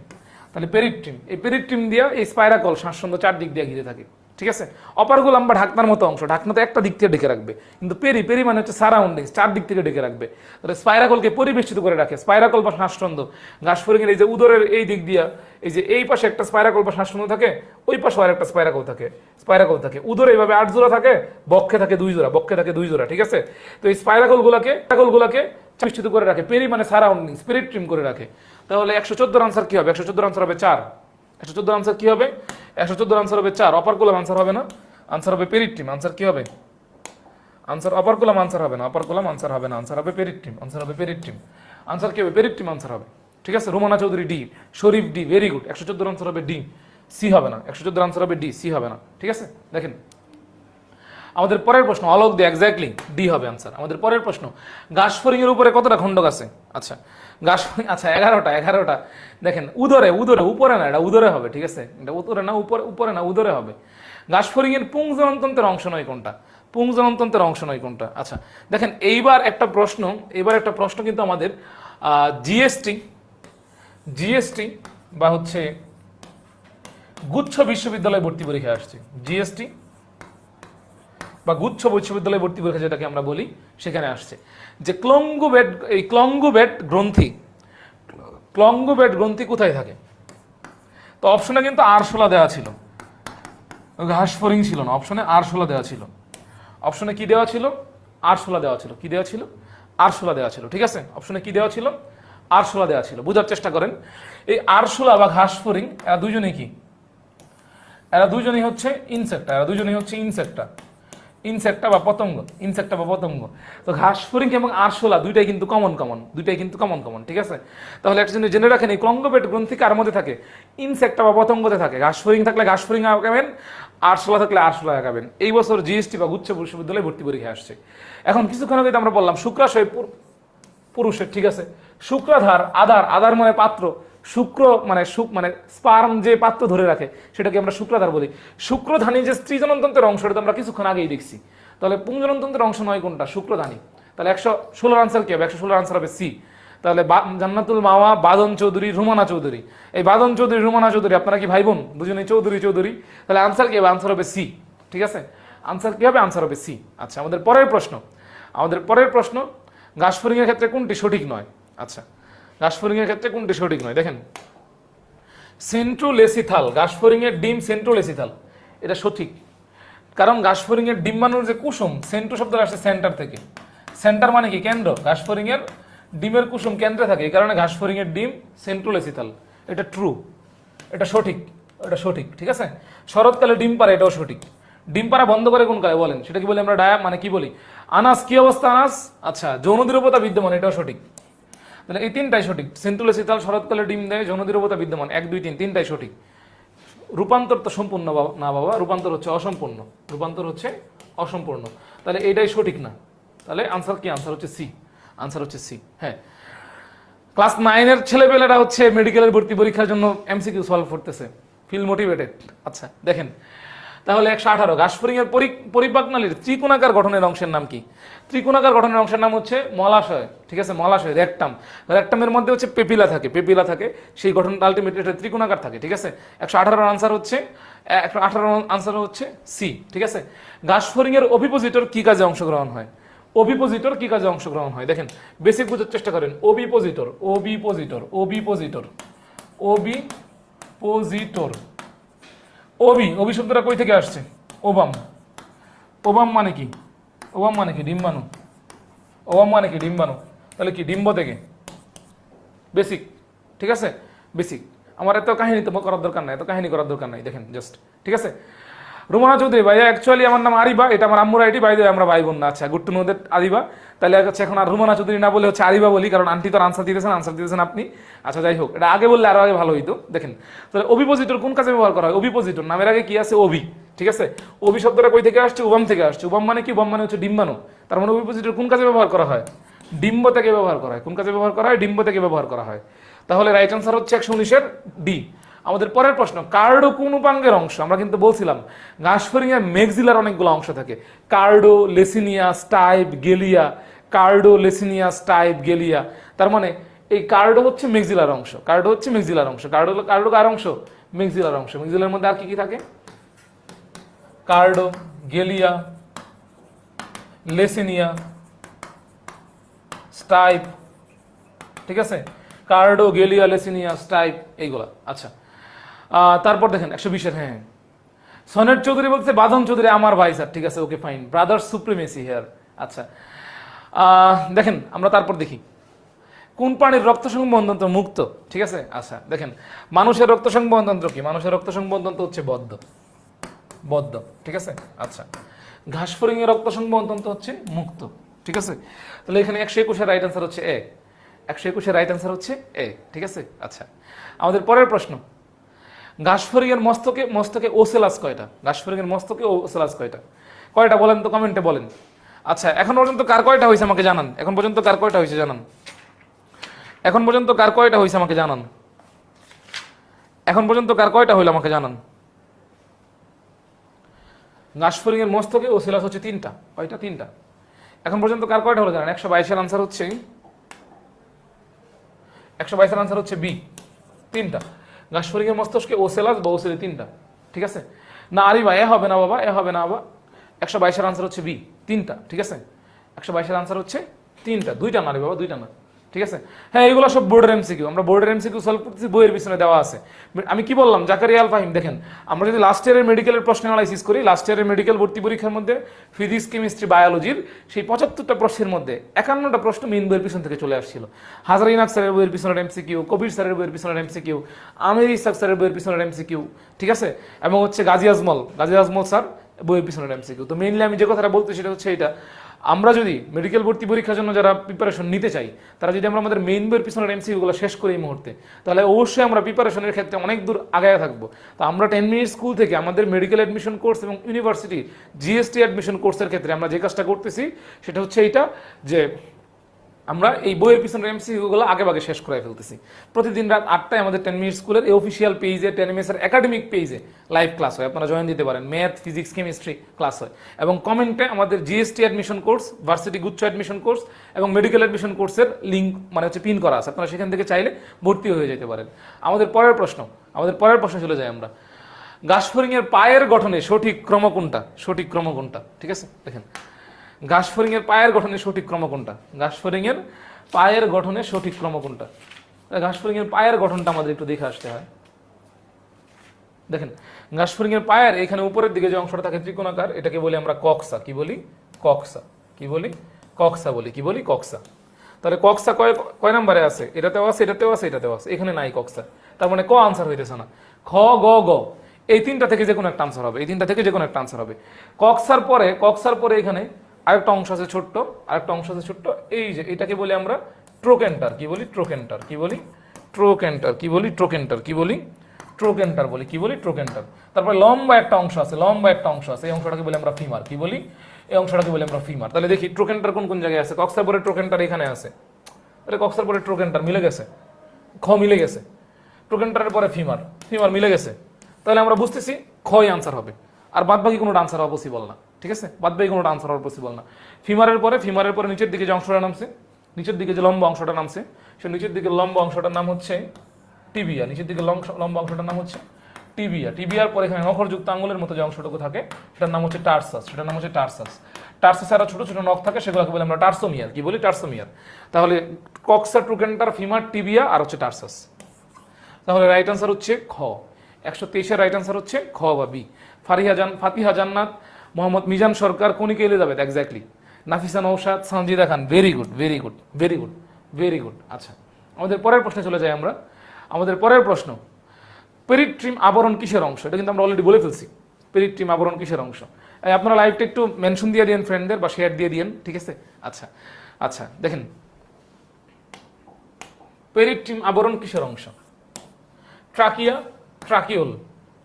তাহলে পেরিট্রিম, এই পেরিট্রিম দিয়া এই স্পাইরাকল শ্বাসরন্ধ্র চারদিক দিয়ে ঘিরে থাকে। ঠিক আছে? অপারগুলাম বা ঢাকনার মতো অংশ, ঢাকনা তো একটা দিক থেকে ঢেকে রাখবে, কিন্তু পেরি, পেরি মানে হচ্ছে সারাউন্ডিংস, চারদিক থেকে ঢেকে রাখবে। তাহলে স্পাইরাকলকে পরিবেষ্টিত করে রাখে। স্পাইরাকল বা শ্বাসরন্ধ্র ঘাস ফড়িংয়ের এই যে উদরের এই দিক দিয়া, এই যে এই পাশে একটা স্পাইরাকল বা শ্বাসরন্ধ্র থাকে, ওই পাশে আর একটা স্পাইরাকল থাকে, স্পাইরাকল থাকে। উদরে এইভাবে 8 জোড়া থাকে, বক্ষে থাকে 2 জোড়া, বক্ষে থাকে 2 জোড়া। ঠিক আছে? তো এই স্পাইরাকলগুলোকে পরিবেষ্টিত করে রাখে। পেরি মানে সারাউন্ডিংস, পেরিট্রিম করে রাখে। তাহলে 114 আনসার কি হবে? 114 আনসার হবে 4। 114 আনসার কি হবে? 114 আনসার হবে 4। অপারকুলাম আনসার হবে না, আনসার হবে পেরিট্রিম। আনসার কি হবে? আনসার অপারকুলাম আনসার হবে না, অপারকুলাম আনসার হবে না, আনসার হবে পেরিট্রিম, আনসার হবে পেরিট্রিম। আনসার কি হবে? পেরিট্রিম আনসার হবে। ঠিক আছে? রুমানা চৌধুরী ডি, শরীফ ডি, ভেরি গুড। 114 আনসার হবে ডি, সি হবে না। 114 আনসার হবে ডি, সি হবে না। ঠিক আছে? দেখেন আমাদের পরের প্রশ্ন, অলক দিয়ে এক্স্যাক্টলি ডি হবে আনসার। আমাদের পরের প্রশ্ন, ঘাস ফড়িং এর উপরে কতটা খণ্ডক আছে? আচ্ছা ঘাস ফড়িং, আচ্ছা 11টা। দেখেন উদরে, উদরে, উপরে না, এটা উদরে হবে। ঠিক আছে? এটা উদরে না, উপরে না, উদরে হবে। ঘাস ফড়িং এর পুংজননতন্ত্রের অংশ নয় কোনটা? পুংজননতন্ত্রের অংশ নয় কোনটা? আচ্ছা দেখেন এইবার একটা প্রশ্ন কিন্তু আমাদের জিএসটি বা হচ্ছে গুচ্ছ বিশ্ববিদ্যালয় ভর্তি পরীক্ষা আসছে। জিএসটি বা গুচ্ছ বিশ্ববিদ্যালয় ভর্তি পরীক্ষা যেটাকে আমরা বলি, সেখানে আসছে যে ক্লঙ্গুবেট গ্রন্থি কোথায় থাকে? তো অপশনে কিন্তু আরশোলা দেওয়া ছিল, ঘাস ফড়িং ছিল না। অপশনে আরশোলা দেওয়া ছিল। অপশনে কি দেওয়া ছিল? আরশোলা দেওয়া ছিল। কি দেওয়া ছিল? আরশোলা দেওয়া ছিল। ঠিক আছে? অপশনে কি দেওয়া ছিল? আরশোলা দেওয়া ছিল। বোঝার চেষ্টা করেন, এই আরশোলা বা ঘাস ফড়িং এরা দুজনেই কি? এরা দুজনেই হচ্ছে ইনসেক্টা, এরা দুজনেই হচ্ছে ইনসেক্টা বা পতঙ্গ, ইনসেক্টা বা পতঙ্গ। তো ঘাস ফড়িং এবং আরশোলা দুইটাই কিন্তু কমন। ঠিক আছে? তাহলে একটা জিনিস জেনে রাখেন, এই ক্লঙ্গোবেট গ্রন্থি কার মধ্যে থাকে? ইনসেক্টা বা পতঙ্গতে থাকে। ঘাস ফড়িং থাকলে ঘাস ফড়িং আঁকাবেন, আরশোলা থাকলে আরশোলা আঁকাবেন। এই বছর জিএসটি বা গুচ্ছ বিশ্ববিদ্যালয়ে ভর্তি পরীক্ষা আসছে। এখন কিছুক্ষণ আগে আমরা বললাম শুক্রাশয় পুরুষের। ঠিক আছে? শুক্রাধার, আধার মানে পাত্র, শুক্র মানে স্পার্ম যে পাত্র ধরে রাখে সেটাকে আমরা শুক্রাধার বলি। শুক্রধানী যে স্ত্রীজননতন্ত্রের অংশ, এটা আমরা কিছুক্ষণ আগেই দেখছি। তাহলে পুংজননতন্ত্রের অংশ নয় কোনটা? শুক্রধানী। তাহলে 116 আনসার কি হবে? 116 আনসার হবে সি। তাহলে জান্নাতুল মাওয়া, বাদন চৌধুরী, রুমানা চৌধুরী, এই বাদন চৌধুরী, রুমানা চৌধুরী আপনারা কি ভাই বোন? দুজনেই চৌধুরী। তাহলে আনসার কি হবে? আনসার হবে সি। ঠিক আছে? আনসার কি হবে? আনসার হবে সি। আচ্ছা আমাদের পরের প্রশ্ন, ঘাস ফড়িং এর ক্ষেত্রে কোনটি সঠিক নয়? আচ্ছা ঘাস ফড়িং এর ক্ষেত্রে কোনটি সঠিক নয়? দেখেন সেন্ট্রোলেসিথাল, ঘাস ফড়িং এর ডিম সেন্ট্রোলেসিথাল, এটা সঠিক। কারণ ঘাস ফড়িং এর ডিম্বাণুর যে কুসুম, সেন্ট্রো শব্দ আসছে সেন্টার থেকে। সেন্টার মানে কি? কেন্দ্র। ঘাস ফড়িং এর ডিমের কুসুম কেন্দ্রে থাকে, এই কারণে ঘাস ফড়িং এর ডিম সেন্ট্রোলেসিথাল। এটা ট্রু, এটা সঠিক। ঠিক আছে? শরৎকালে ডিম পারে, এটাও সঠিক। ডিম পাড়া বন্ধ করে কোন কালে বলেন? সেটা কি বলি আমরা? কি বলি? আনাস। কি অবস্থা আনাস? আচ্ছা যৌনদৃঢ়তা বিদ্যমান, এটাও সঠিক। তাহলে এই তিনটাই সঠিক। সেন্ট্রোলেসিথাল, শরৎকালে ডিম দেয়, যৌনদৃঢ়তা বিদ্যমান, 1 2 3 তিনটাই সঠিক। রূপান্তর তো সম্পূর্ণ না বাবা, রূপান্তর হচ্ছে অসম্পূর্ণ। তাহলে এইটাই সঠিক না। তাহলে আনসার কি? আনসার হচ্ছে সি। হ্যাঁ, ক্লাস 9-এর ছেলেপেলেরা হচ্ছে মেডিকেলের ভর্তি পরীক্ষার জন্য এমসিকিউ সলভ করতেছে, ফিল মোটিভেটেড। আচ্ছা দেখেন তাহলে 118, ঘাস ফড়িং এর পরিপাকনালীর ত্রিকোণাকার গঠনের অংশের নাম কি? ত্রিকোণাকার গঠনের অংশের নাম হচ্ছে মলাশয়। ঠিক আছে? মলাশয়, রেকটামের মধ্যে হচ্ছে পেপিলা থাকে, সেই গঠন আলটিমেটলি ত্রিকোণাকার থাকে। ঠিক আছে? 118 আনসার হচ্ছে সি। ঠিক আছে? ঘাস ফড়িং এর ওভিপোজিটর কি কাজে অংশগ্রহণ হয়? দেখেন বেসিক বোঝার চেষ্টা করেন। ওবিপোজিটর ওভিপোজিটর। ওবি শব্দটা কই থেকে আসছে? ওবাম। ওবাম মানে কি? ওবাম মানে কি? ডিম্বাণু। ওবাম মানে কি? ডিম্বাণু। তাহলে কি ডিম্ব থেকে? বেসিক, ঠিক আছে, বেসিক। আমার এত কাহিনী তো করার দরকার নাই, এত কাহিনী করার দরকার নাই, দেখেন জাস্ট, ঠিক আছে। রুমানা চৌধুরী ভাইয়া, অ্যাকচুয়ালি আমার নাম আরিবা, এটা আমার আম্মুর আইডি, বাইরে আমরা ভাই বোন না। আচ্ছা, গুড টু নো দ্যাট আরিবা। তাহলে হচ্ছে এখন আর রুমানা চৌধুরী না বলে হচ্ছে আরিবা বলি, কারণ আন্টি তো আনসার দিতেছেন আপনি। আচ্ছা যাই হোক, এটা আগে বললে আরো আগে ভালো হইতো। দেখেন তাহলে ওভিপোজিটর কোন কাজে ব্যবহার করা হয়? ওভিপোজিটর নামের আগে কি আছে? ওভি, ঠিক আছে। ওভি শব্দটা কই থেকে আসছে? ওবাম থেকে আসছে। ওবাম মানে কি? ওবাম মানে হচ্ছে ডিম্বাণু। তার মানে ওভিপোজিটর কোন কাজে ব্যবহার করা হয়? ডিম্ব থেকে ব্যবহার করা হয়। কোন কাজে ব্যবহার করা হয়? ডিম্ব থেকে ব্যবহার করা হয়। তাহলে রাইট আনসার হচ্ছে 119-এর ডি। আমাদের পরের প্রশ্ন, কার্ডো কোন উপাঙ্গের অংশ? আমরা কিন্তু বলছিলাম ঘাসফড়িংয়ের মেক্সিলার অনেকগুলো অংশ থাকে, কার্ডো, লেসিনিয়া, স্টাইপ, গেলিয়া। কার্ডো, লেসিনিয়া, স্টাইপ, গেলিয়া। তার মানে এই কার্ডো হচ্ছে মেক্সিলার অংশ, কার্ডো হচ্ছে মেক্সিলার অংশ। কার্ডো কার অংশ? মেক্সিলার অংশ। মেক্সিলার মধ্যে আর কি কি থাকে? কার্ডো, গেলিয়া, লেসিনিয়া, স্টাইপ, ঠিক আছে। কার্ডো, গেলিয়া, লেসিনিয়া, স্টাইপ, এইগুলা। আচ্ছা, তারপর দেখেন 120-এর, হ্যাঁ, সনেট চৌধুরী বলছে বাদন চৌধুরী আমার ভাই স্যার, ঠিক আছে, okay fine, brother supremacy here. আচ্ছা, দেখেন আমরা তারপর দেখি কোন প্রাণীর রক্ত সংবহনতন্ত্র মুক্ত, ঠিক আছে। আচ্ছা দেখেন, মানুষের রক্ত সংবহনতন্ত্র কি? মানুষের রক্ত সংবহনতন্ত্র হচ্ছে বদ্ধ, ঠিক আছে। আচ্ছা, ঘাসফড়িংয়ের রক্ত সংবহনতন্ত্র হচ্ছে মুক্ত, ঠিক আছে। তাহলে এখানে 121-এর রাইট আনসার হচ্ছে এ। 121-এর রাইট আনসার হচ্ছে এ, ঠিক আছে। আচ্ছা, আমাদের পরের প্রশ্ন, ঘাসফড়িংয়ের মস্তকে ওসেলাস কয়টা? ঘাসফড়িংয়ের মস্তকে ওসেলাস কয়টা? কয়টা বলেন তো, কমেন্টে বলেন। আচ্ছা, এখন পর্যন্ত কার কয়টা হয়েছে আমাকে জানান। এখন পর্যন্ত কার কয়টা হয়েছে জানান। এখন পর্যন্ত কার কয়টা হয়েছে আমাকে জানান। এখন পর্যন্ত কার কয়টা হইলো আমাকে জানান। ঘাসফড়িংয়ের মস্তকে ওসেলাস হচ্ছে 3টা। কয়টা? 3টা। এখন পর্যন্ত কার কয়টা হলো জানান। 122-এর আনসার হচ্ছে 122-এর আনসার হচ্ছে বি, 3টা। ঘাসফড়িংয়ের মস্তকে ওসেলাস বা ওসেলি 3টা, ঠিক আছে। না আরিবা, এ হবে না বাবা, এ হবে না বাবা। 122-এর আনসার হচ্ছে বি, 3টা, ঠিক আছে। 122-এর আনসার হচ্ছে 3টা, 2টা না রে বাবা, 2টা না, ঠিক আছে। হ্যাঁ, এগুলো সব বোর্ডের এমসিকিউ, আমরা বোর্ডের এমসিকিউ সলভ করতেছি, বইয়ের পিছনে দেওয়া আছে। আমি কি বললাম, জাকারিয়া আল ফাহিম, দেখেন আমরা যদি লাস্ট ইয়ারের মেডিকেলের প্রশ্ন অ্যানালাইসিস করি, লাস্ট ইয়ারের মেডিকেল ভর্তি পরীক্ষার মধ্যে ফিজিক্স, কেমিস্ট্রি, বায়োলজির সেই 75টা প্রশ্নের মধ্যে 51টা প্রশ্ন মেইন বইয়ের পিছন থেকে চলে আসছিল। হাজার ইনাক স্যারের বইয়ের পিছনের এমসিকিউ, কবির স্যারের বইয়ের পিছনের এমসিকিউ, আমির ইসাক স্যারের বইয়ের পিছনের এমসিকিউ, ঠিক আছে। এবং হচ্ছে গাজী আজমল স্যার বইয়ের পিছনের এমসিকিউ। তো মেইনলি আমি যে কথাটা বলতে সেটা হচ্ছে এটা, আমরা যদি মেডিকেল ভর্তি পরীক্ষার জন্য যারা প্রিপারেশন নিতে চাই, তারা যদি আমরা আমাদের মেইন বইয়ের পিছনের এমসিকিউগুলো শেষ করি এই মুহূর্তে, তাহলে অবশ্যই আমরা প্রিপারেশনের ক্ষেত্রে অনেক দূর আগায় থাকবো। তো আমরা 10 মিনিট স্কুল থেকে আমাদের মেডিকেল অ্যাডমিশন কোর্স এবং ইউনিভার্সিটি জিএসটি অ্যাডমিশন কোর্সের ক্ষেত্রে আমরা যে কাজটা করতেছি সেটা হচ্ছে এইটা, যে আমরা এই বইয়ের পিছনের এমসিকিউগুলো আগে ভাগে শেষ করে ফেলতেছি। প্রতিদিন রাত 8টায় আমাদের 10 মিনিট স্কুলের এই অফিসিয়াল পেজে, 10 মিনিটসের একাডেমিক পেজে লাইভ ক্লাস হয়, আপনারা জয়েন দিতে পারেন। ম্যাথ, ফিজিক্স, কেমিস্ট্রি ক্লাস হয়। এবং কমেন্টে আমাদের জিএসটি অ্যাডমিশন কোর্স, ভার্সিটি গুচ্ছ অ্যাডমিশন কোর্স এবং মেডিকেল অ্যাডমিশন কোর্সের লিঙ্ক মানে হচ্ছে পিন করা আছে, আপনারা সেখান থেকে চাইলে ভর্তি হয়ে যেতে পারেন। আমাদের পরের প্রশ্ন চলে যাই আমরা। ঘাসফড়িংয়ের পায়ের গঠনে সঠিক ক্রম কোনটা? সঠিক ক্রম কোনটা, ঠিক আছে। দেখেন, ঘাসফড়িংয়ের পায়ের গঠনে সঠিক ক্রম কোনটা? ঘাসফড়িংয়ের পায়ের গঠনে সঠিক ক্রম কোনটা? ঘাসফড়িংয়ের পায়ের গঠনটা আমাদের একটু দেখে আসতে হয়। দেখেন, ঘাসফড়িংয়ের পায়ের এখানে উপরের দিকে যে অংশটা থাকে ত্রিকোণাকার, এটাকে বলি আমরা কক্সা। কি বলি? কক্সা। কি বলি? কক্সা বলি। কি বলি? কক্সা। তাহলে কক্সা কয় নম্বরে আছে? এটাতেও আছে, এটাতেও আছে, এটাতেও আছে, এখানে নাই কক্সা। তার মানে ক আনসার হইতেছে না। খ, গ, গ, এই 3টা থেকে যে কোনো একটা আনসার হবে। এই 3টা থেকে যে কোনো একটা আনসার হবে। কক্সার পরে এখানে আরেকটা অংশ আছে ছোট্ট, আরেকটা অংশ আছে ছোট্ট, এই যে এটাকে বলি আমরা ট্রোকেন্টার। কি বলি? ট্রোকেন্টার। কি বলি? ট্রোকেন্টার। কি বলি? ট্রোকেন্টার। কি বলি? ট্রোকেন্টার বলি। কি বলি? ট্রোকেন্টার। তারপরে লম্বা একটা অংশ আছে, এই অংশটাকে বলি আমরা ফিমার। কি বলি? এই অংশটাকে বলি আমরা ফিমার। তাহলে দেখি ট্রোকেন্টার কোন কোন জায়গায় আছে। কক্সার পরে ট্রোকেন্টার এখানে আছে, তাহলে কক্সার পরে ট্রোকেন্টার মিলে গেছে, খ মিলে গেছে। ট্রোকেন্টারের পরে ফিমার মিলে গেছে, তাহলে আমরা বুঝতেছি খই আনসার হবে। আর বাদ বাকি কোনো আনসার হওয়া পসিবল না, ঠিক আছে। বাদ বাকি কোনো আনসার হওয়া পসিবল না। ফিমারের পরে নিচের দিকে যে অংশটা নামছে, নিচের দিকে যে লম্বা অংশটা নামছে, সে নিচের দিকে লম্বা অংশটার নাম হচ্ছে টিবিয়া। নিচের দিকে লম্বা অংশটার নাম হচ্ছে টিবিয়া। টিবিয়ার পরে এখানে নখরযুক্ত আঙুলের মতো যে অংশটুকু থাকে সেটার নাম হচ্ছে টার্সাস। সেটার নাম হচ্ছে টার্সাস। টার্সাসে আরো ছোট ছোট নখ থাকে, সেগুলোকে বলি আমরা টার্সোমিয়ার। কি বলি? টার্সোমিয়ার। তাহলে কক্সা, ট্রোকেন্টার, ফিমার, টিবিয়া আর হচ্ছে টার্সাস। তাহলে রাইট আনসার হচ্ছে খ। 123-এর রাইট আনসার হচ্ছে খ বা B. Fatiha Jannat, Mohammad Mizan Sarkar, Konika Elizabeth, exactly. Nafisa Naushad, Sanjida Khan, very good very good very good very good. আচ্ছা, আমাদের পরের প্রশ্নে চলে যাই আমরা। আমাদের পরের প্রশ্ন, পেরিট্রিম আবরণ কিসের অংশ? এটা কিন্তু আমরা অলরেডি বলে ফেলছি। পেরিট্রিম আবরণ কিসের অংশ? আপনারা লাইভটা একটু মেনশন দিয়ে দিন ফ্রেন্ডদের বা শেয়ার দিয়ে দিন, ঠিক আছে? আচ্ছা আচ্ছা, দেখেন পেরিট্রিম আবরণ কিসের অংশ? ট্রাকিয়া,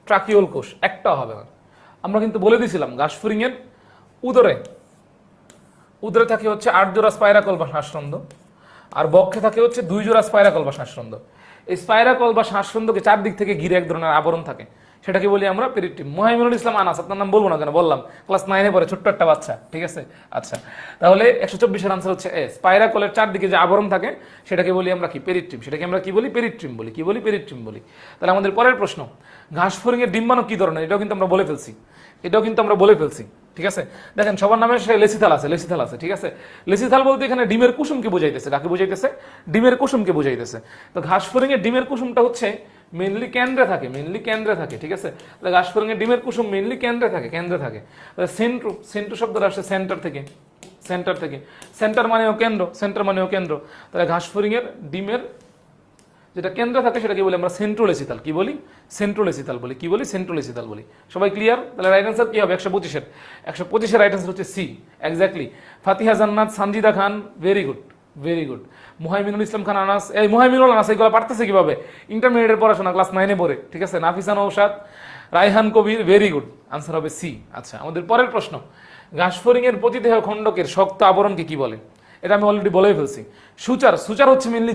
ট্রাকিওল কোষ, একটা হবে না। আমরা কিন্তু বলে দিয়েছিলাম ঘাসফড়িংয়ের উদরে থাকে হচ্ছে 8 জোড়া স্পাইরাকল বা শ্বাসরন্ধ্র, আর বক্ষে থাকে হচ্ছে 2 জোড়া স্পাইরাকল বা শ্বাসরন্ধ্র। এই স্পাইরাকল বা শ্বাসরন্ধ্রকে চারদিক থেকে ঘিরে এক ধরনের আবরণ থাকে, সেটাকে বলি আমরা পেরিট্রিম। মুহাইমিনুল ইসলাম আনাস, আপনার নাম বলবো না কেন, বললাম ক্লাস 9-এ পড়ে, ছোট্ট একটা বাচ্চা, ঠিক আছে? আচ্ছা, তাহলে 124-এর আনসার হচ্ছে এ। স্পাইরাকলের চারদিকে যে আবরণ থাকে সেটাকে বলি আমরা কি? পেরিট্রিম। সেটাকে আমরা কি বলি? পেরিট্রিম বলি। কি বলি? পেরিট্রিম বলি। তাহলে আমাদের পরের প্রশ্ন, ঘাসফড়িংয়ের ডিম্বাণু কি ধরনের? এটাও কিন্তু আমরা বলে ফেলছি, ঠিক আছে? দেখেন সবার নামে লেসিথাল আছে, ঠিক আছে? লেসিথাল বলতে এখানে ডিমের কুসুমকে বোঝাইতেছে। কাকে বোঝাইতেছে? ডিমের কুসুমকে বোঝাইতেছে। তো ঘাসফড়িংয়ের ডিমের কুসুমটা হচ্ছে মেইনলি কেন্দ্রে থাকে, ঠিক আছে? তাহলে ঘাসফড়িংয়ের ডিমের কুসুম মেইনলি কেন্দ্রে থাকে। তাহলে সেন্ট্রু শব্দটা আসছে সেন্টার থেকে। সেন্টার মানেও কেন্দ্র। তাহলে ঘাসফড়িংয়ের ডিমের যেটা কেন্দ্র থাকে সেটাকে বলি আমরা সেন্ট্রোলেসিথাল। কি বলি? সেন্ট্রোলেসিথাল বলি। সবাই ক্লিয়ার? তাহলে রাইট আনসার কি হবে? 125-এর রাইট আনসার হচ্ছে সি, এক্স্যাক্টলি। ফাতিহা জান্নাত, সানজিদা খান, ভেরি গুড। মুহাইমিনুল ইসলাম খান আনাস, এই মুহাইমিনুল আনাস এগুলো পারতেছে কিভাবে? ইন্টারমিডিয়েটের পড়াশোনা, ক্লাস 9-এ পড়ে, ঠিক আছে? নাফিসা নৌশাদ, রায়হান কবির, ভেরি গুড। আনসার হবে সি। আচ্ছা, আমাদের পরের প্রশ্ন, ঘাসফড়িংয়ের প্রতিদেহ খণ্ডকের শক্ত আবরণকে কি বলে? এটা আমি অলরেডি বলেই ফেলছি। সুচার হচ্ছে মেইনলি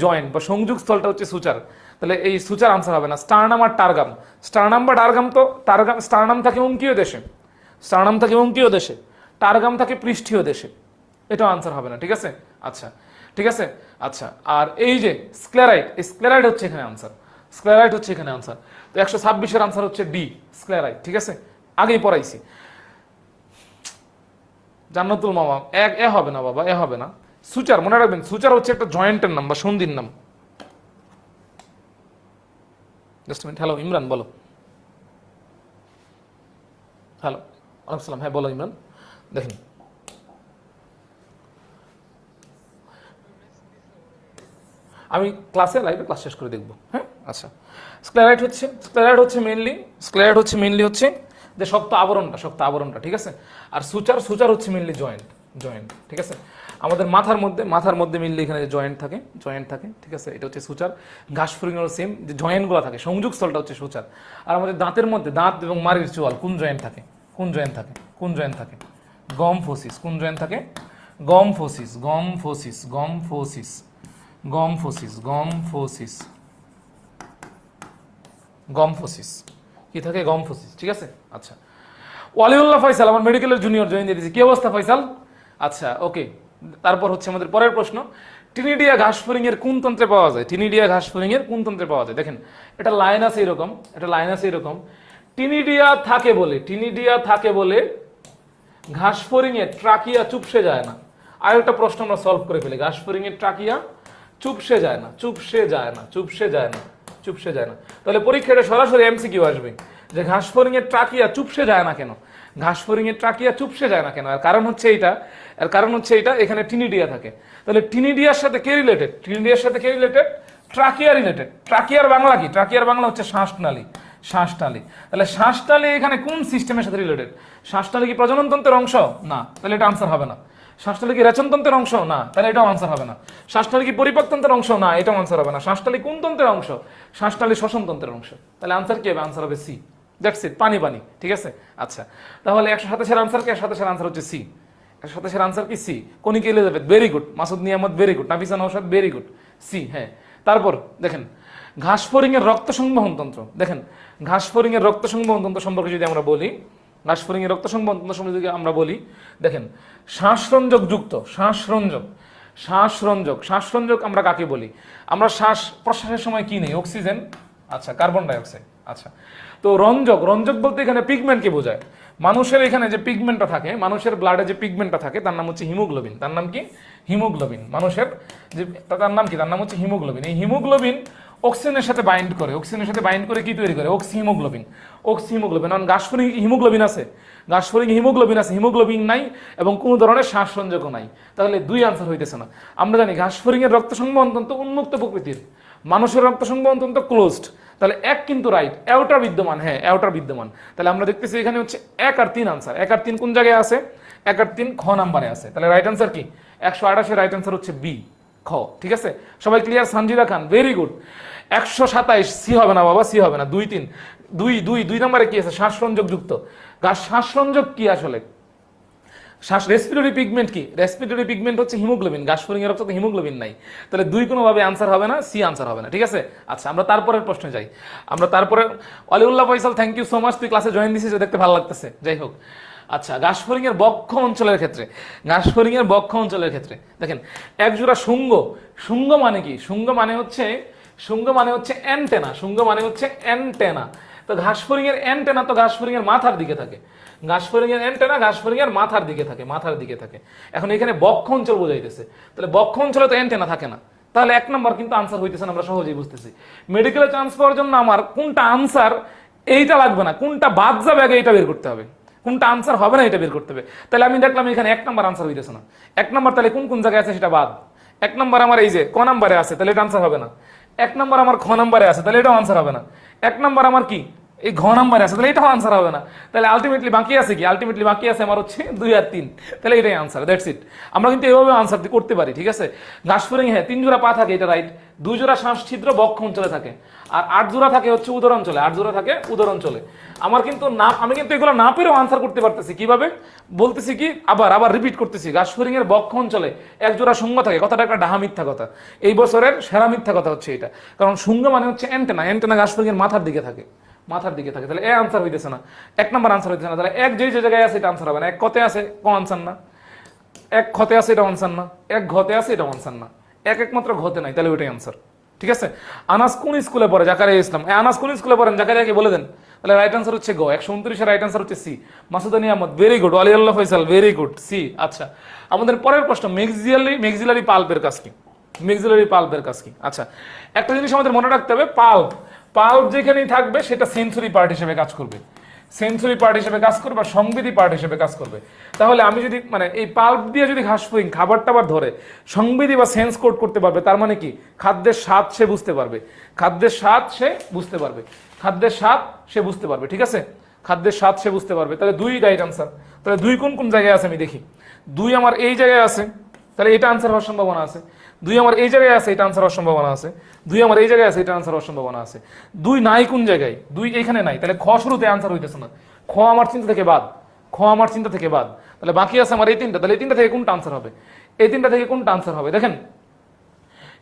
জয়েন্ট বা সংযোগ স্থলটা হচ্ছে সুচার। তাহলে এই সুচার আনসার হবে না। স্টারনাম আর টার্গাম, স্টারনাম থাকে অঙ্কীয় দেশে, টার্গাম থাকে পৃষ্ঠীয় দেশে। এটা আনসার হবে না, ঠিক আছে? আচ্ছা, আর এই যে স্ক্লেরাইট হচ্ছে এখানে আনসার। তো 126-এর আনসার হচ্ছে ডি, স্ক্লেরাইট, ঠিক আছে? আগেই পড়াইছি। জান্নাতুল মামা, এ হবে না বাবা, এ হবে না। সুচার মনে রাখবেন, সুচার হচ্ছে একটা জয়েন্টের নাম বা সন্ধির নাম। Just minute. হ্যালো ইমরান, বলো। হ্যালো, ওয়ালাইকুম সালাম। হ্যাঁ বলো ইমরান। দেখেন আমি লাইভে ক্লাস শেষ করে দেখবো, হ্যাঁ? আচ্ছা, স্ক্লেরাইট হচ্ছে মেইনলি হচ্ছে যে শক্ত আবরণটা, ঠিক আছে? আর সুচার হচ্ছে মেইনলি জয়েন্ট, ঠিক আছে? আমাদের মাথার মধ্যে মেইনলি এখানে জয়েন্ট থাকে, ঠিক আছে? এটা হচ্ছে সুচার। ঘাসফড়িংয়ের সেম যে জয়েন্টগুলো থাকে, সংযোগ স্থলটা হচ্ছে সুচার। আর আমাদের দাঁতের মধ্যে, দাঁত এবং মাড়ির চোয়াল, কোন জয়েন্ট থাকে? গম ফোসিস। কোন জয়েন্ট থাকে? গম ফোসিস কি থাকে? গম ফোসিস, ঠিক আছে? আচ্ছা, ওয়ালিউল্লাহ ফয়সাল, আমার মেডিকেলের জুনিয়র, জয়েন দিয়ে দিয়েছি। কি অবস্থা ফয়সাল? আচ্ছা, ওকে। তারপর হচ্ছে আমাদের পরের প্রশ্ন, টিনিডিয়া ঘাসফড়িংয়ের কোন তন্ত্রে পাওয়া যায়? দেখেন এটা লাইন আছে এরকম, টিনিডিয়া থাকে বলে ঘাসফড়িংয়ের ট্রাকিয়া চুপসে যায় না। আর একটা প্রশ্ন আমরা সলভ করে ফেলি, ঘাসফড়িংয়ের ট্রাকিয়া চুপসে যায় না। তাহলে পরীক্ষাটা সরাসরি এমসিকিউ আসবে যে ঘাসফড়িংয়ের ট্রাকিয়া চুপসে যায় না কেন? আর কারণ হচ্ছে এইটা, এখানে টিনিডিয়া থাকে। তাহলে টিনিডিয়ার সাথে কে রিলেটেড? Trachea related. ট্রাকিয়ার বাংলা কি? ট্রাকিয়ার বাংলা হচ্ছে শ্বাসনালী। তাহলে শ্বাসনালী এখানে কোন সিস্টেমের সাথে রিলেটেড? শ্বাসনালী কি প্রজননতন্ত্রের অংশ? না, তাহলে এটা আনসার হবে না। শ্বাসনালী কি রেচনতন্ত্রের অংশ? না, তাহলে এটাও আনসার হবে না। শ্বাসনালী কি পরিপাকতন্ত্রের অংশ? না, এটাও আনসার হবে না। শ্বাসনালী কোন তন্ত্রের অংশ? শ্বাসনালী শ্বসনতন্ত্রের অংশ। তাহলে আনসার কি হবে? আনসার হবে সি। দ্যাটস ইট, পানি, ঠিক আছে? আচ্ছা, তাহলে 127-এর আনসার কি? 127-এর আনসার হচ্ছে সি। 127-এর আনসার কি? C. Konika Elizabeth, very good. Masud Niamat, very good. Nafisa Naushad, very good, C. হ্যাঁ, তারপর দেখেন ঘাসফড়িংয়ের রক্ত সংবহন তন্ত্র। দেখেন ঘাসফড়িংয়ের রক্ত সংবহন তন্ত্র সম্পর্কে যদি আমরা বলি, দেখেন শ্বাসরঞ্জক আমরা কাকে বলি? আমরা শ্বাস প্রশ্বাসের সময় কি নেই? অক্সিজেন, আচ্ছা, কার্বন ডাই অক্সাইড। আচ্ছা, তো রঞ্জক বলতে এখানে পিগমেন্টকে বোঝায়। মানুষের এখানে যে পিগমেন্টটা থাকে, মানুষের ব্লাডে যে পিগমেন্টটা থাকে তার নাম হচ্ছে হিমোগ্লোবিন। মানুষের যে তার নাম কি? তার নাম হচ্ছে হিমোগ্লোবিন। এই হিমোগ্লোবিন অক্সিজেনের সাথে বাইন্ড করে, অক্সিজেনের সাথে বাইন্ড করে কি তৈরি করে? অক্সিহিমোগ্লোবিন। অক্সিহিমোগ্লোবিন, কারণ ঘাস ফড়িং হিমোগ্লোবিন আছে, ঘাস ফড়িং হিমোগ্লোবিন আছে, হিমোগ্লোবিন নাই এবং কোনো ধরনের শ্বাস সংযোগও নাই, তাহলে দুই আনসার হইতেছে না। আমরা জানি ঘাস ফড়িং এর রক্ত সংবহন তন্ত্র উন্মুক্ত প্রকৃতির, মানুষের রক্ত সংবহন তন্ত্র ক্লোজড, তাহলে এক কিন্তু রাইট, এওটা বিদ্যমান, হ্যাঁ এওটা বিদ্যমান। তাহলে আমরা দেখতেছি এখানে হচ্ছে 1 আর 3 আনসার। 1 আর 3 কোন জায়গায় আছে? 1 আর 3 খ নাম্বারে আছে। তাহলে রাইট আনসার কি? 128 রাইট আনসার হচ্ছে বি, খ। ঠিক আছে, সবাই ক্লিয়ার? সঞ্জিদা খান, ভেরি গুড। 127 সি হবে না বাবা, সি হবে না। 2 3 2 নম্বরে কি আছে? শ্বাসরঞ্জক যুক্ত। শ্বাসরঞ্জক কি আসলে? রেসপিরেটরি পিগমেন্ট কি? রেসপিরেটরি পিগমেন্ট হচ্ছে হিমোগ্লোবিন। ঘাস ফড়িং এর রক্তে হিমোগ্লোবিন নাই, তাহলে দুই কোনোভাবে আনসার হবে না, সি আনসার হবে না। ঠিক আছে, আচ্ছা আমরা তারপরের প্রশ্নে যাই। আমরা তারপরে Oliullah Faisal, thank you so much, তুই ক্লাসে জয়েন দিছিস, দেখতে ভালো লাগতেছে। যাই হোক, আচ্ছা ঘাস ফড়িং এর বক্ষ অঞ্চলের ক্ষেত্রে, ঘাস ফড়িং এর বক্ষ অঞ্চলের ক্ষেত্রে দেখেন একজোড়া শুঙ্গ। শুঙ্গ মানে কি? শুঙ্গ মানে হচ্ছে অ্যান্টেনা। শুঙ্গ মানে হচ্ছে অ্যান্টেনা। তো ঘাস ফড়িং এর অ্যান্টেনা তো ঘাস ফড়িং এর মাথার দিকে থাকে। ঘাস ফড়িং এর অ্যান্টেনা ঘাস ফড়িং এর মাথার দিকে থাকে, মাথার দিকে থাকে। এখন এখানে বক্ষ অঞ্চল বোঝাইতেছে, তাহলে বক্ষ অঞ্চলে তো অ্যান্টেনা থাকে না, তাহলে 1 নম্বর কিন্তু আনসার হইতেছে না, আমরা সহজেই বুঝতেছি। মেডিকেলে চান্স পাওয়ার জন্য আমার কোনটা আনসার এইটা লাগবে না, কোনটা বাদ যাবে আগে এটা বের করতে হবে, কোনটা আনসার হবে না এটা বের করতে হবে। তাহলে আমি দেখলাম এখানে 1 নম্বর আনসার হইতেছে না। 1 নম্বর তাহলে কোন কোন জায়গায় আছে সেটা বাদ। 1 নম্বর আমার এই যে ক নম্বরে আছে, তাহলে এটা আনসার হবে না। 1 নম্বর আমার খ নম্বরে আছে, তাহলে এটাও আনসার হবে না। 1 নম্বর আমার কি এই ঘ নাম্বারে আছে, তাহলে এটাও আনসার হবে না। তাহলে আলটিমেটলি বাকি আছে কি? আলটিমেটলি বাকি আছে আমার হচ্ছে 2 আর 3, তাহলে এটাই আনসার, দ্যাটস ইট। আমরা কিন্তু এভাবে আনসার করতে পারি। ঠিক আছে, ঘাস ফড়িং হ্যাঁ 3 জোড়া পা থাকে, এটা রাইট। 2 জোড়া শ্বাস ছিদ্র বক্ষ অঞ্চলে থাকে, আর 8 জোড়া থাকে হচ্ছে উদর অঞ্চলে, 8 জোড়া থাকে উদর অঞ্চলে। আমার কিন্তু না, আমি কিন্তু এগুলো না পেরেও আনসার করতে পারতেছি। কিভাবে বলতেছি কি? আবার রিপিট করতেছি। ঘাস ফড়িং এর বক্ষ অঞ্চলে 1 জোড়া শুঙ্গ থাকে, কথাটা একটা ডাহা মিথ্যা কথা। এই বছরের সেরা মিথ্যা কথা হচ্ছে এটা, কারণ শুঙ্গ মানে হচ্ছে অ্যান্টেনা। অ্যান্টেনা ঘাস ফড়িং এর মাথার দিকে থাকে, মাথার দিকে থাকে, তাহলে এ আনসার হইতেছে না। 1 নম্বর আনসার হইতেছে না। তাহলে এক যে জায়গায় আছে এটা আনসার হবে না। 1 কতে আছে, ক আনসার না। 1 খতে আছে, এটা আনসার না। 1 ঘতে আছে, এটা আনসার না। একমাত্র ঘতে নাই, তাহলে ওইটাই আনসার। ঠিক আছে, আনাস কোন স্কুলে পড়ে? জাকারিয়া ইসলাম। আনাস কোন স্কুলে পড়েন? জাকারিয়াকে বলে দেন। তাহলে রাইট আনসার হচ্ছে গ। 129 রাইট আনসার হচ্ছে C. Masudani Ahmed, very good. Aliullah Faisal, very good, C. আচ্ছা, আমাদের পরের প্রশ্ন, মেক্সিলারি পাল্পের কাজ কি? মেক্সিলারি পাল্পের কাজ কি? আচ্ছা, একটা জিনিস আমাদের মনে রাখতে হবে, পাল্প যেখানেই থাকবে সেটা সেন্সরি পার্ট হিসেবে কাজ করবে, সেন্সরি পার্ট হিসেবে কাজ করবে, আর সংবেদী পার্ট হিসেবে কাজ করবে। তাহলে আমি যদি মানে এই পাল্প দিয়ে যদি ঘাস ফড়িং খাবার টাবার ধরে সংবেদী বা সেন্স কোড করতে পারবে, তার মানে কি? খাদ্যের স্বাদ সে বুঝতে পারবে, খাদ্যের স্বাদ সে বুঝতে পারবে, খাদ্যের স্বাদ সে বুঝতে পারবে। ঠিক আছে, খাদ্যের স্বাদ সে বুঝতে পারবে। তাহলে 2 রাইট আনসার। তাহলে 2 কোন কোন জায়গায় আছে আমি দেখি। 2 আমার এই জায়গায় আছে, তাহলে এটা আনসার হওয়ার সম্ভাবনা আছে। 2 আমার এই জায়গায় আছে, এটা আনসার হওয়ার সম্ভাবনা আছে। 2 আমার এই জায়গায় আছে, এটা আনসার হওয়ার সম্ভাবনা আছে। 2 নাই কোন জায়গায়? 2 এখানে নাই, তাহলে খ শুরুতে আনসার হইতেছে না। খ আমার চিন্তা থেকে বাদ, খ আমার চিন্তা থেকে বাদ। তাহলে বাকি আছে আমার এই 3টা, তাহলে এই 3টা থেকে কোনটা আনসার হবে? এই 3টা থেকে কোনটা আনসার হবে? দেখেন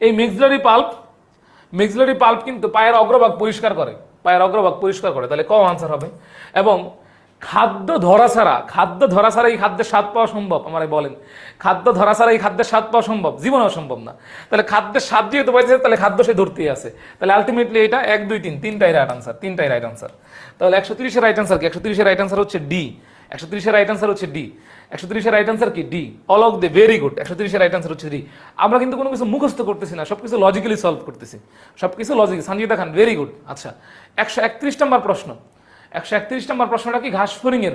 এই মেক্সিলারি পাল্প কিন্তু পায়ের অগ্রভাগ পরিষ্কার করে, পায়ের অগ্রভাগ পরিষ্কার করে, তাহলে ক আনসার হবে। এবং খাদ্য ধরা ছাড়া এই খাদ্যের স্বাদ পাওয়া সম্ভব? আমারে বলেন, খাদ্য ধরা ছাড়া এই খাদ্যের স্বাদ পাওয়া সম্ভব? জীবনেও সম্ভব না। তাহলে খাদ্যের স্বাদ যেহেতু পাইছে, তাহলে খাদ্য সে ধরতেই আছে। তাহলে আলটিমেটলি এটা 1 2 3 তিনটাই রাইট আনসার, তিনটাই রাইট আনসার। তাহলে 130 এর রাইট আনসার কি? 130 এর রাইট আনসার হচ্ছে ডি। 130 এর রাইট আনসার হচ্ছে ডি। 130 এর রাইট আনসার কি? D. All of the, very good. 130 এর রাইট আনসার হচ্ছে ডি। আমরা কিন্তু কোনো কিছু মুখস্থ করতেছি না, সবকিছু লজিক্যালি সলভ করতেছি, সবকিছু লজিক। সঞ্জিদা খান, ভেরি গুড। আচ্ছা, 131 নম্বর প্রশ্ন। 131 নম্বর প্রশ্নটা কি? ঘাস ফড়িং এর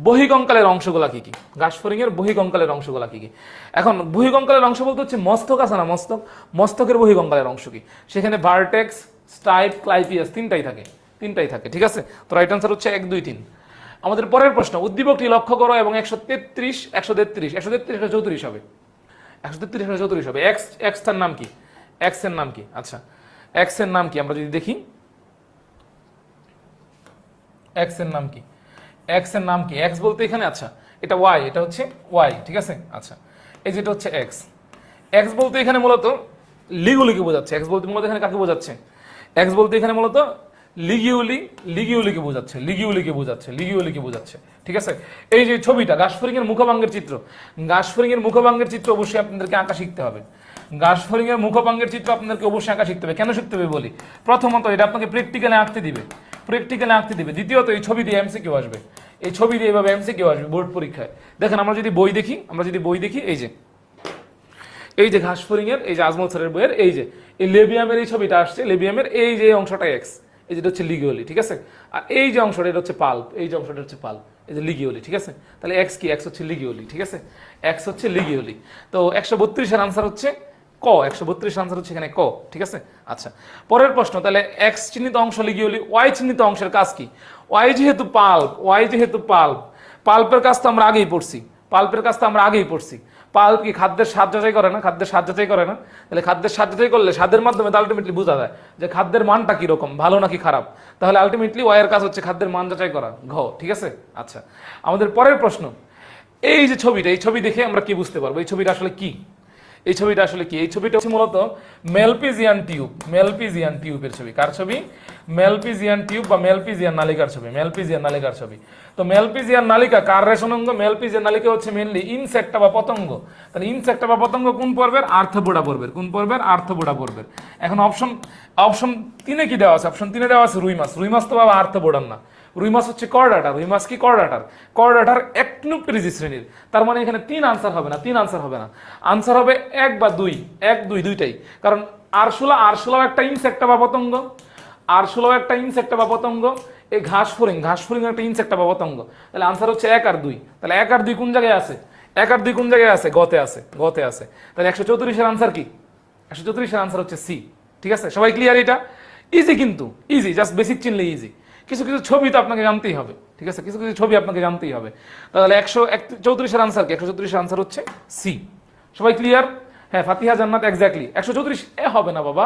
বহিকঙ্কালের অংশগুলা কি কি? ঘাস ফড়িং এর বহিকঙ্কালের অংশগুলা কি কি? এখন বহিকঙ্কালের অংশ বলতে হচ্ছে মস্তক আছে না, মস্তক, মস্তকের বহিকঙ্কালের অংশ কি? সেখানে ভার্টেক্স, স্টাইপ, ক্লাইপিয়াস তিনটাই থাকে। ঠিক আছে, তো রাইট আনসার হচ্ছে 1 2 3। আমাদের পরের প্রশ্ন, উদ্দীপকটি লক্ষ্য করো এবং 133 134 হবে, 133 134 হবে। এক্স তার নাম কি? এক্স এর নাম কি? আচ্ছা, এক্স এর নাম কি আমরা যদি দেখি, এক্স এর নাম কি? এক্স এর নাম কি? এক্স বলতে এখানে, আচ্ছা এটা ওয়াই, এটা হচ্ছে ওয়াই। ঠিক আছে, আচ্ছা এই যেটা হচ্ছে এক্স। এক্স বলতে এখানে মূলত লিগুলিকে বোঝাচ্ছে। এক্স বলতে মূলত এখানে কাকে বোঝাচ্ছে? এক্স বলতে এখানে মূলত লিগিউলিকে বোঝাচ্ছে। ঠিক আছে, এই যে ছবিটা ঘাস ফড়িং এর মুখভঙ্গের চিত্র, ঘাস ফড়িং এর মুখভঙ্গের চিত্র অবশ্যই আপনাদেরকে আঁকা শিখতে হবে। ঘাস ফড়িং এর মুখভঙ্গের চিত্র আপনাদেরকে অবশ্যই আঁকা শিখতে হবে। কেন শিখতে হবে বলি, প্রথমত এটা আপনাকে প্র্যাকটিক্যালে আঁকতে দিবে, দ্বিতীয়ত এই ছবি দিয়ে এমসিকিউ আসবে, এই ছবি দিয়ে এভাবে এমসিকিউ আসবে বোর্ড পরীক্ষায়। দেখেন আমরা যদি বই দেখি, এই যে এই যে ঘাস ফড়িং এর, এই যে আজমল স্যারের বইয়ের এই যে এই লেবিয়ামের এই ছবিটা আসছে, লেবিয়ামের এই যে অংশটা এক্স, এই যেটা হচ্ছে লিগিওলি, ঠিক আছে। আর এই যে অংশটা এটা হচ্ছে পাল্প, এই যে অংশটা হচ্ছে পাল্প, এই যে লিগিওলি, ঠিক আছে। তাহলে এক্স কি? এক্স হচ্ছে লিগিওলি, ঠিক আছে। এক্স হচ্ছে লিগিওলি। তো 132 এর আনসার হচ্ছে ক, 132 আনসার হচ্ছে এখানে ক, ঠিক আছে। আচ্ছা, পরের প্রশ্ন, তাহলে এক্স চিহ্নিত অংশ লিগিওলি, ওয়াই চিহ্নিত অংশের কাজ কি? ওয়াই যেহেতু পাল্প, ওয়াই যেহেতু পাল্প, পাল্পের কাজ তো আমরা আগেই পড়ছি, পাল্পের কাজ তো আমরা আগেই পড়ছি। পাল্প কি খাদ্যের স্বাদ যাচাই করে না? খাদ্যের স্বাদ যাচাই করে না? তাহলে খাদ্যের স্বাদ যাচাই করলে স্বাদের মাধ্যমে তো আলটিমেটলি বোঝা যায় যে খাদ্যের মানটা কিরকম, ভালো নাকি খারাপ। তাহলে আলটিমেটলি ওয়াইয়ের কাজ হচ্ছে খাদ্যের মান যাচাই করা, ঘ, ঠিক আছে। আচ্ছা, আমাদের পরের প্রশ্ন, এই যে ছবিটা, এই ছবি দেখে আমরা কি বুঝতে পারবো এই ছবিটা আসলে কি? এই ছবিটা আসলে কি? এই ছবিটা হচ্ছে মূলত মেলপিজিয়ান টিউব, মেলপিজিয়ান টিউবের ছবি। কার ছবি? মেলপিজিয়ান টিউব বা মেলপিজিয়ান নালিকার ছবি, মেলপিজিয়ান নালিকার ছবি। তো মেলপিজিয়ান নালিকা কার রেশনাঙ্গ? মেলপিজিয়ান নালিকা হচ্ছে মেইনলি ইনসেক্টা বা পতঙ্গ। তাহলে ইনসেক্টা বা পতঙ্গ কোন পর্বের? আর্থ্রোপোডা পর্বের। কোন পর্বের? আর্থ্রোপোডা পর্বের। এখন অপশন 3-এ কি দেওয়া আছে? অপশন 3-এ দেওয়া আছে রুই মাছ। রুই মাছ তো বাবা আর্থ্রোপোডার না, রুই মাছ হচ্ছে করডাটার। রুই মাছ কি? করডাটার। করডাটার অ্যাকটিনোপ্টেরিজি শ্রেণীর। তার মানে এখানে 3 আনসার হবে না, 3 আনসার হবে না, আনসার হবে 1 বা 2, 1 2 দুইটাই। কারণ আরশোলা, আরশোলাও একটা ইনসেক্টা বা পতঙ্গ, আরশোলাও একটা ইনসেক্টা বা পতঙ্গ। এই ঘাস ফড়িং, ঘাস ফড়িং একটা ইনসেক্টা বা পতঙ্গ। তাহলে আনসার হচ্ছে 1 আর 2। তাহলে 1 আর 2 কোন জায়গায় আছে? 1 আর 2 কোন জায়গায় আছে? গতে আছে, গতে আছে। তাহলে 134 এর আনসার কি? 134 এর আনসার হচ্ছে সি, ঠিক আছে। সবাই ক্লিয়ার? এটা ইজি, কিন্তু ইজি, জাস্ট বেসিক চিনলে ইজি। কিছু কিছু ছবি তো আপনাকে জানতেই হবে, ঠিক আছে, কিছু কিছু ছবি আপনাকে জানতেই হবে। তাহলে 134 এর আনসার কি? 134 এর আনসার হচ্ছে সি। সবাই ক্লিয়ার? হ্যাঁ, ফাতিহা জান্নাত এক্স্যাক্টলি। 134 এ হবে না বাবা,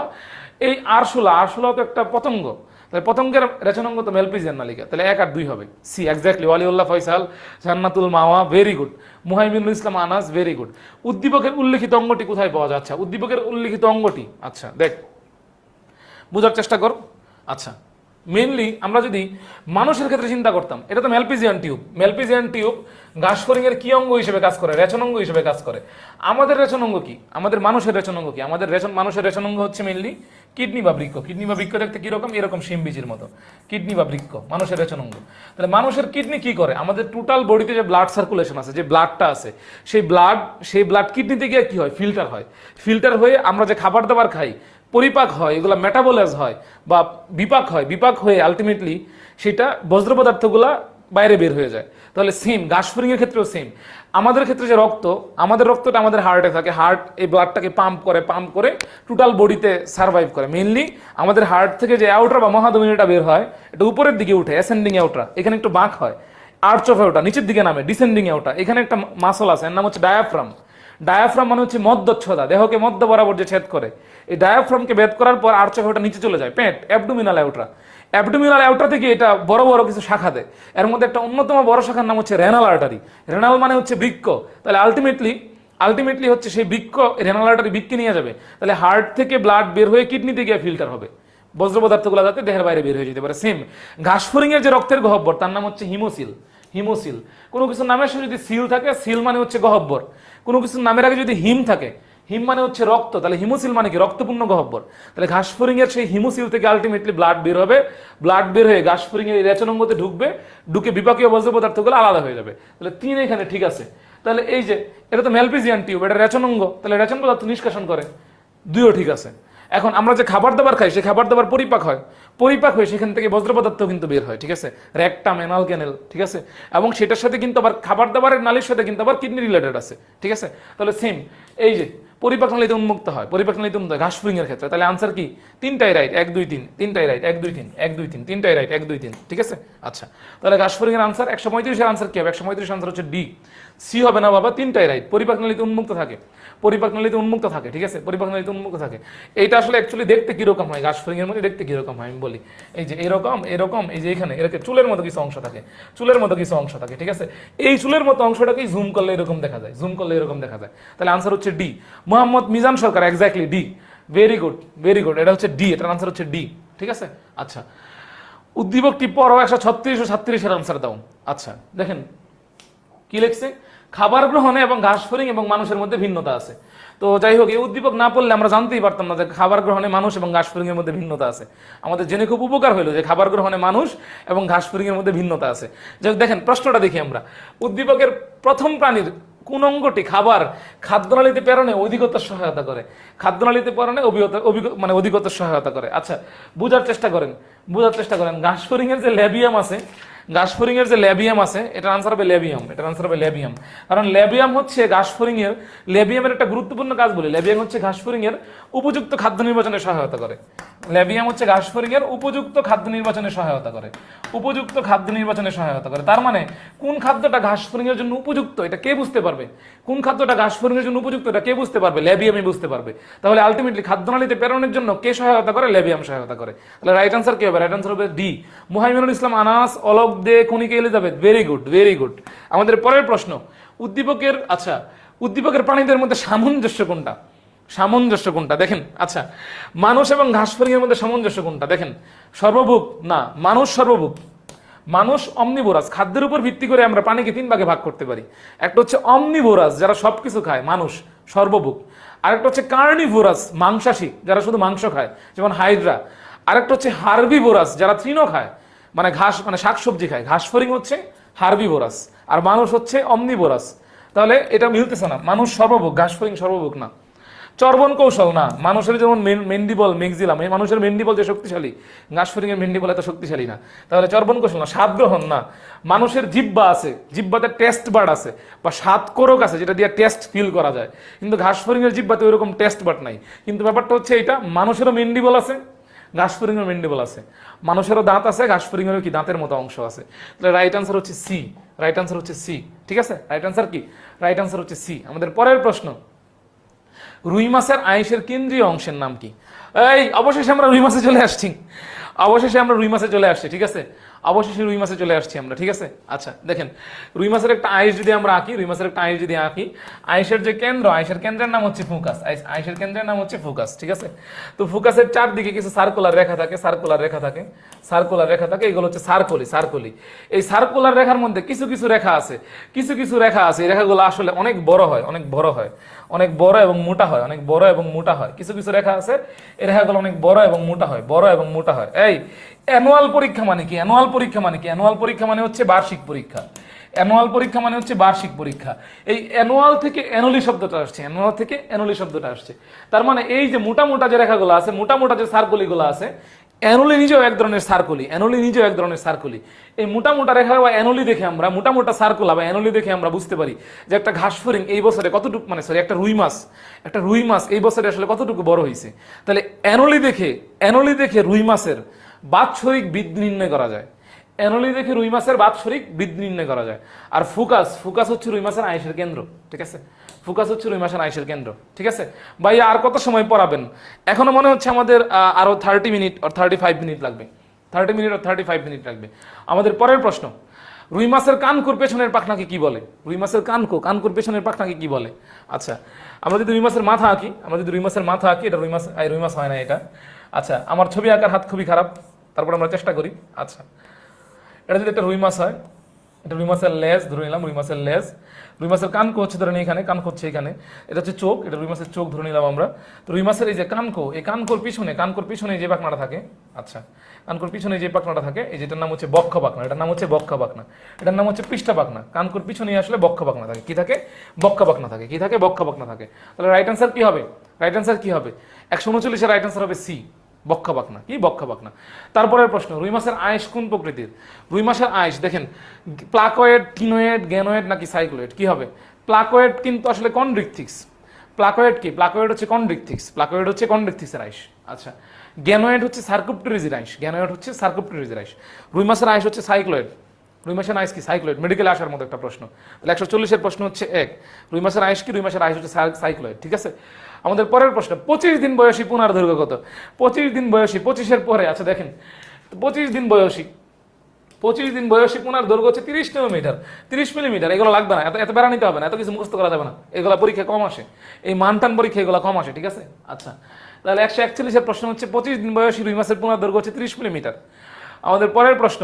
এই আরশোলা, আরশোলা তো একটা পতঙ্গ। তাহলে পতঙ্গের রেচনাঙ্গ তো মেলপিজিয়ান নালিকা। তাহলে 1 আর 2 হবে সি, এক্স্যাক্টলি। ওয়ালিউল্লাহ ফয়সাল, জান্নাতুল মাওয়া, ভেরি গুড। মুহাইমিনুল ইসলাম আনাস, ভেরি গুড। উদ্দীপকের উল্লেখিত অঙ্গটি কোথায় পাওয়া যাচ্ছে? উদ্দীপকের উল্লেখিত অঙ্গটি, আচ্ছা দেখ, বোঝার চেষ্টা কর। আচ্ছা, মেইনলি আমরা যদি মানুষের ক্ষেত্রে চিন্তা করতাম, এটা তো মেলপিজিয়ান টিউব। মেলপিজিয়ান টিউব ঘাস ফড়িং এর কি অঙ্গ হিসেবে কাজ করে? রেচনাঙ্গ হিসেবে কাজ করে। আমাদের রেচনাঙ্গ কি? আমাদের মানুষের রেচনাঙ্গ কি? আমাদের মানুষের রেচনাঙ্গ হচ্ছে মেইনলি কিডনি বা বৃক্ক। কিডনি বা বৃক্ক দেখতে কিরকম? এরকম শিম বীজের মতো। কিডনি বা বৃক্ক মানুষের রেচনাঙ্গ। তাহলে মানুষের কিডনি কি করে? আমাদের টোটাল বডিতে যে ব্লাড সার্কুলেশন আছে, যে ব্লাডটা আছে, সেই ব্লাড কিডনিতে গিয়ে কি হয়? ফিল্টার হয়। ফিল্টার হয়ে আমরা যে খাবার দাবার খাই, পরিপাক হয়, এগুলো মেটাবলাইজ হয় বা বিপাক হয়। বিপাক হয়ে আলটিমেটলি সেটা বজ্র পদার্থগুলা বাইরে বের হয়ে যায়। তাহলে সেম ঘাস ফড়িং এর ক্ষেত্রেও সেম। আমাদের ক্ষেত্রে যে রক্ত, আমাদের রক্তটা আমাদের হার্টে থাকে, হার্ট এই ব্লাডটাকে পাম্প করে টোটাল বডিতে সার্ভাইভ করে। মেইনলি আমাদের হার্ট থেকে যে আউটরা বা মহাধমনীটা বের হয়, এটা উপরের দিকে উঠে, অ্যাসেন্ডিং আউটরা, এখানে একটু বাঁক হয়। আর্চ অফ আউটরা নিচের দিকে নামে, ডিসেন্ডিং আউটরা। এখানে একটা মাসল আছে, এর নাম হচ্ছে ডায়াফ্রাম। ডায়াফ্রাম মানে হচ্ছে মধ্যচ্ছদা, দেহকে মধ্য বরাবর যে ছেদ করে। এই ডায়াফ্রামকে ভেদ করার পর আর্চ অফ আউটরা নিচে চলে যায়, পেট, অ্যাবডোমিনাল আউটরা। অ্যাবডোমিনাল আউটরা থেকে এটা বড় বড় কিছু শাখা দেয়। এর মধ্যে একটা অন্যতম বড় শাখার নাম হচ্ছে রেনাল আর্টারি। রেনাল মানে হচ্ছে বৃক্ক। তাহলে আলটিমেটলি হচ্ছে সেই বৃক্ক, রেনাল আর্টারি বৃক্কে নিয়ে যাবে। তাহলে হার্ট থেকে ব্লাড বের হয়ে কিডনিতে গিয়ে ফিল্টার হবে, বজ্র পদার্থগুলো যাতে দেহের বাইরে বের হয়ে যেতে পারে। সেম ঘাস ফড়িং এর যে রক্তের গহ্বর, তার নাম হচ্ছে হিমোসিল। হিমোসিল। কোনো কিছুর নামের সাথে যদি সিল থাকে, সিল মানে হচ্ছে গহ্বর। কোনো কিছুর নামের আগে যদি হিম থাকে, হিম মানে হচ্ছে রক্ত, তাহলে হিমোসিল মানে কি? রক্তপূর্ণ গহ্বর। তাহলে ঘাস ফড়িং এর সেই হিমোসিল থেকে আলটিমেটলি ব্লাড বের হবে, ব্লাড বের হয়ে ঘাস ফড়িং এর রেচনাঙ্গতে ঢুকবে, ঢুকে বিপাকীয় বজ্র পদার্থগুলো আলাদা হয়ে যাবে। তাহলে 3 এখানে ঠিক আছে। তাহলে এই যে এটা তো মেলপিজিয়ান টিউব, এটা রেচনাঙ্গ, তাহলে রেচন পদার্থ নিষ্কাশন করে, 2ও ঠিক আছে। এখন আমরা যে খাবার দাবার খাই, সেই খাবার দাবার পরিপাক হয়, পরিপাক হয়ে সেখান থেকে বজ্র পদার্থ কিন্তু বের হয়, ঠিক আছে, রেকটাম, অ্যানাল ক্যানেল, ঠিক আছে। এবং সেটার সাথে কিন্তু আবার খাবার দাবারের নালীর সাথে কিন্তু আবার কিডনি রিলেটেড আছে, ঠিক আছে। তাহলে সেম এই যে পরিপাক নালীতে উন্মুক্ত হয়, পরিপাক নালীতে উন্মুক্ত হয় ঘাস ফড়িং এর ক্ষেত্রে। তাহলে আনসার কি? 3টাই রাইট, 1 2 3, 3টাই রাইট, 1 2 3, 1 2 3, 3টাই রাইট, 1 2 3, ঠিক আছে। আচ্ছা, তাহলে ঘাস ফড়িং এর আনসার 135 এর আনসার কি হবে? 135 আনসার হচ্ছে ডি। সি হবে না বাবা, 3টাই রাইট। পরিপাক নালীতে উন্মুক্ত থাকে, পরিপাক নালীতে উন্মুক্ত থাকে, ঠিক আছে, পরিপাক নালীতে উন্মুক্ত থাকে। এইটা আসলে অ্যাকচুয়ালি দেখতে কিরকম হয়? ঘাস ফড়িং এর মধ্যে দেখতে কিরকম হয় আমি বলি। এই যে এরকম এরকম, এই যে এখানে এরকম চুলের মতো কিছু অংশ থাকে, চুলের মতো কিছু অংশ থাকে, ঠিক আছে। এই চুলের মতো অংশটাকেই জুম করলে এরকম দেখা যায়, জুম করলে এরকম দেখা যায়। তাহলে আনসার হচ্ছে D. Mohammad Mizan Sarkar, exactly D, very good, very good. এটা হচ্ছে ডি, এটার আনসার হচ্ছে ডি, ঠিক আছে। আচ্ছা, উদ্দীপকটি পড়ো, 136 ও 37 এর আনসার দাও। আচ্ছা দেখেন কি লিখছে, খাবার গ্রহণে এবং ঘাস ফড়িং এবং মানুষের মধ্যে ভিন্নতা আছে। তো যাই হোক, এই উদ্দীপক না পড়লে আমরা জানতেই পারতাম না যে খাবার গ্রহণে মানুষ এবং ঘাস ফড়িং এর মধ্যে ভিন্নতা আছে। আমাদের জেনে খুব উপকার হলো যে খাবার গ্রহণে মানুষ এবং ঘাস ফড়িং এর মধ্যে ভিন্নতা আছে। যাই হোক, দেখেন প্রশ্নটা দেখি আমরা। উদ্দীপকের প্রথম প্রাণীর কোন অঙ্গটি খাবার খাদ্যনালীতে প্রেরণে অধিকতর সহায়তা করে? খাদ্যনালীতে প্রেরণে মানে অধিকতর সহায়তা করে। আচ্ছা, বোঝার চেষ্টা করেন ঘাসফড়িং এর যে ল্যাবিয়াম আছে, এটার আনসার হবে ল্যাবিয়াম। কারণ ল্যাবিয়াম হচ্ছে ঘাসফড়িং এর একটা গুরুত্বপূর্ণ কাজ বলি। ল্যাবিয়াম হচ্ছে ঘাসফড়িং এর উপযুক্ত খাদ্য নির্বাচনে সহায়তা করে। তার মানে কোন খাদ্যটা ঘাসফড়িং এর জন্য উপযুক্ত এটা কে বুঝতে পারবে? ল্যাবিয়ামই বুঝতে পারবে। তাহলে আলটিমেটলি খাদ্যনালীতে প্রেরণের জন্য কে সহায়তা করে? ল্যাবিয়াম সহায়তা করে। তাহলে রাইট আনসার কি হবে? রাইট আনসার হবে ডি, মুহাইমিনুল ইসলাম আনাস, অলক দে, কণিকা এলিজাবেথ। Very good. আমাদের পরের প্রশ্ন, উদ্দীপকের প্রাণীদের মধ্যে সামঞ্জস্য কোনটা? দেখেন, আচ্ছা, মানুষ এবং ঘাসফড়িং এর মধ্যে সামঞ্জস্য কোনটা? দেখেন, সর্বভুক না, মানুষ সর্বভুক। মানুষ অমনিভোরাস, খাদ্যের উপর ভিত্তি করে আমরা প্রাণীকে 3 ভাগে ভাগ করতে পারি। একটা হচ্ছে অমনিভোরাস, যারা সবকিছু খায়, মানুষ সর্বভুক। আরেকটা হচ্ছে কার্নিভোরাস, মাংসাশী, যারা শুধু মাংস খায়, যেমন হাইড্রা। আরেকটা হচ্ছে হার্বিভোরাস, যারা তৃণ খায়, মানে ঘাস, মানে শাকসবজি খায়। ঘাসফড়িং হচ্ছে হার্বিভোরাস আর মানুষ হচ্ছে অমনিভোরাস। তাহলে এটা মিলতেছে না, মানুষ সর্বভুক, ঘাসফড়িং সর্বভুক না। চর্বণ কৌশল না, মানুষের যেমন মেন্ডিবল, মেক্সিলাম, এই মানুষের মেন্ডিবল যে শক্তিশালী, ঘাসফড়িং এর মেন্ডিবল এত শক্তিশালী না। তাহলে চর্বণ কৌশল না। স্বাদ গ্রহণ না, মানুষের জিহ্বা আছে, জিহ্বাতে টেস্ট বার্ড আছে বা স্বাদ কোরক আছে যেটা দিয়ে টেস্ট ফিল করা যায়, কিন্তু ঘাসফড়িং এর জিহ্বাতে ওইরকম টেস্ট বার্ড নাই। কিন্তু ব্যাপারটা হচ্ছে এটা, মানুষেরও মেন্ডিবল আছে, ঘাসফড়িং এর মেন্ডিবল আছে, মানুষেরও দাঁত আছে, ঘাসফড়িং এরও কি দাঁতের মতো অংশ আছে। তাহলে রাইট আনসার হচ্ছে সি। ঠিক আছে, রাইট আনসার কি? রাইট আনসার হচ্ছে সি। আমাদের পরের প্রশ্ন, রুই মাছের আইসের কেন্দ্রীয় অংশের নাম কি? অবশেষে আমরা রুই মাছে চলে আসছি। ঠিক আছে, অবশেষে রুই মাছে চলে আসছি আমরা। ঠিক আছে, আচ্ছা দেখেন, রুই মাছের একটা আইস যদি আমরা আঁকি, আইসের যে কেন্দ্র, আইসের কেন্দ্রের নাম হচ্ছে ফোকাস। ঠিক আছে, তো ফোকাসের চারদিকে কিছু সার্কুলার রেখা থাকে, এগুলো হচ্ছে সার্কলি। এই সার্কুলার রেখার মধ্যে কিছু কিছু রেখা আছে, এই রেখাগুলো আসলে অনেক বড় এবং মোটা হয়। কিছু কিছু রেখা আছে, এই রেখাগুলো অনেক বড় এবং মোটা হয়। এই অ্যানুয়াল পরীক্ষা মানে কি? অ্যানুয়াল পরীক্ষা মানে হচ্ছে বার্ষিক পরীক্ষা। এই অ্যানুয়াল থেকে অ্যানুয়ালি শব্দটা আসছে। তার মানে এই যে মোটা মোটা যে রেখাগুলো আছে, মোটা যে সার্কলিগুলো আছে, অ্যানুয়ালি নিজেও এক ধরনের সার্কলি। এই মোটা মোটা রেখা বা অ্যানুয়ালি দেখে আমরা, মোটা মোটা সার্কল বা অ্যানুয়ালি দেখে আমরা বুঝতে পারি যে একটা ঘাসফড়িং এই বছরে কতটুকু, একটা রুই মাছ এই বছরে আসলে কতটুকু বড় হয়েছে। তাহলে অ্যানুয়ালি দেখে রুই মাছের বাৎসরিক বৃদ্ধি নির্ণয় করা যায়। আর ফোকাস হচ্ছে রুই মাছের আইসের কেন্দ্র। ঠিক আছে, ভাইয়া আর কত সময় পড়াবেন? এখনো মনে হচ্ছে আমাদের আরো 30 মিনিট or 35 মিনিট লাগবে। আমাদের পরের প্রশ্ন, রুই মাছের কানকুর পেছনের পাখনাকে কি বলে? কানকুর পেছনের পাখনাকে কি বলে? আচ্ছা, আমরা যদি রুই মাছের মাথা আঁকি, এটা রুই মাছ হয় না এটা। আচ্ছা, আমার ছবি আঁকার হাত খুবই খারাপ, তারপর আমরা চেষ্টা করি। আচ্ছা, এটা যদি একটা রুই মাছ হয়, এটা রুই মাছের লেজ ধরে নিলাম, রুই মাছের কানকো হচ্ছে ধরে এখানে, এখানে এটা হচ্ছে চোখ, এটা রুই মাছের চোখ ধরে নিলাম আমরা। তো রুই মাছের এই যে কানকো, এই কানকোর পিছনে যে পাখনাটা থাকে, আচ্ছা, কানকোর পিছনে যে পাখনাটা থাকে, এই যেটার নাম হচ্ছে বক্ষ পাখনা, এটার নাম হচ্ছে পৃষ্ঠ পাখনা। কানকোর পিছনে আসলে বক্ষ পাখনা থাকে, বক্ষ পাখনা থাকে। তাহলে রাইট আনসার কি হবে? 139 এর রাইট আনসার হবে সি, বক্ষ পাখনা। তারপরের প্রশ্ন, রুই মাছের আইস কোন প্রকৃতির? রুই মাছের আইস দেখেন, প্লাকয়েড, টিনোয়েড, গ্যানোয়েড নাকি সাইক্লোয়েড? কি হবে? প্লাকয়েড কিন্তু আসলে কন্ড্রিকথিক্স। প্লাকয়েড হচ্ছে কন্ড্রিকথিক্সের আইস। আচ্ছা, গ্যানোয়েড হচ্ছে সার্কুপটেরিজের আইস। রুই মাছের আইস হচ্ছে সাইক্লোয়েড। রুই মাছের আইস কি? সাইক্লোয়েড। মেডিকেলে আসার মতো একটা প্রশ্ন। তাহলে 140 এর প্রশ্ন হচ্ছে রুই মাছের আইস কি? রুই মাছের আইস হচ্ছে সাইক্লোয়েড। ঠিক আছে, আমাদের পরের প্রশ্ন, 25 দিন বয়সী পুনার দৈর্ঘ্য কত? 25 দিন বয়সী, 25-এর পরে, আচ্ছা দেখেন, 25 দিন বয়সী পুনার দৈর্ঘ্য হচ্ছে 30 মিলিমিটার। এগুলো লাগবে না, এত বেড়া নিতে হবে না, এত কিছু মুখস্থ করা যাবে না, এগুলো পরীক্ষা কম আসে, এই মানটান পরীক্ষা এগুলো কম আসে। ঠিক আছে, আচ্ছা, তাহলে 141-এর প্রশ্ন হচ্ছে 25 দিন বয়সী রুই মাছের পুনার দৈর্ঘ্য হচ্ছে 30 মিলিমিটার। আমাদের পরের প্রশ্ন,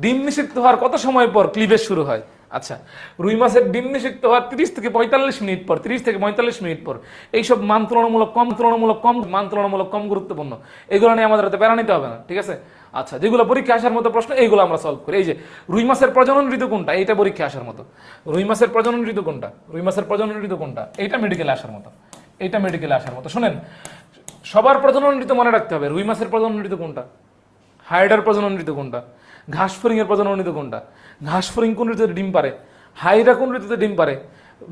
ডিম নিষিক্ত হওয়ার কত সময় পর ক্লিভেজ শুরু হয়? আচ্ছা, রুই মাছের ডিম নিষিক্ত হওয়ার 30 থেকে 45 মিনিট পর। এইসব মান তুলনামূলক কম গুরুত্বপূর্ণ, এগুলো নিয়ে আমাদের হাতে প্যারা নিতে হবে না। ঠিক আছে, আচ্ছা, যেগুলো পরীক্ষা আসার মতো প্রশ্ন এইগুলো আমরা সলভ করি। এই যে রুই মাছের প্রজনন ঋতু কোনটা, এইটা পরীক্ষা আসার মতো। রুই মাছের প্রজনন ঋতু কোনটা, রুই মাছের প্রজনন ঋতু কোনটা, এইটা মেডিকেলে আসার মতো, এইটা মেডিকেলে আসার মতো। শুনেন, সবার প্রজনন ঋতু মনে রাখতে হবে। রুই মাছের প্রজনন ঋতু কোনটা, হাইডার প্রজনন ঋতু কোনটা, ঘাসফড়িং এর প্রজনন ঋতু কোনটা, ঘাসফড়িং কোন ঋতুতে ডিম পারে, হাইডা কোন ঋতুতে ডিম পারে,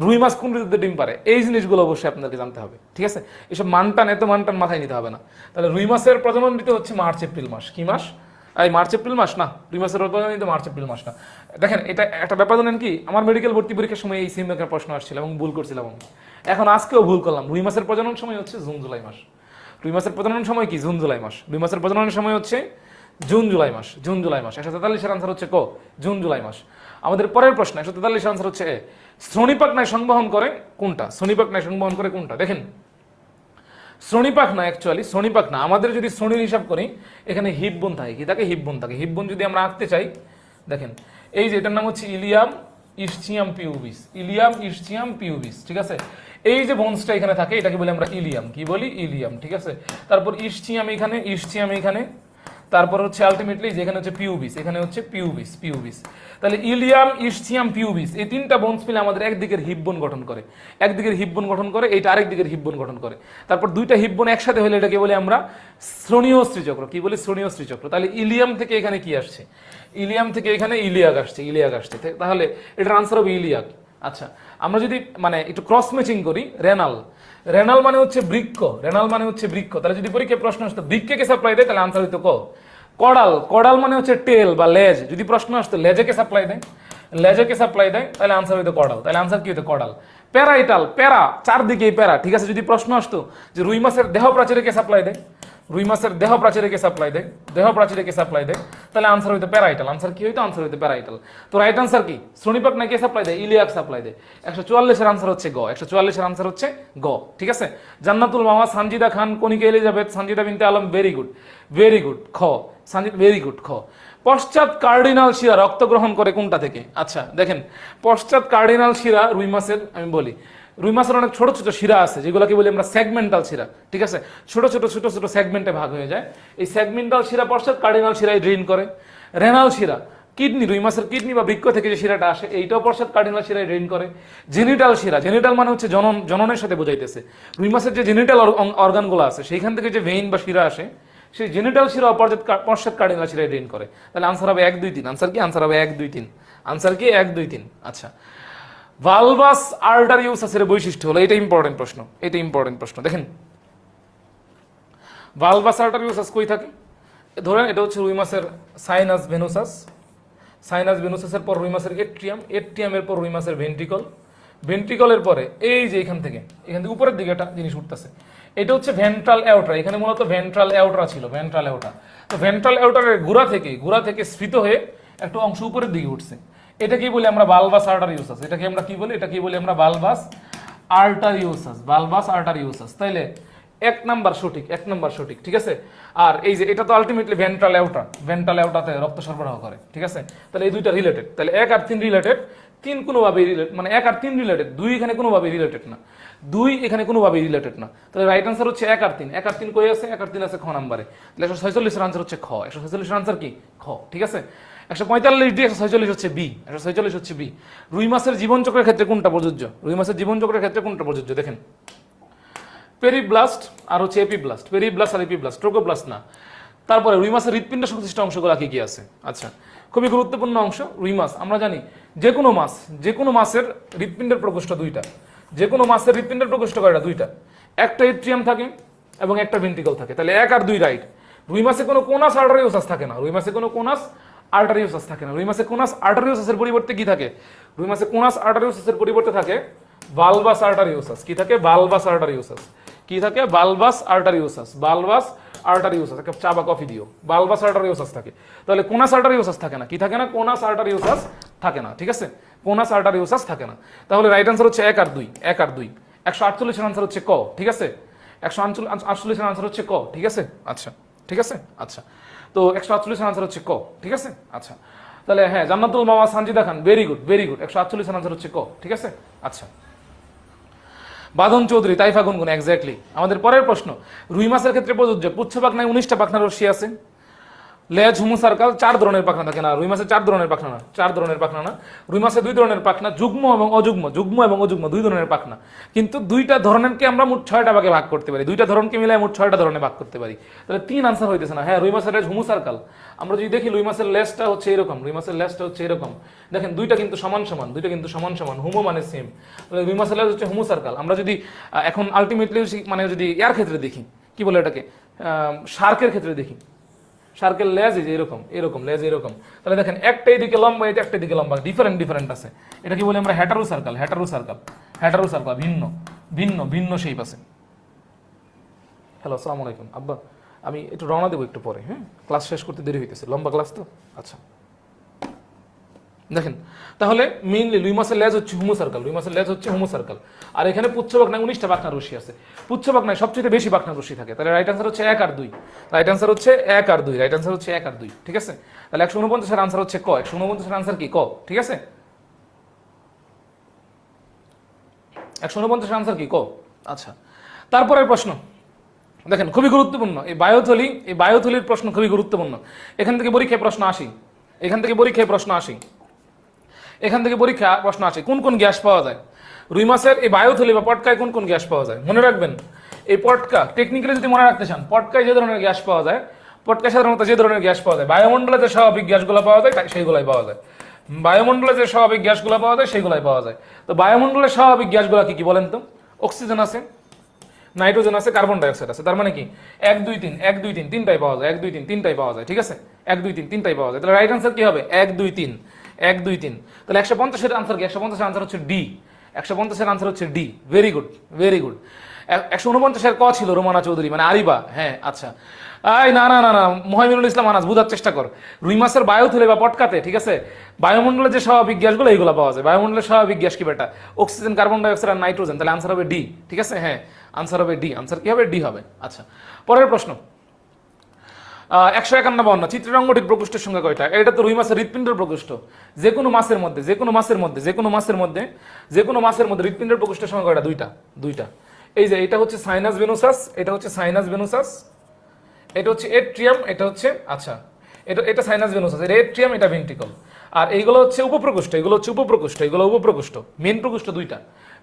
রুই মাছ কোন ঋতুতে ডিম পারে, এই জিনিসগুলো অবশ্যই আপনাদেরকে জানতে হবে। ঠিক আছে, এসব মানটান এত মানটান মাথায় নিতে হবে না। তাহলে রুই মাছের প্রজনন ঋতু হচ্ছে মার্চ এপ্রিল মাস। কি মাস? এই মার্চ এপ্রিল মাস না, রুই মাছের প্রজনন ঋতু মার্চ এপ্রিল মাস না। দেখেন, এটা একটা ব্যাপার জানেন কি, আমার মেডিকেল ভর্তি পরীক্ষার সময় এই সেম একটা প্রশ্ন আসছিল এবং ভুল করছিলাম আমি। এখন আজকেও ভুল করলাম। রুই মাছের প্রজনন সময় হচ্ছে জুন জুলাই মাস। রুই মাছের প্রজনন সময় কি? জুন জুলাই মাস। রুই মাছের প্রজননের সময় হচ্ছে জুন জুলাই মাস। জুন জুলাই মাস। 143 এর আনসার হচ্ছে ক, জুন জুলাই মাস। আমাদের পরের প্রশ্ন 143 এর আনসার হচ্ছে এ। শ্রোণীপাখনায় সংবহন করে কোনটা? শ্রোণীপাখনায় সংবহন করে কোনটা? দেখেন, শ্রোণীপাখনা অ্যাকচুয়ালি শ্রোণীপাখনা, আমাদের যদি শ্রোণীর হিসাব করি এখানে হিপ বোন থাকে। কি থাকে? হিপ বোন থাকে। হিপ বোন যদি আমরা আঁকতে চাই, দেখেন এই যে এটার নাম হচ্ছে ইলিয়াম ইসচিয়াম পিউবিস। ইলিয়াম ইসচিয়াম পিউবিস, ঠিক আছে। এই যে বোনসটা এখানে থাকে এটাকে বলি আমরা ইলিয়াম। কি বলি? ইলিয়াম, ঠিক আছে। তারপর ইসচিয়াম এখানে, ইসচিয়াম এখানে, তারপর হচ্ছে আলটিমেটলি যেখানে হচ্ছে পিউবিস, এখানে হচ্ছে পিউবিস। পিউবিস, তাহলে ইলিয়াম ইসচিয়াম পিউবিস, এই তিনটা বোনস মিলে আমাদের একদিকের হিপ বোন গঠন করে। একদিকের হিপ বোন গঠন করে, এইটা আরেক দিকের হিপ বোন গঠন করে। তারপর দুইটা হিপ বোন একসাথে হলে এটাকে বলি আমরা শ্রোণীয় স্ত্রীচক্র। কি বলি? শ্রোণীয় স্ত্রীচক্র। তাহলে ইলিয়াম থেকে এখানে কি আসছে? ইলিয়াম থেকে এখানে ইলিয়াক আসছে। ইলিয়াক আসছে, তাহলে এটার আনসার হবে ইলিয়াক। আচ্ছা, আমরা যদি মানে একটু ক্রস ম্যাচিং করি, রেনাল। রেনাল মানে হচ্ছে বৃক্ষ, রেনাল মানে হচ্ছে বৃক্ষ। তাহলে যদি পরীক্ষায় প্রশ্ন আসতো বৃক্ষে কে সাপ্লাই দেয়, তাহলে আনসার হইতো ক। কড়াল, কড়াল মানে হচ্ছে টেল বা লেজ। যদি প্রশ্ন আসতো লেজে কে সাপ্লাই দেয়, লেজে কে সাপ্লাই দেয়, তাহলে আনসার হইতো কড়াল। তাহলে আনসার কি হইতো? কড়াল। প্যারাইটাল, প্যারা, চারদিকে প্যারা, ঠিক আছে। যদি প্রশ্ন আসতো যে রুই মাছের দেহ প্রাচীরে কে সাপ্লাই দেয়, রুই মাছের দেহ প্রাচীরে কে সাপ্লাই দেয়, দেহ প্রাচীরে কে সাপ্লাই দেয়, তাহলে আনসার হইতো প্যারাইটাল। আনসার কি হইতো? আনসার হইতো প্যারাইটাল। তো রাইট আনসার কি? শ্রোণীপাখনায় কে সাপ্লাই দেয়? ইলিয়াক সাপ্লাই দেয়। 144 এর আনসার হচ্ছে গ। 144 এর আনসার হচ্ছে গ, ঠিক আছে। জান্নাতুল মামা, সানজিদা খান, কনিকা এলিজাবেথ, সানজিদা বিনতে Alam, very good, very good. খ, সানজিদ, ভেরি গুড। খ, পশ্চাৎ কার্ডিনাল শিরা রক্ত গ্রহণ করে কোনটা থেকে? আচ্ছা দেখেন, পশ্চাৎ কার্ডিনাল শিরা রুই মাছের, আমি বলি রুই মাছের অনেক ছোট ছোট শিরা আছে যেগুলোকে বলি আমরা সেগমেন্টাল শিরা, ঠিক আছে। ছোট ছোট ছোট ছোট সেগমেন্টে ভাগ হয়ে যায়। এই সেগমেন্টাল শিরা পশ্চাৎ কার্ডিনাল শিরায় ড্রেন করে। রেনাল শিরা, কিডনি, রুই মাছের কিডনি বা বৃক্ষ থেকে যে শিরাটা আসে এইটাও পশ্চাৎ কার্ডিনাল শিরায় ড্রেন করে। জেনিটাল শিরা, জেনিটাল মানে হচ্ছে জনন, জননের সাথে বোঝাইতেছে। রুই মাছের যে জেনিটাল অর্গানগুলো আছে সেইখান থেকে যে ভেইন বা শিরা আসে, সেই জেনিটাল শিরা পশ্চাৎ কার্ডিনাল শিরায় ড্রেন করে। তাহলে আনসার হবে 1 2 3। আনসার কি? আনসার হবে 1 2 3। আনসার কি? 1 2 3। আচ্ছা, ভালভাস আর্টারিউসাসের বৈশিষ্ট্য হলো, এটা ইম্পর্টেন্ট প্রশ্ন, এটা ইম্পর্টেন্ট প্রশ্ন। দেখেন, ভালভাস আর্টারিউসাস কই থাকে? ধরেন এটা হচ্ছে রুই মাছের সাইনাস ভেনুসাস। সাইনাস ভেনুসাসের পর রুই মাছের এট্রিয়াম, এট্রিয়ামের পর রুই মাছের ভেন্ট্রিকল, ভেন্ট্রিকলের পরে এই যে এখান থেকে উপরের দিকে একটা জিনিস উঠতেছে, এটা হচ্ছে ভেন্ট্রাল অ্যাওট্রা। এখানে মূলত ভেন্ট্রাল অ্যাওট্রা ছিল, ভেন্ট্রাল অ্যাওট্রা। তো ভেন্ট্রাল অ্যাওট্রার গোড়া থেকে স্ফীত হয়ে একটা অংশ উপরের দিকে উঠছে। এটাকেই বলি আমরা ভালভাস আর্টারিউসাস। এটাকে আমরা কি বলি? এটাকেই বলি আমরা ভালভাস আর্টারিউসাস, ভালভাস আর্টারিউসাস। তাইলে 1 নাম্বার সঠিক, 1 নাম্বার সঠিক, ঠিক আছে। আর এই যে এটা তো আলটিমেটলি ভেন্ট্রাল অ্যাওট্রা, ভেন্ট্রাল অ্যাওট্রাতে রক্ত সরবরাহ করে, ঠিক আছে। তাহলে এই দুইটা রিলেটেড। তাহলে 1 আর 3 রিলেটেড, 3 কোনোভাবেই রিলেটেড, মানে 1 আর 3 রিলেটেড, 2 এখানে কোনোভাবেই রিলেটেড না, 2 এখানে কোনোভাবেই রিলেটেড না। তাহলে রাইট আনসার হচ্ছে 1 আর 3। 1 আর 3 কই আছে? 1 আর 3 আছে খ নাম্বারে। তাহলে 146 এর আনসার হচ্ছে খ। 146 এর আনসার কি? খ, ঠিক আছে। 145 দিয়ে 146 হচ্ছে বি, 146 হচ্ছে বি। রুই মাছের জীবনচক্রের ক্ষেত্রে কোনটা প্রযোজ্য? রুই মাছের জীবনচক্রের ক্ষেত্রে কোনটা প্রযোজ্য? দেখেন, পেরিব্লাস্ট আর হচ্ছে এপিব্লাস্ট। পেরিব্লাস্ট আর এপিব্লাস্ট, ট্রোকোব্লাস্ট না। তারপরে রুই মাছের হৃৎপিণ্ড সংশ্লিষ্ট অংশগুলো কি কি আছে? আচ্ছা, খুবই গুরুত্বপূর্ণ অংশ রুই মাছ। আমরা জানি যে কোনো মাছের হৃৎপিণ্ডের প্রকোষ্ঠ 2টা। যে কোনো মাছের হৃৎপিণ্ডের প্রকোষ্ঠ কয়টা? 2টা। একটা এট্রিয়াম থাকে এবং একটা ভেন্ট্রিকল থাকে। তাহলে 1 আর 2 রাইট। রুই মাছে কোনো কোনাস আর্টারিওসাস থাকে না। রুই মাছে কোনো কোনাস আর্টারিওসাস থাকে না। রুই মাছে কোনাস আর্টারিওসাসের পরিবর্তে কি থাকে? রুই মাছে কোনাস আর্টারিওসাসের পরিবর্তে থাকে ভালভাস আর্টারিওসাস। কি থাকে? ভালভাস আর্টারিওসাস। কি থাকে? ভালভাস আর্টারিওসাস। ভালভাস আর্টারিওসাস। একটা চা বা কফি দিও। ভালভাস আর্টারিওসাস থাকে। তাহলে কোনাস আর্টারিওসাস থাকে না। কি থাকে না? কোনাস আর্টারিওসাস থাকে না, ঠিক আছে। কোনাস আর্টারিওসাস থাকে না। তাহলে রাইট আনসার হচ্ছে 1 আর 2। 1 আর 2। 148 এর আনসার হচ্ছে ক, ঠিক আছে। 148 এর আনসার হচ্ছে ক, ঠিক আছে। আচ্ছা, ঠিক আছে। আচ্ছা, তো 148 এর আনসার হচ্ছে ক, ঠিক আছে। আচ্ছা, তাহলে হ্যাঁ, জান্নাতুল মামা, Sanjida Khan, very good, very good. 148 এর আনসার হচ্ছে ক, ঠিক আছে। আচ্ছা, বাঁধন চৌধুরী, তাইফা গুনগুন, এক্স্যাক্টলি। আমাদের পরের প্রশ্ন, রুই মাছের ক্ষেত্রে প্রযোজ্য পুচ্ছ পাখনায় 19টা পাখনা রশ্মি আছে। লেজ হুমু সার্কাল 4 ধরনের পাখনা থাকে না, রুই মাছের 4 ধরনের পাখনা না, 4 ধরনের পাখনা না, রুই মাছের 2 ধরনের পাখনা, যুগ্ম এবং অযুগ্ম, যুগ্ম এবং অযুগ্ম 2 ধরনের পাখনা। কিন্তু 2টা ধরনেরকে আমরা মোট 6টা ভাগে ভাগ করতে পারি, 2টা ধরনকে মিলাই মোট 6টা ধরনে ভাগ করতে পারি। তাহলে 3 আনসার হইতেছে না। হ্যাঁ, রুই মাছের লেজ হুমু সার্কাল। আমরা যদি দেখি রুই মাছের লেজটা হচ্ছে এরকম, রুই মাছের লেজটা হচ্ছে এরকম। দেখেন 2টা কিন্তু সমান সমান, 2টা কিন্তু সমান সমান, হুমু মানে সেম। তাহলে রুই মাছের লেজ হচ্ছে হুমু সার্কাল। আমরা যদি এখন আলটিমেটলি মানে যদি ইয়ার ক্ষেত্রে দেখি, কি বলে এটাকে, শার্কের ক্ষেত্রে দেখি, শার্কের লেজ এই যে এরকম, এরকম লেজ এরকম। তাহলে দেখেন একটা এদিকে লম্বা, এটা একটা দিকে লম্বা, ডিফারেন্ট ডিফারেন্ট আছে। এটা কি বলি আমরা hetero circle, hetero circle, hetero circle, ভিন্ন ভিন্ন ভিন্ন শেপ আছে। হ্যালো, আসসালামু আলাইকুম আব্বা, আমি একটু রওনা দেবো একটু পরে, হ্যাঁ ক্লাস শেষ করতে দেরি হইতেছে, লম্বা ক্লাস তো। আচ্ছা দেখেন, তাহলে মেইনলি রুই মাছের লেজ হচ্ছে হুমু সার্কেল, রুই মাছের লেজ হচ্ছে হুমু সার্কেল। আর এখানে পুচ্ছ পাখনায় 19টা পাখনা রশ্মি আছে, পুচ্ছ পাখনায় সবচেয়ে বেশি পাখনা রশ্মি থাকে। তাহলে রাইট আনসার হচ্ছে 1 আর 2, রাইট আনসার হচ্ছে 1 আর 2, রাইট আনসার হচ্ছে 1 আর 2, ঠিক আছে। তাহলে 149 এর আনসার হচ্ছে ক, 149 এর আনসার কি ক, ঠিক আছে। 149 এর আনসার কি ক। আচ্ছা, তারপরের প্রশ্ন দেখেন, খুবই গুরুত্বপূর্ণ এই বায়োথলি, এই বায়োথলির প্রশ্ন খুবই গুরুত্বপূর্ণ। এখান থেকে পরীক্ষায় প্রশ্ন আসি, এখান থেকে পরীক্ষায় প্রশ্ন আসি, এখান থেকে পরীক্ষা প্রশ্ন আসে কোন কোন গ্যাস পাওয়া যায় রুই মাছের এই বায়োথলি বা পটকায়, কোন কোন গ্যাস পাওয়া যায় মনে রাখবেন। এই পটকা টেকনিক্যালি যদি মনে রাখতে চান, পটকায় যে ধরনের গ্যাস পাওয়া যায়, পটকায় সাধারণত যে ধরনের গ্যাস পাওয়া যায়, বায়ুমণ্ডলে যে স্বাভাবিক গ্যাসগুলো পাওয়া যায় সেইগুলাই পাওয়া যায়, বায়ুমণ্ডলে যে স্বাভাবিক গ্যাসগুলো পাওয়া যায় সেইগুলাই পাওয়া যায়। তো বায়ুমণ্ডলের স্বাভাবিক গ্যাসগুলো কি কি বলেন তো? অক্সিজেন আছে, নাইট্রোজেন আছে, কার্বন ডাইঅক্সাইড আছে। তার মানে কি 1 2 3 1 2 3 তিনটাই পাওয়া যায়, 1 2 3 তিনটাই পাওয়া যায়, ঠিক আছে। 1 2 3 তিনটাই পাওয়া যায়। তাহলে রাইট আনসার কি হবে? 1 2 3 1 2 3। তাহলে 150 এর আনসার কি? 150 এর আনসার হচ্ছে ডি, 150 এর আনসার হচ্ছে D. Very good, very good. 149 এর ক ছিল রোমানা চৌধুরী, মানে আরিবা। হ্যাঁ আচ্ছা, আই না না না না, মোহাম্মদুল ইসলাম আনাস, বুঝার চেষ্টা কর। রুই মাছের বায়ুথলি বা পটকাতে, ঠিক আছে, বায়ুমণ্ডলের যে স্বাভাবিক গ্যাসগুলো এইগুলো পাওয়া যায়। বায়ুমণ্ডলের স্বাভাবিক গ্যাস কি বেটা? অক্সিজেন, কার্বন ডাইঅক্সাইড আর নাইট্রোজেন। তাহলে আনসার হবে ডি, ঠিক আছে। হ্যাঁ, আনসার হবে ডি। আনসার কি হবে? ডি হবে। আচ্ছা, পরের প্রশ্ন 151 চিত্রের অঙ্গটির প্রকোষ্ঠের সংখ্যা কয়টা? এটা তো রুই মাছের হৃৎপিণ্ডের প্রকোষ্ঠ। যে কোনো মাছের মধ্যে, যে কোনো মাছের মধ্যে, যে কোনো মাছের মধ্যে, যে কোনো মাছের মধ্যে হৃৎপিণ্ডের প্রকোষ্ঠের সংখ্যা কয়টা? দুইটা, দুইটা। এই যে এটা হচ্ছে সাইনাস ভেনুসাস, এটা হচ্ছে সাইনাস ভেনুসাস, এটা হচ্ছে এট্রিয়াম, এটা হচ্ছে আচ্ছা, এটা এটা সাইনাস ভেনুসাস, এটা এট্রিয়াম, এটা ভেন্ট্রিকল। আর এইগুলো হচ্ছে উপপ্রকোষ্ঠ, এগুলো হচ্ছে উপপ্রকোষ্ঠ, এগুলো উপপ্রকোষ্ঠ। মেইন প্রকোষ্ঠ দুইটা,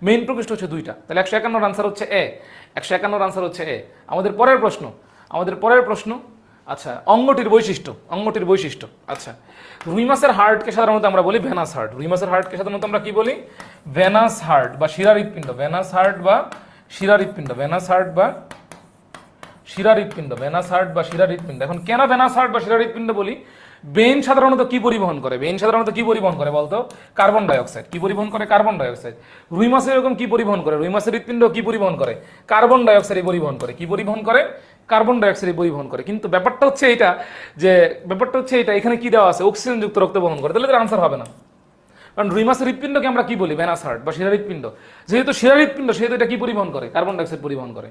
মেইন প্রকোষ্ঠ হচ্ছে দুইটা। তাহলে 151 আনসার হচ্ছে এ, 151 আনসার হচ্ছে এ। আমাদের পরের প্রশ্ন, আমাদের পরের প্রশ্ন, আচ্ছা, অঙ্গটির বৈশিষ্ট্য, অঙ্গটির বৈশিষ্ট্য। আচ্ছা, রুই মাছের হার্টকে সাধারণত আমরা বলি ভেনাস হার্ট। রুই মাছের হার্টকে সাধারণত আমরা কি বলি? ভেনাস হার্ট বা শিরা হৃৎপিণ্ড, ভেনাস হার্ট বা শিরা হৃৎপিণ্ড, ভেনাস হার্ট বা শিরা হৃৎপিণ্ড, ভেনাস হার্ট বা শিরা হৃৎপিণ্ড। এখন কেন ভেনাস হার্ট বা শিরা হৃৎপিণ্ড বলি? বেইন সাধারণত কি পরিবহন করে? বেইন সাধারণত কি পরিবহন করে বলতো? Carbon dioxide. কি পরিবহন করে? Carbon dioxide. রুই মাছের এরকম কি পরিবহন করে? রুই মাছের হৃৎপিণ্ড কি পরিবহন করে? কার্বন ডাইঅক্সাইড পরিবহন করে। কি পরিবহন করে? কার্বন ডাইঅক্সাইড পরিবহন করে। কিন্তু ব্যাপারটা হচ্ছে এটা, যে ব্যাপারটা হচ্ছে এটা, এখানে কি দেওয়া আছে? অক্সিজেন যুক্ত রক্ত বহন করে। তাহলে এর আনসার হবে না। কারণ রুই মাছের হৃৎপিণ্ডকে আমরা কি বলি? ভেনাস হার্ট বা শিরা হৃৎপিণ্ড। যেহেতু শিরা হৃৎপিণ্ড, সেহেতু এটা কি পরিবহন করে? কার্বন ডাইঅক্সাইড পরিবহন করে।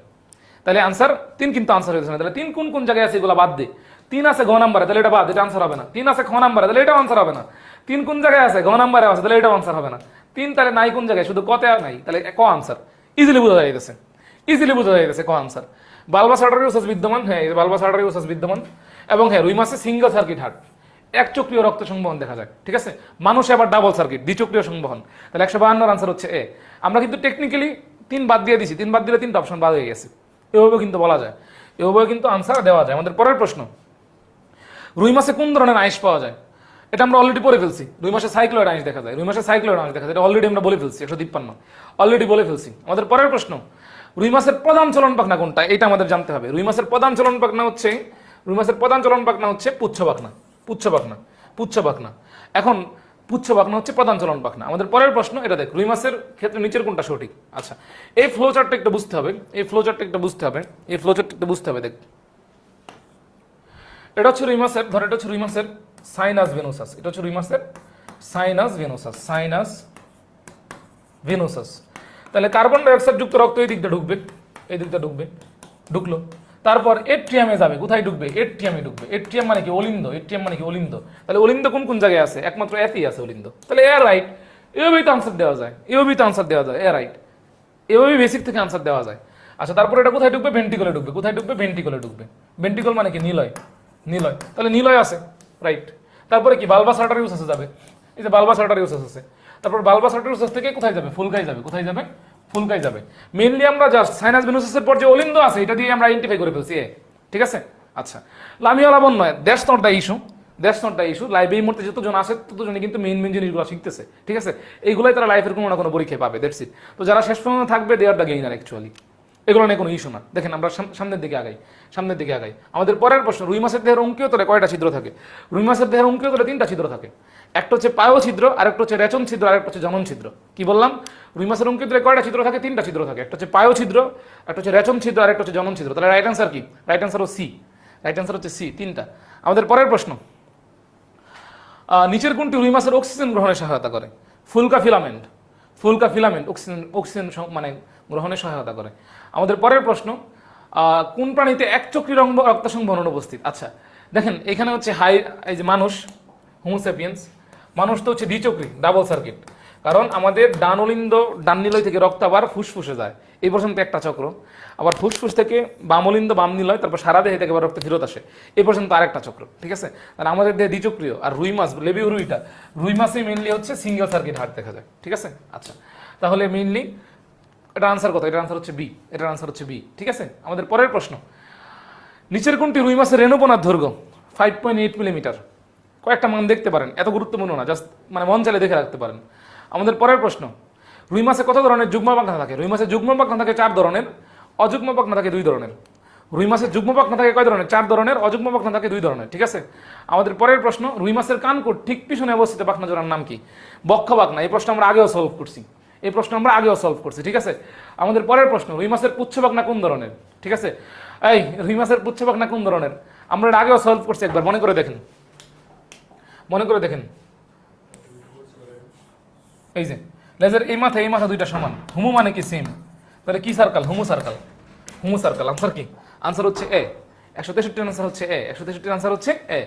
তাহলে আনসার 3 কিন্তু আনসার হয়েছে না। তাহলে 3 কোন কোন জায়গায় আছে এগুলো বাদ দে। 3 আছে ঘ নাম্বারে, তাহলে এটা বাদ, এটা আনসার হবে না। 3 আছে খ নাম্বারে, তাহলে এটাও আনসার হবে না। 3 কোন জায়গায় আছে? ঘ নাম্বারে আছে, তাহলে এটাও আনসার হবে না। 3 তাহলে নাই কোন জায়গায়? শুধু কতে নাই, তাহলে ক আনসার। ইজিলি বোঝা যাইতেছে, ইজিলি বোঝা যাইতেছে ক আনসার। বালবাস আর্টারি ওসাস বিদ্যমান, হ্যাঁ বালবাস আর্টারি ওসাস বিদ্যমান। এবং হ্যাঁ, রুই মাসে সিঙ্গল সার্কিট হার্ট, এক চক্রীয় রক্ত সংবহন দেখা যায়, ঠিক আছে। মানুষে আবার ডাবল সার্কিট, দ্বিচক্রীয় সংবহন। তাহলে 152 আনসার হচ্ছে এ। আমরা কিন্তু টেকনিক্যালি 3 বাদ দিয়ে দিছি, 3 বাদ দিলে 3টা অপশন বাদ হয়ে গেছে। এভাবে কিন্তু বলা যায়, এভাবে কিন্তু আনসার দেওয়া যায়। আমাদের পরের প্রশ্ন, রুই মাছে কোন ধরনের আইস পাওয়া যায়? এটা আমরা অলরেডি পড়ে ফেলছি। রুই মাসে সাইক্লোয়েড আইস দেখা যায়, রুই মাসে সাইক্লোয়েড আইস দেখা যায়, এটা অলরেডি আমরা বলে ফেলছি। 153 অলরেডি বলে ফেলছি। আমাদের পরের প্রশ্ন, রুই মাছের প্রধান চলন পাখনা কোনটা? এটা আমাদের জানতে হবে। রুই মাছের প্রধান চলন পাখনা হচ্ছে, রুই মাছের প্রধান চলন পাখনা হচ্ছে পুচ্ছ পাখনা, পুচ্ছ পাখনা, পুচ্ছ পাখনা। এখন পুচ্ছ পাখনা হচ্ছে প্রধান চলন পাখনা। আমাদের পরের প্রশ্ন, এটা দেখ, রুই মাছের ক্ষেত্রে নিচের কোনটা সঠিক? আচ্ছা, এই ফ্লো চার্টটা একটু বুঝতে হবে, এই ফ্লো চার্টটা একটু বুঝতে হবে, এই ফ্লো চার্টটা একটু বুঝতে হবে। দেখ, এটা হচ্ছে রুই মাছের, ধর এটা হচ্ছে রুই মাছের সাইনাস ভেনুসাস, এটা হচ্ছে রুই মাছের সাইনাস ভেনুসাস, সাইনাস ভেনুসাস। তাহলে কার্বন ডাইঅক্সাইড যুক্ত রক্ত এই দিকটা ঢুকবে, এই দিকটা ঢুকবে, ঢুকলো। তারপর এট্রিয়ামে যাবে, কোথায় ঢুকবে? এট্রিয়ামে ঢুকবে। এট্রিয়াম মানে কি? অলিন্দ। এট্রিয়াম মানে কি? অলিন্দ। তাহলে অলিন্দ কোন কোন জায়গায় আছে? একমাত্র এতেই আছে অলিন্দ। তাহলে এ রাইট। এভাবেই তো আনসার দেওয়া যায়, এভাবেই তো আনসার দেওয়া যায়, এ রাইট। এভাবেই বেসিক থেকে আনসার দেওয়া যায়। আচ্ছা, তারপর এটা কোথায় ঢুকবে? ভেন্ট্রিকলে ঢুকবে। কোথায় ঢুকবে? ভেন্ট্রিকলে ঢুকবে। ভেন্ট্রিকল মানে কি? নিলয়। নিলয়, তাহলে নিলয় আছে, রাইট। তারপরে কি বালবাস আর্টারিউস আছে যাবে, এই যে বালবাস আর্টারিউস আছে। তারপর বালবাস আর্টারিউস থেকে কোথায় যাবে? ফুলকায় যাবে। কোথায় যাবে? ফুলকায় যাবে। মেইনলি আমরা জাস্ট সাইনাস ভেনুসাসের পর যে অলিন্দ আছে এটা দিয়ে আমরা আইডেন্টিফাই করে ফেলছি, ঠিক আছে। আচ্ছা, লামিয়া লাবণ নয়, that's not the issue, that's not the issue. Live এই মুহূর্তে যতজন আসে ততজনই কিন্তু মেইন জিনিসগুলো শিখতেছে, ঠিক আছে। এইগুলাই তারা লাইফের কোনো না কোনো পরীক্ষায় পাবে, দ্যাটস ইট। তো যারা শেষ পর্যন্ত থাকবে দে আর দ্য গেইনার অ্যাকচুয়ালি, এগুলো নিয়ে কোনো ইস্যু না। দেখেন আমরা সামনের দিকে আগাই, সামনের দিকে আগাই। আমাদের পরের প্রশ্ন, রুই মাছের দেহের অঙ্কীয় তলে কয়টা ছিদ্র থাকে? রুই মাছের দেহের অঙ্কীয় তলে 3টা ছিদ্র থাকে। একটা হচ্ছে পায় ছিদ্র, আরেকটা হচ্ছে রেচন ছিদ্র, আরেকটা হচ্ছে জনন ছিদ্র। কি বললাম? রুই মাছের অঙ্কীয় তলে কয়টা ছিদ্র থাকে? 3টা ছিদ্র থাকে। একটা হচ্ছে পায় ছিদ্র, একটা হচ্ছে রেচন ছিদ্র, আরেকটা হচ্ছে জনন ছিদ্র। তাহলে রাইট অ্যান্সার কি? রাইট অ্যান্সার হচ্ছে সি, রাইট অ্যান্সার হচ্ছে সি, 3টা। আমাদের পরের প্রশ্ন, নিচের কোনটি রুই মাছের অক্সিজেন গ্রহণে সহায়তা করে? ফুলকা ফিলামেন্ট, ফুলকা ফিলামেন্ট অক্সিজেন মানে গ্রহণে সহায়তা করে। আমাদের পরের প্রশ্ন, কোন প্রাণীতে একচক্রী রক্ত সংবহন অনুপস্থিত? আচ্ছা দেখেন এখানে হচ্ছে এই যে মানুষ, হোমোসেপিয়েন্স, মানুষ তো হচ্ছে দ্বিচক্রী, ডাবল সার্কিট। কারণ আমাদের ডান নিলয় থেকে রক্ত আবার ফুসফুসে যায়, এই পর্যন্ত একটা চক্র। আবার ফুসফুস থেকে বামলিন্দ বাম নিলয়, তারপর সারা দেহে থেকে আবার রক্ত ফেরত আসে, এই পর্যন্ত আরেকটা চক্র, ঠিক আছে। তাহলে আমাদের দেহে দ্বিচক্রীয়। আর রুই মাছ, লেবিউ রুইটা, রুই মাছে মেইনলি হচ্ছে সিঙ্গেল সার্কিট হার্ট দেখা যায়, ঠিক আছে। আচ্ছা তাহলে মেইনলি এটা আনসার কত? এটার আনসার হচ্ছে বি, এটার আনসার হচ্ছে বি, ঠিক আছে। আমাদের পরের প্রশ্ন, নিচের কোনটি রুই মাছের রেণুপনার দৈর্ঘ্য 5.8 মিলিমিটার? কয়েকটা মান দেখতে পারেন, এত গুরুত্বপূর্ণ না, জাস্ট মানে মন চাইলে দেখে রাখতে পারেন। আমাদের পরের প্রশ্ন, রুই মাছে কত ধরনের যুগ্ম পাখনা থাকে? রুই মাছের যুগ্ম পাখনা থাকে 4 ধরনের, অযুগ্ম পাখনা থাকে 2 ধরনের। রুই মাছের যুগ্ম পাখনা থাকে কয় ধরনের? 4 ধরনের, অযুগ্ম পাখনা থাকে 2 ধরনের, ঠিক আছে। আমাদের পরের প্রশ্ন, রুই মাছের কানকোট ঠিক পিছনে অবস্থিত পাখনা জোড়ার নাম কি? বক্ষ পাখনা। এই প্রশ্ন আমরা আগেও সলভ করছি, এই প্রশ্ন আমরা আগেও সলভ করছি, ঠিক আছে। আমাদের পরের প্রশ্ন, রুই মাছের পুচ্ছ পাখনা কোন ধরনের? ঠিক আছে, এই রুই মাছের পুচ্ছ পাখনা কোন ধরনের? আমরা এটা আগেও সলভ করছি, একবার মনে করে দেখেন, মনে করে দেখেন। এই যে লেজার এই মাথা দুইটা সমান, হুমু মানে কি সেম, তাহলে কি সার্কেল? হুমু সার্কেল, হুমু সার্কেল। আনসার কি? আনসার হচ্ছে এ, 163 আনসার হচ্ছে এ, 163 আনসার হচ্ছে এ।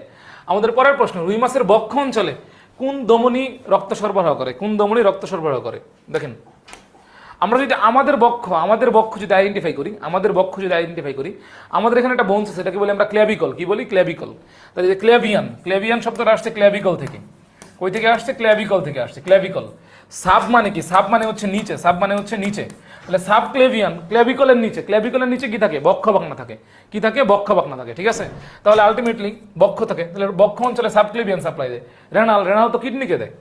আমাদের পরের প্রশ্ন, রুই মাছের বক্ষ অঞ্চলে কোন ধমনী রক্ত সরবরাহ করে? কোন ধমনী রক্ত সরবরাহ করে? দেখেন আমরা যদি আমাদের বক্ষ যদি আইডেন্টিফাই করি, আমাদের এখানে একটা বোনস আছে, এটাকে বলি আমরা ক্ল্যাভিকল। কি বলি? ক্ল্যাভিকল। তাহলে যে ক্ল্যাভিয়ান শব্দটা আসছে ক্ল্যাভিকল থেকে। কই থেকে আসছে? ক্ল্যাভিকল থেকে আসছে, ক্ল্যাভিকল। সাব মানে কি? সাব মানে হচ্ছে নিচে, সাব মানে হচ্ছে নিচে। তাহলে সাব ক্লেভিয়ান, ক্ল্যাভিকলের নিচে কি থাকে? বক্ষ পাখনা থাকে। কি থাকে? বক্ষ পাখনা থাকে, ঠিক আছে। তাহলে আলটিমেটলি বক্ষ থাকে, তাহলে বক্ষ অঞ্চলে সাব ক্লেভিয়ান সাপ্লাই দেয়। রেনাল তো কিডনিকে দেয়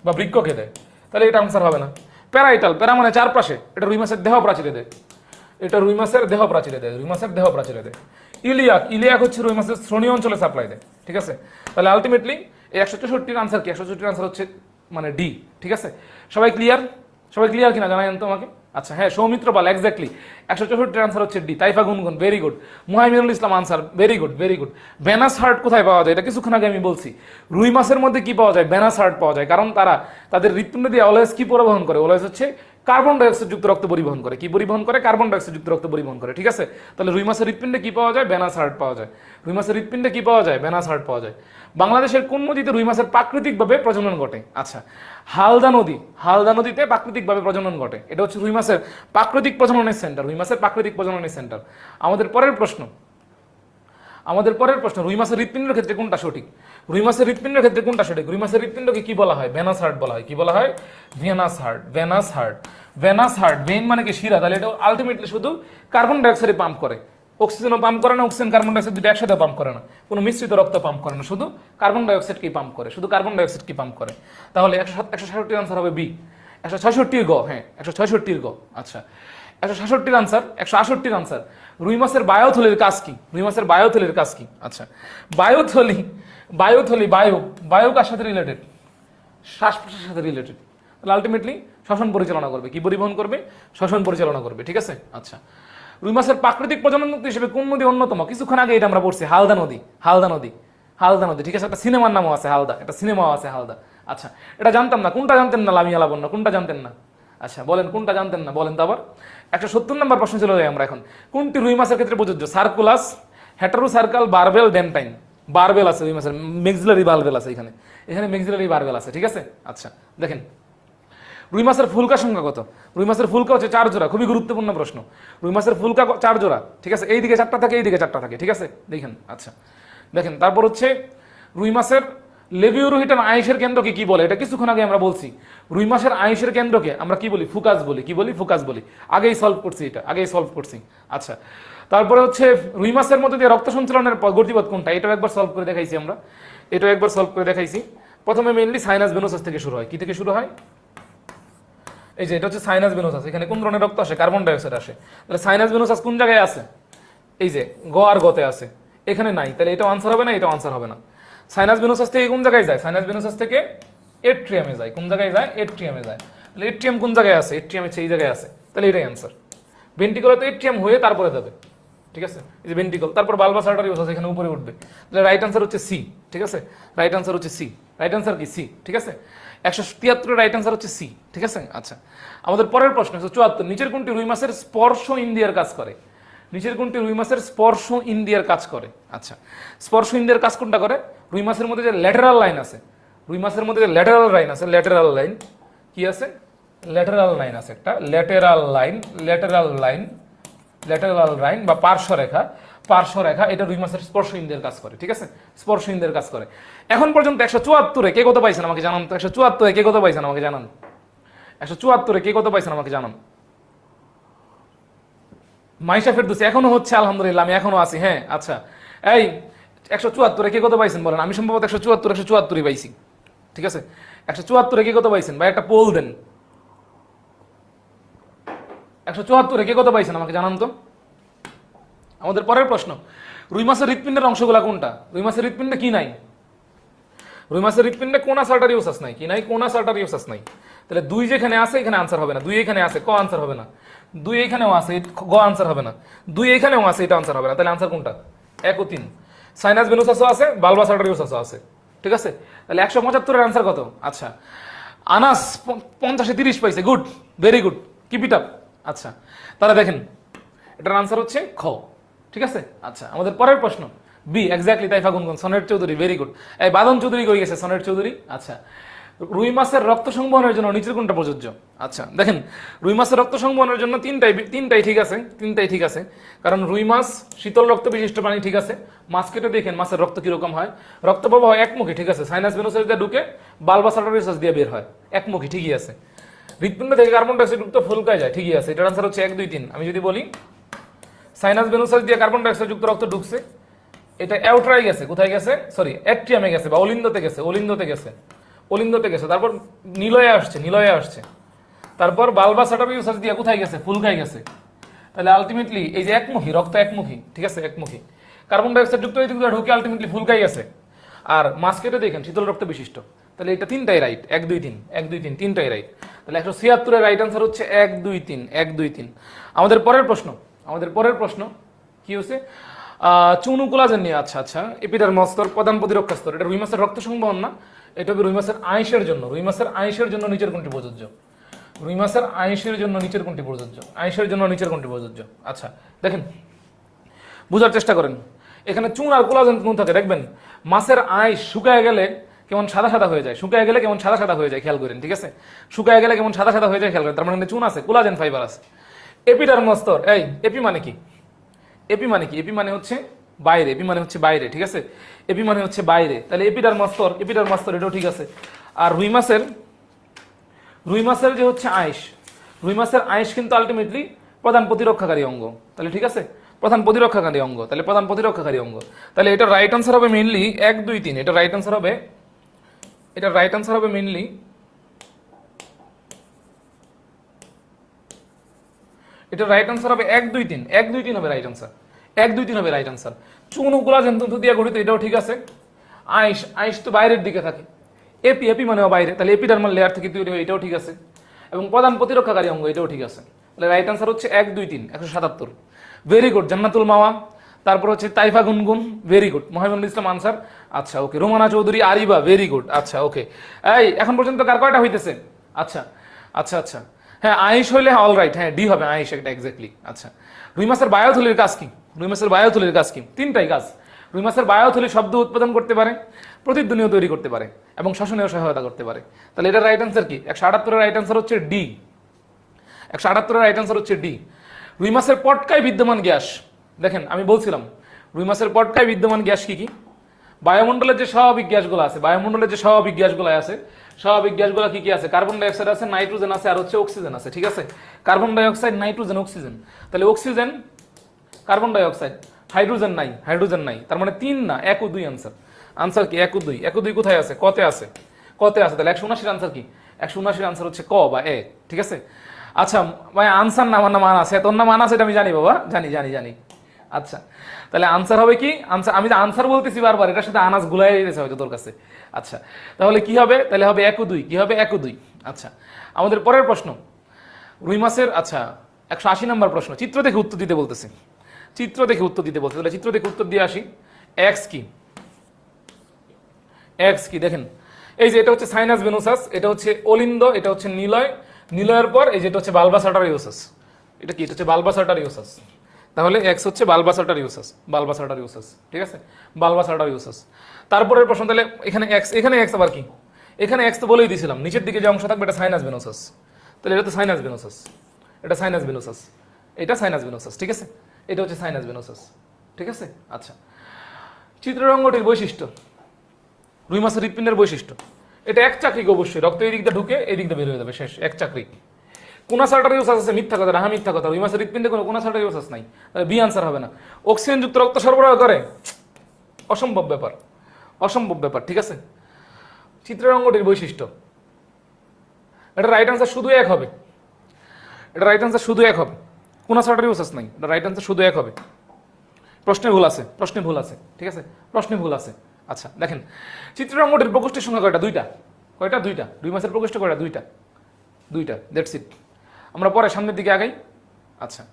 বা বৃক্ককে দেয়, তাহলে এটা আনসার হবে না। প্যারাইটাল, প্যারা মানে চারপাশে, এটা রুই মাছের দেহ প্রাচীরে দেয়, এটা রুই মাছের দেহ প্রাচীরে দেয়, রুই মাছের দেহ প্রাচীরে দেয়। ইলিয়াক হচ্ছে রুই মাছের শ্রোণী অঞ্চলে সাপ্লাই দেয়, ঠিক আছে। তাহলে আলটিমেটলি এই 164 আনসার কি? 164 আনসার হচ্ছে মানে ডি, ঠিক আছে। সবাই ক্লিয়ার? সবাই ক্লিয়ার কিনা জানাই তো আমাকে। আচ্ছা হ্যাঁ, সৌমিত্র পাল, এক্স্যাক্টলি 164 আনসার হচ্ছে D. Taifa Gungun, very good. Muhaiminul Islam answer, very good, very good. Venous heart কোথায় পাওয়া যায়? এটা কিছুক্ষণ আগে আমি বলছি। রুই মাছের মধ্যে কি পাওয়া যায়? ভেনাস হার্ট পাওয়া যায়, কারণ তারা তাদের হৃৎপিণ্ড দিয়ে অলওয়েজ কি পরিবহন করে? অলওয়েজ হচ্ছে কার্বন ডাইঅক্সাইড যুক্ত রক্ত পরিবহন করে। কি পরিবহন করে? কার্বন ডাইঅক্সাইড যুক্ত রক্ত পরিবহন করে, ঠিক আছে। তাহলে রুই মাছের হৃৎপিণ্ডে কি পাওয়া যায়? ভেনাস হার্ট পাওয়া যায়। রুই মাছের হৃৎপিণ্ডে কি পাওয়া যায়? ভেনাস হার্ট পাওয়া যায়। বাংলাদেশের কোন নদীতে রুই মাছের প্রাকৃতিকভাবে প্রজনন ঘটে? আচ্ছা, হালদা নদীতে প্রাকৃতিকভাবে প্রজনন ঘটে। এটা হচ্ছে রুই মাছের প্রাকৃতিক প্রজননের সেন্টার, রুই মাছের প্রাকৃতিক প্রজননের সেন্টার। আমাদের পরের প্রশ্ন, রুই মাছের হৃৎপিণ্ডের ক্ষেত্রে কোনটা সঠিক? রুই মাছের হৃৎপিণ্ডের ক্ষেত্রে কোনটা সঠিক? রুই মাছের হৃৎপিণ্ডকে কি বলা হয়? ভেনাস হার্ট বলা হয়। কি বলা হয়? Venous heart. ভেন মানে কি? শিরা। তাহলে এটা আলটিমেটলি শুধু কার্বন ডাইঅক্সাইড পাম্প করে, অক্সিজেনও পাম্প করে না, অক্সিজেন কার্বন ডাইঅক্সাইড দুটো একসাথে পাম্প করে না, কোনো মিশ্রিত রক্ত পাম্প করে না, শুধু কার্বন ডাইঅক্সাইডকেই পাম্প করে, শুধু কার্বন ডাইঅক্সাইডকে পাম্প করে। তাহলে 166 আনসার হবে বি, 166 গ, হ্যাঁ 166 গ। আচ্ছা 166 আনসার, 168 আনসার। রুই মাছের বায়ুথলির কাজ কি? রুই মাছের বায়ুথলির কাজ কি? আচ্ছা বায়ুথলি বায়ু কার সাথে রিলেটেড? শ্বাস প্রশ্বাসের সাথে রিলেটেড। তাহলে আলটিমেটলি শ্বসন পরিচালনা করবে। কি পরিবহন করবে? শ্বসন পরিচালনা করবে, ঠিক আছে। আচ্ছা, রুই মাছের প্রাকৃতিক প্রজনন নদী হিসেবে কোন নদী অন্যতম? কিছুক্ষণ আগে এটা আমরা পড়ছি, হালদা নদী, ঠিক আছে। একটা সিনেমার নামও আছে হালদা, একটা সিনেমাও আছে হালদা। আচ্ছা, এটা জানতাম না, কোনটা জানতেন না? লামিয়া লাবণ্য, কোনটা জানতেন না? আচ্ছা বলেন, কোনটা জানতেন না বলেন তো আবার। 170 নম্বর প্রশ্ন চলে যাই আমরা এখন। কোনটি রুই মাছের ক্ষেত্রে প্রযোজ্য? সার্কুলাস, হেটারো সার্কাল, বারবেল, ডেন্টাইন। বারবেল আছে রুই মাছের, মেক্সিলারি বারবেল আছে এখানে মেক্সিলারি বারবেল আছে, ঠিক আছে। আচ্ছা দেখেন, রুই মাছের ফুলকা সংখ্যা কত? রুই মাছের ফুলকা হচ্ছে 4 জোড়া। খুবই গুরুত্বপূর্ণ প্রশ্ন। রুই মাছের ফুলকা 4 জোড়া, ঠিক আছে। এইদিকে 4টা থাকে, এইদিকে 4টা থাকে, ঠিক আছে। দেখেন, আচ্ছা দেখেন তারপর হচ্ছে রুই মাছের লেবিউরোহিটান আইসের কেন্দ্রকে কি বলে, এটা কিছুক্ষণ আগে আমরা বলছি। রুই মাছের আইসের কেন্দ্রকে আমরা কি বলি, ফুকাস বলি। কি বলি, ফুকাস বলি। আগেই সলভ করছি, এটা আগেই সলভ করছি। আচ্ছা, তারপরে হচ্ছে রুই মাছের মধ্যে দিয়ে রক্ত সঞ্চালনের গতিপথ কোনটা, এটাও একবার সলভ করে দেখাইছি আমরা, এটাও একবার সলভ করে দেখাইছি। প্রথমে মেইনলি সাইনাস ভেনোসাস থেকে শুরু হয়। কি থেকে শুরু হয়, এই যে এটা হচ্ছে সাইনাস ভেনোসাস। এখানে কোন ধরনের রক্ত আসে, কার্বন ডাইঅক্সাইড আসে। তাহলে সাইনাস ভেনোসাস কোন জায়গায় আছে, এই যে গ আর গতে আছে, এখানে নাই, তাহলে এটাও আনসার হবে না, এটাও আনসার হবে না। সাইনাস ভেনোসাস থেকে কোন জায়গায় যায়, সাইনাস ভেনোসাস থেকে এট্রিয়ামে যায়। কোন জায়গায় যায়, এট্রিয়ামে যায়। তাহলে এট্রিয়াম কোন জায়গায় আছে, এট্রিয়াম হচ্ছে এই জায়গায় আছে, তাহলে এটাই আনসার। ভেন্ট্রিকলে তো এট্রিয়াম হয়ে তারপরে যাবে, ঠিক আছে, এই যে ভেন্ট্রিকল, তারপর বালবাস আর্টারি আছে, এখানে উপরে উঠবে। তাহলে রাইট আনসার হচ্ছে সি, ঠিক আছে, রাইট আনসার হচ্ছে সি। রাইট আনসার কি, সি, ঠিক আছে। 173 রাইট আনসার হচ্ছে সি, ঠিক আছে। আচ্ছা, আমাদের পরের প্রশ্ন 174, নিচের কোনটি রুই মাছের স্পর্শ ইন্দ্রিয়ের কাজ করে, নিচের কোনটি রুই মাছের স্পর্শ ইন্দ্রিয়ের কাজ করে। আচ্ছা, স্পর্শ ইন্দ্রিয়ের কাজ কোনটা করে, রুই মাছের মধ্যে যে ল্যাটেরাল লাইন আছে, রুই মাছের মধ্যে যে ল্যাটেরাল লাইন আছে, ল্যাটেরাল লাইন কি আছে, ল্যাটেরাল লাইন আছে একটা, lateral line, lateral line, lateral line বা পার্শ্বরেখা, পার্শ্বরেখা, এটা রুই মাছের স্পর্শ ইন্দ্রিয়ের কাজ করে, ঠিক আছে, স্পর্শ ইন্দ্রিয়ের কাজ করে। এখন পর্যন্ত 174-এ কে কত পাইছেন আমাকে জানান তো, 174-এ কে কত পাইছেন আমাকে জানান, 174-এ কে কত পাইছেন আমাকে জানান। মাইশা ফেরদৌসী এখনো হচ্ছে, আলহামদুলিল্লাহ, আমি এখনো আছি, হ্যাঁ। আচ্ছা, এই 174-এ কে কত পাইছেন বলেন, আমি সম্ভবত 174-174-ই পাইছি, ঠিক আছে। 174-এ কে কত পাইছেন ভাই, একটা পোল দেন। 174-এ কে কত পাইছেন আমাকে জানান তো। আমাদের পরের প্রশ্ন, রুই মাছের হৃৎপিণ্ডের অংশগুলা কোনটা, রুই মাছের হৃৎপিণ্ডে কি নাই, রুই মাছের হৃৎপিণ্ডে কোনাস আর্টারিওসাস নাই, কি নাই, কোনাস আর্টারিওসাস নাই। তাহলে 2 যেখানে আছে এখানে আনসার হবে না, 2 এখানে আছে, ক আনসার হবে না। 2 এখানেও আছে, গ আনসার হবে না। 2 এখানেও আছে, এটা আনসার হবে না। তাহলে আনসার কোনটা, 1 ও 3। সাইনাস ভেনোসাসও আছে, বালবাস আর্টারিওসাসও আছে, ঠিক আছে। তাহলে 175-এর আনসার কত। আচ্ছা, আনাস 50-এ 30 পাইছে, good, very good, keep it up. আচ্ছা, তাহলে দেখেন এটার আনসার হচ্ছে খ, ঠিক আছে। আচ্ছা, আমাদের পরের প্রশ্ন বি, এক্স্যাক্টলি তাইফা গুনগুন, সনেট চৌধুরী, ভেরি গুড। এই বাদন চৌধুরী কই গেছে, সনেট চৌধুরী। আচ্ছা, রুই মাছের রক্ত সংবহনের জন্য নিচের কোনটা প্রযোজ্য। আচ্ছা দেখেন, রুই মাছের রক্ত সংবহনের জন্য তিনটাই ঠিক আছে, তিনটাই ঠিক আছে। কারণ রুই মাছ শীতল রক্ত বিশিষ্ট প্রাণী, ঠিক আছে। মাছ কেটে দেখেন মাছের রক্ত কিরকম হয়, রক্ত প্রবাহ একমুখী, ঠিক আছে। সাইনাস ভেনোসাস দিয়ে ঢুকে বালবাস আর্টারিওসাস দিয়ে বের হয়, একমুখী, ঠিকই আছে। হৃৎপিণ্ড থেকে কার্বন ডাইঅক্সাইড যুক্ত ফুলকায় যায়, ঠিকই আছে। এটার আনসার হচ্ছে 1, 2, 3। আমি যদি বলি সাইনাস ভেনোসাস দিয়ে কার্বন ডাইঅক্সাইড যুক্ত রক্ত ঢুকছে, এটা অ্যাউট্রাই গেছে, কোথায় গেছে, সরি অ্যাট্রিয়ামে গেছে বা অলিন্দতে গেছে, অলিন্দতে গেছে, অলিন্দতে গেছে। তারপর নিলয়ে আসছে, নিলয়ে আসছে। তারপর বালবাস আর্টারিওসাস দিয়ে কোথায় গেছে, ফুলকায় গেছে। তাহলে আলটিমেটলি এই যে একমুখী, রক্ত একমুখী, ঠিক আছে, একমুখী। কার্বন ডাইঅক্সাইড যুক্ত এই দিকটা ঢুকে আলটিমেটলি ফুলকায় গেছে। আর মাছ কেটে দেখেন শীতল রক্ত বিশিষ্ট। তাহলে এটা তিনটাই রাইট, 1, 2, 3, 1, 2, 3, তিনটাই রাইট। তাহলে 176-এর রাইট আনসার হচ্ছে 1, 2, 3, 1, 2, 3। আমাদের পরের প্রশ্ন, আমাদের পরের প্রশ্ন কি হচ্ছে, চুনু কোলাজেন নিয়ে। আচ্ছা আচ্ছা, এপিডার্মাস স্তর, প্রধান প্রতিরক্ষা স্তর, এটা রুই মাছের রক্ত সংবহন না, এটা হবে রুই মাছের আইসের জন্য। রুই মাছের আইসের জন্য নিচের কোনটি প্রযোজ্য, রুই মাছের আইসের জন্য নিচের কোনটি প্রযোজ্য, আইসের জন্য নিচের কোনটি প্রযোজ্য। আচ্ছা দেখেন, বোঝার চেষ্টা করেন। এখানে চুন আর কোলাজেন কোন থাকে দেখবেন, মাছের আইস শুকায় গেলে কেমন সাদা সাদা হয়ে যায়, শুকায় গেলে কেমন সাদা সাদা হয়ে যায়, খেয়াল করেন, ঠিক আছে। শুকায় গেলে কেমন সাদা সাদা হয়ে যায় খেয়াল করেন, তার মানে চুন আছে, কোলাজেন ফাইবার আছে। এপিডার্মাস স্তর, এই এপি মানে কি, এপি মানে কি, এপি মানে হচ্ছে বাইরে, এপি মানে হচ্ছে বাইরে, ঠিক আছে। এপি মানে হচ্ছে বাইরে, তাহলে এপিডার্মাস স্তর, এপিডার্মাস স্তর এটাও ঠিক আছে। আর রুই মাছের যে হচ্ছে আইস, রুই মাছের আইস কিন্তু আলটিমেটলি প্রধান প্রতিরক্ষাকারী অঙ্গ, তাহলে ঠিক আছে, প্রধান প্রতিরক্ষাকারী অঙ্গ, তাহলে প্রধান প্রতিরক্ষাকারী অঙ্গ। তাহলে এটা রাইট আনসার হবে মেইনলি 1, 2, 3। এটা রাইট আনসার হবে, এটা রাইট আনসার হবে মেইনলি, এটা রাইট আনসার হবে 1, 2, 3, 1, 2, 3 হবে রাইট আনসার, 1, 2, 3 হবে রাইট আনসার। চুন ও কোলাজেন তন্তু দিয়ে গঠিত, এটাও ঠিক আছে। আইস, আইস তো বাইরের দিকে থাকে। এপি, এপি মানেও বাইরে, তাহলে এপিডার্মাল লেয়ার থেকে তৈরি হয়, এটাও ঠিক আছে। এবং প্রধান প্রতিরক্ষাকারী অঙ্গ, এটাও ঠিক আছে। তাহলে রাইট আনসার হচ্ছে 1, 2, 3, 177। ভেরি গুড জান্নাতুল মাওয়া। তারপর হচ্ছে তাইফা গুনগুন, ভেরি গুড। মহিবুল ইসলাম আনসার। আচ্ছা ওকে। Romana Chowdhury, আরিবা, very good. আচ্ছা ওকে। এই এখন পর্যন্ত কার কয়টা হইতেছে? আচ্ছা আচ্ছা আচ্ছা, হ্যাঁ আইস হইলে অল রাইট, হ্যাঁ ডি হবে আইস, একটা এক্স্যাক্টলি। আচ্ছা, রুই মাছের বায়োথলির কাজ কি? রুই মাছের বায়োথলির কাজ কি? তিনটাই কাজ। রুই মাছের বায়োথলি শব্দ উৎপাদন করতে পারে, প্রতিধ্বনিও তৈরি করতে পারে এবং শ্বসনেও সহায়তা করতে পারে। তাহলে এটার রাইট আনসার কি? 178-এর রাইট আনসার হচ্ছে ডি। 178-এর রাইট আনসার হচ্ছে ডি। রুই মাছের পটকায় বিদ্যমান গ্যাস, দেখেন আমি বলছিলাম রুই মাছের পটকায় বিদ্যমান গ্যাস কি কি? বায়ুমণ্ডলের যে স্বাভাবিক গ্যাসগুলো আছে, বায়ুমণ্ডলের যে স্বাভাবিক গ্যাসগুলো আছে, স্বাভাবিক গ্যাসগুলো কি কি আছে? কার্বন ডাইঅক্সাইড আছে, নাইট্রোজেন আছে, আর হচ্ছে অক্সিজেন আছে, ঠিক আছে? Carbon dioxide, nitrogen, oxygen. তাহলে অক্সিজেন, কার্বন ডাইঅক্সাইড, হাইড্রোজেন নাই, হাইড্রোজেন নাই, তার মানে 3 না 1 ও 2 আনসার। আনসার কি 1 ও 2? 1 ও 2 কোথায় আছে? কতে আছে, কতে আছে। তাহলে 179 আনসার কি? 179 আনসার হচ্ছে ক বা এ, ঠিক আছে? আচ্ছা ভাই আনসার না আমার না মান আছে, তোর না মান আছে এটা আমি জানি বাবা, জানি জানি জানি। আচ্ছা তাহলে আনসার হবে কি? আনসার আমি তো আনসার বলতেছি বারবার, এটার সাথে আনাস গুলাই গেছে হয়তো তোর কাছে। আচ্ছা তাহলে কি হবে? তাহলে হবে 1 ও 2। কি হবে? 1 ও 2। আচ্ছা আমাদের পরের প্রশ্ন রুই মাছের, আচ্ছা 180 নম্বর প্রশ্ন, চিত্র দেখে উত্তর দিতে বলতেছে, চিত্র দেখে উত্তর দিতে বলতে। তাহলে চিত্র দেখে উত্তর দিয়ে আসি। এক্স কি, এক্স কি দেখেন, এই যে এটা হচ্ছে সাইনাস ভেনুসাস, এটা হচ্ছে অলিন্দ, এটা হচ্ছে নিলয়, নিলয়ের পর এই যেটা হচ্ছে বালবাস আর্টারিওসাস। এটা কি? এটা হচ্ছে বালবাস আর্টারিওসাস। তাহলে এক্স হচ্ছে বালবাস আর্টারিওসাস, বালবাস আর্টারিওসাস, ঠিক আছে? বালবাস আর্টারিওসাস। তারপরের প্রশ্ন, তাহলে এখানে এক্স, এখানে এক্স আবার কি? এখানে এক্স তো বলেই দিয়েছিলাম, নিচের দিকে যে অংশ থাকবে এটা সাইনাস ভেনুসাস। তাহলে এটা তো সাইনাস ভেনুসাস, এটা সাইনাস ভেনুসাস, এটা সাইনাস ভেনুসাস, ঠিক আছে? এটা হচ্ছে সাইনাস ভেনুসাস, ঠিক আছে? আচ্ছা চিত্রের অঙ্গটির বৈশিষ্ট্য, রুই মাছের হৃৎপিণ্ডের বৈশিষ্ট্য, এটা এক চাকরিক অবশ্যই, রক্ত এই দিকটা ঢুকে এই দিকটা বের হয়ে যাবে, শেষ, এক চাকরিক। কোনাস আর্টারিওসাস আছে, মিথ্যা কথা, রাহা মিথ্যা কথা, রুই মাছের হৃৎপিণ্ডে কোনো কোনাস আর্টারিওসাস নাই, তাহলে বি আনসার হবে না। অক্সিজেন যুক্ত রক্ত সরবরাহ করে, অসম্ভব ব্যাপার, অসম্ভব ব্যাপার, ঠিক আছে? চিত্রের অঙ্গটির বৈশিষ্ট্য, এটা রাইট আনসার শুধু এক হবে, এটা রাইট আনসার শুধু এক হবে, কোনাস আর্টারিওসাস নাই, এটা রাইট আনসার শুধু এক হবে। প্রশ্নে ভুল আছে, প্রশ্নে ভুল আছে, ঠিক আছে? প্রশ্নে ভুল আছে। আচ্ছা দেখেন চিত্রের অঙ্গটির প্রকোষ্ঠের সংখ্যা কয়টা? 2টা। কয়টা? 2টা। রুই মাছের প্রকোষ্ঠ কয়টা? 2টা, 2টা, দ্যাটস ইট। আমরা পরে সামনের দিকে আগাই। আচ্ছা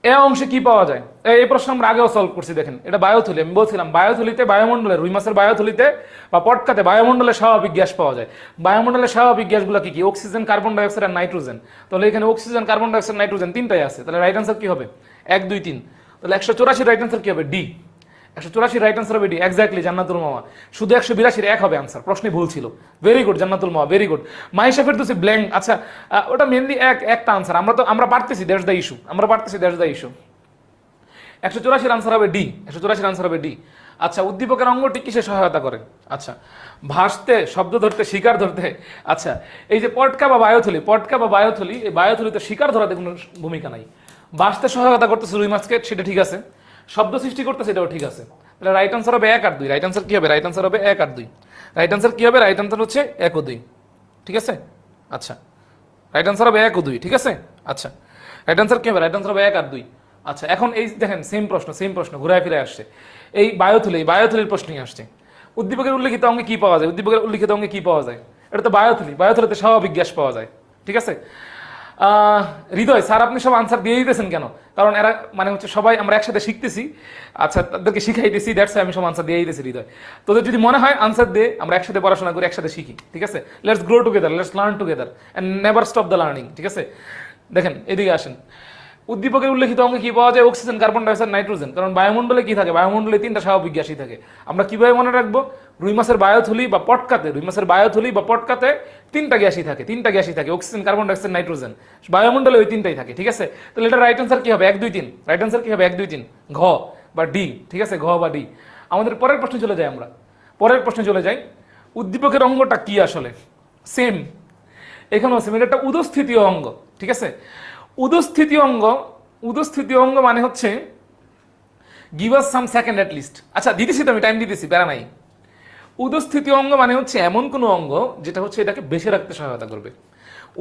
এ অংশে কি পাওয়া যায়? এই প্রশ্ন আমরা আগেও সলভ করছি, দেখেন এটা বায়ুথলি, আমি বলছিলাম বায়ুথলিতে, বায়ুমণ্ডলে, রুই মাছের বায়ুথলিতে বা পটকাতে বায়ুমণ্ডলে স্বাভাবিক গ্যাস পাওয়া যায়। বায়ুমণ্ডলের স্বাভাবিক গ্যাসগুলো কি কি? অক্সিজেন, কার্বন ডাইঅক্সাইড আর নাইট্রোজেন। তাহলে এখানে অক্সিজেন, কার্বন ডাইঅক্সাইড, নাইট্রোজেন 3টাই আছে, তাহলে রাইট আনসার কি হবে? 1 2 3। তাহলে 184 রাইট আনসার কি হবে? ডি। 184 রাইট আনসার হবে ডি, এক্স্যাক্টলি জান্নাতুল মাওয়া। শুধু 182 এক হবে আনসার, প্রশ্নে ভুল ছিল। Very good Jannatul Mawa, very good. Maisha Ferdousi blank, আচ্ছা ওটা মেনলি একটা আনসার, আমরা পারতেছি, দ্যাটস দ্য ইস্যু, আমরা পারতেছি, দ্যাটস দ্য ইস্যু। 184 আনসার হবে ডি, 184 আনসার হবে ডি। আচ্ছা উদ্দীপকের অঙ্গটি কিসে সহায়তা করে? আচ্ছা ভাসতে, শব্দ ধরতে, শিকার ধরতে। আচ্ছা এই যে পটকা বা বায়ুথলি, পটকা বা বায়ুথলি, এই বায়ুথলিতে শিকার ধরাতে কোনো ভূমিকা নাই। ভাসতে সহায়তা করতেছে রুই মাছকে, সেটা ঠিক আছে। শব্দ সৃষ্টি করতেছে, এটাও ঠিক আছে। তাহলে রাইট আনসার হবে 1 আর 2। রাইট আনসার কি হবে? রাইট আনসার হবে 1 আর 2। রাইট আনসার কি হবে? রাইট আনসার হচ্ছে 1 ও 2, ঠিক আছে? আচ্ছা রাইট আনসার হবে 1 ও 2, ঠিক আছে? আচ্ছা রাইট আনসার কি হবে? রাইট আনসার হবে 1 আর 2। আচ্ছা এখন এই দেখেন সেম প্রশ্ন, সেম প্রশ্ন ঘুরায় ফিরে আসছে, এই বায়ুথলি, এই বায়ুথলির প্রশ্নই আসছে। উদ্দীপকের উল্লিখিত অঙ্গে কি পাওয়া যায়? উদ্দীপকের উল্লিখিত অঙ্গে কি পাওয়া যায়? এটা তো বায়ুথলি, বায়ুথলিতে স্বাভাবিক গ্যাস পাওয়া যায়, ঠিক আছে? হৃদয় স্যার আপনি সব আনসার দিয়ে দিতেছেন কেন? কারণ এরা মানে হচ্ছে সবাই আমরা একসাথে শিখতেছি, আচ্ছা তাদেরকে শিখাইতেছি, দ্যাটস আমি সব আনসার দিয়ে দিতেছি। হৃদয় তোদের যদি মনে হয় আনসার দে, আমরা একসাথে পড়াশোনা করি, একসাথে শিখি, ঠিক আছে? Let's grow together, let's learn together and never stop the learning, ঠিক আছে? দেখেন এদিকে আসেন, উদ্দীপকের উল্লেখিত অঙ্গে কি পাওয়া যায়? Oxygen, carbon dioxide, nitrogen. কারণ বায়ুমণ্ডলে কি থাকে? বায়ুমণ্ডলে 3টা স্বাভাবিক গ্যাসই থাকে। আমরা কিভাবে মনে রাখবো? রুই মাছের বায়ুথলি বা পটকাতে, রুই মাছের বায়ুথলি বা পটকাতে 3টা গ্যাসই থাকে, 3টা গ্যাসই থাকে, অক্সিজেন, কার্বন ডাইঅক্সাইড, নাইট্রোজেন। বায়ুমণ্ডলে ওই 3টাই থাকে, ঠিক আছে? তাহলে এটা রাইট আনসার কি হবে? 1 2 3। রাইট আনসার কি হবে? 1 2 3, ঘ বা ডি, ঠিক আছে? ঘ বা ডি। আমাদের পরের প্রশ্নে চলে যাই, আমরা পরের প্রশ্নে চলে যাই। উদ্দীপকের অঙ্গটা কি আসলে? সেম, এখানেও সেম, এটা একটা উদস্থিতীয় অঙ্গ, ঠিক আছে? উদস্থিতীয় অঙ্গ, উদস্থিতীয় অঙ্গ মানে হচ্ছে give us some second at least. আচ্ছা দিতেছি তো, আমি টাইম দিতেছি, প্যারা নাই। উদস্থিতীয় অঙ্গ মানে হচ্ছে এমন কোনো অঙ্গ যেটা হচ্ছে এটাকে বেঁচে রাখতে সহায়তা করবে।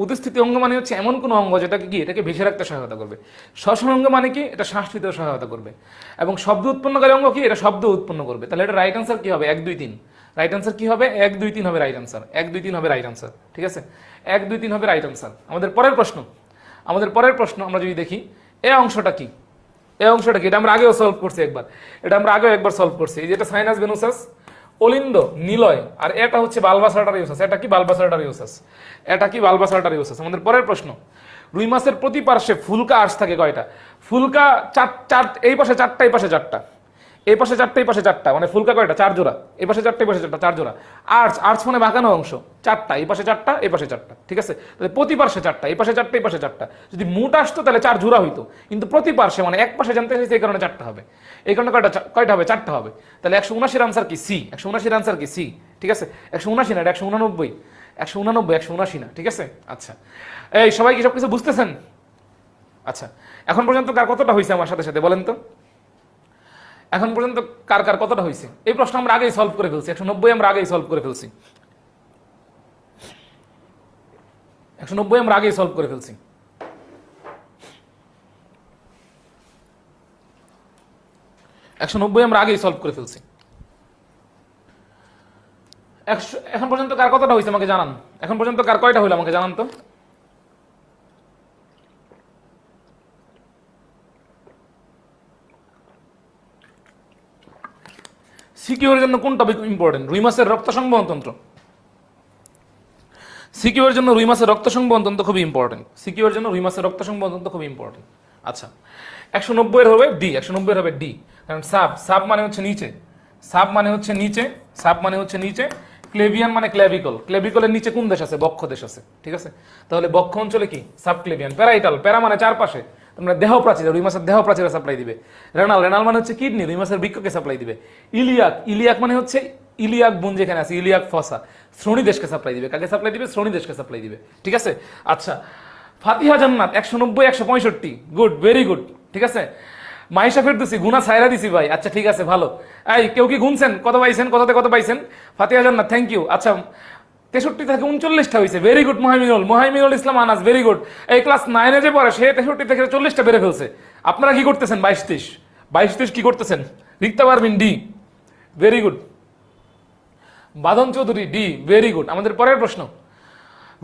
উদস্থিতীয় অঙ্গ মানে হচ্ছে এমন কোনো অঙ্গ যেটাকে কি এটাকে ভেসে রাখতে সহায়তা করবে। শ্বসন অঙ্গ মানে কি? এটা শ্বাস নিতে সহায়তা করবে। এবং শব্দ উৎপন্নকারী অঙ্গ কি? এটা শব্দ উৎপন্ন করবে। তাহলে এটা রাইট আনসার কি হবে? 1 2 3। রাইট আনসার কি হবে? 1 2 3 হবে রাইট আনসার, 1 2 3 হবে রাইট আনসার, ঠিক আছে? 1 2 3 হবে রাইট আনসার। আমাদের পরের প্রশ্ন, আমাদের পরের প্রশ্ন আমরা যদি দেখি, এই অংশটা কি? এই অংশটা কি? এটা আমরা আগেও সলভ করছি একবার, এটা আমরা আগেও একবার সলভ করছি। এই যেটা সাইনাস ভেনুসাস, অলিন্দ, নিলয়, আর এটা হচ্ছে বালবাস আর্টারিওসাস। এটা কি? বালবাস আর্টারিওসাস। এটা কি? বালবাস আর্টারিওসাস। আমাদের পরের প্রশ্ন, রুই মাছের প্রতি পার্শ্বে ফুলকা আঁশ থাকে কয়টা? ফুলকা চার, এই পাশে 4টা, এই পাশে 4টা। এই পাশে চারটা এই পাশে চারটা, মানে ফুলকা কয়টা? 4 জোড়া। এই পাশে চারটা এই পাশে চারটা, 4 জোড়া। আর্টস, আর্টস মানে বাঁকানো অংশ, চারটা, এই পাশে চারটা এই পাশে চারটা, ঠিক আছে? তাহলে প্রতি পার্শ্বে চারটা, এই পাশে চারটা এই পাশে চারটা। যদি মোট আসতো তাহলে 4 জোড়া হইতো, কিন্তু প্রতি পার্শ্বে মানে এক পাশে জানতে চাইছে, এই কারণে চারটা হবে। এই কারণে কয়টা হবে? চারটা হবে। তাহলে 179 আনসার কি? সি। 179 আনসার কি? সি, ঠিক আছে? 179 না, 189, 179 না, ঠিক আছে? আচ্ছা, এই সবাই কি সবকিছু বুঝতেছেন? আচ্ছা, এখন পর্যন্ত কার কতটা হয়েছে আমার সাথে সাথে বলেন তো? এখন পর্যন্ত কার কার কতটা হয়েছে? এই প্রশ্ন আমরা আগেই সলভ করে ফেলছি, 190 আমরা আগেই সলভ করে ফেলছি, 190 আমরা আগেই সলভ করে ফেলছি। আমরা আগেই সলভ করে ফেলছি। এখন পর্যন্ত কার কতটা হয়েছে আমাকে জানান। এখন পর্যন্ত কার কয়টা হইলো আমাকে জানান তো। সিকিউর জন্য কোন টপিক ইম্পর্টেন্ট? রুই মাছের রক্ত সংবহন তন্ত্র। সিকিউর জন্য রুই মাছের রক্ত সংবহন তন্ত্র খুবই ইম্পর্টেন্ট। সিকিউর জন্য রুই মাছের রক্ত সংবহন তন্ত্র খুবই ইম্পর্টেন্ট। আচ্ছা, 190 হবে ডি, 190 হবে ডি। কারণ সাব, সাব মানে হচ্ছে নিচে, সাব মানে হচ্ছে নিচে, সাব মানে হচ্ছে নিচে। ক্লেভিয়ান মানে ক্ল্যাভিকল, ক্ল্যাভিকলের নিচে কোন দেশ আছে? বক্ষ দেশ আছে, ঠিক আছে? তাহলে বক্ষ অঞ্চলে কি? সাব ক্লেভিয়ান। প্যারাইটাল, প্যারা মানে চারপাশে, তোমরা দেহ প্রাচীর, রুই মাছের দেহ প্রাচীরে সাপ্লাই দিবে। রেনাল, রেনাল মানে হচ্ছে কিডনি, রুই মাছের বৃক্ককে সাপ্লাই দিবে। ইলিয়াক, ইলিয়াক মানে হচ্ছে ইলিয়াক বোন যেখানে আছে, ইলিয়াক ফসা, শ্রোণী দেশকে সাপ্লাই দিবে। কাকে সাপ্লাই দিবে? শ্রোণী দেশকে সাপ্লাই দিবে, ঠিক আছে? আচ্ছা, ফাতিহা জান্নাত 190, 165, গুড, ভেরি গুড, ঠিক আছে? মাইশা ফেরদৌসি, গুনা ছাইরা দিছি ভাই। আচ্ছা ঠিক আছে, ভালো। এই কেউ কি গুনছেন কত পাইছেন? কততে কত পাইছেন? ফাতিহা জান্নাত, থ্যাংক ইউ। আচ্ছা, 63 থেকে 39টা হয়েছে, ভেরি গুড। মোহাইমিনুল ইসলাম আনাস, ভেরি গুড। এই ক্লাস 9-এ যে পড়ে সে 63 থেকে 40টা বেড়ে ফেলছে। আপনারা কি করতেছেন? 22-23 কি করতেছেন? Rikta Parveen, D, very good. বাদন চৌধুরী, ডি, ভেরি গুড। আমাদের পরের প্রশ্ন,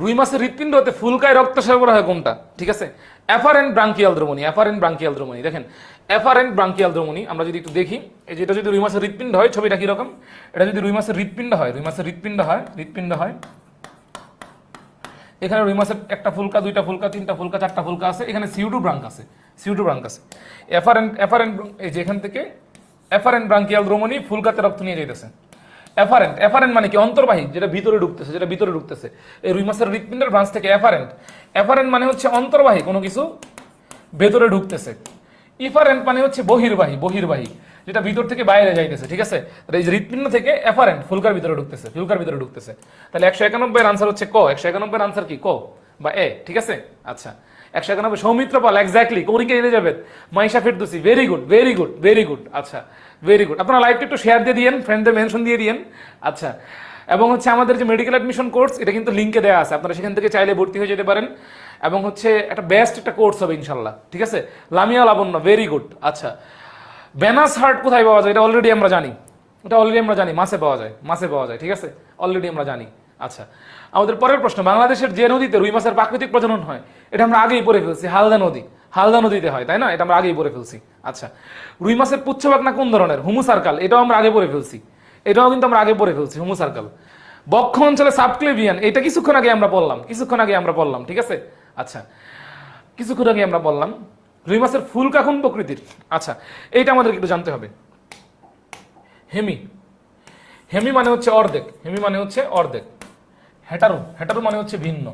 রুই মাছের হৃৎপিণ্ড হতে ফুলকায় রক্ত সরবরাহ হয় কোনটা? ঠিক আছে, অ্যাফারেন্ট ব্রাঙ্কিয়াল ধমনী, অ্যাফারেন্ট ব্রাঙ্কিয়াল ধমনী। দেখেন, অ্যাফারেন্ট ব্রাঙ্কিয়াল ধমনী আমরা যদি একটু দেখি, এই যেটা যদি রুই মাছের হৃৎপিণ্ড হয়, ছবিটা কি রকম? এটা যদি রুই মাছের হৃৎপিণ্ড হয়, রুই মাছের হৃৎপিণ্ড হয়, হৃৎপিণ্ড হয়, এখানে রুই মাছের একটা ফুলকা, দুইটা ফুলকা, তিনটা ফুলকা, চারটা ফুলকা আছে, এখানে সিউডু ব্রাঙ্ক আছে, সিউডু ব্রাঙ্ক আছে। অ্যাফারেন্ট, অ্যাফারেন্ট, এই যে এখান থেকে অ্যাফারেন্ট ব্রাঙ্কিয়াল ধমনী ফুলকাতে রক্ত নিয়ে যাইতেছে। অ্যাফারেন্ট, অ্যাফারেন্ট মানে কি? অন্তর্বাহী, যেটা ভিতরে ঢুকতেছে, যেটা ভিতরে ঢুকতেছে। এই রুই মাছের হৃৎপিণ্ডের ব্রাঞ্চ থেকে অ্যাফারেন্ট, অ্যাফারেন্ট মানে হচ্ছে অন্তর্বাহী, কোনো কিছু ভেতরে ঢুকতেছে। ইফারেন্ট মানে হচ্ছে বহির্বাহী, বহির্বাহী, যেটা ভিতর থেকে বাইরে যাইতেছে, ঠিক আছে? এই যে হৃৎপিণ্ড থেকে অ্যাফারেন্ট ফুলকার ভিতরে ঢুকতেছে, ফুলকার ভিতরে ঢুকতেছে। তাহলে 191 এর আনসার হচ্ছে ক। 191 এর আনসার কি? ক বা এ, ঠিক আছে? আচ্ছা, 191 Soumitra Pal, exactly. Konika Elizabeth, Maisha Ferdousi, very good, very good, very good. আচ্ছা, ভেরি গুড। আপনারা লাইভটা একটু শেয়ার দিয়ে দিয়েন, ফ্রেন্ডদের মেনশন দিয়ে দিয়েন। আচ্ছা, এবং হচ্ছে আমাদের যে মেডিকেল অ্যাডমিশন কোর্স, এটা কিন্তু লিঙ্কে দেওয়া আছে, আপনারা সেখান থেকে চাইলে ভর্তি হয়ে যেতে পারেন। এবং হচ্ছে একটা বেস্ট একটা কোর্স হবে ইনশাল্লাহ, ঠিক আছে? লামিয়া লাবণ্য, ভেরি গুড। আচ্ছা, ব্যানাস হার্ট কোথায় পাওয়া যায়? এটা অলরেডি আমরা জানি, এটা অলরেডি আমরা জানি, মাছে পাওয়া যায়, মাছে পাওয়া যায়, ঠিক আছে? অলরেডি আমরা জানি। আচ্ছা, আমাদের পরের প্রশ্ন, বাংলাদেশের যে নদীতে রুই মাছের প্রাকৃতিক প্রজনন হয়, এটা আমরা আগেই পড়ে ফেলছি, হালদা নদী, হালদা নদীতে হয়, তাই না? এটা আমরা আগেই পড়ে ফেলছি। আচ্ছা, রুই মাছের পুচ্ছবাকনা কোন ধরনের? হুমু সার্কাল, এটাও আমরা আগে পড়ে ফেলছি, এটাও কিন্তু আমরা আগে পড়ে ফেলছি, হুমু সার্কাল। বক্ষ অঞ্চলে সাবক্লেভিয়ান, এটা কিছুক্ষণ আগে আমরা বললাম, কিছুক্ষণ আগে আমরা বললাম, ঠিক আছে? আচ্ছা, কিছুক্ষণ আগে আমরা বললাম। রুই মাছের ফুলকা কোন প্রকৃতির? আচ্ছা, এইটা আমাদের একটু জানতে হবে। হেমি, হেমি মানে হচ্ছে অর্ধেক, হেমি মানে হচ্ছে অর্ধেক। হেটারু, হেটারু মানে হচ্ছে ভিন্ন,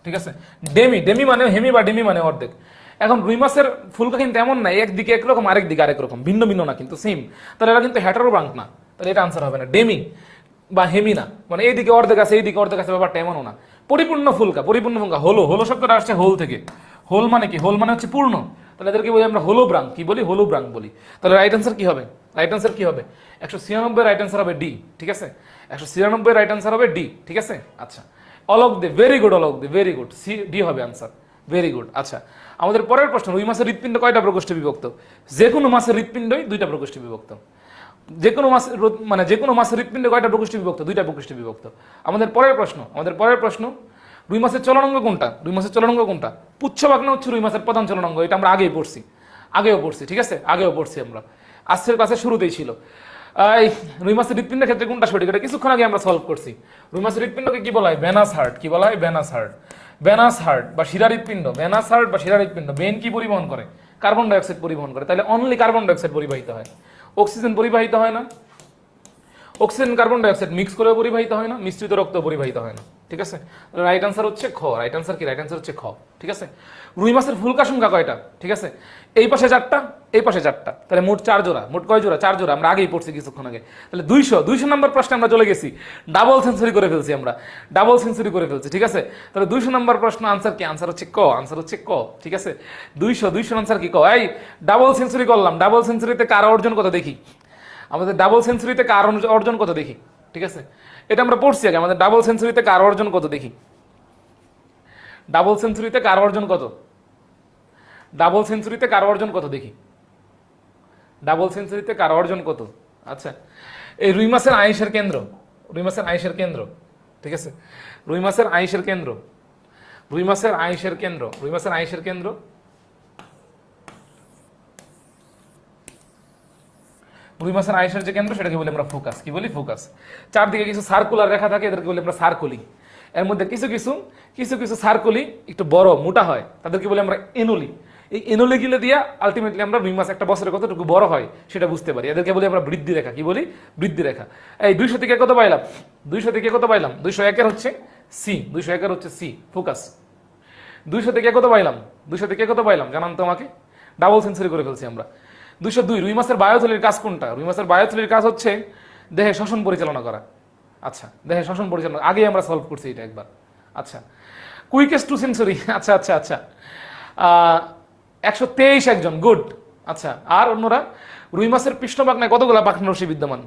ঠিক আছে? ডেমি, ডেমি মানে হেমি বা ডেমি মানে অর্ধেক। এখন রুই মাছের ফুলকা কিন্তু এমন না একদিকে একরকম আরেক দিকে আরেক রকম, ভিন্ন ভিন্ন না কিন্তু সেম। তাহলে এটা কিন্তু হেটারো ব্রাঙ্ক না, তাহলে এটা আনসার হবে না, ডেমি বা হেমি না। মানে এইদিকে অর্ধেক আছে, এইদিকে অর্ধেক আছে, ব্যাপারটা এমনও না। পরিপূর্ণ ফুলকা, পরিপূর্ণ ফুলকা। হলো, হলো শব্দটা আসছে হোল থেকে। হোল মানে কি? হোল মানে হচ্ছে পূর্ণ। তাহলে এদেরকে বলি আমরা হোলো ব্রাঙ্ক, কি বলি? হোলো ব্রাঙ্ক বলি। তাহলে রাইট আনসার কি হবে? রাইট আনসার কি হবে? 196 রাইট আনসার হবে ডি, ঠিক আছে? 196 রাইট আনসার হবে ডি, ঠিক আছে? আচ্ছা, Alok Dey, very good, Alok Dey, very good. C, D হবে আনসার, ভেরি গুড। আচ্ছা, আমাদের পরের প্রশ্ন, রুই মাছের হৃৎপিণ্ড কয়টা প্রকোষ্ঠে বিভক্ত? যে কোনো মাছের হৃৎপিণ্ডই দুইটা প্রকোষ্ঠে বিভক্ত। যে কোনো মাছের, মানে যে কোনো মাছের হৃৎপিণ্ড কয়টা প্রকোষ্ঠে বিভক্ত? দুইটা প্রকোষ্ঠে বিভক্ত। আমাদের পরের প্রশ্ন, আমাদের পরের প্রশ্ন, রুই মাছের চলনাঙ্গ কোনটা? রুই মাছের চলনাঙ্গ কোনটা? পুচ্ছবাগ্ন হচ্ছে রুই মাছের প্রধান চলনাঙ্গ, এটা আমরা আগেই পড়ছি, আগেও পড়ছি, ঠিক আছে? আগেও পড়ছি আমরা, আজকের ক্লাসের শুরুতেই ছিল। এই রুই মাছের হৃৎপিণ্ডের ক্ষেত্রে কোনটা সঠিক? এটা কিছুক্ষণ আগে আমরা সলভ করছি। রুই মাছের হৃৎপিণ্ডকে কি বলা হয়? Venous heart. কি বলা হয়? Venous heart. ভেনাস হার্ট বা শিরা হৃৎপিণ্ড, ভেনাস হার্ট বা শিরা হৃৎপিণ্ড। বেন কি পরিবহন করে? কার্বন ডাইঅক্সাইড পরিবহন করে। তাহলে অনলি কার্বন ডাইঅক্সাইড পরিবাহিত হয়, অক্সিজেন পরিবাহিত হয় না, অক্সিজেন কার্বন ডাইঅক্সাইড মিক্স করে পরিবাহিত হয় না, মিশ্রিত রক্ত পরিবাহিত হয় না। ঠিক আছে, রাইট আনসার হচ্ছে খ। রাইট আনসার কি? রাইট আনসার হচ্ছে খ। ঠিক আছে, রুই মাছের ফুলকা সংখ্যা কয়টা? ঠিক আছে, এই পাশে 4টা, এই পাশে 4টা, তাহলে মোট 4 জোড়া। মোট কয় জোড়া? 4 জোড়া। আমরা আগেই পড়ছি কিছুক্ষণ আগে। তাহলে 200 নম্বর প্রশ্নে আমরা চলে গেছি, ডাবল সেঞ্চুরি করে ফেলছি আমরা, ডাবল সেঞ্চুরি করে ফেলছি। ঠিক আছে, তাহলে 200 নম্বর প্রশ্ন আনসার কি? আনসার হচ্ছে ক। আনসার হচ্ছে ক। ঠিক আছে, 200 আনসার কি? ক। এই ডাবল সেঞ্চুরি করলাম, ডাবল সেঞ্চুরিতে কার অর্জন কত দেখি? আমাদের ডাবল সেঞ্চুরিতে কার অর্জন কত দেখি? ঠিক আছে, এটা আমরা পড়ছি আগে। আমাদের ডাবল সেঞ্চুরিতে কার অর্জন কত দেখি? ডাবল সেঞ্চুরিতে কার অর্জন কত? ডাবল সেঞ্চুরিতে কার অর্জন কত দেখি? ডাবল সেঞ্চুরিতে কার অর্জন কত? আচ্ছা, এই রুই মাছের আইসের কেন্দ্র, রুই মাছের আইসের কেন্দ্র। ঠিক আছে, রুই মাছের আইসের কেন্দ্র, রুই মাছের আইসের কেন্দ্র, রুই মাছের আইসের কেন্দ্র, রুই মাছের আইসের যে কেন্দ্র সেটাকে বলি আমরা ফোকাস। কি বলি? ফোকাস। চারদিকে কিছু সার্কুলার রেখা থাকে, এদেরকে বলি আমরা সার্কুলি। এর মধ্যে কিছু কিছু সার্কুলি একটু বড় মোটা হয়, তাদেরকে বলি আমরা এনোলি। এই এনোলি গিলে দিয়া আলটিমেটলি আমরা রুই মাছ একটা বছরে কতটুকু বড় হয় সেটা বুঝতে পারি। এদেরকে বলি আমরা বৃদ্ধি রেখা। কি বলি? বৃদ্ধি রেখা। এই 200 থেকে কত পাইলাম? 200 থেকে কত পাইলাম? 201 হচ্ছে সি, 201 হচ্ছে সি, ফোকাস। 200 থেকে কত পাইলাম? 200 থেকে কত পাইলাম জানান তো আমাকে? ডাবল সেঞ্চুরি করে ফেলছি আমরা। 202, রুই মাছের বায়োথলির কাজ কোনটা? রুই মাছের বায়োথলির কাজ হচ্ছে দেহে শ্বসন পরিচালনা করা। আচ্ছা, দেহে শ্বসন পরিচালনা আগেই আমরা সলভ করছি এটা একবার। আচ্ছা, কুইকেস্ট টু সেঞ্চুরি। আচ্ছা আচ্ছা আচ্ছা, 123 একজন, গুড। আচ্ছা, আর অন্যরা? রুই মাছের পৃষ্ঠপাখনায় কতগুলো পাখনা রশ্মি বিদ্যমান?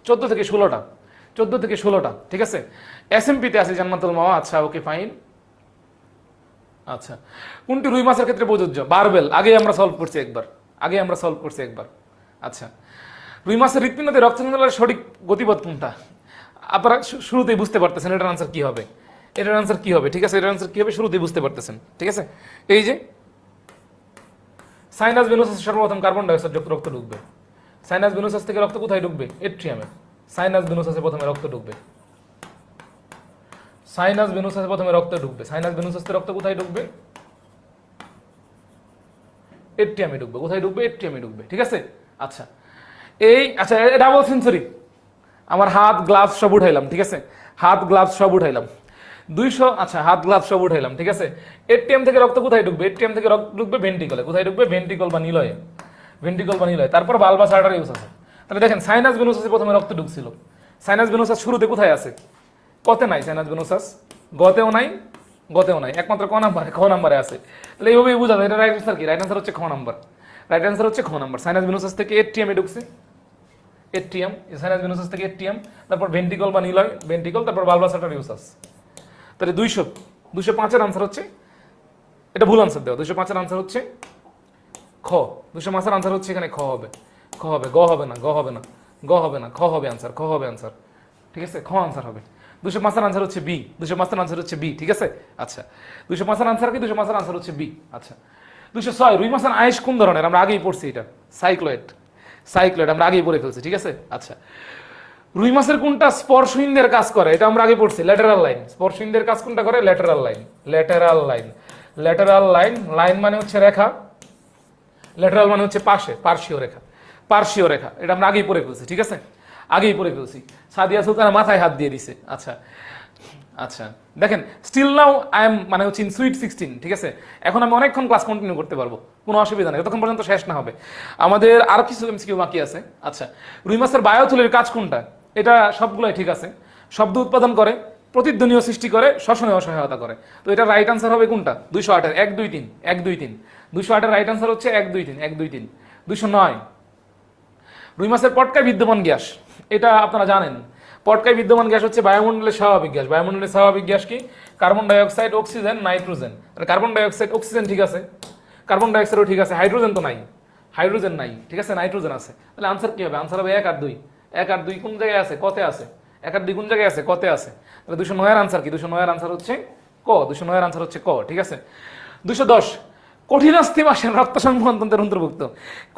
14 থেকে 16টা, 14 থেকে 16টা। ঠিক আছে, এসএমপিতে আছে জান্নাতুল মাওয়া। আচ্ছা, ওকে ফাইন। আচ্ছা, কোনটি রুই মাছের ক্ষেত্রে প্রযোজ্য? বারবেল, আগেই আমরা সলভ করছি একবার, আগে আমরা সলভ করছি একবার। আচ্ছা, রুই মাছের হৃৎপিণ্ডতে রক্তচলাচলের সঠিক গতিপথ কোনটা? আপনারা শুরুতেই বুঝতে পারতেছেন এটার আনসার কি হবে, এটার আনসার কি হবে। ঠিক আছে, এটার আনসার কি হবে শুরুতেই বুঝতে পারতেছেন। ঠিক আছে, এই যে সাইনাস ভেনুসাস সর্বপ্রথম কার্বন ডাইঅক্সাইড যুক্ত রক্ত ঢুকবে। সাইনাস ভেনুসাস থেকে রক্ত কোথায় ঢুকবে? এট্রিয়ামে। সাইনাস ভেনুসাসে প্রথমে রক্ত ঢুকবে, সাইনাস ভেনুসাসে প্রথমে রক্ত ঢুকবে। সাইনাস ভেনুসাস থেকে রক্ত কোথায় ঢুকবে? এট্রিয়ামে ঢুকবে। কোথায় ঢুকবে? এট্রিয়ামে ঢুকবে। ঠিক আছে, আচ্ছা এই আচ্ছা ডাবল সেঞ্চুরি। আমার হাত গ্লাভস সব উঠাইলাম। ঠিক আছে, হাত গ্লাভস সব উঠাইলাম। 200, আচ্ছা হাত গ্লাভস সব উঠাইলাম। ঠিক আছে, এটিএম থেকে রক্ত কোথায় ঢুকবে? এটিএম থেকে রক্ত ঢুকবে ভেন্ট্রিকলে। কোথায় ঢুকবে? ভেন্ট্রিকল বা নিলয়ে, ভেন্ট্রিকল বা নিলয়ে। তারপর বালবাস আর্টারিউস আছে। তাহলে দেখেন সাইনাস ভেনুসাসে প্রথমে রক্ত ঢুকছিল। সাইনাস ভেনুসাস শুরুতে কোথায় আছে? কতে নাই সাইনাস ভেনুসাস, গতেও নাই, গতেও নাই, একমাত্র ক নাম্বারে, খ নাম্বারে আছে। তাহলে এইভাবেই বোঝা যায় এটা রাইট আনসার কি? রাইট আনসার হচ্ছে খ নাম্বার। রাইট আনসার হচ্ছে খ নাম্বার। সাইনাস ভেনুসাস থেকে এট্রিয়ামে ঢুকছে, এট্রিয়াম, সাইনাস ভেনুসাস থেকে এট্রিয়াম, তারপর ভেন্ট্রিকল বা নিলয়, ভেন্ট্রিকল, তারপর বালবাস আর্টারিউসাস। তাহলে 205 এর আনসার হচ্ছে, এটা ভুল আনসার দেওয়া। 205 এর আনসার হচ্ছে খ। 205 এর আনসার হচ্ছে এখানে খ হবে, খ হবে, গ হবে না, গ হবে না, গ হবে না, খ হবে আনসার, খ হবে আনসার। ঠিক আছে, খ আনসার হবে। 205 এর আনসার হচ্ছে বি। 205 এর আনসার হচ্ছে বি। ঠিক আছে, আচ্ছা 205 এর আনসার কি? 205 এর আনসার হচ্ছে বি। আচ্ছা 206, রুই মাছের আইস কোন ধরনের? আমরা আগেই পড়ছি এটা, সাইক্লোয়েড। সাইক্লোয়েড আমরা আগেই পড়ে ফেলছি। ঠিক আছে, আচ্ছা রুই মাছের কোনটা স্পর্শহীনদের কাজ করে? এটা আমরা আগে পড়ছি, ল্যাটেরাল লাইন। স্পর্শহীনদের কাজ কোনটা করে? Lateral line, lateral line, lateral line. Line মানে হচ্ছে রেখা, ল্যাটেরাল মানে হচ্ছে পাশে, পার্শ্বীয় রেখা, পার্শ্বীয় রেখা। এটা আমরা আগেই পড়ে ফেলছি। ঠিক আছে, আগেই পড়ে ফেলছি। সাদিয়া সুলতানা মাথায় হাত দিয়ে দিছে। আচ্ছা আচ্ছা, দেখেন স্টিল নাও আই এম মানে হচ্ছে ইন সুইট 16। ঠিক আছে, এখন আমি অনেকক্ষণ ক্লাস কন্টিনিউ করতে পারবো, কোনো অসুবিধা নেই, যতক্ষণ পর্যন্ত শেষ না হবে। আমাদের আরো কিছু এমসিকিউ বাকি আছে। আচ্ছা, রুই মাছের বায়োথলির কাজ কোনটা? এটা সবগুলোই ঠিক আছে। শব্দ উৎপাদন করে, প্রতিধ্বনিও সৃষ্টি করে, শ্বসনেও সহায়তা করে। তো এটা রাইট আনসার হবে কোনটা? 208 এর 1 2 3 1 2 3। 208 এর রাইট আনসার হচ্ছে 1 2 3 1 2 3। 209, রুই মাছের পটকায় বিদ্যমান গ্যাস, এটা আপনারা জানেন। পটকায় বিদ্যমান গ্যাস হচ্ছে বায়ুমণ্ডলের স্বাভাবিক গ্যাস। বায়ুমণ্ডলের স্বাভাবিক গ্যাস কি? Carbon dioxide, oxygen, nitrogen. Carbon dioxide, oxygen ঠিক আছে, কার্বন ডাইঅক্সাইডও ঠিক আছে, হাইড্রোজেন তো নাই, হাইড্রোজেন নাই। ঠিক আছে, নাইট্রোজেন আছে। তাহলে আনসার কি হবে? আনসার হবে 1 আর 2। 1 আর 2 কোন জায়গায় আছে? কতে আছে। 1 আর 2 কোন জায়গায় আছে? কতে আছে। তাহলে 209 এর আনসার কি? 209 এর আনসার হচ্ছে ক। 209 এর আনসার হচ্ছে ক। ঠিক আছে, 210, কঠিনাস্থি মাছের রক্ত সংবহনতন্ত্রের অন্তর্ভুক্ত।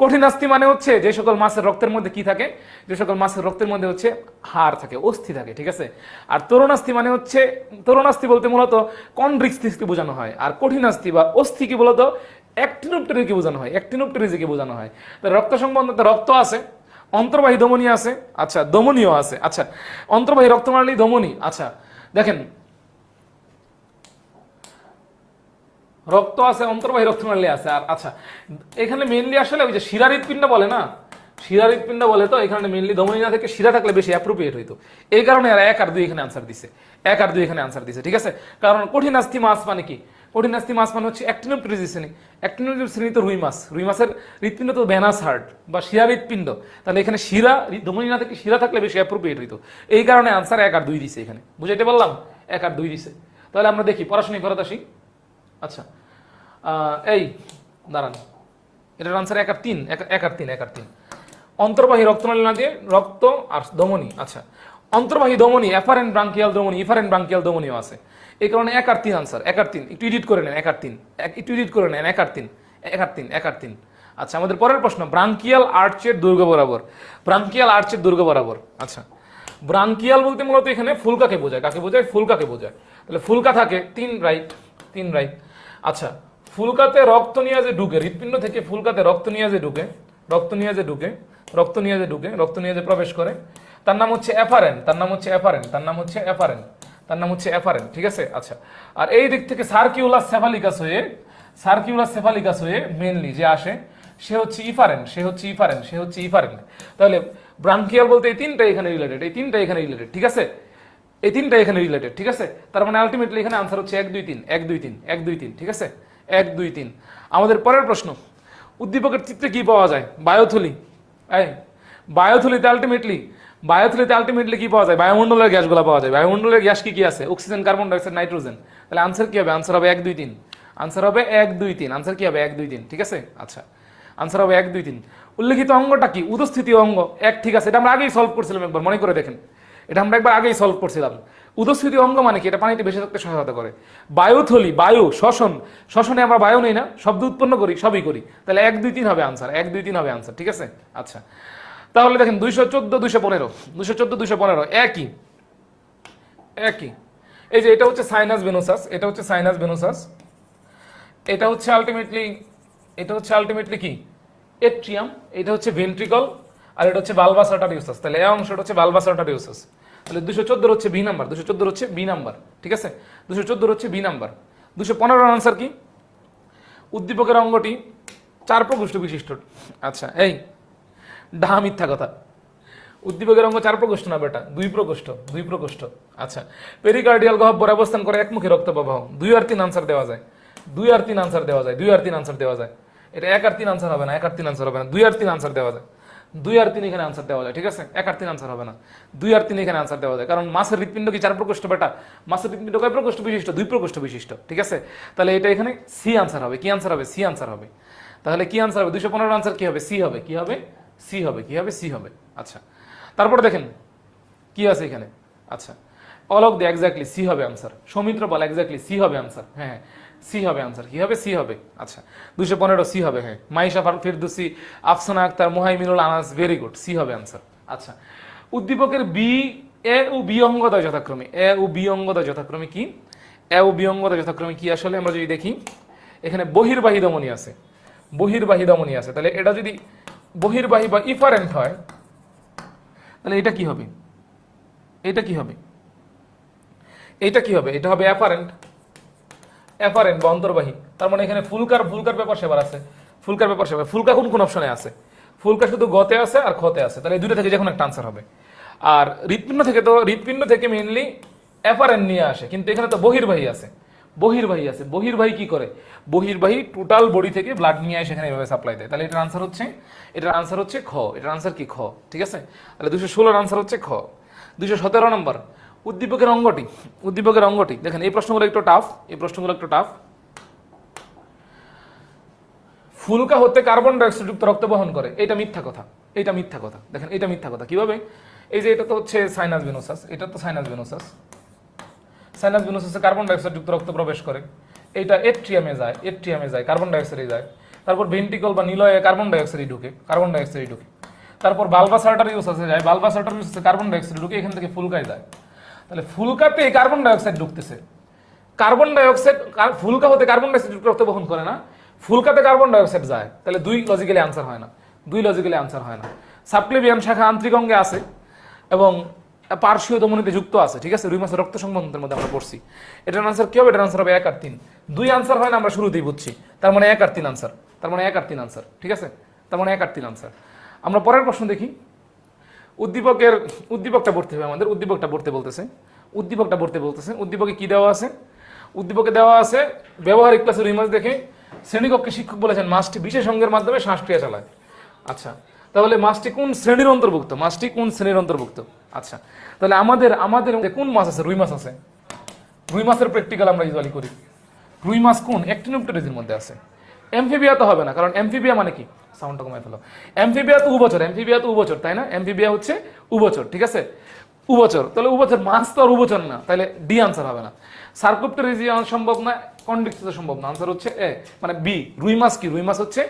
কঠিনাস্থি মানে হচ্ছে যে সকল মাছের রক্তের মধ্যে কি থাকে? যে সকল মাছের রক্তের মধ্যে হচ্ছে হাড় থাকে, অস্থি থাকে। ঠিক আছে, আর তরুণাস্থি মানে হচ্ছে, তরুণাস্থি বলতে মূলত কন্ড্রিক্সকে বোঝানো হয়। আর কঠিনাস্থি বা অস্থি কি বলতো? অ্যাক্টিনোপটেরিজকে বোঝানো হয়, অ্যাক্টিনোপটেরিজকে বোঝানো হয়। তাহলে রক্ত সংবহনতন্ত্রে রক্ত আছে, অন্তর্বাহী ধমনী আছে, আচ্ছা ধমনীও আছে, আচ্ছা অন্তর্বাহী রক্তনালী ধমনী, আচ্ছা দেখেন রক্ত আছে, অন্তর্বাহী রক্তনালী আছে, আর আচ্ছা এখানে মেইনলি আসলে ওই যে শিরা হৃৎপিণ্ড বলে না, শিরা হৃৎপিণ্ড বলে, তো এখানে মেইনলি ধমনী না থেকে শিরা থাকলে বেশি অ্যাপ্রোপ্রিয়েট হইতো। এই কারণে এরা 1 আর 2 এখানে আনসার দিছে, 1 আর 2 এখানে আনসার দিছে, ঠিক আছে। কারণ কঠিনাস্থি মাছ মানে কি, কঠিনাস্থি মাছ মানে হচ্ছে অ্যাক্টিনোপ্টেরিজ শ্রেণী, অ্যাক্টিনোপ্টেরিজ শ্রেণী তো রুই মাছ, রুই মাছের হৃৎপিণ্ড তো ভেনাস হার্ট বা শিরা হৃৎপিণ্ড, তাহলে এখানে শিরা ধমনী না থেকে শিরা থাকলে বেশি অ্যাপ্রোপ্রিয়েট হইতো। এই কারণে আনসার 1 আর 2 দিছে এখানে, বুঝাইতে পারলাম, 1 আর 2 দিছে। তাহলে আমরা দেখি পড়াশোনা ফেরত আসি। আচ্ছা এই দাঁড়ান, এটার আনসার 1 আর 3, 1 আর 3, 1 আর 3 অন্তর্বাহী রক্তনালী না দিয়ে রক্ত আর ধমনী, আচ্ছা অন্তর্বাহী ধমনী এফারেন্ট ব্রাঙ্কিয়াল ধমনী, ইফারেন্ট ব্রাঙ্কিয়াল ধমনীও আছে, এই কারণে 1 আর 3 আনসার, 1 আর 3 একটু এডিট করে নেন, 1 আর 3 একটু এডিট করে নেন, 1 আর 3, 1 আর 3, 1 আর 3। আচ্ছা আমাদের পরের প্রশ্ন, ব্রাঙ্কিয়াল আর্চের দৈর্ঘ্য বরাবর, ব্রাঙ্কিয়াল আর্চের দৈর্ঘ্য বরাবর, আচ্ছা ব্রাঙ্কিয়াল বলতে মূলত এখানে ফুলকাকে বোঝায়, কাকে বোঝায়, ফুলকাকে বোঝায়। তাহলে ফুলকা থাকে 3 রাইট, 3 রাইট। আচ্ছা ফুলকাতে রক্ত নিয়ে যে ঢুকে, হৃৎপিণ্ড থেকে ফুলকাতে রক্ত নিয়ে যে ঢুকে, রক্ত নিয়ে যে ঢুকে, রক্ত নিয়ে যে ঢুকে, রক্ত নিয়ে যে প্রবেশ করে, তার নাম হচ্ছে এফারেন্ট, তার নাম হচ্ছে এফারেন্ট, তার নাম হচ্ছে এফারেন্ট, তার নাম হচ্ছে এফারেন্ট, ঠিক আছে। আচ্ছা আর এই দিক থেকে সার্কিউলাস সেফালিকাস হয়ে, সার্কিউলাস সেফালিকাস হয়ে মেইনলি যে আসে সে হচ্ছে ইফারেন্ট, সে হচ্ছে ইফারেন্ট, সে হচ্ছে ইফারেন্ট। তাহলে ব্রাঙ্কিয়াল বলতে এই 3টা এখানে রিলেটেড, এই 3টা এখানে রিলেটেড, ঠিক আছে, এই 3টা এখানে রিলেটেড, ঠিক আছে। তার মানে আলটিমেটলি এখানে আনসার হচ্ছে 1 2 3, 1 2 3, 1 2 3, ঠিক আছে, 1 2 3। আমাদের পরের প্রশ্ন, উদ্দীপকের চিত্রে কি পাওয়া যায়, বায়োথলি, এই বায়োথলিতে আলটিমেটলি কি পাওয়া যায়, বায়ুমণ্ডলের গ্যাসগুলো পাওয়া যায়। বায়ুমণ্ডলের গ্যাস কি কি আছে, অক্সিজেন, কার্বন ডাইঅক্সাইড, নাইট্রোজেন। তাহলে আনসার কি হবে, আনসার হবে 1 2 3, আনসার হবে 1 2 3, আনসার কি হবে 1 2 3, ঠিক আছে। আচ্ছা আনসার হবে 1 2 3। উল্লেখিত অঙ্গটা কি, উদস্থিতি অঙ্গ, এক, ঠিক আছে, এটা আমরা আগেই সলভ করছিলাম, একবার মনে করে দেখেন, এটা আমরা একবার আগেই সলভ করছিলাম। উদস্থিতি অঙ্গ মানে কি, এটা পানিতে ভেসে থাকতে সহায়তা করে। বায়ুথলি, বায়ু, শ্বসন, শ্বসনে আমরা বায়ু নেই না, শব্দ উৎপন্ন করি, সবই করি। তাহলে 1 2 3 হবে আনসার, 1 2 3 হবে আনসার, ঠিক আছে। আচ্ছা তাহলে দেখেন 214 215, 214 215 একই, একই। এই যে এটা হচ্ছে সাইনাস ভেনোসাস, এটা হচ্ছে সাইনাস ভেনোসাস, এটা হচ্ছে আলটিমেটলি, এটা হচ্ছে আলটিমেটলি কি এট্রিয়াম, এটা হচ্ছে ভেন্ট্রিকল, আর এটা হচ্ছে ভালভাস আর্টারিওসাস। তাহলে এই অংশটা হচ্ছে ভালভাস আর্টারিওসাস। তাহলে 214 হচ্ছে বি নাম্বার, 214 হচ্ছে বি নাম্বার, ঠিক আছে, 214 হচ্ছে বি নাম্বার। 215 আনসার কি, উদ্দীপকের অঙ্গটি 4 প্রকোষ্ঠ বিশিষ্ট। আচ্ছা এই ডাহা মিথ্যা কথা, উদ্দীপকের অঙ্গ 4 প্রকোষ্ঠ না বেটা, 2 প্রকোষ্ঠ, 2 প্রকোষ্ঠ। আচ্ছা পেরিকার্ডিয়াল গহ্বরে অবস্থান করে একমুখী রক্ত প্রবাহ। 2 আর 3 আনসার দেওয়া যায়, 2 আর 3 আনসার দেওয়া যায়, 2 আর 3 আনসার দেওয়া যায়। এটা 1 আর 3 আনসার হবে না, 1 আর 3 আনসার হবে না, 2 আর 3 আনসার দেওয়া যায়, 2 আর 3 এখানে আনসার দেওয়া যায়, ঠিক আছে। 1 আর 3 আনসার হবে না, 2 আর 3 এখানে আনসার দেওয়া যায়, কারণ মাছের হৃৎপিণ্ড কি 4 প্রকোষ্ঠ বেটা, মাছের হৃৎপিণ্ড কয় প্রকোষ্ঠ বিশিষ্ট, 2 প্রকোষ্ঠ বিশিষ্ট, ঠিক আছে। তাহলে এটা এখানে সি আনসার হবে, কি আনসার হবে, সি আনসার হবে। তাহলে কি আনসার হবে, 215 আনসার কি হবে, সি হবে, কি হবে, সি হবে, কি হবে, সি হবে। আচ্ছা তারপরে দেখেন কি আছে এখানে, আচ্ছা অলোক দে এক্স্যাক্টলি সি হবে answer, Soumitra Bal exactly C হবে আনসার, হ্যাঁ সি হবে আনসার, কি হবে, সি হবে। আচ্ছা 215 সি হবে, হ্যাঁ Maisha Ferdousi, Afsana Akter, Muhaiminul Anas, very good, C হবে আনসার। আচ্ছা উদ্দীপকের বি এ ও বি অঙ্গদয় যথাক্রমে, এ ও বি অঙ্গদয় যথাক্রমে কি, এ ও বি অঙ্গদয় যথাক্রমে কি, আসলে আমরা যদি দেখি এখানে বহির্বাহী ধমনী আছে, বহির্বাহী ধমনী আছে, তাহলে এটা যদি বহির্বাহী বা ইফারেন্ট হয় তাহলে এটা কি হবে, এটা কি হবে, এটা কি হবে, এটা হবে অ্যাপারেন্ট, অ্যাপারেন্ট বা অন্তর্বাহী। তার মানে এখানে ফুলকার, ফুলকার ব্যাপার সেবার আছে, ফুলকার ব্যাপার সেবার, ফুলকা কোন কোন অপশনে আছে, ফুলকা শুধু গতে আছে আর খতে আছে, তাহলে এই দুটো থেকে যে কোনো একটা আনসার হবে। আর হৃৎপিণ্ড থেকে, তো হৃৎপিণ্ড থেকে মেইনলি অ্যাপারেন্ট নিয়ে আসে, কিন্তু এখানে তো বহির্বাহী আছে, বহির্বাহী আছে, বহির্বাহী কি করে, বহির্বাহী টোটাল বডি থেকে ব্লাড নিয়ে আসে এখানে এভাবে সাপ্লাই দেয়। তাহলে এটার আনসার হচ্ছে, এটার আনসার হচ্ছে খ, এটার আনসার কি খ, ঠিক আছে। তাহলে 216 আনসার হচ্ছে খ। 217 নম্বর, উদ্দীপকের অঙ্গটি, উদ্দীপকের অঙ্গটি দেখেন, এই প্রশ্নগুলো একটু টাফ, এই প্রশ্নগুলো একটু টাফ। ফুলকা হতে কার্বন ডাইঅক্সাইড যুক্ত রক্ত বহন করে, এটা মিথ্যা কথা, এটা মিথ্যা কথা, দেখেন এটা মিথ্যা কথা কিভাবে, এই যে এটা তো হচ্ছে সাইনাস ভেনোসাস, এটা তো সাইনাস ভেনোসাস, সাইনাস ভেনোসাসে কার্বন ডাইঅক্সাইড যুক্ত রক্ত প্রবেশ করে, এটা এট্রিয়ামে যায়, এট্রিয়ামে যায়, কার্বন ডাইঅক্সাইডে যায়, তারপর ভেন্ট্রিকল বা নিলয়ে কার্বন ডাইঅক্সাইড ঢুকে, কার্বন ডাইঅক্সাইড ঢুকে, তারপর ভালভাস আর্টারিওসাসে যায়, ভালভাস আর্টারিওসাসে কার্বন ডাইঅক্সাইড ঢুকে, এখান থেকে ফুলকায় যায়। তাহলে ফুলকাতে কার্বন ডাইঅক্সাইড ঢুকতেছে, কার্বন ডাইঅক্সাইড, ফুলকা হতে কার্বন ডাইঅক্সাইড যুক্ত রক্ত বহন করে না, ফুলকাতে কার্বন ডাইঅক্সাইড যায়, তাহলে 2 লজিক্যালি আনসার হয় না, 2 লজিক্যালি আনসার হয় না। সাবক্লেভিয়ান শাখা আন্তরিক অঙ্গে আছে এবং পার্শ্বীয় ধমনীতে যুক্ত আছে, ঠিক আছে। রুই মাছের রক্ত সংবন্ধনের মধ্যে আমরা পড়ছি। এটার আনসার কি হবে? এটার আনসার হবে 1 আর 3। 2 আনসার হয় না, আমরা শুরুতেই বুঝছি, তার মানে 1 আর 3 আনসার, তার মানে 1 আর 3 আনসার, ঠিক আছে, তার মানে 1 আর 3 আনসার। আমরা পরের প্রশ্ন দেখি। উদ্দীপকটা পড়তে হবে আমাদের। উদ্দীপকটা পড়তে বলতেছে, উদ্দীপকে কি দেওয়া আছে? উদ্দীপকে দেওয়া আছে ব্যবহারিক ক্লাসে রুই মাছ দেখে শ্রেণীকক্ষে শিক্ষক বলেছেন মাছটি বিশেষ অঙ্গের মাধ্যমে শ্বাসক্রিয়া চালায়। আচ্ছা, তাহলে মাছটি কোন শ্রেণীর অন্তর্ভুক্ত? মাছটি কোন শ্রেণীর অন্তর্ভুক্ত? আচ্ছা, তাহলে আমাদের কোন মাছ আছে? রুই মাছ আছে। রুই মাছের প্র্যাকটিক্যাল আমরা ইউজুয়ালি করি। রুই মাছ কোন অ্যাক্টিনোপ্টেরিজের মধ্যে আছে? অ্যামফিবিয়া তো হবে না, কারণ অ্যামফিবিয়া মানে কি? সাউন্ডটা কমাই ফেলো। অ্যামফিবিয়া তো উভচর, তাই না? অ্যামফিবিয়া হচ্ছে উভচর, ঠিক আছে, উভচর। তাহলে উভচর মাছ তো আর উভচর না, তাহলে ডি আনসার হবে না। সার্কোপ্টেরিজিয়া সম্ভব না, কনভিক্সিয়া সম্ভব না, আনসার হচ্ছে এ, মানে বি। রুই মাছ কি? রুই মাছ হচ্ছে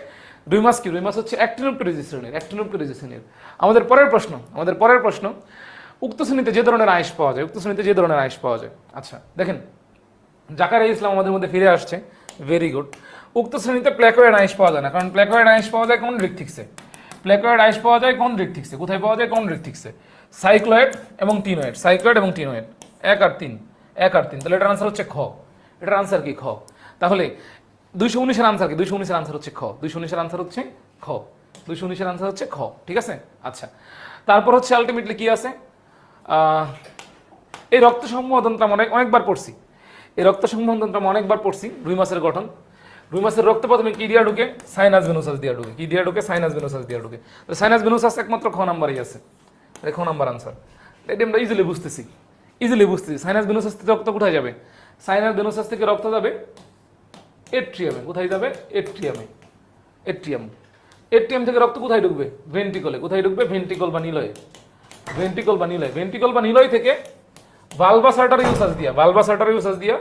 অ্যাক্টিনোপ্টেরিজি শ্রেণীর। আমাদের পরের প্রশ্ন, উক্ত শ্রেণীতে যে ধরনের আইস পাওয়া যায়, আচ্ছা দেখেন, জাকারিয়া ইসলাম আমাদের মধ্যে ফিরে আসছে, ভেরি গুড। উক্ত শ্রেণীতে প্ল্যাকয়েড আইস পাওয়া যায় না, কারণ প্ল্যাকয়েড আইস পাওয়া যায় কন্ড্রিকথিক্সে। কোথায় পাওয়া যায়? কন্ড্রিকথিক্সে। সাইক্লয়েড এবং টিনোয়েড, 1 আর 3, তাহলে এটার আনসার হচ্ছে খ। এটার আনসার কি? খ। তাহলে 219 এর আনসার কি? 219 এর আনসার হচ্ছে খ। 219 এর আনসার হচ্ছে খ, ঠিক আছে। আচ্ছা, তারপর হচ্ছে আলটিমেটলি কি আছে? এই রক্ত সংবহনতন্ত্র আমরা অনেকবার পড়ছি। রুই মাছের গঠন। রুই মাছের রক্ত প্রথমে কি দিয়া ঢুকে? সাইনাস ভেনুসাস দিয়া ঢুকে। কি দিয়া ঢুকে? সাইনাস ভেনুসাস দিয়া ঢুকে। তো সাইনাস ভেনুসাস একমাত্র খ নাম্বারই আছে, খ নাম্বার আনসার। এটা আমরা ইজিলি বুঝতেছি। সাইনাস ভেনুসাস থেকে রক্ত কোথায় যাবে? সাইনাস ভেনুসাস থেকে রক্ত যাবে এট্রিয়ামে। কোথায় যাবে? এট্রিয়াম থেকে রক্ত কোথায় ঢুকবে? ভেন্ট্রিকলে। কোথায় ঢুকবে? ভেন্ট্রিকল বা নিলয় থেকে ভালভাস আর্টারিউসাস দিয়া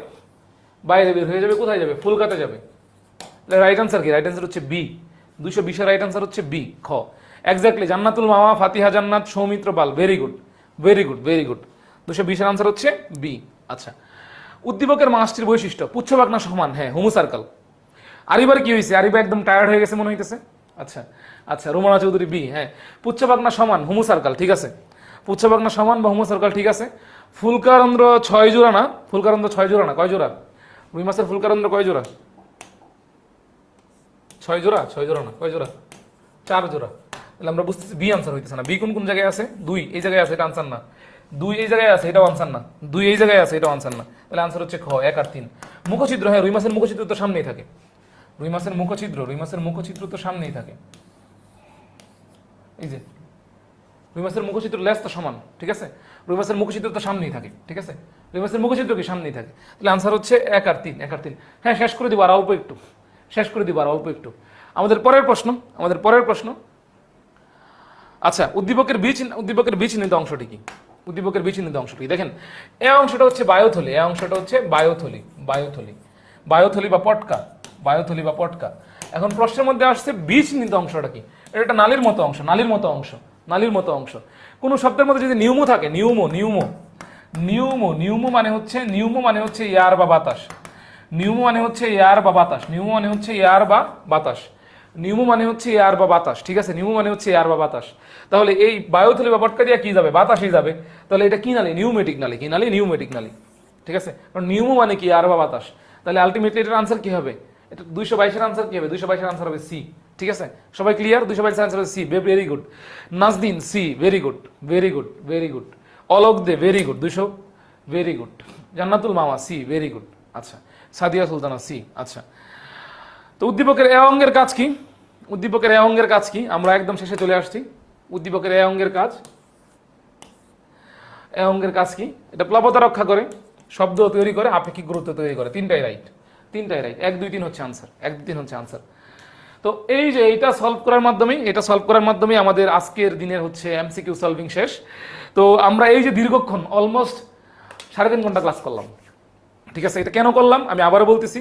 বাইরে বের হয়ে যাবে। কোথায় যাবে? ফুলকাতে যাবে। রাইট আনসার কি? রাইট আনসার হচ্ছে বি। 220 এর রাইট আনসার হচ্ছে বি, খ। এক্স্যাক্টলি, জান্নাতুল মামা, ফাতিহা জান্নাত, সৌমিত্র পাল, ভেরি গুড। 220 এর আনসার হচ্ছে বি। আচ্ছা, উদ্দীপকের মাছটির বৈশিষ্ট্য পুচ্ছবাগনা সমান, হ্যাঁ, হোমোসার্কাল। আরিবার কি হয়েছে? আরিবা একদম টায়ার্ড হয়ে গেছে মনে হইতেছে। আচ্ছা, রোমানা চৌধুরী বি, হ্যাঁ, পুচ্ছবাগনা সমান হোমোসার্কাল, ঠিক আছে। পুচ্ছবাগনা সমান বা হোমোসার্কাল, ঠিক আছে। ফুলকারন্ধ্র 6 জোড়া না? কয় জোড়া? রুই মাছের ফুলকারন্ধ্র কয় জোড়া? 6 জোড়া না, কয় জোড়া? 4 জোড়া। তাহলে আমরা বুঝতেছি বি আনসার হইতেছে না। বি কোন জায়গায় আছে? 2 এই জায়গায় আছে, এটা আনসার না। 2 এই জায়গায় আছে, এটাও আনসার না। 2 এই জায়গায় আছে, এটাও আনসার না। তাহলে আনসার হচ্ছে খ, 1 আর 3। মুখছিদ্র, হ্যাঁ, রুই মাছের মুখছিদ্র তো সামনেই থাকে। রুই মাছের মুখছিদ্র তো সামনেই থাকে। এই যে রুই মাছের মুখছিদ্র লেজ তো সমান, ঠিক আছে। রুই মাছের মুখছিদ্র তো সামনেই থাকে, ঠিক আছে। রুই মাছের মুখছিদ্র কি সামনেই থাকে? তাহলে আনসার হচ্ছে 1 আর 3। হ্যাঁ, শেষ করে দিব আর অল্প একটু। আমাদের পরের প্রশ্ন। আচ্ছা, উদ্দীপকের বি চিহ্নিত অংশটি কি? দেখেন, এ অংশটা হচ্ছে বায়ুথলি বা পটকা। এখন প্রশ্নের মধ্যে আসছে বি চিহ্নিত অংশটা কি? এটা একটা নালীর মতো অংশ। কোন শব্দের মধ্যে যদি নিউমো থাকে, নিউমো মানে হচ্ছে এয়ার বা বাতাস। নিউমো মানে হচ্ছে এয়ার বা বাতাস, ঠিক আছে। নিউমো মানে হচ্ছে এয়ার বা বাতাস। তাহলে এই বায়ুথলি বা পটকা দিয়ে কি যাবে? বাতাসই যাবে। তাহলে এটা কি নালী? নিউমেটিক নালী, ঠিক আছে। কারণ নিউমো মানে কি? এয়ার বা বাতাস। তাহলে আলটিমেটলি এটার আনসার কি হবে? এটা 222 এর আনসার কি হবে? 222 এর আনসার হবে সি, ঠিক আছে। সবাই ক্লিয়ার? 222 এর আনসার হবে C, very good. নাজদিন C, very good. Alok Dey, very good, 200, very good. জান্নাতুল মামা সি, ভেরি গুড। আচ্ছা, সাদিয়া সুলতানা সি। আচ্ছা, তো উদ্দীপকের এ অঙ্গের কাজ কি? আমরা একদম শেষে চলে আসছি। উদ্দীপকের এ অঙ্গের কাজ কি? এটা প্লাবতা রক্ষা করে, শব্দ তৈরি করে, আপেক্ষিক গুরুত্ব তৈরি করে। তিনটাই রাইট। 1, 2, 3 হচ্ছে আনসার। তো এই যে এটা সলভ করার মাধ্যমেই আমাদের আজকের দিনের হচ্ছে এমসিকিউ সলভিং শেষ। তো আমরা এই যে দীর্ঘক্ষণ অলমোস্ট 3.5 ঘন্টা ক্লাস করলাম, ঠিক আছে। এটা কেন করলাম আমি আবারও বলতেছি,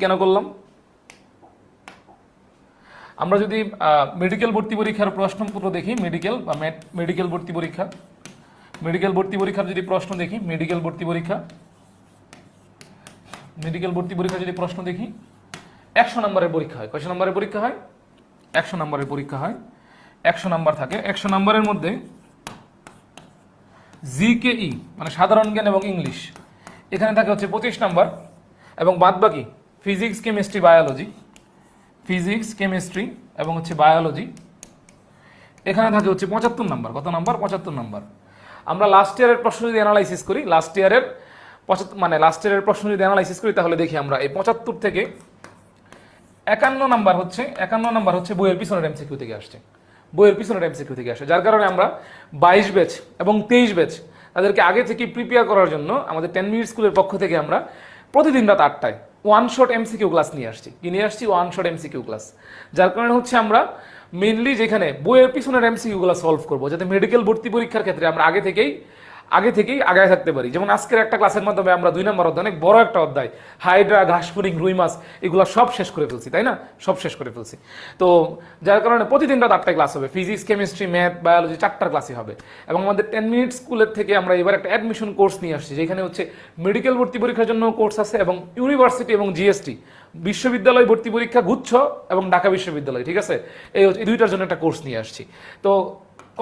কেন করলাম। আমরা যদি মেডিকেল ভর্তি পরীক্ষার প্রশ্নপত্র দেখি, মেডিকেল ভর্তি পরীক্ষার যদি প্রশ্ন দেখি, মেডিকেল ভর্তি পরীক্ষা যদি প্রশ্ন দেখি, 100 নম্বরের পরীক্ষা হয়। কয়শো নম্বরের পরীক্ষা হয়? 100 নম্বরের পরীক্ষা হয়, 100 নাম্বার থাকে। 100 নম্বরের মধ্যে জিকেই মানে সাধারণ জ্ঞান এবং ইংলিশ এখানে থাকে হচ্ছে 25 নাম্বার, এবং বাদ বাকি physics chemistry biology, physics chemistry এবং হচ্ছে বায়োলজি এখানে থাকে হচ্ছে 75 নাম্বার। কত নাম্বার? 75 নাম্বার। আমরা লাস্ট ইয়ারের প্রশ্ন যদি অ্যানালাইসিস করি, লাস্ট ইয়ারের প্রশ্ন যদি অ্যানালাইসিস করি তাহলে দেখি আমরা এই 75 থেকে 51 নাম্বার হচ্ছে বইয়ের পিছনের এমসিকিউ থেকে আসছে, বইয়ের পিছনের এমসিকিউ থেকে আসে। যার কারণে আমরা 22 ব্যাচ এবং 23 ব্যাচ তাদেরকে আগে থেকে প্রিপেয়ার করার জন্য আমাদের 10 মিনিট স্কুলের পক্ষ থেকে আমরা প্রতিদিন রাত 8টায় ওয়ান শট এমসিকিউ ক্লাস নিয়ে আসছি। কি নিয়ে আসছি? One shot MCQ class. যার কারণে হচ্ছে আমরা মেইনলি যেখানে বইয়ের পিছনের এমসিকিউ গুলো সলভ করবো, যাতে মেডিকেল ভর্তি পরীক্ষার ক্ষেত্রে আমরা আগে থেকেই আগায় থাকতে পারি। যেমন আজকের একটা ক্লাসের মাধ্যমে আমরা 2 নম্বর অধ্যায়, অনেক বড় একটা অধ্যায়, হাইড্রা, ঘাসফড়িং, রুই মাছ, এগুলো সব শেষ করে ফেলছি, তাই না? সব শেষ করে ফেলছি। তো যার কারণে প্রতিদিন রাত 8টায় ক্লাস হবে, ফিজিক্স কেমিস্ট্রি ম্যাথ বায়োলজি 4টার ক্লাসই হবে। এবং আমাদের 10 মিনিট স্কুলের থেকে আমরা এবার একটা অ্যাডমিশন কোর্স নিয়ে আসছি, যেখানে হচ্ছে মেডিকেল ভর্তি পরীক্ষার জন্য কোর্স আছে, এবং ইউনিভার্সিটি এবং জিএসটি বিশ্ববিদ্যালয় ভর্তি পরীক্ষা, গুচ্ছ এবং ঢাকা বিশ্ববিদ্যালয়, ঠিক আছে, এই দুইটার জন্য একটা কোর্স নিয়ে আসছি। তো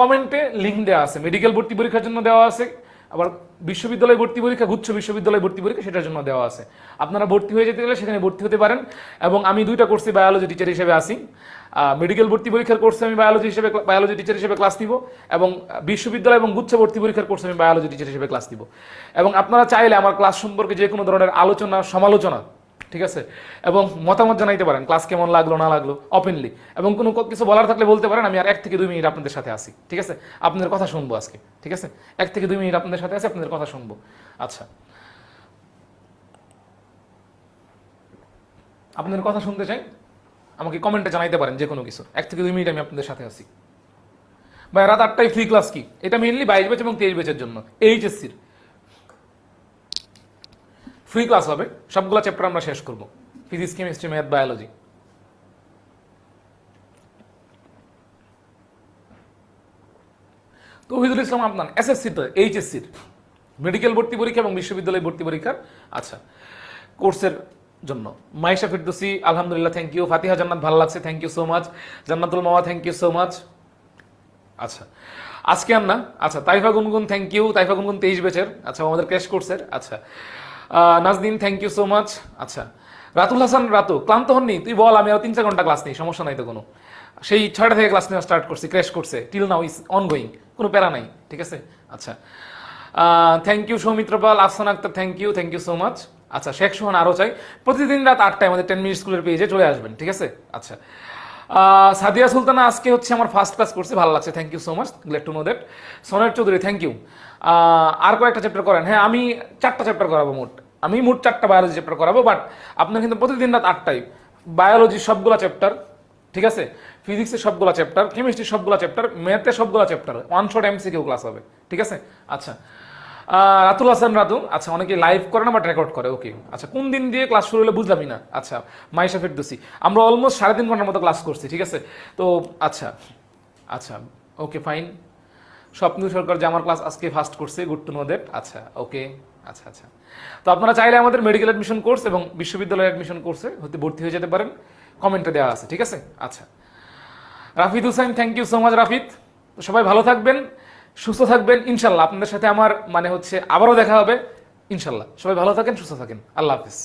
কমেন্টে লিঙ্ক দেওয়া আছে, মেডিকেল ভর্তি পরীক্ষার জন্য দেওয়া আছে, আবার বিশ্ববিদ্যালয় ভর্তি পরীক্ষা, গুচ্ছ বিশ্ববিদ্যালয় ভর্তি পরীক্ষা সেটার জন্য দেওয়া আছে। আপনারা ভর্তি হয়ে যেতে গেলে সেখানে ভর্তি হতে পারেন। এবং আমি 2টা কোর্সে বায়োলজি টিচার হিসেবে আসি। মেডিকেল ভর্তি পরীক্ষার কোর্সে আমি বায়োলজি টিচার হিসেবে ক্লাস নিব, এবং বিশ্ববিদ্যালয় এবং গুচ্ছ ভর্তি পরীক্ষার কোর্সে আমি বায়োলজি টিচার হিসেবে ক্লাস নিব। এবং আপনারা চাইলে আমার ক্লাস সম্পর্কে যে কোনো ধরনের আলোচনা, সমালোচনা, ঠিক আছে, এবং মতামত জানাইতে পারেন, ক্লাস কেমন লাগলো না লাগলো ওপেনলি, এবং কোনো কিছু বলার থাকলে বলতে পারেন। আমি আর 1 থেকে 2 মিনিট আপনাদের সাথে আসি, ঠিক আছে, আপনাদের কথা শুনবো আজকে, ঠিক আছে, 1 থেকে 2 মিনিট আপনাদের সাথে আসি, আপনাদের কথা শুনবো। আচ্ছা, আপনাদের কথা শুনতে চাই, আমাকে কমেন্টে জানাইতে পারেন যে কোনো কিছু। 1 থেকে 2 মিনিট আমি আপনাদের সাথে আসি। ভাই রাত 8টায় ফ্রি ক্লাস কি? এটা মেইনলি 22 ব্যাচ এবং 23 ব্যাচের জন্য, এইচএসসির ফ্রি ক্লাস হবে। সবগুলো চ্যাপ্টার আমরা শেষ করব, physics chemistry math biology. Touhidul Islam আপনার এসএসসি, তো এইচএসসির মেডিকেল ভর্তি পরীক্ষা এবং বিশ্ববিদ্যালয় ভর্তি পরীক্ষার আচ্ছা কোর্সের জন্য। মাইশা ফিরদৌসি আলহামদুলিল্লাহ, থ্যাংক ইউ। ফাতিহা জান্নাত ভালো লাগছে, thank you so much. Jannatul Mawa, thank you so much. আচ্ছা আজকে আন্না, আচ্ছা তাইফা গুনগুন, থ্যাংক ইউ। তাইফা গুনগুন 23 ব্যাচের, আচ্ছা আমাদের ক্র্যাশ কোর্সের। আচ্ছা নাজদিন, থ্যাংক ইউ সো মাচ। আচ্ছা রাতুল হাসান, রাতু ক্লান্ত হননি? তুই বল, আমি আরো 3-4 ঘন্টা ক্লাস নেই, সমস্যা নাই তো কোনো। সেই 6টা থেকে ক্লাস নেওয়া স্টার্ট করছি, ক্র্যাশ কোর্সে, টিল নাও ইজ অনগোয়িং, কোনো প্যারা নাই, ঠিক আছে। আচ্ছা thank you Soumitra Pal, Afsan Akter, thank you so much. আচ্ছা শেখ সোহান আরও চাই, প্রতিদিন রাত 8টায় আমাদের 10 মিনিট স্কুলের পেজে চলে আসবেন, ঠিক আছে। আচ্ছা সাদিয়া সুলতানা আজকে হচ্ছে আমার ফার্স্ট ক্লাস করছে, ভালো লাগছে, thank you so much, glad to know that. সোনার চৌধুরী, থ্যাংক ইউ। আর কয়েকটা চ্যাপ্টার করেন? হ্যাঁ, আমি 4টা চ্যাপ্টার করাবো, মোট 4টা বায়োলজি চ্যাপ্টার করাবো, বাট আপনার কিন্তু প্রতিদিন রাত 8টায় বায়োলজির সবগুলা চ্যাপ্টার, ঠিক আছে, ফিজিক্সের সবগুলা চ্যাপ্টার, কেমিস্ট্রির সবগুলা চ্যাপ্টার, ম্যাথের সবগুলা chapter, one shot MCQ class হবে, ঠিক আছে। আচ্ছা রাতুল হাসান, রাতু, আচ্ছা অনেকে লাইভ করে না বাট রেকর্ড করে, ওকে। আচ্ছা কোন দিন দিয়ে ক্লাস শুরু হলে বুঝলামই না। আচ্ছা মাইশা ফিরদৌসি, আমরা অলমোস্ট 3.5 ঘন্টার মতো ক্লাস করছি, ঠিক আছে। তো আচ্ছা ওকে ফাইন। স্বপ্নীল সরকার, যে আমার ক্লাস আজকে ফার্স্ট করছে, গুড টু নো দ্যাট। আচ্ছা ওকে, আচ্ছা তো আপনারা চাইলে আমাদের মেডিকেল অ্যাডমিশন কোর্স এবং বিশ্ববিদ্যালয় অ্যাডমিশন কোর্সে ভর্তি হয়ে যেতে পারেন, কমেন্টে দেওয়া আছে, ঠিক আছে। আচ্ছা Rafid Hussain, thank you so much Rafid. তো সবাই ভালো থাকবেন, সুস্থ থাকবেন, ইনশাল্লাহ আপনাদের সাথে আমার আবারও দেখা হবে ইনশাল্লাহ। সবাই ভালো থাকেন, সুস্থ থাকেন, আল্লাহ হাফিজ।